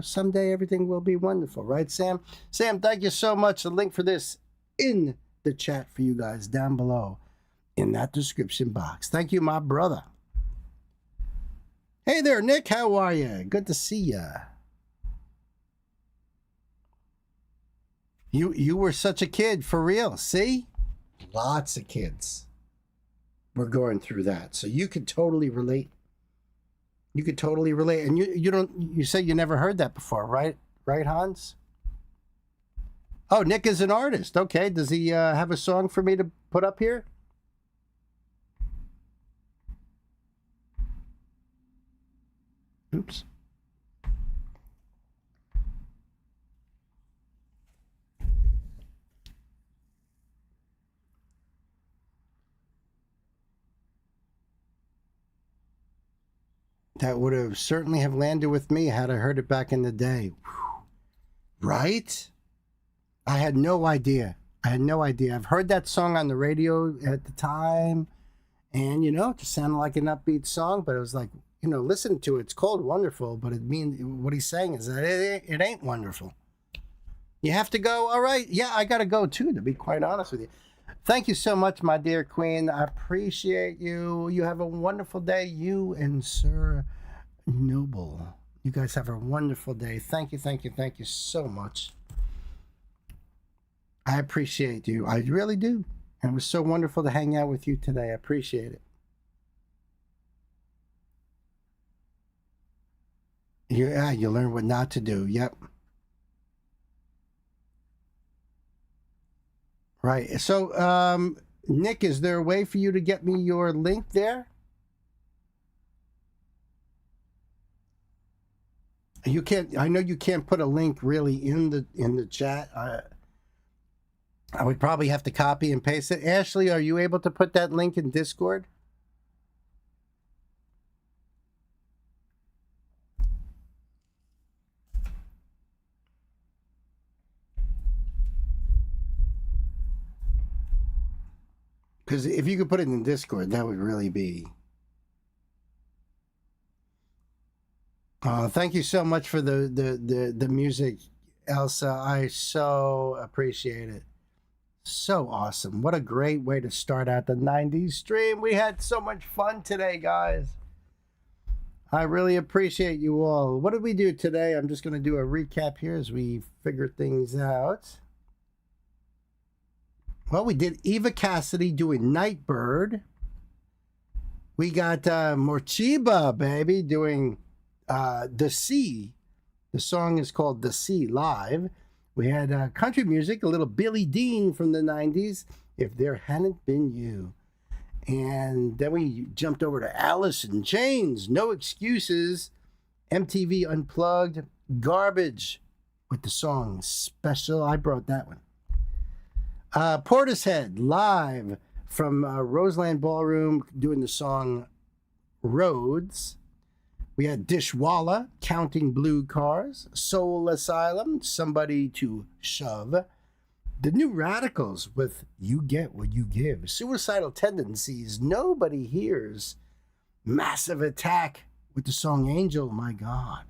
S1: someday everything will be wonderful, right, Sam? Sam, thank you so much. The link for this in the chat for you guys down below in that description box. Thank you, my brother. Hey there, Nick, how are you? Good to see ya. You were such a kid, for real. See? Lots of kids were going through that. So you could totally relate. You could totally relate. And you say you never heard that before, right? Right, Hans? Oh, Nick is an artist. Okay. Does he have a song for me to put up here? Oops. That would have certainly have landed with me had I heard it back in the day. Whew. Right? I had no idea. I've heard that song on the radio at the time, and it just sounded like an upbeat song, but it was like, listen to it. It's called Wonderful, but it means what he's saying is that it ain't wonderful. You have to go, all right. Yeah, I got to go too, to be quite honest with you. Thank you so much, my dear Queen. I appreciate you. You have a wonderful day. You and Sir Noble. You guys have a wonderful day. Thank you so much. I appreciate you. I really do. And it was so wonderful to hang out with you today. I appreciate it. Yeah, you learn what not to do. Yep. Right. So, Nick, is there a way for you to get me your link there? You can't. I know you can't put a link really in the chat. I would probably have to copy and paste it. Ashley, are you able to put that link in Discord? Because if you could put it in Discord, that would really be... thank you so much for the music, Elsa. I so appreciate it. So awesome. What a great way to start out the 90s stream. We had so much fun today, guys. I really appreciate you all. What did we do today? I'm just going to do a recap here as we figure things out. Well, we did Eva Cassidy doing Nightbird. We got Morchiba, baby, doing The Sea. The song is called The Sea Live. We had country music, a little Billy Dean from the 90s, If There Hadn't Been You. And then we jumped over to Alice in Chains, No Excuses, MTV Unplugged, Garbage with the song Special. I brought that one. Portishead live from Roseland Ballroom doing the song Roads. We had Dishwalla, Counting Blue Cars, Soul Asylum, Somebody to Shove. The New Radicals with You Get What You Give. Suicidal Tendencies, Nobody Hears. Massive Attack with the song Angel, my God.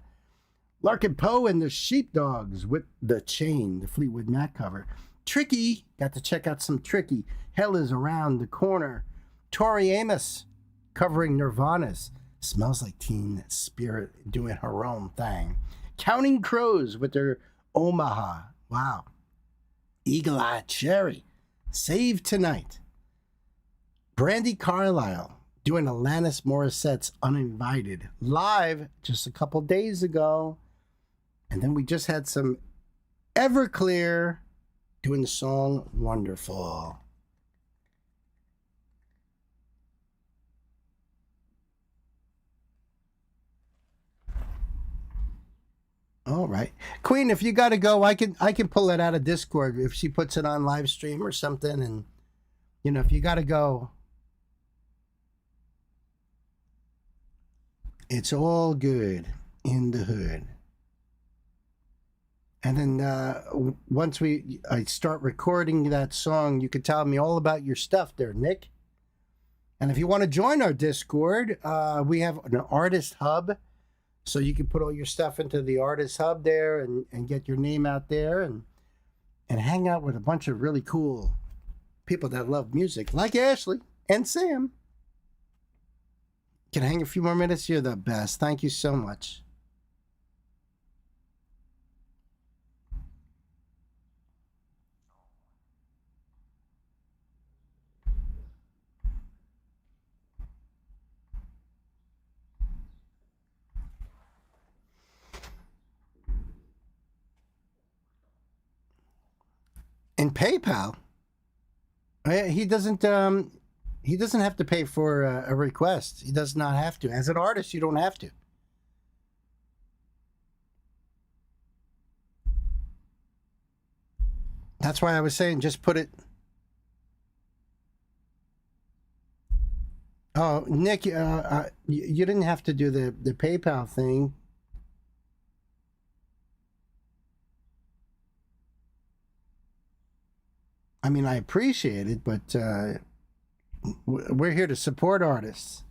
S1: Larkin Poe and the Sheepdogs with The Chain, the Fleetwood Mac cover. Tricky, got to check out some Tricky. Hell is Around the Corner. Tori Amos covering Nirvana's Smells Like Teen Spirit doing her own thing. Counting Crows with their Omaha. Wow. Eagle Eye Cherry, Save Tonight. Brandy Carlisle doing Alanis Morissette's Uninvited live just a couple days ago. And then we just had some Everclear doing the song Wonderful. All right. Queen, if you got to go, I can pull it out of Discord if she puts it on live stream or something. And, if you got to go, it's all good in the hood. And then once I start recording that song, you can tell me all about your stuff there, Nick. And if you want to join our Discord, we have an artist hub. So you can put all your stuff into the artist hub there and get your name out there and hang out with a bunch of really cool people that love music, like Ashley and Sam. Can I hang a few more minutes? You're the best. Thank you so much. In PayPal, he doesn't have to pay for a request. He does not have to. As an artist, you don't have to. That's why I was saying just put it. Oh, Nick, you didn't have to do the PayPal thing. I mean, I appreciate it, but we're here to support artists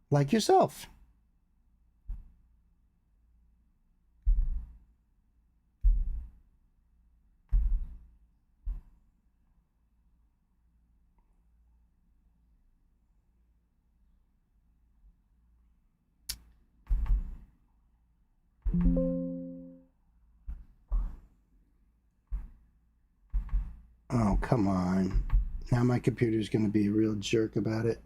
S1: like yourself. Oh, come on. Now my computer's going to be a real jerk about it.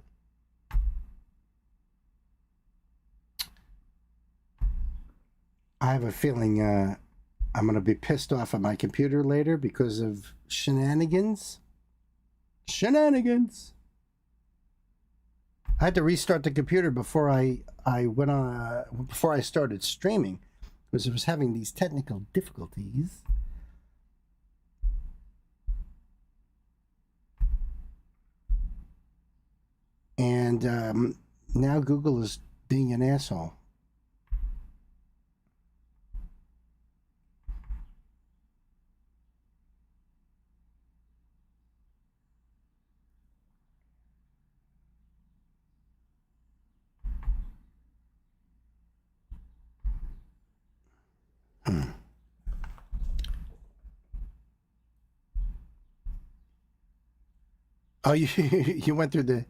S1: I have a feeling I'm going to be pissed off at my computer later because of shenanigans. Shenanigans. I had to restart the computer before I went on before I started streaming because it was having these technical difficulties. And now Google is being an asshole. Oh, you went through the...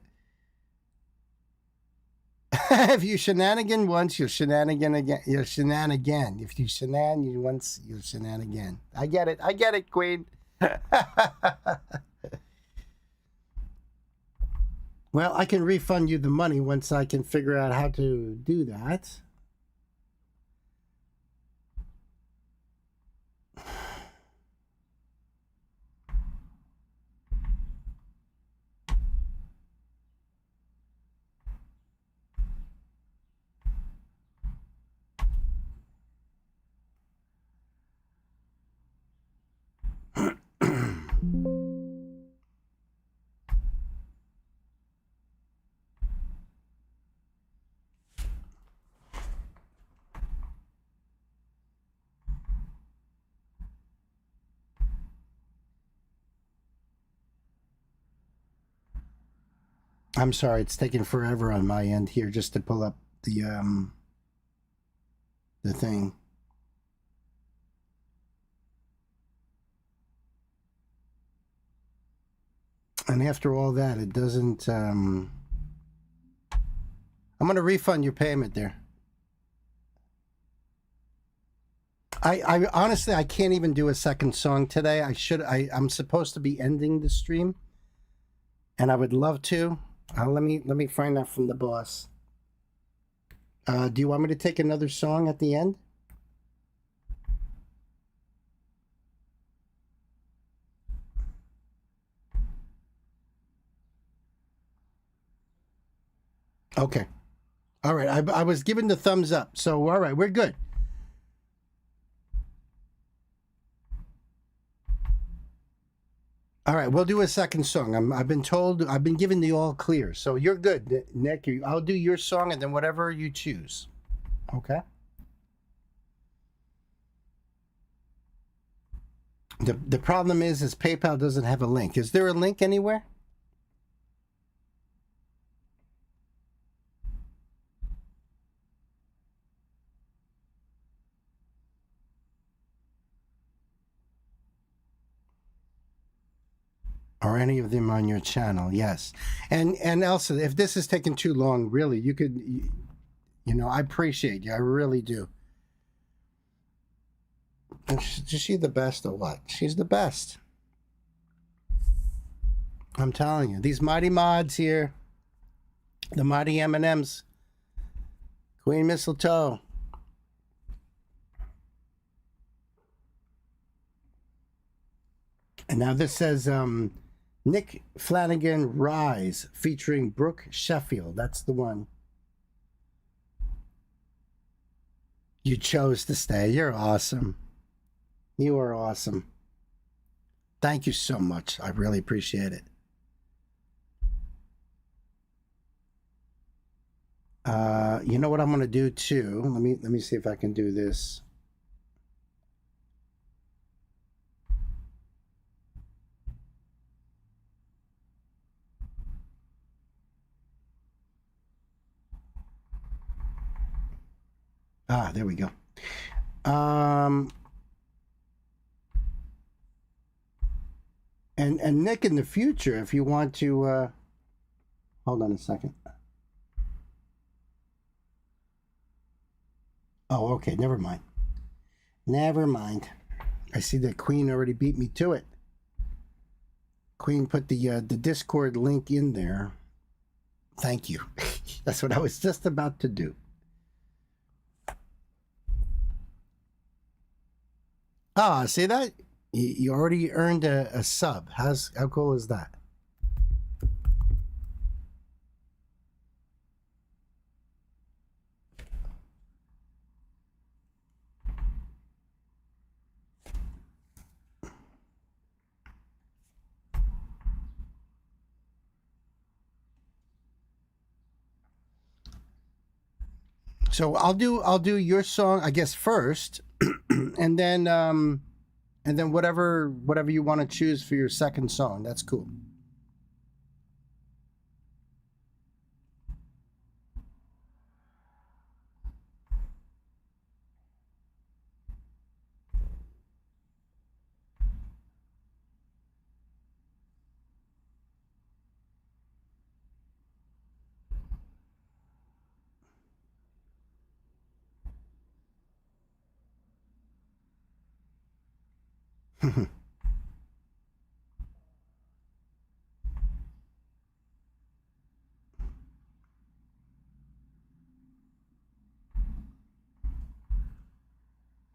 S1: If you shenanigan once, you'll shenanigan again. You'll shenanigan. If you shenan you once, you'll shenanigan. I get it. I get it, Queen. Well, I can refund you the money once I can figure out how to do that. I'm sorry, it's taking forever on my end here just to pull up the thing. And after all that, it doesn't... I'm going to refund your payment there. I honestly, I can't even do a second song today. I'm supposed to be ending the stream. And I would love to. Let me find out from the boss. Do you want me to take another song at the end? Okay. All right. I was given the thumbs up. So, all right, we're good. All right, we'll do a second song. I've been told, I've been given the all clear. So you're good, Nick. I'll do your song and then whatever you choose. Okay? The problem is PayPal doesn't have a link. Is there a link anywhere? Or any of them on your channel, yes. And Elsa, if this is taking too long, really, you could, I appreciate you. I really do. And is she the best or what? She's the best. I'm telling you. These mighty mods here, the mighty M&Ms, Queen Mistletoe. And now this says Nick Flanagan Rise featuring Brooke Sheffield. That's the one. You chose to stay. You're awesome. You are awesome. Thank you so much. I really appreciate it. You know what I'm gonna do too? Let me see if I can do this. There we go. And Nick, in the future, if you want to, hold on a second. Oh, okay. Never mind. Never mind. I see that Queen already beat me to it. Queen put the Discord link in there. Thank you. That's what I was just about to do. See that? You already earned a sub. How cool is that? So I'll do your song, I guess, first, and then whatever you want to choose for your second song. That's cool.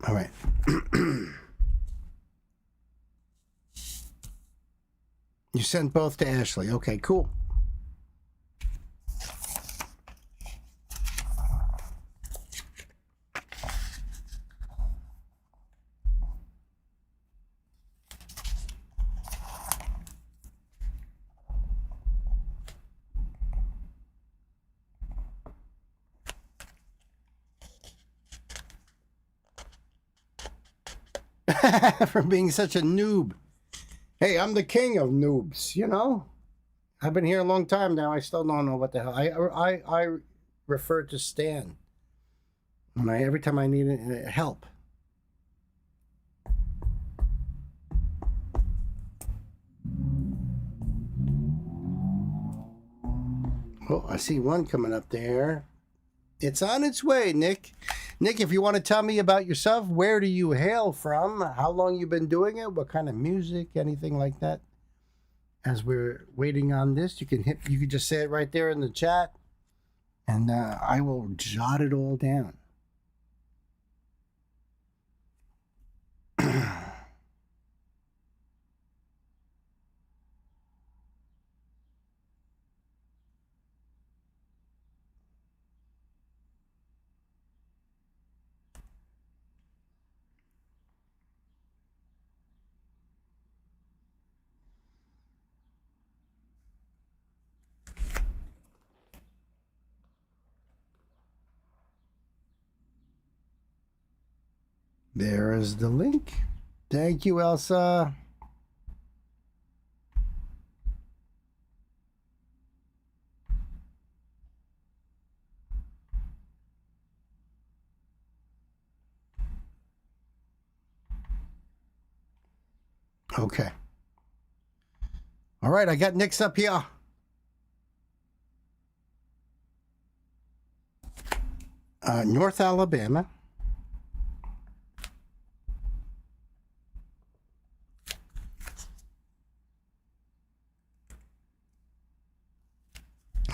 S1: All right. You sent both to Ashley. Okay, cool. For being such a noob. Hey, I'm the king of noobs, you know? I've been here a long time now. I still don't know what the hell. I refer to Stan every time I need help. Oh, I see one coming up there. It's on its way, Nick. Nick, if you want to tell me about yourself, where do you hail from? How long you been doing it? What kind of music? Anything like that? As we're waiting on this, you can just say it right there in the chat, and I will jot it all down. There is the link. Thank you, Elsa. Okay. All right, I got Nick's up here. North Alabama.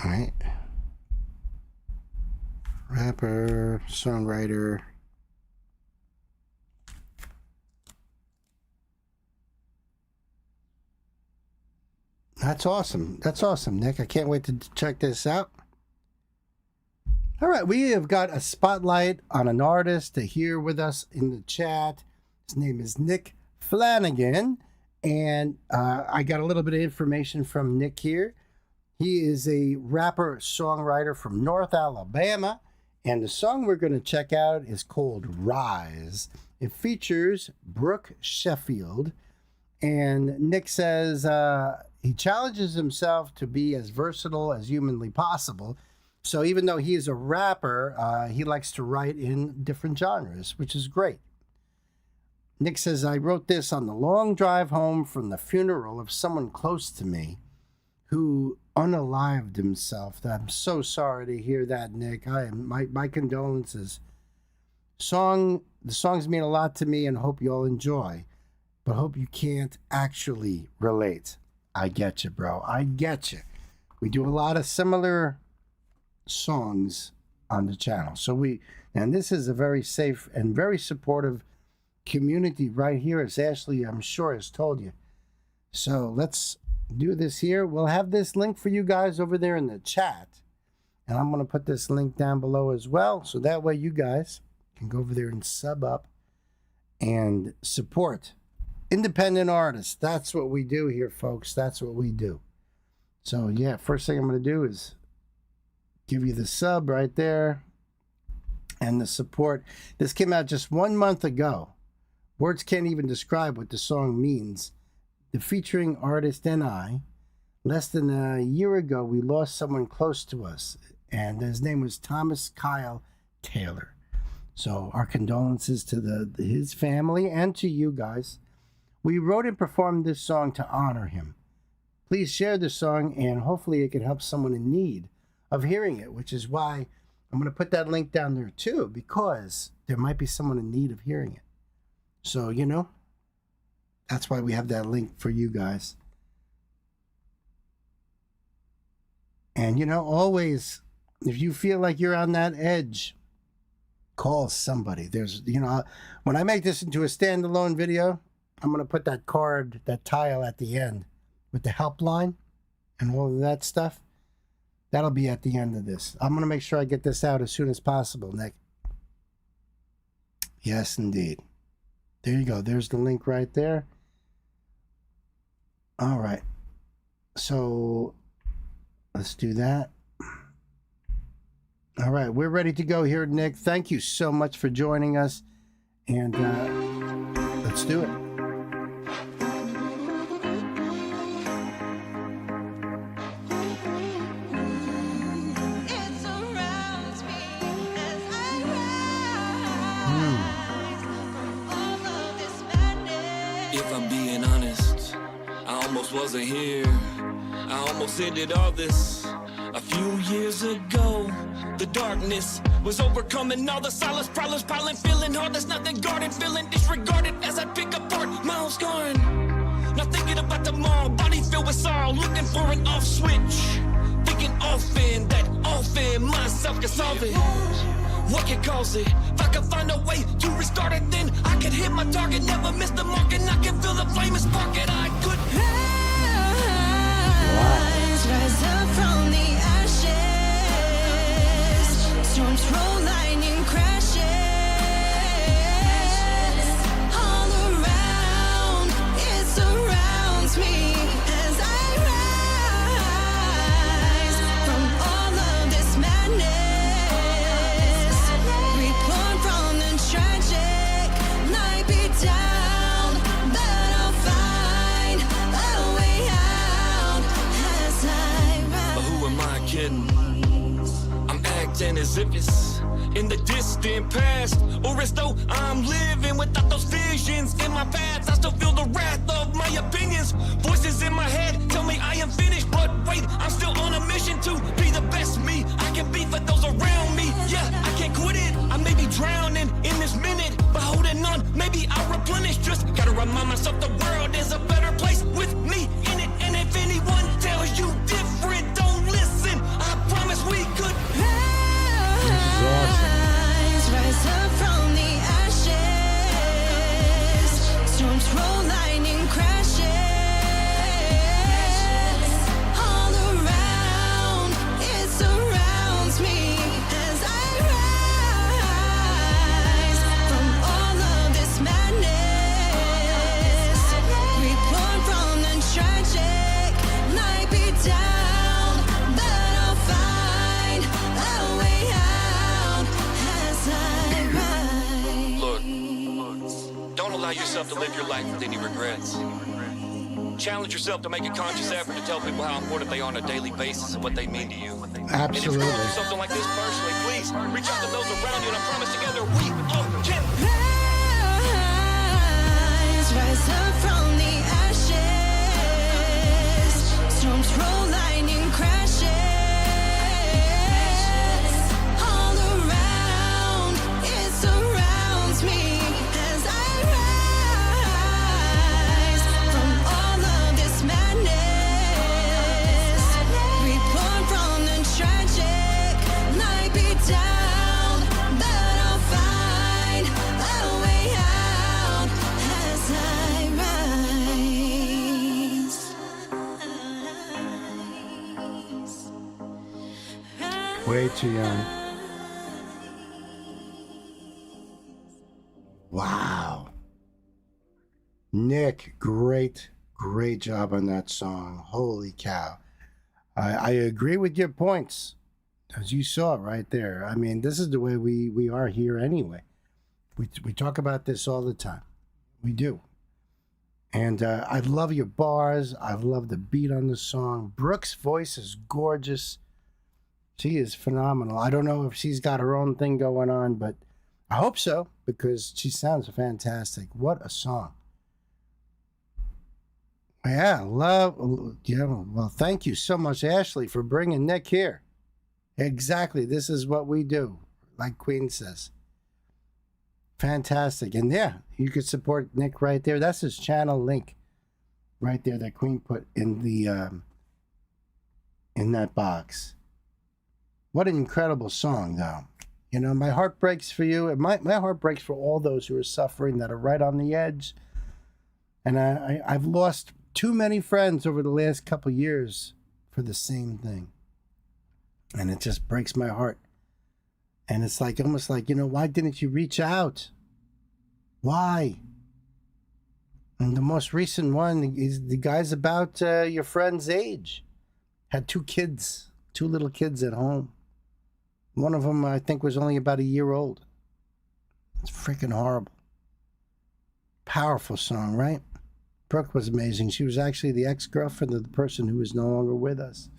S1: All right. Rapper, songwriter. That's awesome. That's awesome, Nick. I can't wait to check this out. All right, we have got a spotlight on an artist to hear with us in the chat. His name is Nick Flanagan, and I got a little bit of information from Nick here. He is a rapper-songwriter from North Alabama, and the song we're going to check out is called Rise. It features Brooke Sheffield, and Nick says he challenges himself to be as versatile as humanly possible. So even though he is a rapper, he likes to write in different genres, which is great. Nick says, I wrote this on the long drive home from the funeral of someone close to me who unalived himself. I'm so sorry to hear that, Nick. My condolences. The songs mean a lot to me and hope you all enjoy, but hope you can't actually relate. I get you, bro. I get you. We do a lot of similar songs on the channel. And this is a very safe and very supportive community right here, as Ashley, I'm sure, has told you. So let's do this here. We'll have this link for you guys over there in the chat. And I'm going to put this link down below as well. So that way you guys can go over there and sub up and support independent artists. That's what we do here, folks. That's what we do. So yeah, first thing I'm going to do is give you the sub right there and the support. This came out just 1 month ago. Words can't even describe what the song means. The featuring artist and I, less than a year ago, we lost someone close to us, and his name was Thomas Kyle Taylor. So our condolences to his family and to you guys. We wrote and performed this song to honor him. Please share the song, and hopefully it can help someone in need of hearing it, which is why I'm going to put that link down there too, because there might be someone in need of hearing it. So, you know, that's why we have that link for you guys. And, you know, always, if you feel like you're on that edge, call somebody. There's, you know, when I make this into a standalone video, I'm going to put that card, that tile at the end with the helpline and all of that stuff. That'll be at the end of this. I'm going to make sure I get this out as soon as possible, Nick. Yes, indeed. There you go. There's the link right there. All right. So let's do that. All right. We're ready to go here, Nick. Thank you so much for joining us. And let's do it.
S3: If I'm being honest, I almost wasn't here. I almost ended all this a few years ago. The darkness was overcoming all the silence, problems piling, feeling hard. There's nothing guarded, feeling disregarded as I pick apart my own scarring. Not thinking about tomorrow, body filled with sorrow, looking for an off switch. Thinking often that often myself can solve it. What can cause it? If I can find a way to restart it, then I can hit my target, never miss the mark, and I can feel the flame and spark it. I could rise up from the ashes. Storms roll, lightning crashes. All around, it surrounds me as I rise from all of this madness. Reborn from the tragic, light be down, but I'll find a way out as I rise. But who am I kidding? I'm acting as if it's in the distant past, or as though I'm living without those visions in my path. I still feel the wrath of my opinions. Voices in my head tell me I am finished, but wait, I'm still on a mission to be the best me I can be for those around me. Yeah, I can't quit it. I may be drowning in this minute, but holding on, maybe I'll replenish. Just gotta remind myself the world is a better place with me in it. And if anyone tells you different, don't listen. I promise we could rise up from the ashes. Storms roll, lightning crashes.
S9: yourself to live your life with any regrets. Challenge yourself to make a conscious effort to tell people how important they are on a daily basis and what they mean to you. And if you're going through something like this personally, please reach out to those around you, and I promise together we can.
S3: Rise up from the ashes. Storms roll, lightning crashes. All around, it surrounds me as I rise from all of this madness. Reborn from the tragic, might be down, but I'll find a way out as I rise.
S1: Way too young. Wow. Nick, great job on that song. Holy cow. I agree with your points. As you saw right there. I mean, this is the way we are here anyway. We talk about this all the time. We do. And I love your bars. I love the beat on the song. Brooke's voice is gorgeous. She is phenomenal. I don't know if she's got her own thing going on, but I hope so, because she sounds fantastic. What a song. Yeah, well, thank you so much, Ashley, for bringing Nick here. Exactly. This is what we do, like Queen says. Fantastic. And yeah, you could support Nick right there. That's his channel link right there that Queen put in the in that box. What an incredible song, though. You know, my heart breaks for you. And my heart breaks for all those who are suffering, that are right on the edge. And I've lost too many friends over the last couple of years for the same thing. And it just breaks my heart. And it's like, almost like, you know, why didn't you reach out? Why? And the most recent one is the guy's about your friend's age. Had two little kids at home. One of them, I think, was only about a year old. It's freaking horrible. Powerful song, right? Brooke was amazing. She was actually the ex-girlfriend of the person who is no longer with us.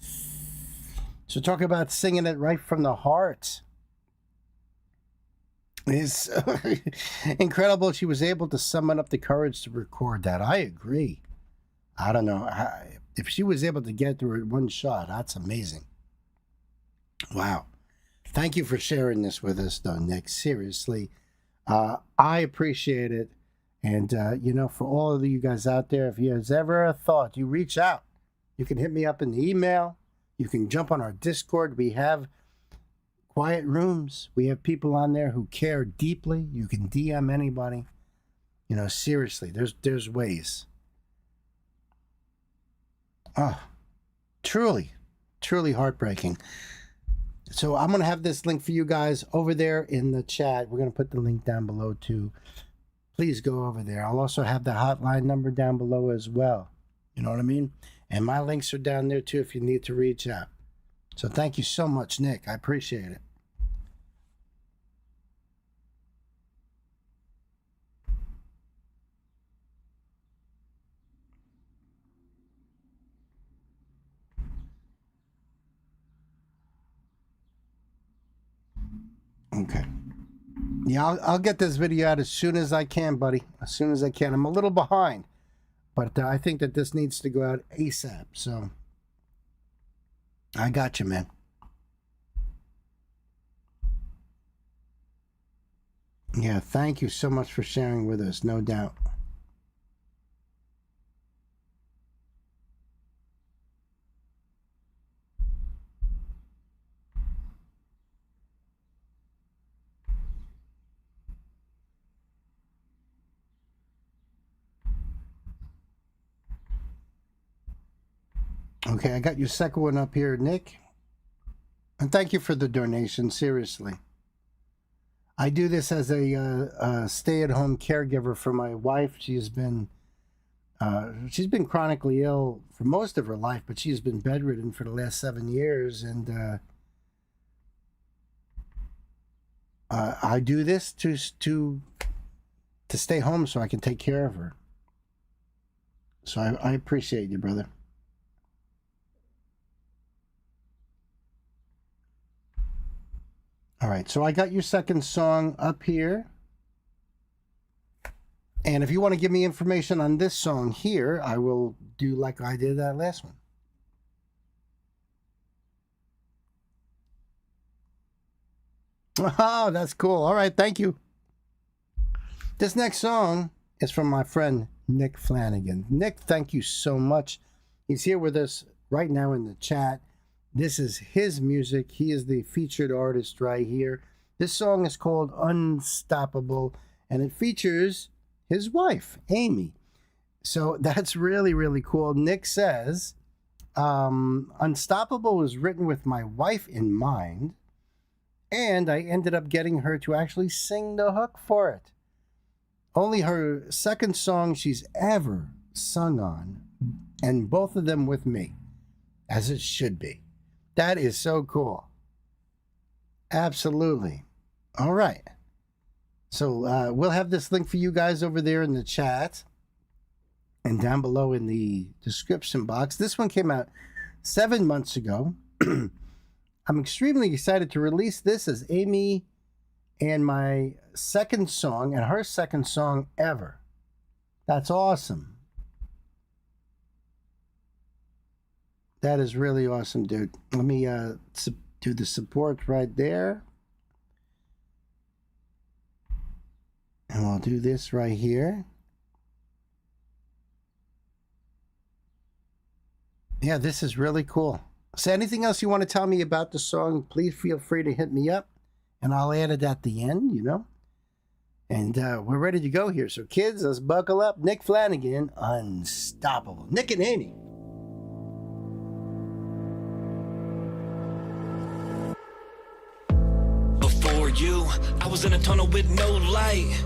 S1: So talk about singing it right from the heart. It's incredible she was able to summon up the courage to record that. I agree. I don't know. If she was able to get through it one shot, that's amazing. Wow. Thank you for sharing this with us, though, Nick. Seriously. I appreciate it. And, you know, for all of you guys out there, if you have ever a thought, you reach out. You can hit me up in the email. You can jump on our Discord. We have quiet rooms. We have people on there who care deeply. You can DM anybody. You know, seriously, there's ways. Oh, truly heartbreaking. So I'm going to have this link for you guys over there in the chat. We're going to put the link down below too. Please go over there. I'll also have the hotline number down below as well. You know what I mean? And my links are down there too if you need to reach out. So thank you so much, Nick. I appreciate it. Okay. Yeah, I'll get this video out as soon as I can, buddy. As soon as I can. I'm a little behind, but I think that this needs to go out ASAP. So I got you, man. Yeah, thank you so much for sharing with us, no doubt. Okay, I got your second one up here, Nick. And thank you for the donation, seriously. I do this as a stay-at-home caregiver for my wife. She's been chronically ill for most of her life, but she's been bedridden for the last 7 years. And I do this to to stay home so I can take care of her. So I appreciate you, brother. All right, so I got your second song up here. And if you want to give me information on this song here, I will do like I did that last one. Oh, that's cool. All right, thank you. This next song is from my friend Nick Flanagan. Nick, thank you so much. He's here with us right now in the chat. This is his music. He is the featured artist right here. This song is called Unstoppable, and it features his wife, Amy. So that's really, really cool. Nick says, Unstoppable was written with my wife in mind, and I ended up getting her to actually sing the hook for it. Only her second song she's ever sung on, and both of them with me, as it should be. That is so cool. Absolutely. All right. So we'll have this link for you guys over there in the chat and down below in the description box. This one came out 7 months ago. I'm extremely excited to release this as Amy and my second song and her second song ever. That's awesome. That is really awesome, dude. Let me do the support right there. And we'll do this right here. Yeah, this is really cool. So anything else you want to tell me about the song, please feel free to hit me up. And I'll add it at the end, you know. And we're ready to go here. So kids, let's buckle up. Nick Flanagan, Unstoppable. Nick and Amy.
S9: Before you, I was in a tunnel with no light.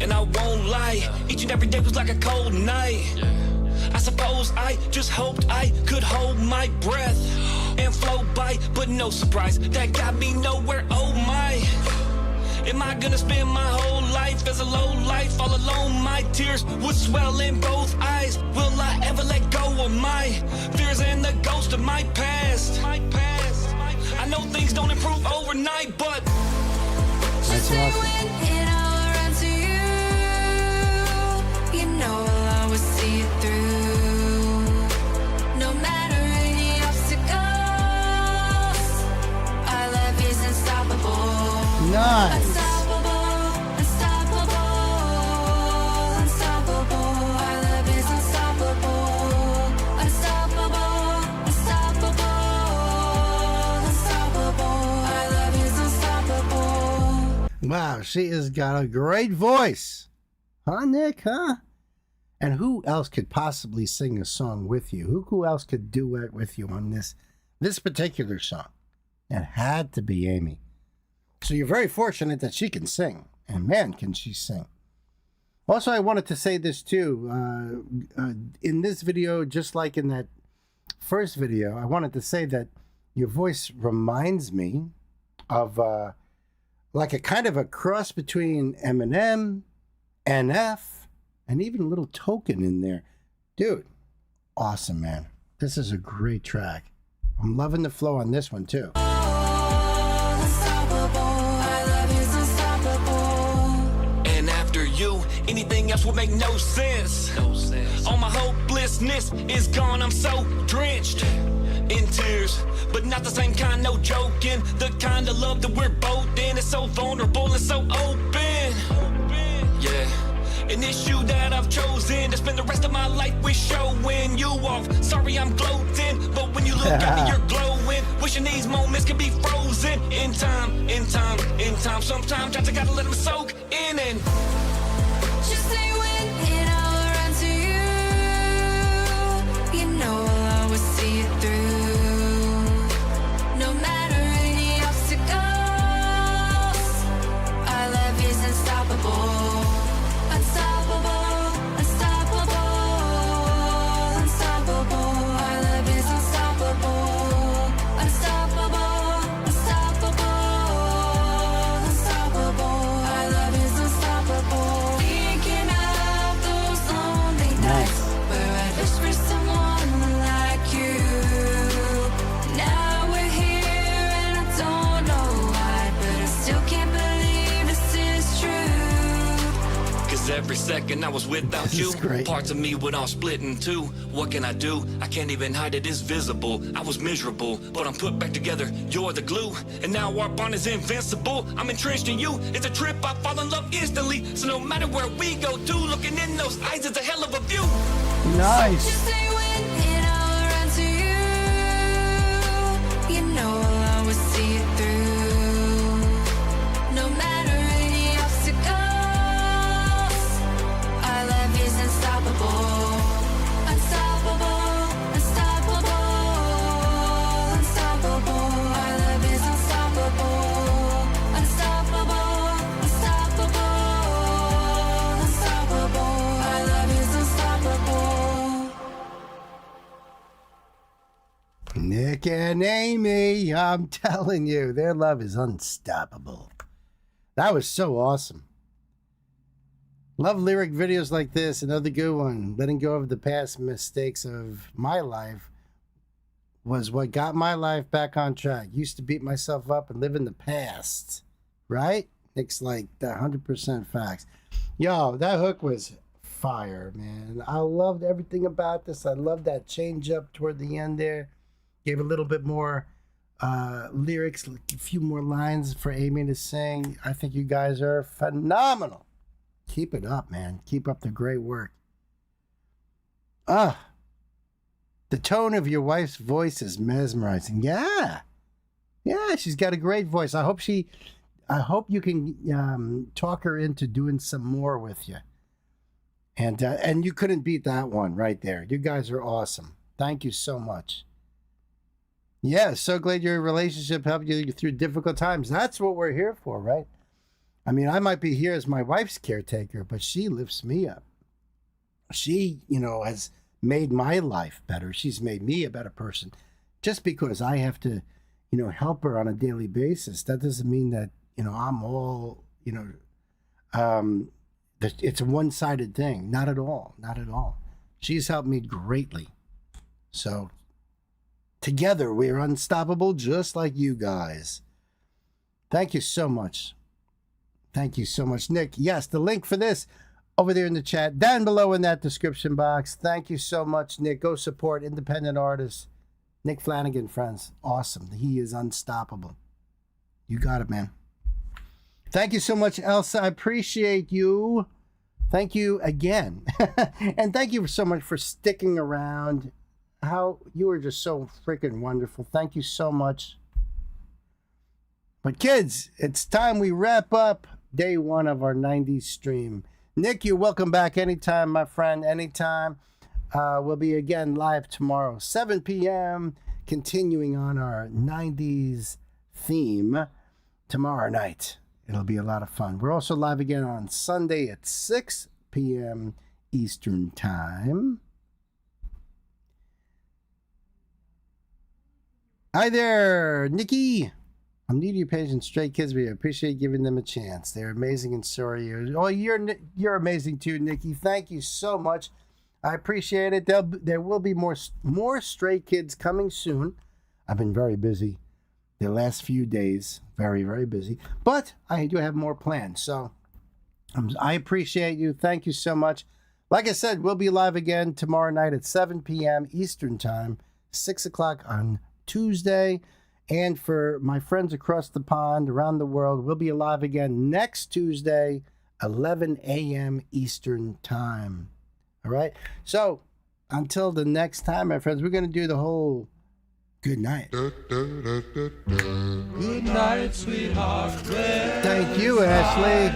S9: And I won't lie, each and every day was like a cold night. I suppose I just hoped I could hold my breath and float by, but no surprise, that got me nowhere, oh my. Am I gonna spend my whole life as a low life, all alone? My tears would swell in both eyes. Will I ever let go of my fears and the ghost of my past? I know things don't improve overnight, but
S1: that's awesome.
S8: You know I'll always see it through. No matter any obstacles, our love is unstoppable.
S1: Nice.
S8: Unstoppable, unstoppable, unstoppable. Our love is unstoppable. Unstoppable, unstoppable, unstoppable. Our love is unstoppable.
S1: Wow, she has got a great voice. Huh, Nick, huh? And who else could possibly sing a song with you? Who else could duet with you on this particular song? It had to be Amy. So you're very fortunate that she can sing. And man, can she sing. Also, I wanted to say this too. In this video, just like in that first video, I wanted to say that your voice reminds me of like a kind of a cross between Eminem, NF, and even a little Token in there. Dude, awesome, man. This is a great track. I'm loving the flow on this one, too.
S9: and after you, anything else would make no sense. All my hopelessness is gone, I'm so drenched in tears, but not the same kind, no joking. The kind of love that we're both in is so vulnerable and so open. Yeah. An issue that I've chosen to spend the rest of my life with, showing you off. Sorry I'm gloating, but when you look at me you're glowing. Wishing these moments could be frozen in time, in time, in time. Sometimes I just gotta let them soak in and
S8: Just say when and I'll run to you. You know I'll always see it through. No matter any obstacles, our love is unstoppable. Unstoppable, unstoppable, unstoppable. Our love is unstoppable. Unstoppable, unstoppable, unstoppable. Our love is unstoppable.
S9: second I was without
S1: This
S9: you.
S1: is great.
S9: Parts of me would all split in two. What can I do? I can't even hide it, it's visible. I was miserable, but I'm put back together. You're the glue, and now our bond is invincible. I'm entrenched in you, it's a trip, I fall in love instantly. So no matter where we go to, looking in those eyes is a hell of a view.
S1: Nice.
S8: Just say when and I'll run to you. You know I'll always see it through. No matter any obstacles, our love is unstoppable. Unstoppable, unstoppable, unstoppable. Our love is unstoppable. Unstoppable, unstoppable, unstoppable. Our love is unstoppable.
S1: Nick and Amy, I'm telling you, their love is unstoppable. That was so awesome. Love lyric videos like this. Another good one. Letting go of the past mistakes of my life was what got my life back on track. Used to beat myself up and live in the past. Right? Nick's like the 100% facts. Yo, that hook was fire, man. I loved everything about this. I loved that change up toward the end there. Gave a little bit more lyrics, a few more lines for Amy to sing. I think you guys are phenomenal. Keep it up, man. Keep up the great work. The tone of your wife's voice is mesmerizing. Yeah, she's got a great voice. I hope you can talk her into doing some more with you. And you couldn't beat that one right there. You guys are awesome. Thank you so much. Yeah, so glad your relationship helped you through difficult times. That's what we're here for, right? I mean, I might be here as my wife's caretaker, but she lifts me up. She, has made my life better. She's made me a better person. Just because I have to, help her on a daily basis, that doesn't mean that, I'm all, it's a one-sided thing. Not at all. Not at all. She's helped me greatly. So together, we're unstoppable, just like you guys. Thank you so much. Thank you so much, Nick. Yes, the link for this over there in the chat, down below in that description box. Thank you so much, Nick. Go support independent artists. Nick Flanagan, friends. Awesome. He is unstoppable. You got it, man. Thank you so much, Elsa. I appreciate you. Thank you again. And thank you so much for sticking around. How you were just so freaking wonderful. Thank you so much. But kids, it's time we wrap up day one of our 90s stream. Nick, you're welcome back anytime, my friend, anytime. We'll be again live tomorrow, 7 p.m., continuing on our 90s theme tomorrow night. It'll be a lot of fun. We're also live again on Sunday at 6 p.m. Eastern Time. Hi there, Nikki. I'm new to your page and Stray Kids. We appreciate giving them a chance. They're amazing and sorry. Oh, you're amazing too, Nikki. Thank you so much. I appreciate it. There will be more Stray Kids coming soon. I've been very busy the last few days. Very, very busy. But I do have more plans. So I appreciate you. Thank you so much. Like I said, we'll be live again tomorrow night at 7 p.m. Eastern Time, 6 o'clock on Tuesday. And for my friends across the pond, around the world, we'll be live again next Tuesday, 11 a.m. Eastern Time. All right? So, until the next time, my friends, we're going to do the whole good night.
S3: Good night, sweetheart.
S1: Thank you, Ashley.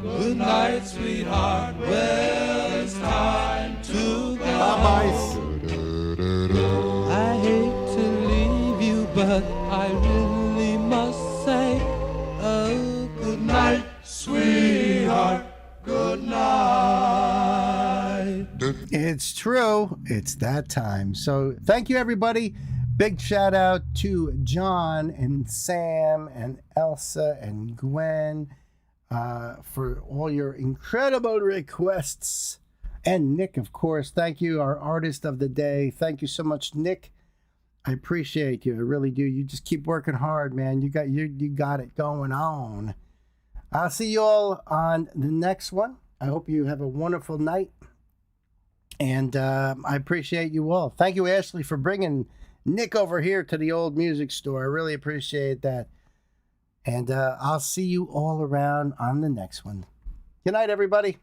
S3: Good night, sweetheart. Well, it's time to go.
S1: Bye-bye.
S3: I hate to leave you, but I really must say, oh, good night, sweetheart. Good night.
S1: It's true. It's that time. So thank you, everybody. Big shout out to John and Sam and Elsa and Gwen for all your incredible requests. And Nick, of course. Thank you, our artist of the day. Thank you so much, Nick. I appreciate you. I really do. You just keep working hard, man. You got it going on. I'll see you all on the next one. I hope you have a wonderful night. And I appreciate you all. Thank you, Ashley, for bringing Nick over here to the old music store. I really appreciate that. And I'll see you all around on the next one. Good night, everybody.